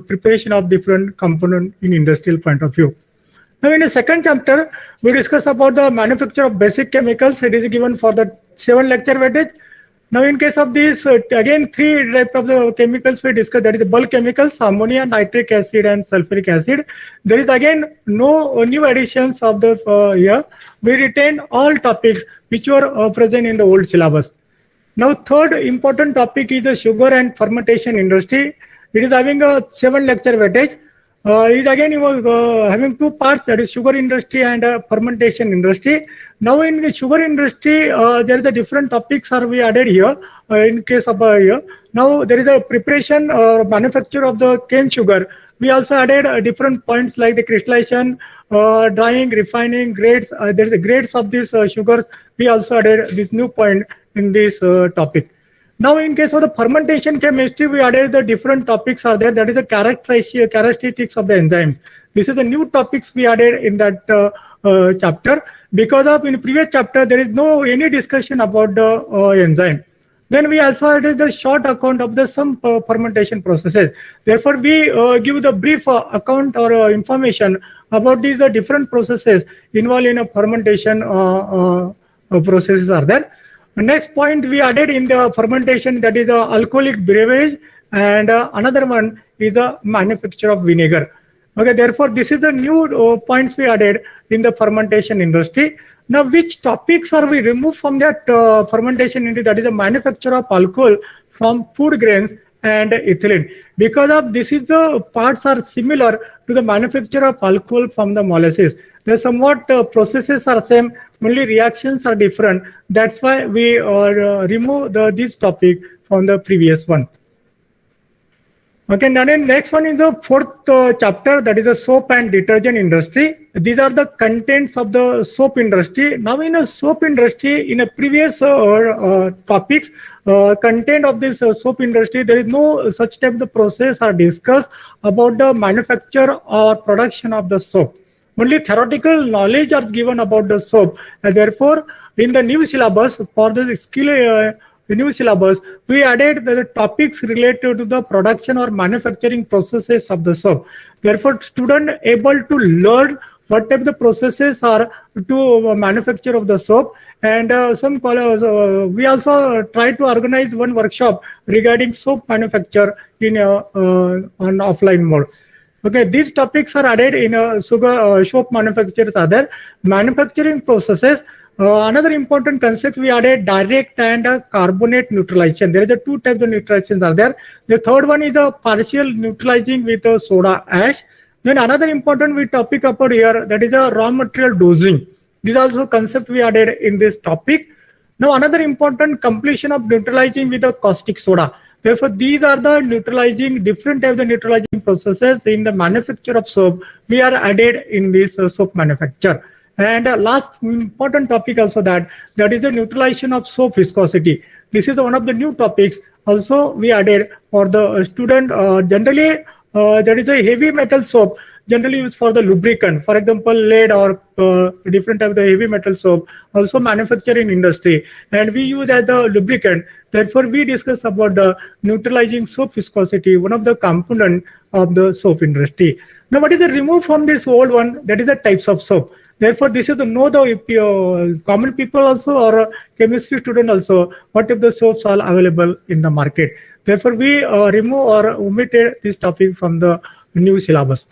preparation of different component in industrial point of view. Now in the second chapter, we discuss about the manufacture of basic chemicals. It is given for the 7 lecture weightage. Now in case of this, again 3 types of the chemicals we discussed, that is the bulk chemicals, ammonia, nitric acid and sulfuric acid. There is again no new additions of the here. We retain all topics which were present in the old syllabus. Now third important topic is the sugar and fermentation industry. It is having a 7 lecture weightage. It is again having 2 parts, that is sugar industry and fermentation industry. Now in the sugar industry, there is a different topics are we added here. In case of here, now there is a preparation or manufacture of the cane sugar. We also added different points like the crystallization, drying, refining, grades. There is a grades of these sugars. We also added this new point in this topic. Now in case of the fermentation chemistry, we added the different topics are there. That is the characteristics of the enzymes. This is the new topics we added in that chapter. Because of in previous chapter, there is no any discussion about the enzyme. Then we also added the short account of the some fermentation processes. Therefore, we give the brief account or information about these different processes involved in a fermentation processes are there. The next point we added in the fermentation, that is alcoholic beverage, and another one is a manufacture of vinegar. Okay, therefore this is the new points we added in the fermentation industry. Now which topics are we removed from that fermentation industry, that is the manufacture of alcohol from food grains and ethylene. Because of this is the parts are similar to the manufacture of alcohol from the molasses. The somewhat processes are same, only reactions are different. That's why we remove this topic from the previous one. Okay, now then next one is the 4th chapter, that is the soap and detergent industry. These are the contents of the soap industry. Now in a soap industry, in a previous topics, content of this soap industry, there is no such type of process are discussed about the manufacture or production of the soap. Only theoretical knowledge are given about the soap, and therefore in the new syllabus for the skill new syllabus, we added the topics related to the production or manufacturing processes of the soap. Therefore, student able to learn what type of the processes are to manufacture of the soap, and we also try to organize one workshop regarding soap manufacture in on offline mode. Okay, these topics are added in soap manufacturers are there. Manufacturing processes. Another important concept we added, direct and carbonate neutralization. There are the 2 types of neutralizations are there. The third one is the partial neutralizing with soda ash. Then another important topic about here, that is a raw material dosing. This is also concept we added in this topic. Now another important completion of neutralizing with a caustic soda. Therefore, these are the neutralizing, different types of neutralizing processes in the manufacture of soap. We are added in this soap manufacture. And last important topic also that is the neutralization of soap viscosity. This is one of the new topics also we added for the student. Generally, there is a heavy metal soap generally used for the lubricant, for example, lead or different type of the heavy metal soap, also manufactured in industry, and we use as the lubricant. Therefore, we discuss about the neutralizing soap viscosity, one of the component of the soap industry. Now, what is the remove from this old one? That is the types of soap. Therefore, this is to know the common people also or chemistry student also, what if the soaps are available in the market. Therefore, we remove or omitted this topic from the new syllabus.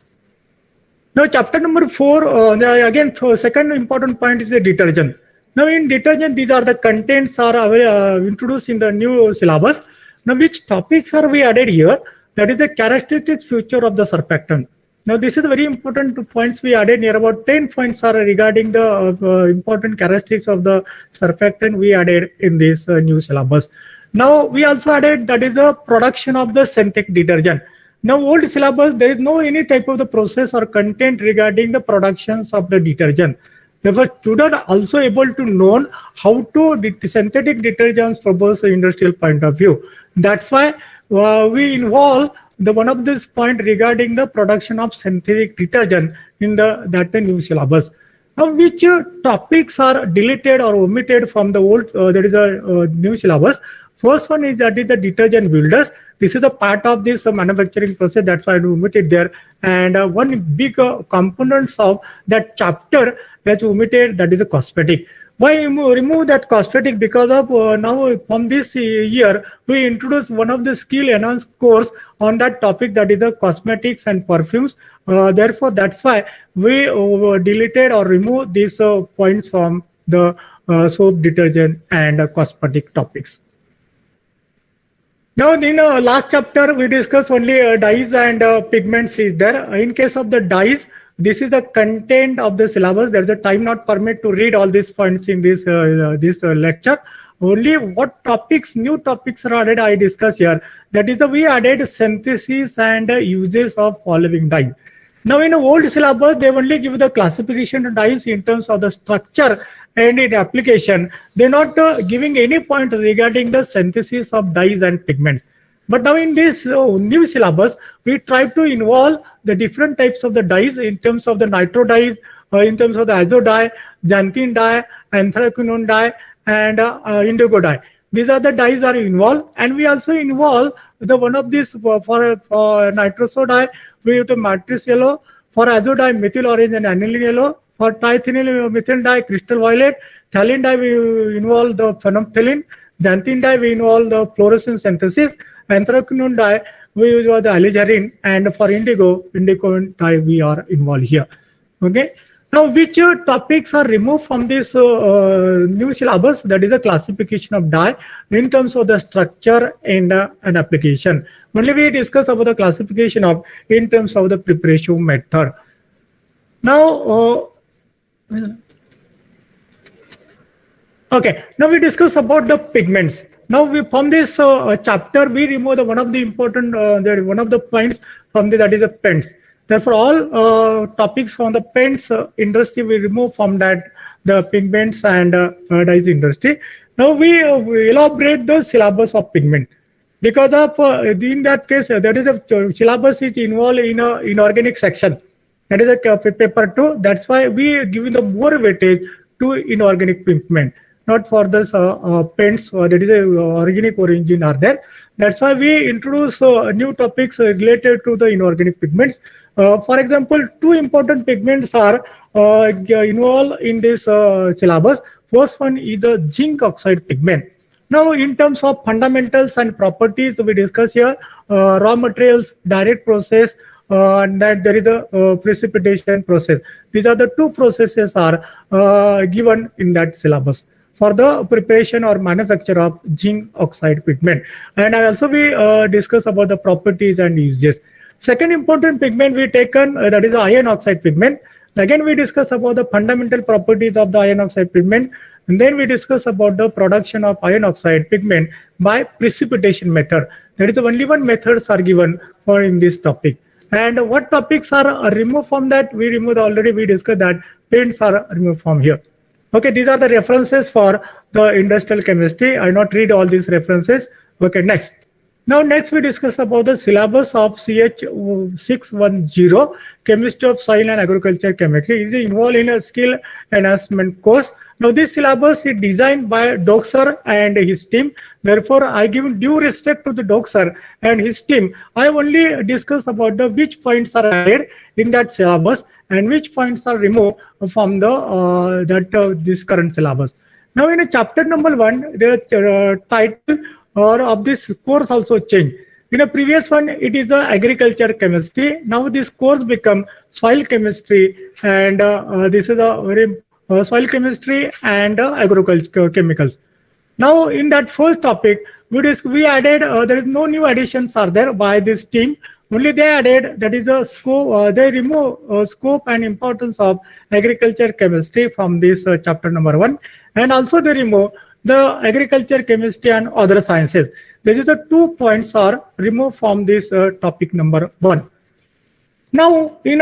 Now, chapter number 4, again, second important point is the detergent. Now, in detergent, these are the contents are introduced in the new syllabus. Now, which topics are we added here? That is the characteristics feature of the surfactant. Now, this is very important points we added. Near about 10 points are regarding the important characteristics of the surfactant we added in this new syllabus. Now, we also added that is the production of the synthetic detergent. Now, old syllabus, there is no any type of the process or content regarding the productions of the detergent. Therefore, students are also able to know how to synthetic detergents from both the industrial point of view. That's why we involve the one of this point regarding the production of synthetic detergent in the new syllabus. Now, which topics are deleted or omitted from the old new syllabus? First one is that is the detergent builders. This is a part of this manufacturing process. That's why I omitted there. And one big components of that chapter that's omitted, that is a cosmetic. Why remove that cosmetic? Because of now from this year, we introduced one of the skill enhanced course on that topic, that is the cosmetics and perfumes. Therefore, that's why we deleted or removed these points from the soap, detergent and cosmetic topics. Now, in last chapter, we discussed only dyes and pigments is there. In case of the dyes, this is the content of the syllabus. There is a time not permit to read all these points in this lecture. Only what topics, new topics are added, I discuss here. That is, we added synthesis and uses of following dye. Now, in old syllabus, they only give the classification of dyes in terms of the structure and in application. They're not giving any point regarding the synthesis of dyes and pigments. But now in this new syllabus, we try to involve the different types of the dyes in terms of the nitro dyes, in terms of the azo dye, xanthine dye, anthraquinone dye, and indigo dye. These are the dyes are involved, and we also involve the one of these for nitroso dye, we use the matrix yellow, for azo dye, methyl orange and aniline yellow, for triethyl methyl dye, crystal violet, phthalate dye, we involve the phenolphthalein, xanthine dye, we involve the fluorescence synthesis, anthraquinone dye, we use the alizarin, and for indigo dye, we are involved here. Okay. Now, which topics are removed from this new syllabus? That is the classification of dye in terms of the structure and an application. Only we discuss about the classification of in terms of the preparation method. Now, okay. Now we discuss about the pigments. Now, from this chapter, we remove one of the important one of the points from that is the paints. Therefore, all topics from the paints industry we remove from that the pigments and dyes industry. Now we elaborate the syllabus of pigment, because of in that case there is a syllabus is involved in a inorganic section. That is a paper 2. That's why we give the more weightage to inorganic pigment, not for this paints. That is a organic origin are there. That's why we introduce new topics related to the inorganic pigments. For example, 2 important pigments are involved in this syllabus. First one is the zinc oxide pigment. Now, in terms of fundamentals and properties, we discuss here raw materials, direct process, and that there is a precipitation process. These are the 2 processes are given in that syllabus for the preparation or manufacture of zinc oxide pigment. And also we discuss about the properties and uses. Second important pigment we taken, that is the iron oxide pigment. Again, we discuss about the fundamental properties of the iron oxide pigment, and then we discuss about the production of iron oxide pigment by precipitation method. There is only one methods are given for in this topic. And what topics are removed from that? We removed already. We discussed that paints are removed from here. Okay, these are the references for the industrial chemistry. I not read all these references. Okay, next. Now next we discuss about the syllabus of CH610, Chemistry of Soil and Agriculture Chemistry. It is involved in a skill enhancement course. Now this syllabus is designed by Doxer and his team. Therefore, I give due respect to the Doxer and his team. I only discuss about the which points are added in that syllabus and which points are removed from the this current syllabus. Now in a chapter number 1, the title of this course also changed. In a previous one, it is the agriculture chemistry. Now this course become soil chemistry, and this is a very soil chemistry and agriculture chemicals. Now in that first topic, we added, there is no new additions are there by this team. Only they added, that is a scope, they remove scope and importance of agriculture chemistry from this chapter number 1. And also they remove the agriculture chemistry and other sciences. These are the 2 points are removed from this topic number 1. Now in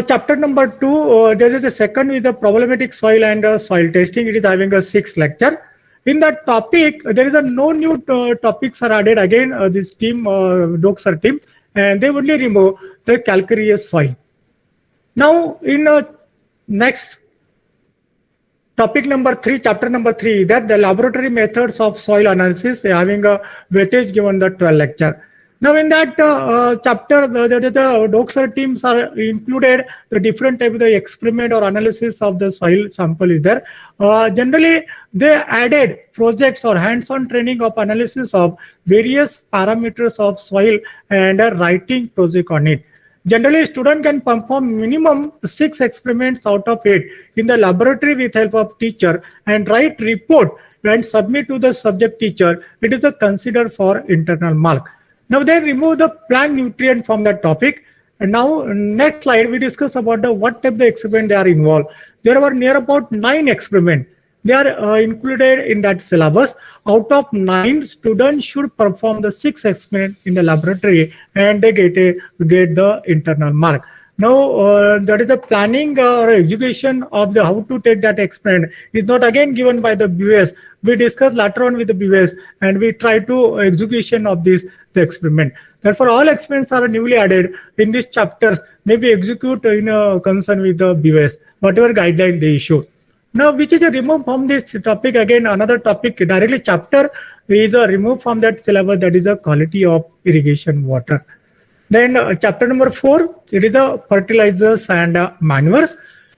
chapter number 2, there is a second is the problematic soil and soil testing. It is having a 6th lecture. In that topic, there is no new topics are added again. This team, Doxer team, and they only remove the calcareous soil. Now in next topic number 3, chapter number 3, that the laboratory methods of soil analysis, having a weightage given the 12th lecture. Now in that chapter, the Doxer teams are included the different type of the experiment or analysis of the soil sample is there. Generally, they added projects or hands-on training of analysis of various parameters of soil and a writing project on it. Generally, student can perform minimum 6 experiments out of 8 in the laboratory with help of teacher and write report and submit to the subject teacher. It is considered for internal mark. Now they remove the plant nutrient from that topic. And now next slide we discuss about the what type of experiment they are involved. There were near about 9 experiments. They are included in that syllabus. Out of 9, students should perform the 6 experiments in the laboratory and they get the internal mark. Now that is the planning or execution of the how to take that experiment is not again given by the BUS. We discuss later on with the BUS and we try to execution of the experiment. Therefore, all experiments are newly added in these chapters may be executed in concern with the BUS, whatever guideline they issue. Now, which is removed from this topic, again, another topic, directly chapter is removed from that syllabus, that is the quality of irrigation water. Then chapter number 4, it is the fertilizers and manures.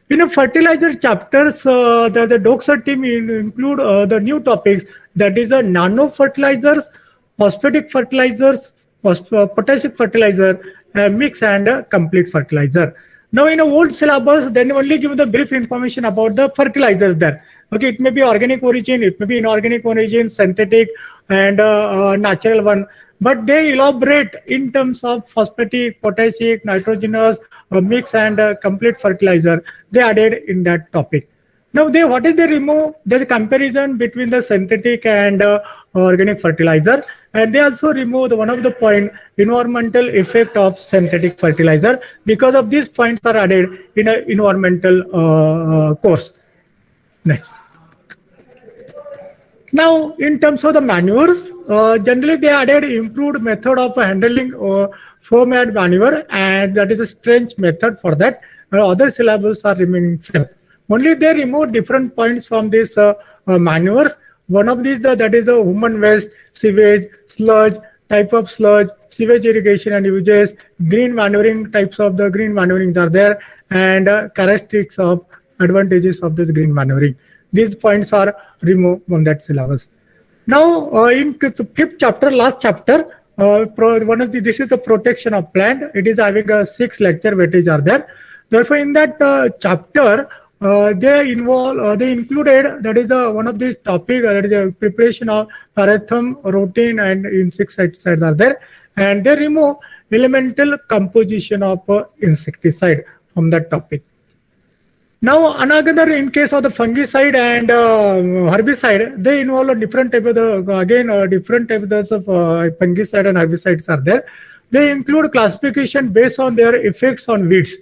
In a fertilizer chapters, the Doxer team include the new topics, that is nano fertilizers, phosphatic fertilizers, potassic fertilizer, mix and complete fertilizer. Now in a old syllabus, then only give the brief information about the fertilizers there. Okay, it may be organic origin, it may be inorganic origin, synthetic and natural one. But they elaborate in terms of phosphatic, potassic, nitrogenous, mix and complete fertilizer. They added in that topic. Now what is they remove? There is a comparison between the synthetic and organic fertilizer. And they also removed one of the point, environmental effect of synthetic fertilizer. Because of these points are added in an environmental course. Next. Now, in terms of the manures, generally they added improved method of handling foam-add manure, and that is a strange method for that. Other syllables are remaining same. Only they remove different points from these manures. One of these, that is a human waste, sewage, sludge, type of sludge, sewage irrigation and uses, green manuring, types of the green manurings are there, and characteristics of advantages of this green manuring. These points are removed from that syllabus. Now, in 5th chapter, last chapter, this is the protection of plant. It is having a 6 lecture weightage are there. Therefore, in that chapter, they included, that is one of these topics, that is a preparation of parathum, routine and insecticides are there. And they remove elemental composition of insecticide from that topic. Now, another in case of the fungicide and herbicide, they involve a different type of different types of fungicide and herbicides are there. They include classification based on their effects on weeds,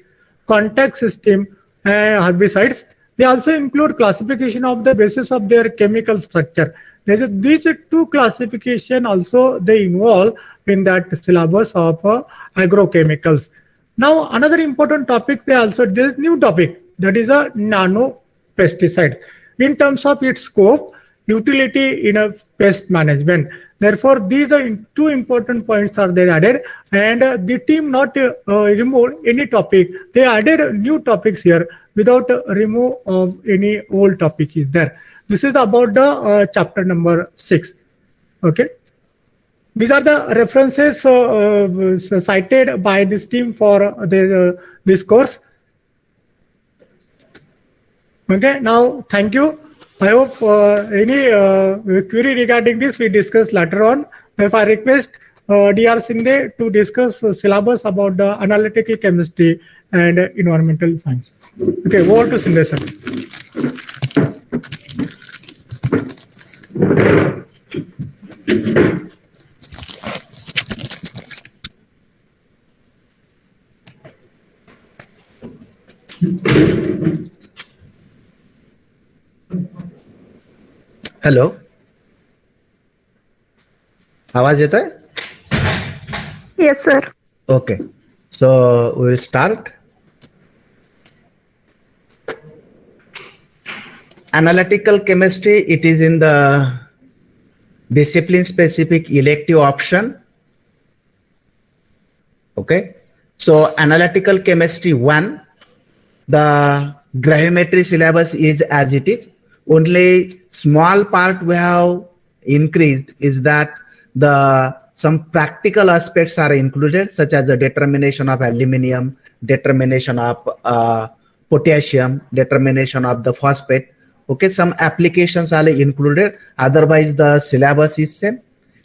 contact system, and herbicides. They also include classification of the basis of their chemical structure. These two classification also they involve in that syllabus of agrochemicals. Now, another important topic, there's new topic, that is a nano pesticide in terms of its scope, utility in a pest management. Therefore, these are two important points are there added, and the team not remove any topic. They added new topics here without remove of any old topic is there. This is about the chapter number 6. Okay. These are the references cited by this team for this course. Okay, now thank you. I hope any query regarding this we discuss later on. If I request Dr. Sinde to discuss syllabus about the analytical chemistry and environmental science. Okay, over to Sinde sir. Hello. आवाज येत आहे? Yes, sir. Okay. So we'll start. Analytical chemistry, it is in the discipline specific elective option. Okay. So analytical chemistry 1, the gravimetry syllabus is as it is. Only small part we have increased is that some practical aspects are included, such as the determination of aluminum, determination of potassium, determination of the phosphate. Okay, some applications are included. Otherwise, the syllabus is same.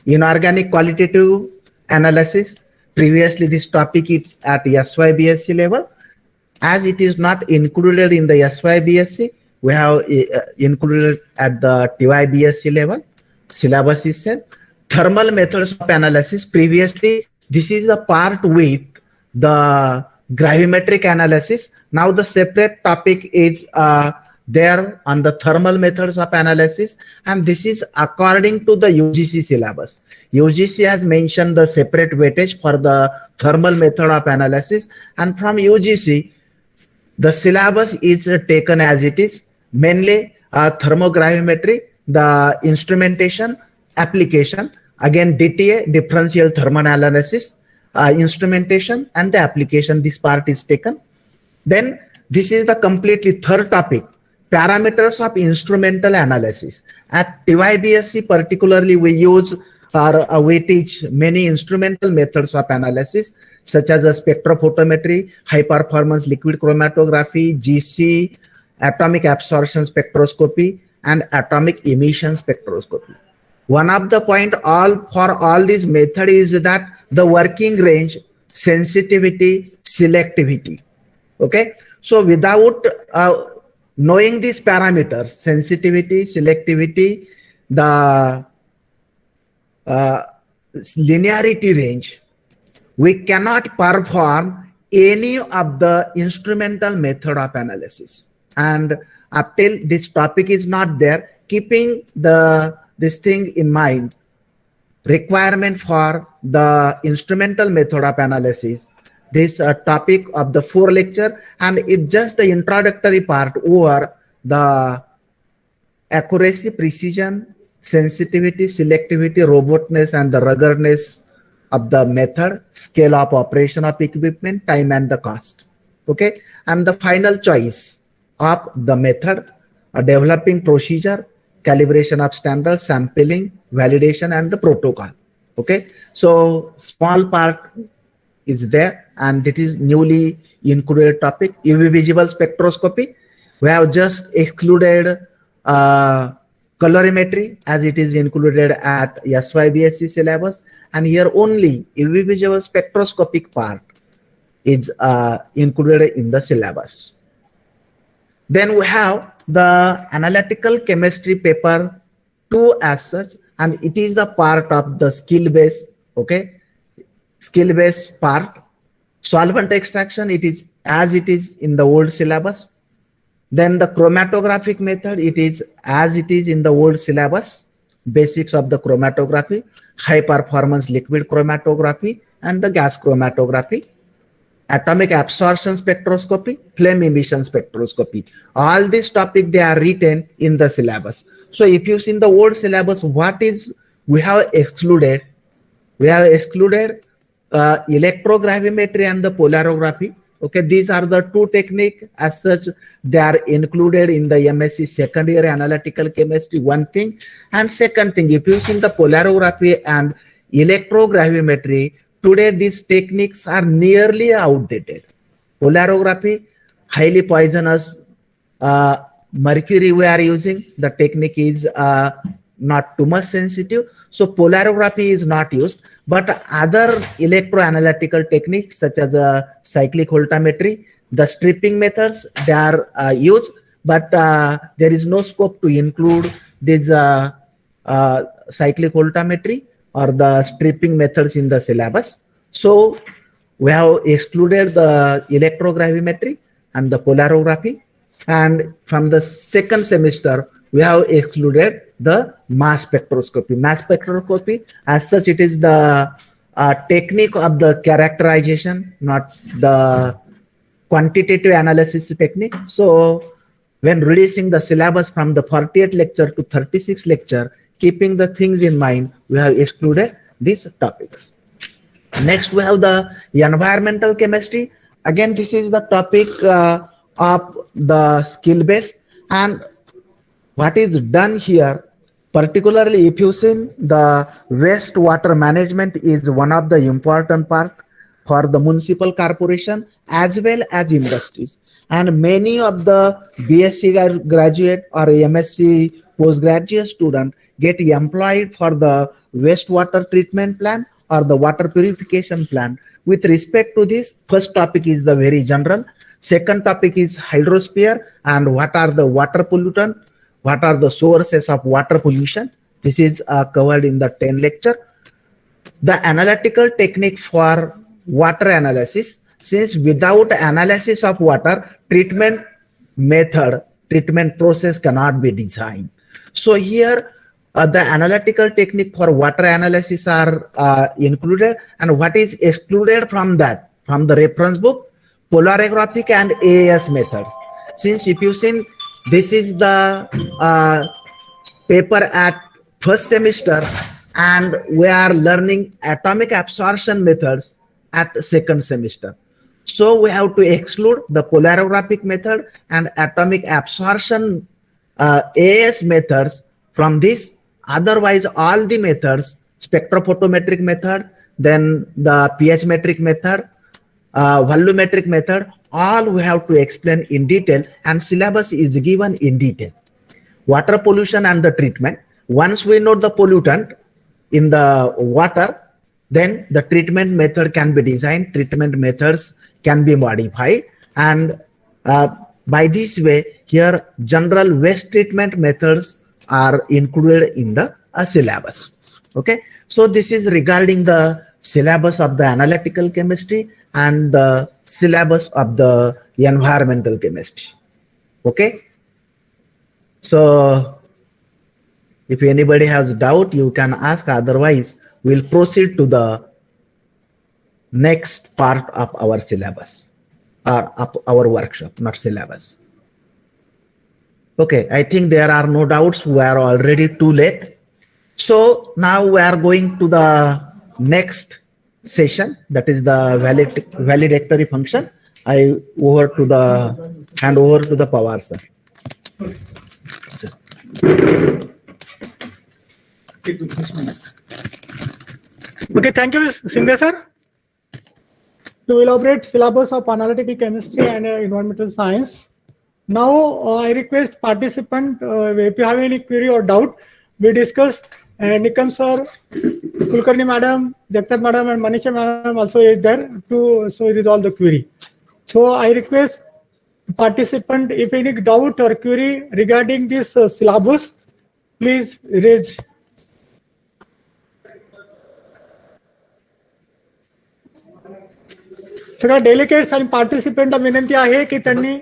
Inorganic qualitative analysis. Previously, this topic is at SYBSc level. As it is not included in the SYBSc, we have included at the TYBSc level. Syllabus is same. Thermal methods of analysis. Previously, this is the part with the gravimetric analysis. Now the separate topic is there on the thermal methods of analysis, and this is according to the UGC syllabus. UGC has mentioned the separate weightage for the thermal method of analysis, and from UGC, the syllabus is taken as it is, mainly thermogravimetry, the instrumentation, application, again DTA, differential thermal analysis, instrumentation and the application, this part is taken. Then this is the completely third topic, parameters of instrumental analysis. At TYBSc particularly, we use weightage many instrumental methods of analysis, such as spectrophotometry, high performance liquid chromatography, GC, atomic absorption spectroscopy, and atomic emission spectroscopy. One of the point for all these methods is that the working range, sensitivity, selectivity. Okay, so without knowing these parameters, sensitivity, selectivity, the linearity range, we cannot perform any of the instrumental method of analysis. And up till this topic is not there, keeping this thing in mind, requirement for the instrumental method of analysis, this topic of the 4 lecture, and it's just the introductory part over the accuracy, precision, sensitivity, selectivity, robustness, and the ruggedness of the method, scale of operation of equipment, time and the cost. Okay, and the final choice of the method, a developing procedure, calibration of standards, sampling, validation, and the protocol. Okay, so small part is there, and it is newly included topic. UV visible spectroscopy, we have just excluded colorimetry as it is included at SYBSc syllabus, and here only individual spectroscopic part is included in the syllabus. Then we have the analytical chemistry paper 2 as such, and it is the part of the skill base, okay, skill base part. Solvent extraction, it is as it is in the old syllabus. Then the chromatographic method, it is as it is in the old syllabus, basics of the chromatography, high performance liquid chromatography and the gas chromatography, atomic absorption spectroscopy, flame emission spectroscopy. All these topics, they are written in the syllabus. So if you see in the old syllabus, what is we have excluded? We have excluded electrogravimetry and the polarography. Okay, these are the two techniques as such. They are included in the MSc second year analytical chemistry, one thing. And second thing, if you see the polarography and electrogravimetry, today these techniques are nearly outdated. Polarography, highly poisonous mercury we are using. The technique is not too much sensitive. So polarography is not used, but other electroanalytical techniques such as cyclic voltammetry, the stripping methods, they are used, but there is no scope to include this cyclic voltammetry or the stripping methods in the syllabus. So we have excluded the electrogravimetry and the polarography, and from the second semester we have excluded the mass spectroscopy. Mass spectroscopy as such, it is the technique of the characterization, not the quantitative analysis technique. So when reducing the syllabus from the 48 lecture to 36 lecture, keeping the things in mind, we have excluded these topics. Next, we have the environmental chemistry. Again, this is the topic of the skill base, and what is done here, particularly if you see the wastewater management is one of the important part for the municipal corporation as well as industries. And many of the BSc graduate or MSc postgraduate student get employed for the wastewater treatment plant or the water purification plant. With respect to this, first topic is the very general. Second topic is hydrosphere and what are the water pollutant, what are the sources of water pollution. This is covered in the 10 lecture. The analytical technique for water analysis, since without analysis of water, treatment method, treatment process cannot be designed. So here the analytical technique for water analysis are included, and what is excluded from that, from the reference book, polarographic and AAS methods. Since if you see, this is the paper at first semester, and we are learning atomic absorption methods at second semester. So we have to exclude the polarographic method and atomic absorption AAS methods from this. Otherwise, all the methods, spectrophotometric method, then the pH metric method, volumetric method, all we have to explain in detail, and syllabus is given in detail. Water pollution and the treatment. Once we know the pollutant in the water, then the treatment method can be designed, treatment methods can be modified, and by this way, here general waste treatment methods are included in the syllabus. Okay, so this is regarding the syllabus of the analytical chemistry and the syllabus of the environmental chemistry. Okay, so if anybody has doubt, you can ask. Otherwise, we'll proceed to the next part of our syllabus or of our workshop, not syllabus. Okay, I think there are no doubts. We are already too late. So now we are going to the next session, that is the valedictory function. I hand over to the Pawar sir. Okay, thank you, Singh sir. To elaborate syllabus of analytical chemistry and environmental science, Now I request participant, if you have any query or doubt, we discuss. Nikam sir, Kulkarni madam, Jagtat madam, and Manisha madam also is there to resolve the query. So I request participant, if any doubt or query regarding this syllabus, please raise. सगळ्या delegates आणि पार्टिसिपेंटला विनंती आहे की त्यांनी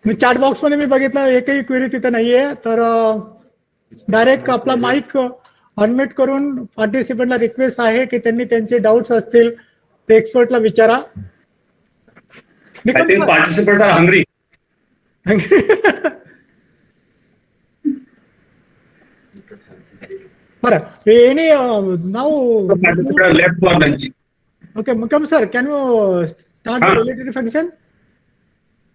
मी chat box मध्ये मी बघितलं एकही query तिथे नाहीये, तर डायरेक्ट आपला माईक अनम्यूट करून पार्टिसिपेंटला रिक्वेस्ट आहे की त्यांनी त्यांचे डाऊट्स असतील ते एक्सपर्टला विचारा. Participants are hungry. Any now left for lunch. Okay, Mukam sir, can you start the validity function?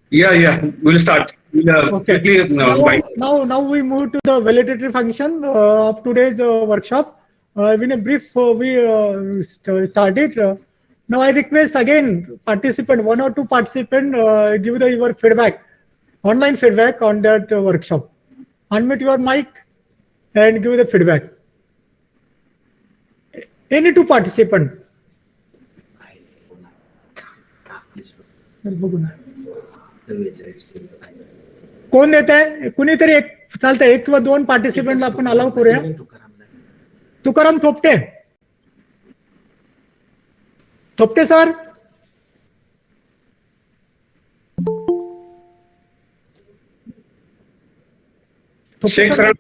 Yeah, we'll start. Okay. Now we move to the validity function of today's workshop. In a brief, we started. Now I request again participant, 1 or 2 participant, give your feedback, online feedback on that workshop. Unmute your mic and give the feedback. Any 2 participant. कोण देत आहे? कुणीतरी एक चालतंय, 1 किंवा 2 पार्टिसिपेंटला आपण allow करूया. Tukaram Thopte sir. Shaikh sir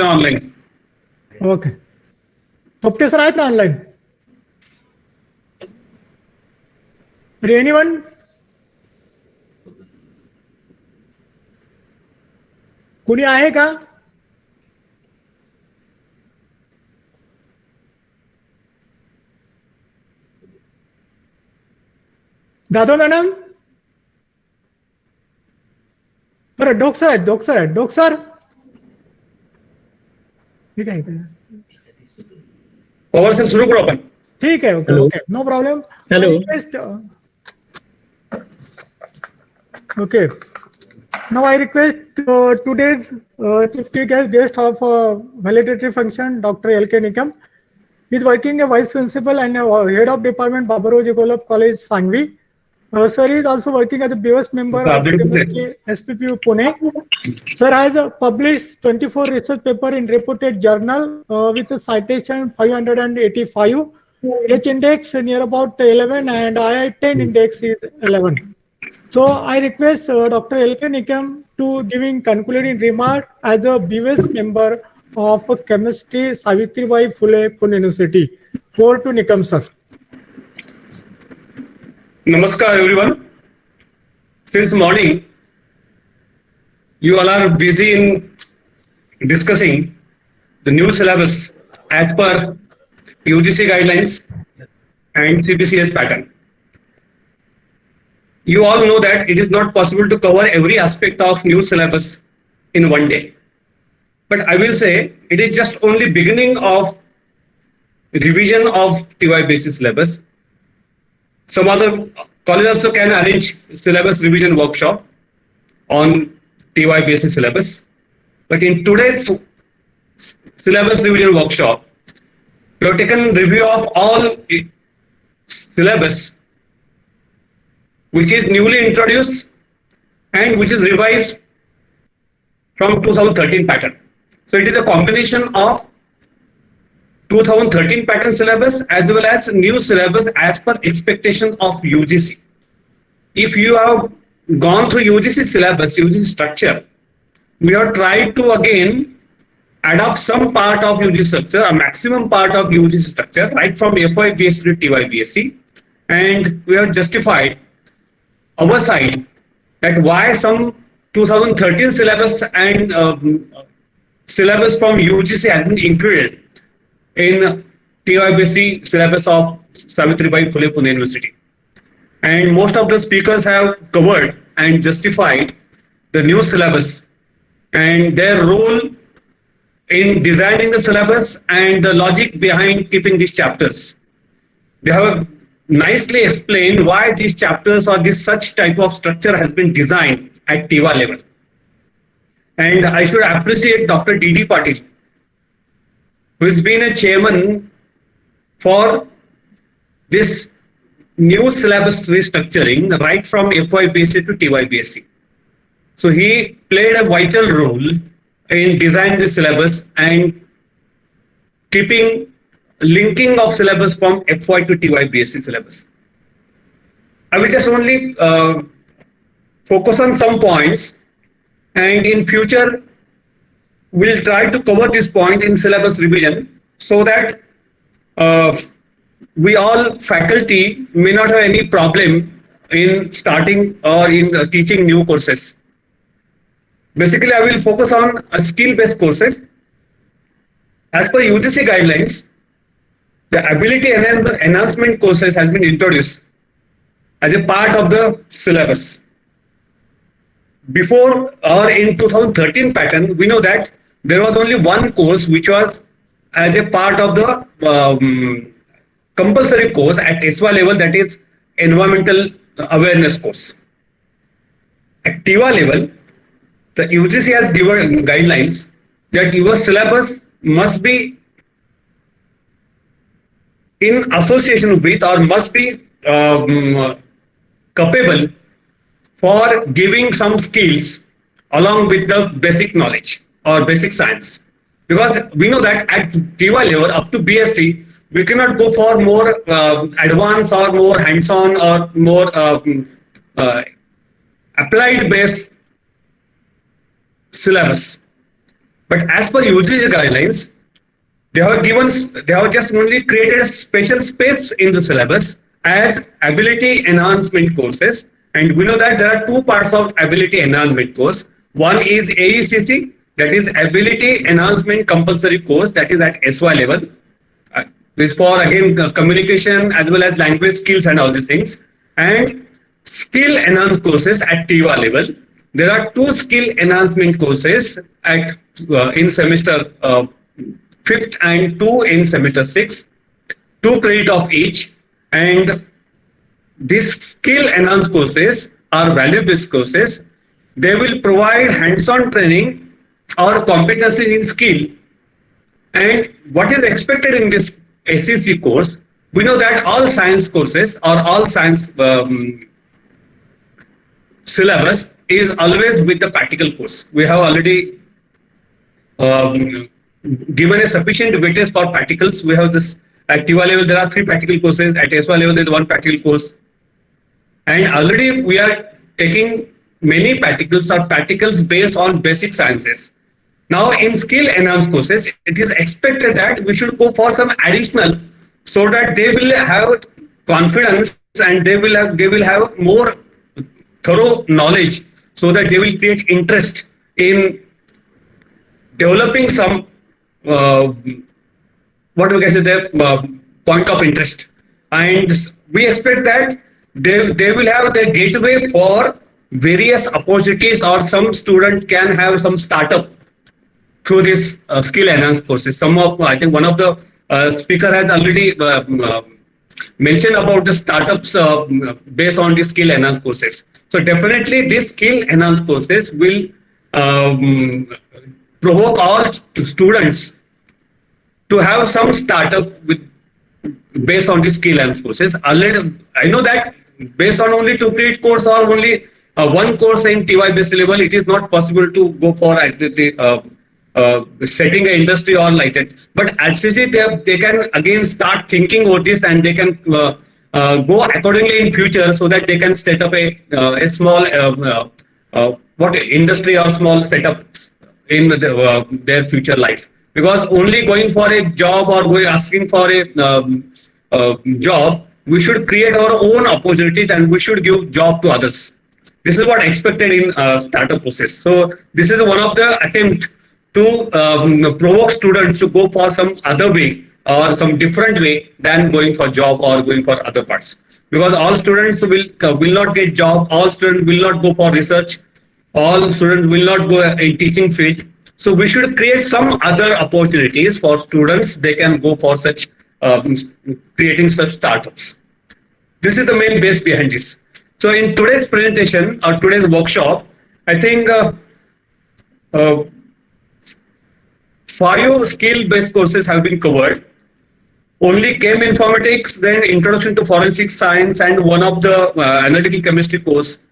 online. Okay, Thopte sir आहेत ना ऑनलाईन? एनीवन? कुणी आहे का? दादो मॅडम? बरं, डोकसर आहेत. डोकसर ठीक आहे. पवार सर सुरू करू आपण. ठीक आहे. Okay, no problem. Hello. Okay. Now I request today's chief guest of validatory function, Dr. L.K. Nikam. He is working as vice principal and head of department, Babaroj Golab College, Sangvi. Sir is also working as a BOS member of SPPU Pune. Sir has published 24 research paper in reputed journal with a citation 585. H index near about 11 and I-10 index is 11. So I request Dr. L.K. Nikam to giving concluding remark as a BOS member of chemistry, Savitribai Phule, Pune University. Over to Nikam sir. Namaskar everyone. Since morning, you all are busy in discussing the new syllabus as per UGC guidelines and CBCS pattern. You all know that it is not possible to cover every aspect of new syllabus in one day. But I will say it is just only beginning of revision of TY basis syllabus. Some other colleges also can arrange syllabus revision workshop on TY basis syllabus. But in today's syllabus revision workshop, we have taken review of all syllabus which is newly introduced and which is revised from 2013 pattern. So it is a combination of 2013 pattern syllabus as well as new syllabus as per expectation of UGC. If you have gone through UGC syllabus, UGC structure, we have tried to again adopt some part of UGC structure, a maximum part of UGC structure, right from FY BSc to TY BSc, and we have justified our side that why some 2013 syllabus and syllabus from UGC has been included in TYBC syllabus of Savitribai Phule Pune University. And most of the speakers have covered and justified the new syllabus and their role in designing the syllabus and the logic behind keeping these chapters. They have nicely explained why these chapters or this such type of structure has been designed at TIVA level. And I should appreciate Dr. D.D. Patil, who has been a chairman for this new syllabus restructuring right from FYBSc to TYBSc. So he played a vital role in designing the syllabus and keeping linking of syllabus from FY to TYBSc syllabus. I will just only focus on some points, and in future we'll try to cover this point in syllabus revision so that we all faculty may not have any problem in starting or in teaching new courses. Basically, I will focus on skill-based courses. As per UGC guidelines, the ability enhancement courses has been introduced as a part of the syllabus. Before or in 2013 pattern, we know that there was only one course which was as a part of the compulsory course at SWA level, that is environmental awareness course. At TIVA level, the UGC has given guidelines that your syllabus must be in association with or must be capable for giving some skills along with the basic knowledge or basic science. Because we know that at TIVA level up to BSc, we cannot go for more advanced or more hands-on or more applied based syllabus. But as per UGC guidelines, they have just only created a special space in the syllabus as ability enhancement courses. And we know that there are two parts of ability enhancement course. One is AECC, that is ability enhancement compulsory course, that is at SY level. This is for again communication as well as language skills and all these things. And skill enhanced courses at TIVA level. There are two skill enhancement courses at in semester 5th and 2 in semester 6, 2 credit of each. And these skill enhanced courses are value-based courses. They will provide hands-on training or competency in skill. And what is expected in this SEC course, we know that all science courses or all science syllabus is always with the practical course. We have already given a sufficient weightage for practicals. We have this at TIVA level, there are 3 practical courses. At SY level, there is 1 practical course. And already we are taking many practicals or practicals based on basic sciences. Now in skill enhanced courses, it is expected that we should go for some additional so that they will have confidence and they will have more thorough knowledge so that they will create interest in developing some what we can say their point of interest. And we expect that they will have their gateway for various opportunities, or some student can have some startup through this skill enhanced courses. I think one of the speaker has already mentioned about the startups based on the skill enhanced courses. So definitely these skill enhanced courses will provoke all students to have some startup based on the skill enhanced courses. Already, I know that based on only 2 credit course or only 1 course in TY-based level, it is not possible to go for setting an industry or like that. But actually they can again start thinking about this, and they can go accordingly in future so that they can set up a small industry or small setup in their future life. Because only going for a job or asking for a job, we should create our own opportunities and we should give job to others. This is what expected in startup process. So this is one of the attempt to provoke students to go for some other way or some different way than going for job or going for other parts. Because all students will not get job, all students will not go for research, all students will not go in teaching field. So we should create some other opportunities for students. They can go for such creating such startups. This is the main base behind this. So in today's presentation or today's workshop, I think 5 skill-based courses have been covered. Only Chem Informatics, then Introduction to Forensic Science, and one of the Analytical Chemistry course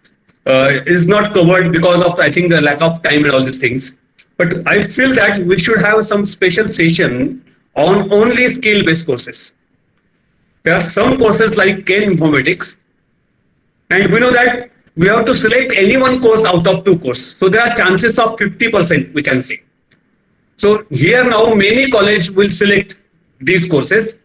is not covered because of, I think, the lack of time and all these things. But I feel that we should have some special session on only skill-based courses. There are some courses like Chem Informatics, and we know that we have to select any one course out of 2 courses. So there are chances of 50%, we can say. So here now many colleges will select these courses.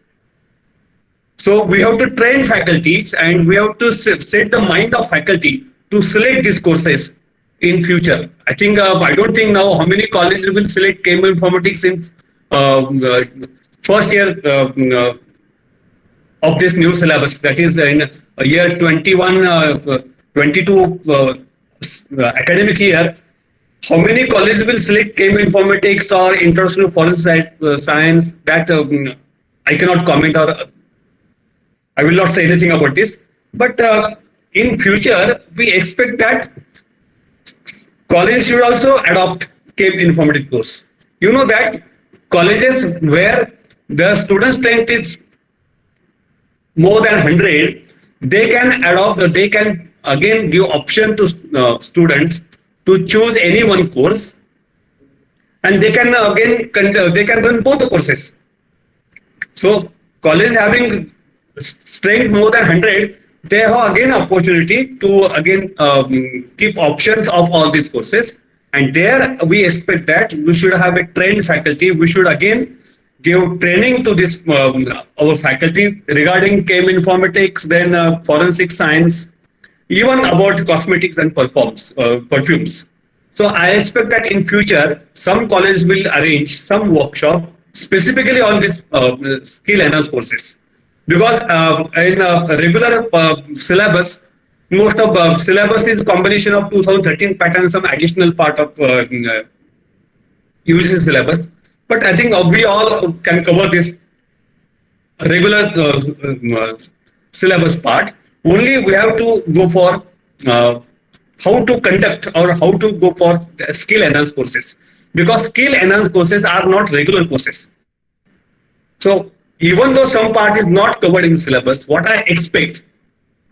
So we have to train faculties, and we have to set the mind of faculty to select these courses in future. I think I don't think now how many colleges will select Chem Informatics in first year of this new syllabus, that is in year 21-22 academic year. How many colleges will select Chem Informatics or Introduction to Forensic Science? That I cannot comment, or I will not say anything about this. But in future, we expect that colleges should also adopt Chem Informatics course. You know that colleges where the student strength is more than 100, they can adopt, they can again give option to students to choose any one course, and they can again they can run both the courses. So college having strength more than 100, they have again opportunity to again keep options of all these courses. And there we expect that we should have a trained faculty. We should again give training to this our faculty regarding Chem Informatics, then Forensic Science, even about cosmetics and perfumes. So I expect that in future some colleges will arrange some workshop specifically on this skill enhanced courses, because in regular syllabus, most of syllabus is combination of 2013 pattern and some additional part of UGC syllabus. But I think we all can cover this regular syllabus part. Only we have to go for how to conduct or how to go for skill enhanced courses, because skill enhanced courses are not regular courses. So even though some part is not covered in the syllabus, what I expect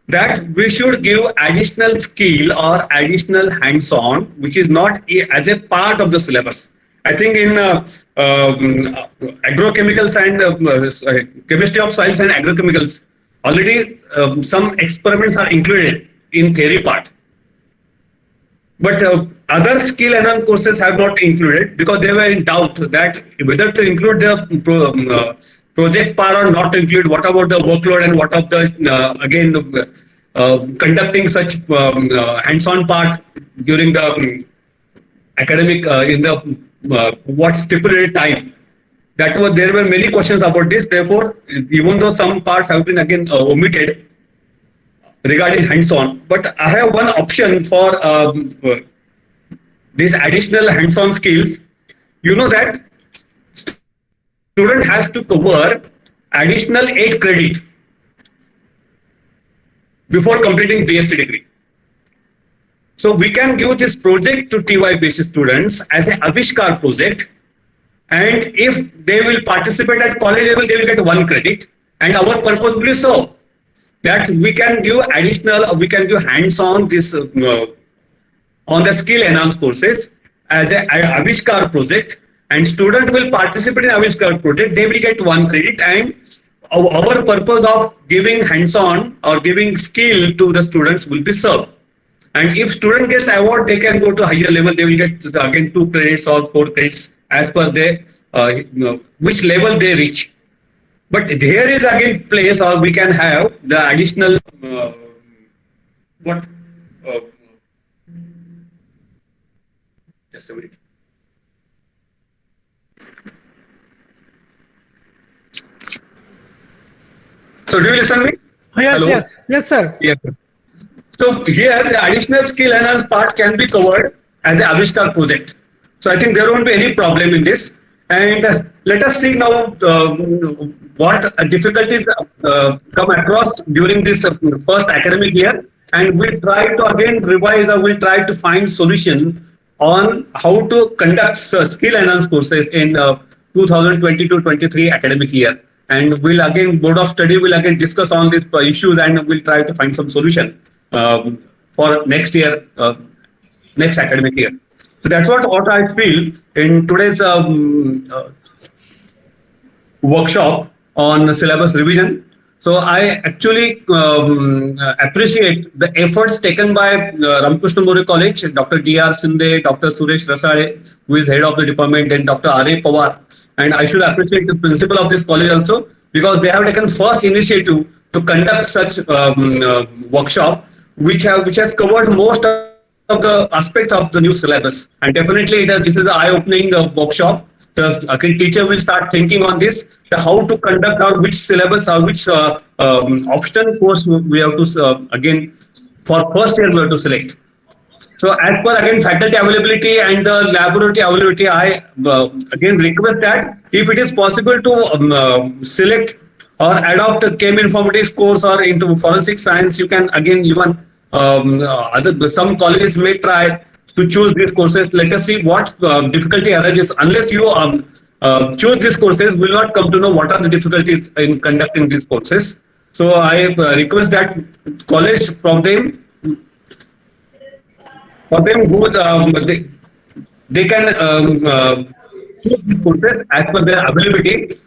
that we should give additional skill or additional hands-on, which is not as a part of the syllabus. I think in agrochemicals and chemistry of soils and agrochemicals, already some experiments are included in theory part. But other skill enhanced courses have not included because they were in doubt that whether to include the project part or not to include. What about the workload, and what of the conducting such hands-on part during the academic in the what stipulated time? There were many questions about this. Therefore, even though some parts have been again omitted regarding hands-on, but I have one option for these additional hands-on skills. You know that student has to cover additional 8 credit before completing BSc degree. So we can give this project to TY-based students as an Avishkar project, and if they will participate at college level, they will get 1 credit, and our purpose will be so that we can give additional, we can give hands-on this on the skill enhanced courses as an Avishkar project, and student will participate in Avishkar project, they will get 1 credit, and our purpose of giving hands-on or giving skill to the students will be served. And if student gets award, they can go to higher level, they will get again 2 credits or 4 credits as per their which level they reach. But there is again place, or we can have the additional just a minute. So do you listen to me? Yes, Hello? yes, sir. Yes, sir. So here the additional skill enhanced part can be covered as an Avishkar project. So I think there won't be any problem in this. And let us see now what difficulties come across during this first academic year, and we'll try to again revise or we'll try to find solution on how to conduct skill enhanced courses in 2022-23 academic year. And we'll again, Board of Study will again discuss on these issues, and we'll try to find some solution for next year, next academic year. So that's what I feel in today's workshop on syllabus revision. So I actually appreciate the efforts taken by Ramakrishna More College, Dr. D.R. Sinde, Dr. Suresh Rasale, who is head of the department, and Dr. R.A. Pawar. And I should appreciate the principal of this college also, because they have taken first initiative to conduct such workshop, which has covered most of the aspects of the new syllabus. And definitely this is an eye-opening workshop. The teacher will start thinking on this, how to conduct or which syllabus or which optional course we have to, again, for first year we have to select. So as per again faculty availability and the laboratory availability, I again request that if it is possible to select or adopt a chem informatics course or into forensic science, you can again even some colleges may try to choose these courses. Let us see what difficulty arises. Unless you choose these courses, we will not come to know what are the difficulties in conducting these courses. So I request that college from them who they can choose these courses as per their availability.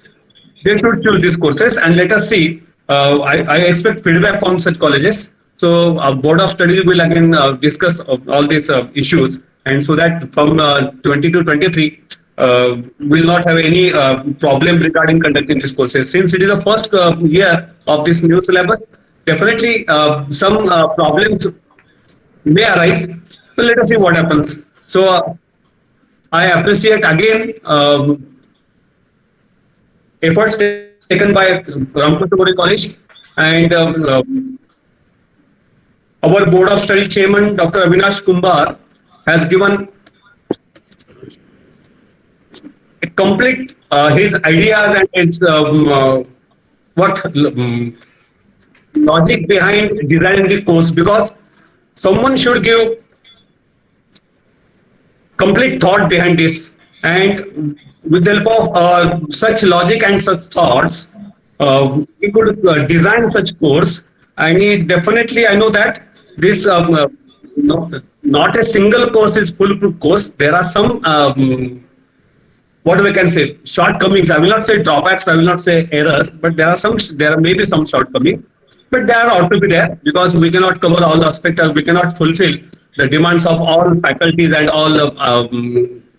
They should choose these courses, and let us see. I expect feedback from such colleges. So our Board of Studies will again discuss all these issues, and so that from 22-23 will not have any problem regarding conducting these courses. Since it is the first year of this new syllabus, definitely some problems may arise. So let us see what happens. So I appreciate again efforts taken by Ramakrishna More College, and our Board of Study Chairman, Dr. Avinash Kumbar, has given a complete his ideas and his logic behind designing the course, because someone should give complete thought behind this, and with the help of such logic and such thoughts, we could design such course. I know that this not a single course is foolproof course. There are some what we can say shortcomings. I will not say drawbacks. I will not say errors, but there may be some shortcomings. But they are ought to be there, because we cannot cover all aspects, and we cannot fulfill the demands of all faculties and all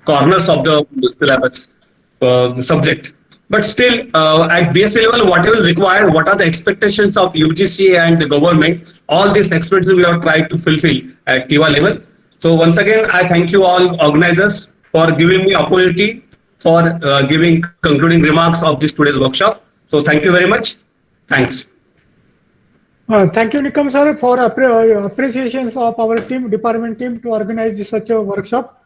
corners of the syllabus subject. But still, at base level, whatever is required, what are the expectations of UGC and the government, all these expectations we have tried to fulfill at TIVA level. So once again, I thank you all organizers for giving me opportunity for giving concluding remarks of this today's workshop. So thank you very much. Thanks. Thank you, Nikam sir, for appreciations of our department team to organize such a workshop.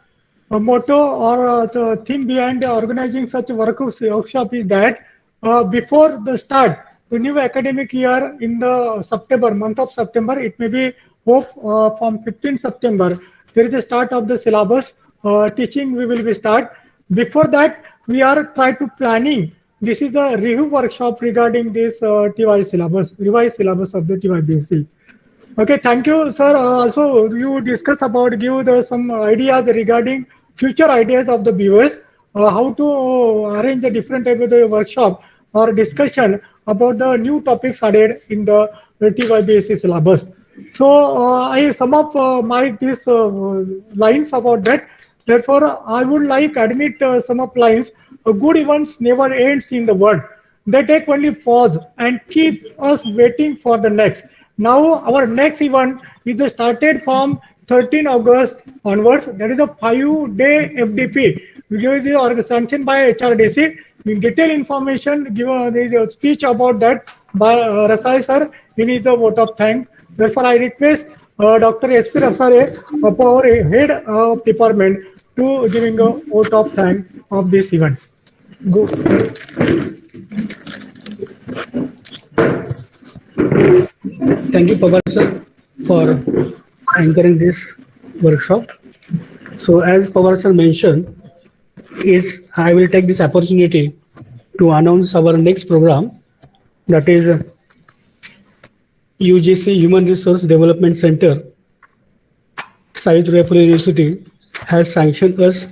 A motto or the thing behind organizing such a workshop is that before the start, the new academic year in the month of September, it may be from 15th September, there is a start of the syllabus teaching we will be start. Before that, we are trying to planning. This is a review workshop regarding this TY syllabus, revised syllabus of the TYBSc. Okay, thank you, sir. Also, you discuss about, give some ideas regarding future ideas of the viewers, how to arrange the different type of the workshop or discussion about the new topics added in the TYBSc syllabus. So, I sum up these lines about that. Therefore, I would like admit some of lines. Good events never ends in the world. They take only pause and keep us waiting for the next. Now our next event is started from 13 August onwards. That is a 5-day FDP, which is sanctioned by HRDC. In detailed information, there is a speech about that by Rasai sir in his vote of thanks. Therefore, I request Dr. S.P. Rasare, our head of department, to giving a vote of thanks of this event. Go. Thank you, Pawar sir, for anchoring this workshop. So as Pawar sir mentioned, I will take this opportunity to announce our next program, that is UGC Human Resource Development Center, Science Rifle University has sanctioned us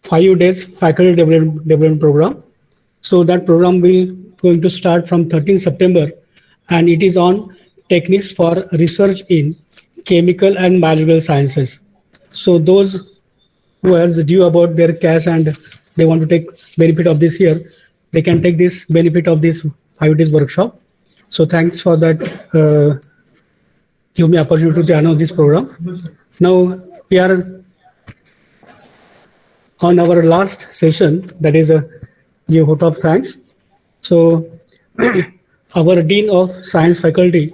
5 days faculty development program. So that program will going to start from 13 September, and it is on techniques for research in chemical and biological sciences. So those who has due about their cash and they want to take benefit of this year, they can take this benefit of this 5 days workshop. So thanks for that. Give me opportunity to announce this program. Now we are on our last session, that is a give vote of thanks. So our Dean of Science Faculty,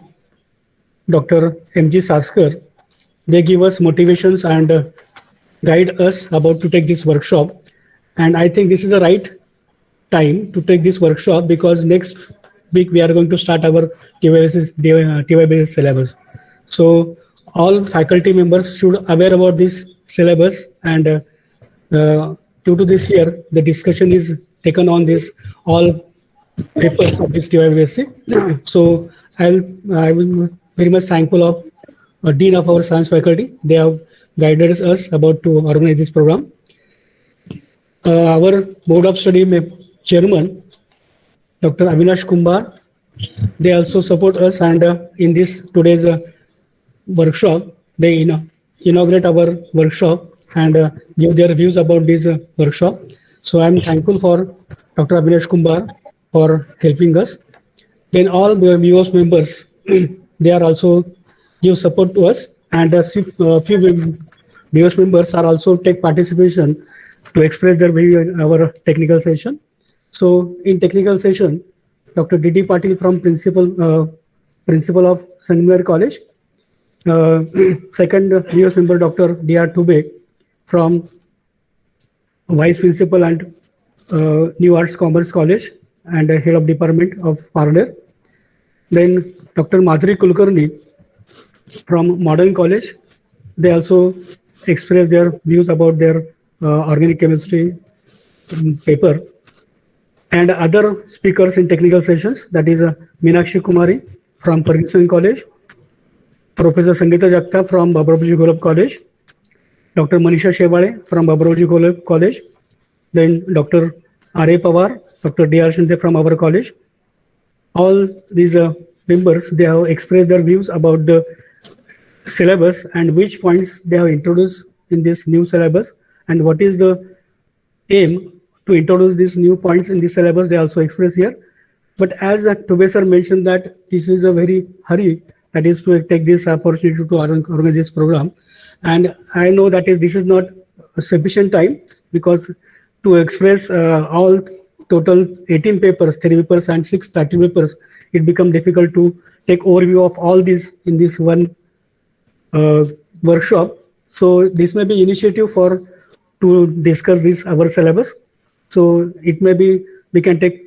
Dr. M.G. Saskar, they give us motivations and guide us about to take this workshop. And I think this is the right time to take this workshop because next week we are going to start our TY-based syllabus. So all faculty members should aware about this syllabus, and due to this year, the discussion is taken on this all papers of this TY-based. So I will very much thankful of Dean of our Science Faculty. They have guided us about to organize this program. Our Board of Study Chairman, Dr. Avinash Kumbar, they also support us, and in this today's workshop, they inaugurate our workshop and give their views about this workshop. So I am thankful for Dr. Avinash Kumbar for helping us. Then all the viewers members, they are also give support to us, and a few viewers members are also take participation to express their view in our technical session. So in technical session, Dr. D.D. Patil from principal of St. Mary College, second viewers member Dr. D.R. Tube from Vice Principal and New Arts Commerce College and Head of Department of Parallel. Then Dr. Madhuri Kulkarni from Modern College. They also express their views about their organic chemistry paper. And other speakers in technical sessions, that is Meenakshi Kumari from Ferguson College, Professor Sangeeta Jagtap from Baburji Golab College, Dr. Manisha Shevale from Baburji Golab College, then Dr. R.A. Pawar, Dr. D.R. Shinde from our college. All these members, they have expressed their views about the syllabus and which points they have introduced in this new syllabus and what is the aim to introduce these new points in the syllabus. They also express here. But as Tube sir mentioned that this is a very hurry, that is to take this opportunity to organize this program. And I know that this is not a sufficient time because to express all total 18 papers, 3 papers and 6 practical papers, it becomes difficult to take overview of all these in this one workshop. So this may be initiative to discuss this our syllabus. So it may be we can take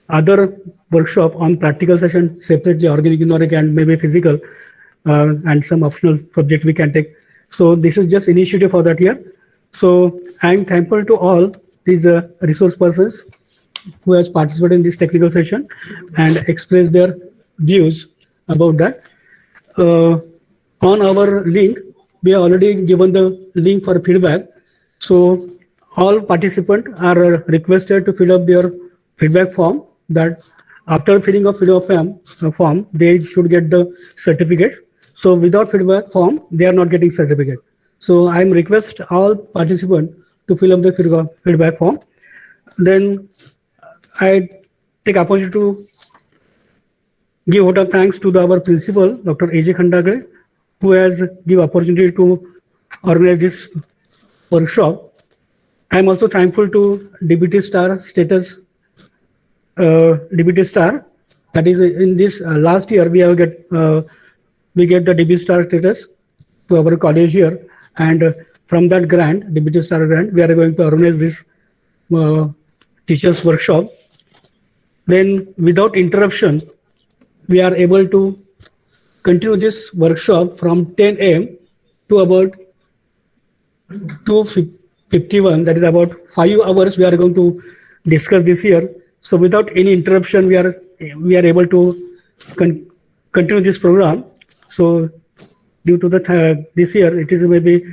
other workshop on practical session separately, organic, inorganic, and maybe physical, and some optional subject we can take. So this is just initiative for that year. So I'm thankful to all these resource persons who has participated in this technical session and expressed their views about that. On our link, we have already given the link for feedback. So all participants are requested to fill up their feedback form. That after filling up feedback form, they should get the certificate. So without feedback form, they are not getting certificate. So I request all participants to fill up the feedback form. Then I take opportunity to give vote of thanks to our principal, Dr. A.J. Khandagre, who has given opportunity to organize this workshop. I am also thankful to DBT Star status, DBT Star. That is in this last year we get the DBT Star status to our college here, and from that grant, DBT Star grant, we are going to organize this teachers workshop. Then without interruption, we are able to continue this workshop from 10 a.m. to about 2:51. That is about 5 hours we are going to discuss this year. So without any interruption, we are able to continue this program. So due to this year, it is maybe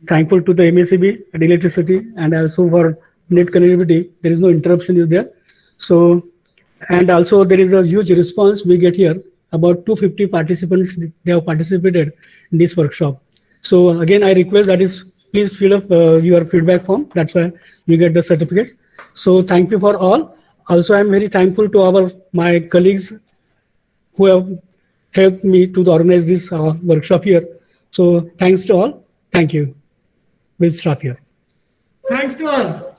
thankful to the MACB and electricity, and also for net connectivity. There is no interruption is there. So, and also there is a huge response we get here. About 250 participants, they have participated in this workshop. So again, I request that is, please fill up your feedback form. That's why you get the certificate. So thank you for all. Also, I'm very thankful to my colleagues who have helped me to organize this workshop here. So thanks to all. Thank you. We'll stop here. Thanks to all.